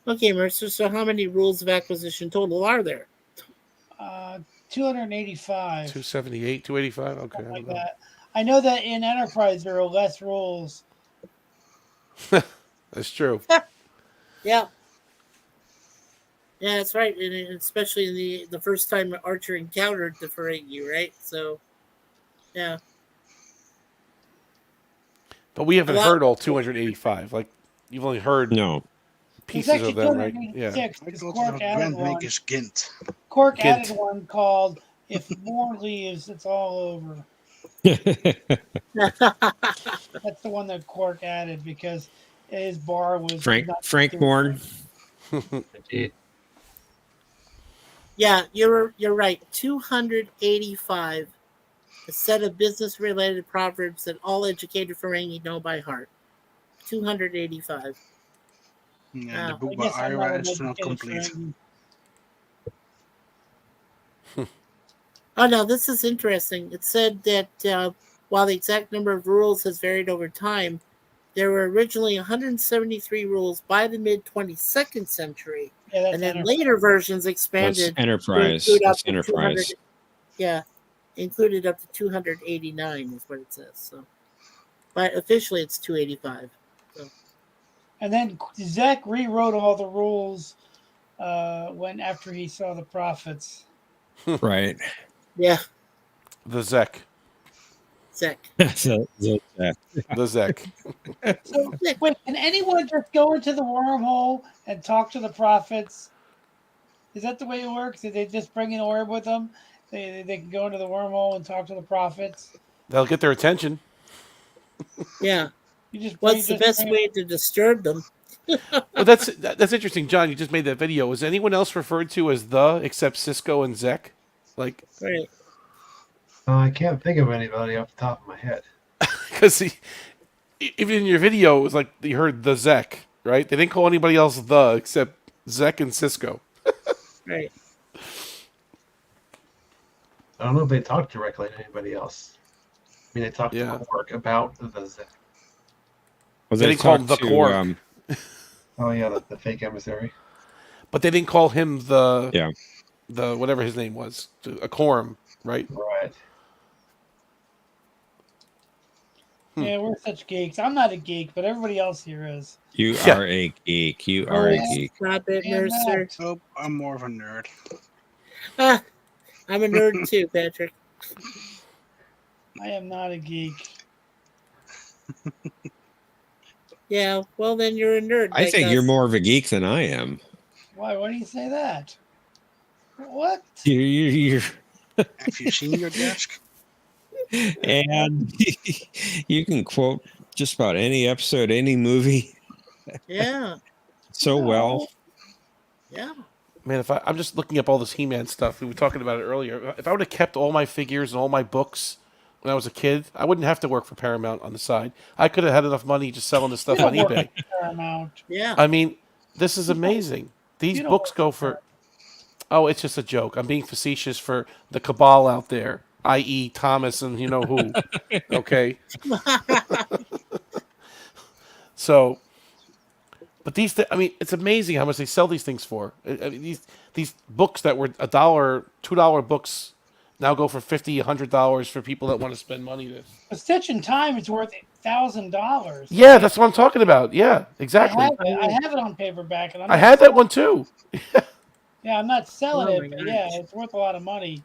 Okay, Mercer. So, how many rules of acquisition total are there? 285. 278, 285. Okay, Something like that. I know that in Enterprise there are less rules. That's true. Yeah. Yeah, that's right. And especially in the first time Archer encountered the Ferengi, right? So, yeah. But we haven't heard all 285. Like, you've only heard pieces of them, right? Yeah. Quark added one. Make us Gint. Quark Gint. added one called "If More Leaves, It's All Over." That's the one that Quark added because his bar was Frank Bourne. Yeah, you're right. 285. A set of business-related proverbs that all educated Ferengi know by heart. 285. Yeah, the book I by guess I'm not Ira an is not educated complete. Ferengi. Oh no, this is interesting. It said that while the exact number of rules has varied over time, there were originally 173 rules by the mid 22nd century, Yeah, that's and then Enterprise. later versions expanded. That's Enterprise. to include up That's to Enterprise. 200 Yeah, included up to 289 is what it says. So, but officially it's 285. So. And then Zach rewrote all the rules after he saw the prophets. Right. Yeah. The Zek. Zek. The Zek. So, wait, can anyone just go into the wormhole and talk to the prophets? Is that the way it works? Did they just bring an orb with them? They can go into the wormhole and talk to the prophets? That'll get their attention. Yeah. You just What's the best way to disturb them? Well, that's interesting, John. You just made that video. Was anyone else referred to as the except Cisco and Zek? Like, right. I can't think of anybody off the top of my head. Because even in your video, it was like you heard the Zek, right? They didn't call anybody else the except Zek and Cisco. Right. I don't know if they talked directly to anybody else. I mean, they talked to Quark about the Zek. Well, They they didn't call him talked the to Cork, Oh yeah, the fake emissary. but they didn't call him the yeah. whatever his name was, a quorum, right? Right. Yeah, we're such geeks. I'm not a geek, but everybody else here is. You Yeah. are a geek. You Oh, are a geek. stop it, I am Mercer. not. Nope, I'm more of a nerd. Ah, I'm a nerd too, Patrick. I am not a geek. Yeah, well then you're a nerd. I like think you're us. more of a geek than I am. Why? Why do you say that? What? You're Have you seen your desk? and you can quote just about any episode, any movie Yeah, so well. yeah. Man, if I'm just looking up all this He-Man stuff, we were talking about it earlier. If I would have kept all my figures and all my books when I was a kid, I wouldn't have to work for Paramount on the side. I could have had enough money just selling this stuff You on don't work eBay. for Paramount. Yeah. I mean, this is amazing. These You don't books work go for. Oh, it's just a joke. I'm being facetious for the cabal out there, i.e., Thomas and you know who. Okay, so. But I mean, it's amazing how much they sell these things for. I mean, these books that were $1, $2 books now go for $50, $100 for people that want to spend money. A Stitch in Time is worth $1,000. Yeah, that's what I'm talking about. Yeah, exactly. I have it on paperback, and I had that one too. Yeah, I'm not selling Oh my it, but yeah, gosh. it's worth a lot of money.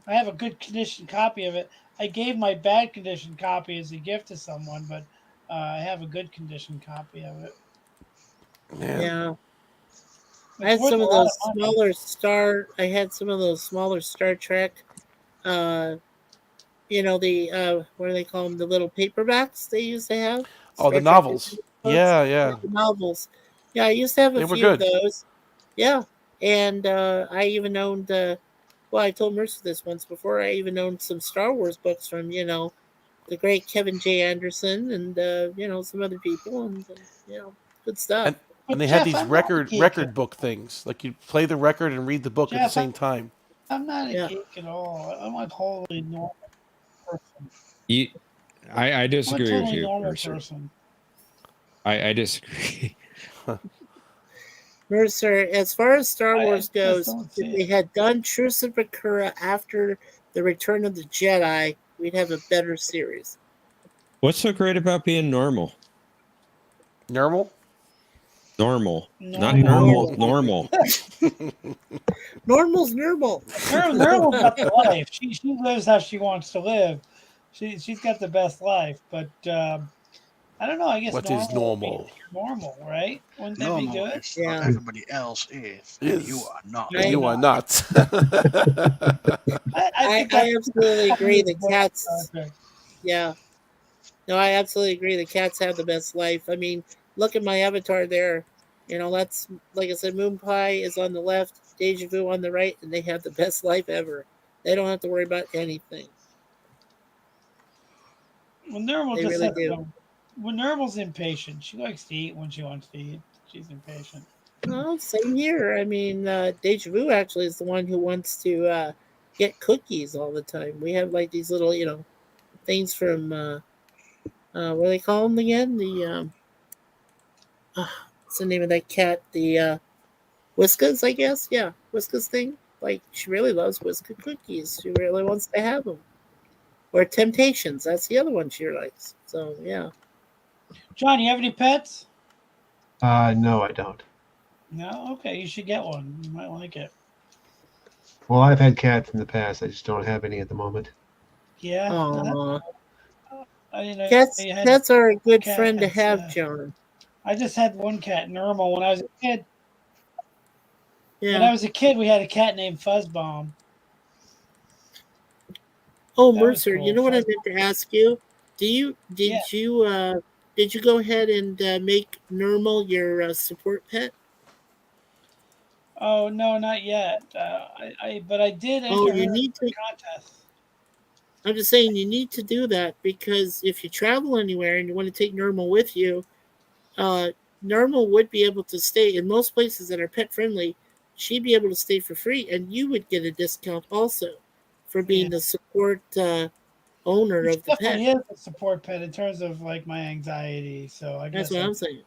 I have a good condition copy of it. I gave my bad condition copy as a gift to someone, but I have a good condition copy of it. Man. Yeah. It's I had worth some a of lot those money. smaller Star. I had some of those smaller Star Trek. You know what do they call them? The little paperbacks they used to have. Oh, the Star Trek novels. books. Yeah, yeah. The novels. Yeah, I used to have They a were few of good. those. Yeah, and I even owned. Well, I told Mercer this once before. I even owned some Star Wars books from the great Kevin J. Anderson and some other people and good stuff. And they Jeff, had these I'm not a geek. record book things. Like you play the record and read the book at the Jeff, same time. I'm not a Yeah. geek at all. I'm a totally normal person. I I'm a disagree with totally you, normal Mercer. person. I disagree. Mercer, as far as Star Wars just goes, don't if see they it. had done Truce of Bakura after the Return of the Jedi, we'd have a better series. What's so great about being normal? Normal? Normal. Not Normal. normal. Normal's normal. Nermal's got the life. She lives how she wants to live. She's got the best life. But I don't know. I guess What is normal? Normal, right? Wouldn't that be Normal good? is Yeah. what everybody else is, and you are not. Right. You are not. I absolutely agree. The cats. Yeah. No, I absolutely agree. The cats have the best life. I mean, look at my avatar there. That's like I said, Moon Pie is on the left, Deja Vu on the right, and they have the best life ever. They don't have to worry about anything. Well, Nermal They just really has do. to. When Nermal's impatient, she likes to eat when she wants to eat. She's impatient. Well, same here. I mean, Deja Vu actually is the one who wants to get cookies all the time. We have like these little, things from what do they call them again? What's the name of that cat? The Whiskas, I guess. Yeah, Whiskas thing. Like she really loves Whiska cookies. She really wants to have them. Or Temptations. That's the other one she likes. So yeah. John, you have any pets? No, I don't. No? Okay, you should get one. You might like it. Well, I've had cats in the past. I just don't have any at the moment. Yeah. Aww. I didn't know Cats are a good cats, friend to have, John. I just had one cat, Nermal, when I was a kid. Yeah. When I was a kid, we had a cat named Fuzzbomb. Oh, That was Mercer, cool. you know what I meant to ask you? Did you go ahead and make Nermal your support pet? Oh no, not yet. But I did enter Oh, her you in need the to. contest. I'm just saying you need to do that because if you travel anywhere and you want to take Nermal with you, Nermal would be able to stay in most places that are pet friendly. She'd be able to stay for free, and you would get a discount also for being the support owner Which of the pet. definitely is a support pet in terms of like my anxiety. So I guess That's what I'm saying.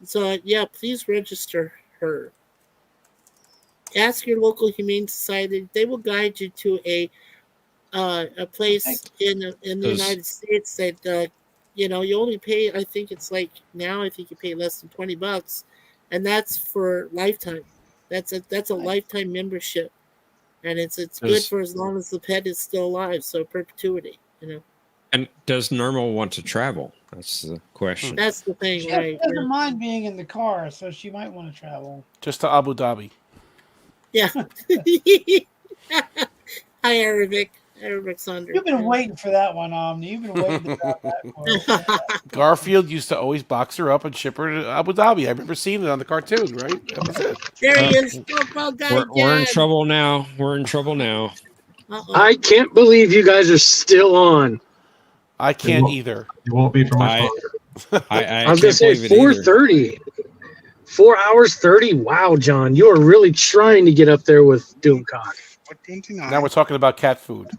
So yeah, please register her. Ask your local humane society; they will guide you to a place in the United States that you know you only pay. I think it's like now. I think you pay less than $20, and that's for lifetime. That's a lifetime membership, and it's good for as long as the pet is still alive. So perpetuity, you know. And does Normal want to travel? That's the question. That's the thing, She right? doesn't mind being in the car, so she might want to travel. Just to Abu Dhabi. Yeah. Hi, Arabic Thunder. You've been waiting for that one, Omni. You've been waiting about that for Garfield used to always box her up and ship her to Abu Dhabi. I remember seeing it on the cartoon, right? That was it. There he is. Football guy We're in trouble now. We're in trouble now. I can't believe you guys are still on. I can't either. It won't be for much longer. I was going to say 4:30. 4 hours 30. Wow, John, you are really trying to get up there with Doomcock. Now we're talking about cat food.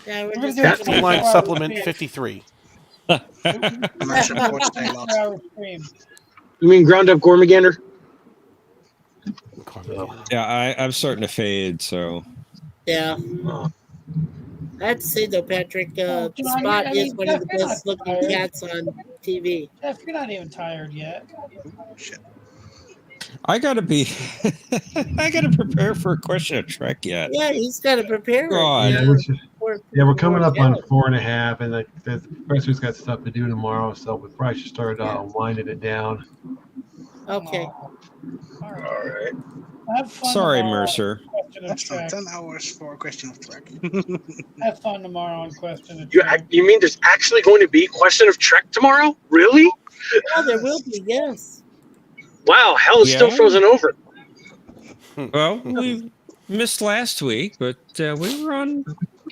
Yeah, we're Just just cat line supplement 53. I'm actually on Porch Day lot. You mean ground up Gormagander? Yeah, I'm starting to fade, so. Yeah. I have to say though, Patrick, Spot is one of the best looking cats on TV. Jeff, you're not even tired yet. Shit. I gotta prepare for a question of Trek yet. Yeah, he's got to prepare. God. We're coming up on 4.5, and the professor's got stuff to do tomorrow, so we probably should start winding it down. Okay. All right. Have fun Sorry, tomorrow. Mercer. That's fine. 10 hours for a question of Trek. Have fun tomorrow on Question of Trek. You mean there's actually going to be question of Trek tomorrow? Really? Oh, there will be, yes. Wow, hell is still frozen over. Well, we missed last week, but we were on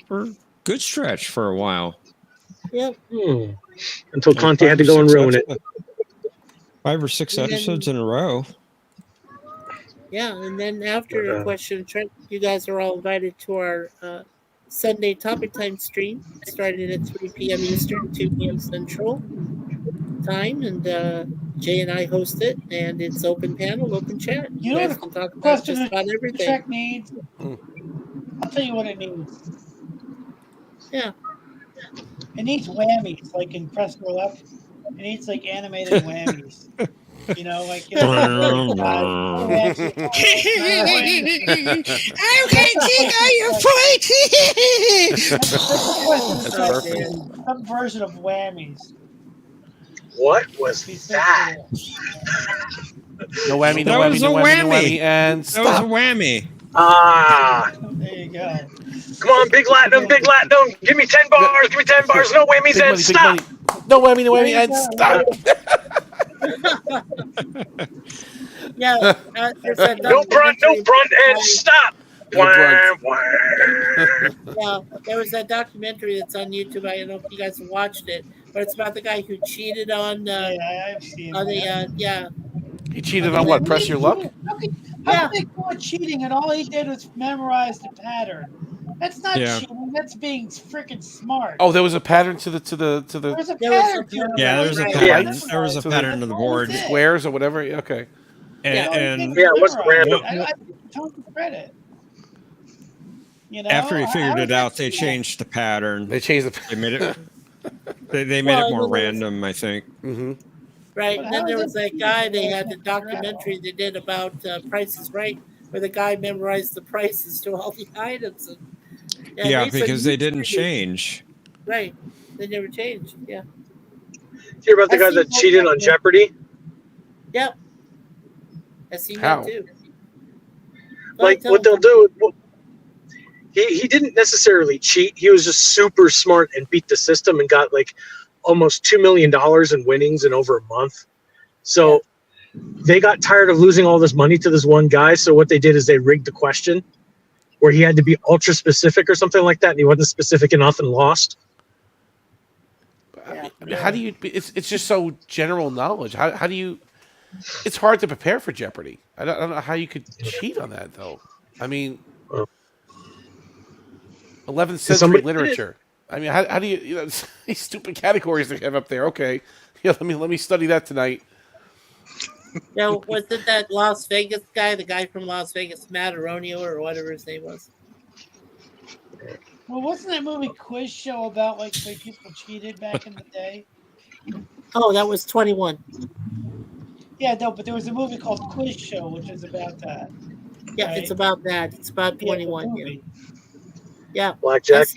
for a good stretch for a while. Yep. Until Conti had to go and ruin it. 5 or 6 And then- episodes in a row. Yeah, and then after Question of Trek, you guys are all invited to our Sunday Topic Time stream, starting at 3 p.m. Eastern, 2 p.m. Central time, and Jay and I host it, and it's open panel, open chat. You know guys what can talk about Question just of about everything. Trek needs? I'll tell you what it needs. Yeah. It needs whammies, like in Press Roll Up. It needs like animated whammies. You know, like you know, I'm gonna take all your points. Some version of whammies. What was that? No whammy, no That whammy, was no a whammy, no whammy. whammy, and That was a stop. whammy. There you go. Come on, big Latinum, big Latinum. Give me 10 bars, give me 10 bars, no whammies, Big and money, big stop. money. No whammy, no whammy, and stop. Yeah. There's that No brunt, and stop. No brunt. Yeah, there was that documentary that's on YouTube. I don't know if you guys have watched it, but it's about the guy who cheated on. Yeah, I've seen on that. the yeah. He cheated on what? Press your luck? How could they call it cheating and all he did was memorize the pattern? That's not cheating. That's being freaking smart. Oh, there was a pattern to the. There's a pattern to it. Yeah, there's a Right. pattern. Yeah. There was a To pattern to the board. Squares or whatever. Okay. And what's random? I tons of credit. You know, after he figured I it out, they changed the pattern. They changed the. They made it. They made it more random, I think. Mm-hmm. Right. But And then how there is was it that guy, they had the documentary they did about Price is Right, where the guy memorized the prices to all the items. And, Yeah, they said because they you didn't cheated. change. Right. They never changed. Yeah. Hear about the I've guy seen that both cheated of on them. Jeopardy? Yep. I've seen How? that too. Like, tell what them. they'll do, he didn't necessarily cheat. He was just super smart and beat the system and got like almost $2 million in winnings in over a month. So they got tired of losing all this money to this one guy. So what they did is they rigged the question where he had to be ultra specific or something like that. And he wasn't specific enough and lost. I mean, how do you? It's just so general knowledge. How do you? It's hard to prepare for Jeopardy. I don't know how you could cheat on that though. I mean, 11th century Somebody did it. literature. I mean, how do you know these stupid categories they have up there? Okay, yeah, let me study that tonight. Was it that Las Vegas guy, the guy from Las Vegas, Matt Aronio or whatever his name was? Well, wasn't that movie Quiz Show about like the way people cheated back in the day? Oh, that was 21. Yeah, no, but there was a movie called Quiz Show, which is about that. Yeah, right? it's about that. It's about 21. Yeah. Blackjack.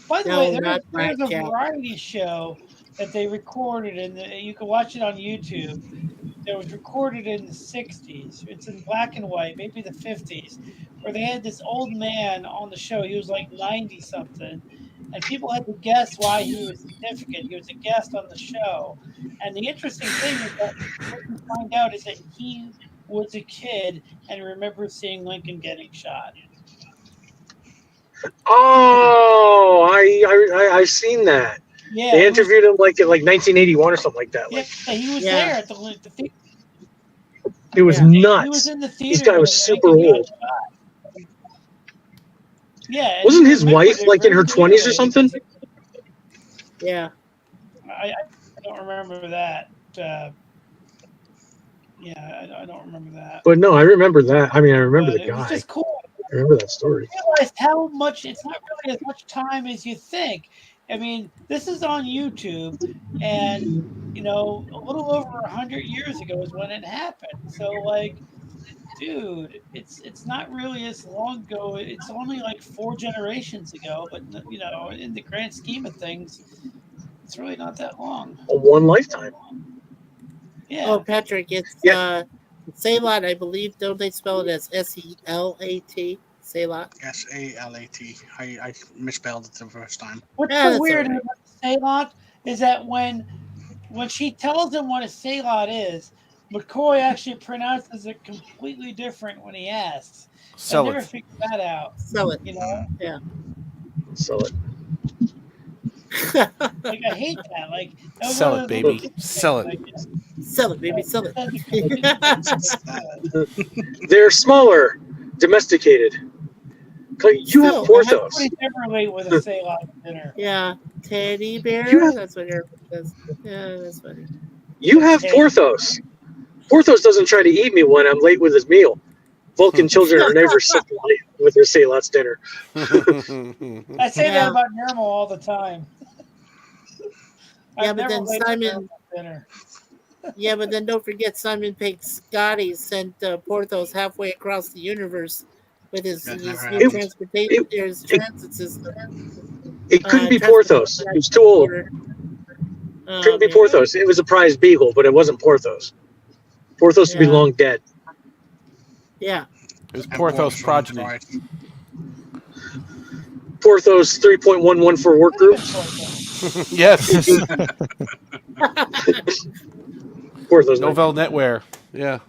By the No, way, not there's a Blackjack. variety show that they recorded, and you can watch it on YouTube. That was recorded in the 60s. It's in black and white, maybe the 50s, where they had this old man on the show. He was like 90 something, and people had to guess why he was significant. He was a guest on the show. And the interesting thing is that what you find out is that he was a kid and remembers seeing Lincoln getting shot. Oh, I've seen that. Yeah, they interviewed him like in 1981 or something like that. Like, yeah, he was there at the theater. It was nuts. He was in the theater. This guy was super old. Yeah. Wasn't his wife like in her 20s or something? Yeah. I don't remember that. I don't remember that. But no, I remember that. I mean, I remember the guy. It was just cool. I remember that story. I realized how much, it's not really as much time as you think. I mean, this is on YouTube, and, a little over 100 years ago is when it happened. So, like, dude, it's not really as long ago. It's only like 4 generations ago, but, in the grand scheme of things, it's really not that long. One lifetime. Yeah. Oh, Patrick, it's Salat, I believe. Don't they spell it as S-E-L-A-T? Salat. S-A-L-A-T. I misspelled it the first time. What's so weird about Salat is that when she tells him what a Salat is, McCoy actually pronounces it completely different when he asks. I never figured that out. Sell it. Yeah. Sell it. Like, I hate that. Like, sell it, baby. Sell it. Sell it, baby. Sell it. They're smaller, domesticated. You have Porthos. With a Salat dinner. Yeah. Teddy bear. That's what everyone says. Yeah, that's funny. You have Porthos. Porthos doesn't try to eat me when I'm late with his meal. Vulcan children are never simple with their Salat's dinner. I say that about Nermal all the time. Yeah, but then Simon. Yeah, but then don't forget Simon Pegg Scotty sent Porthos halfway across the universe with his new transportation, his transit system. It couldn't be Porthos. He was too old. Couldn't be Porthos. It was a prize beagle, but it wasn't Porthos. Porthos would be long dead. Yeah. It was Porthos' progeny. Porthos 3.11 for work group. Yes. Porthos. Novell Netwear. Yeah.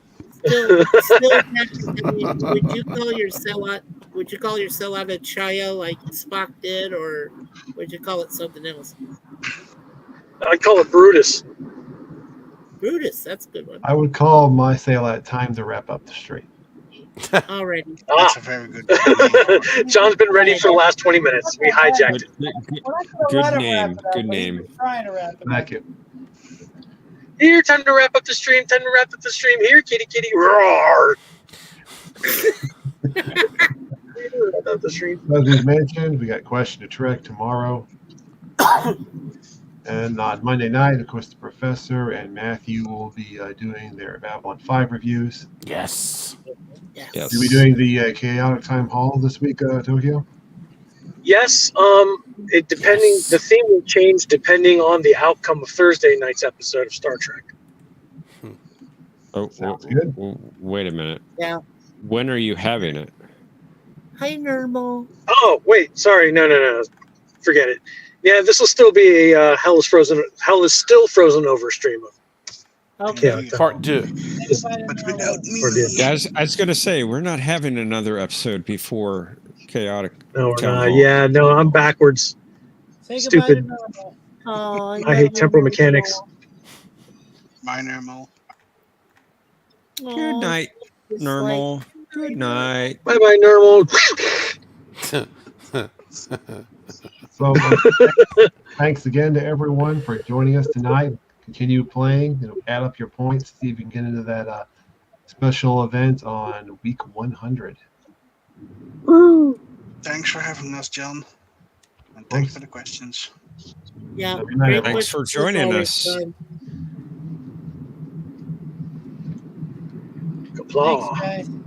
Still, would you call your sellout? Would you call your sellout a Chaya like Spock did, or would you call it something else? I'd call it Brutus. Brutus, that's a good one. I would call my Salat time to wrap up the stream. Already. That's a very good John's been ready for the last 20 minutes. We hijacked it. Good name. Good name. Trying to wrap it Thank you. Here, time to wrap up the stream. Time to wrap up the stream. Here, kitty, kitty, roar. Wrap up the stream. As we mentioned, we got Question to Trek tomorrow. And on Monday night, of course, the Professor and Matthew will be doing their Babylon 5 reviews. Yes. You'll be doing the Chaotic Time Hall this week, Tokyo? Yes. The theme will change depending on the outcome of Thursday night's episode of Star Trek. Oh, sounds good. Wait a minute. Yeah. When are you having it? Hi, Normal. Oh, wait. Sorry. No. Forget it. Yeah, this will still be a Hell is Still Frozen Over stream of. Okay. Part 2. Guys, I was going to say, we're not having another episode before Chaotic. No, we're not. Yeah, no, I'm backwards. Say Stupid. Oh, I hate temporal mechanics. My Normal. Good night, Normal. Good night. Bye-bye, Normal. So thanks again to everyone for joining us tonight. Continue playing. Add up your points. See if you can get into that special event on week 100. Woo! Thanks for having us, John. And thanks for the questions. Yeah. Good night, great everyone. Thanks for questions joining always, us. John. Applause. Thanks, guys.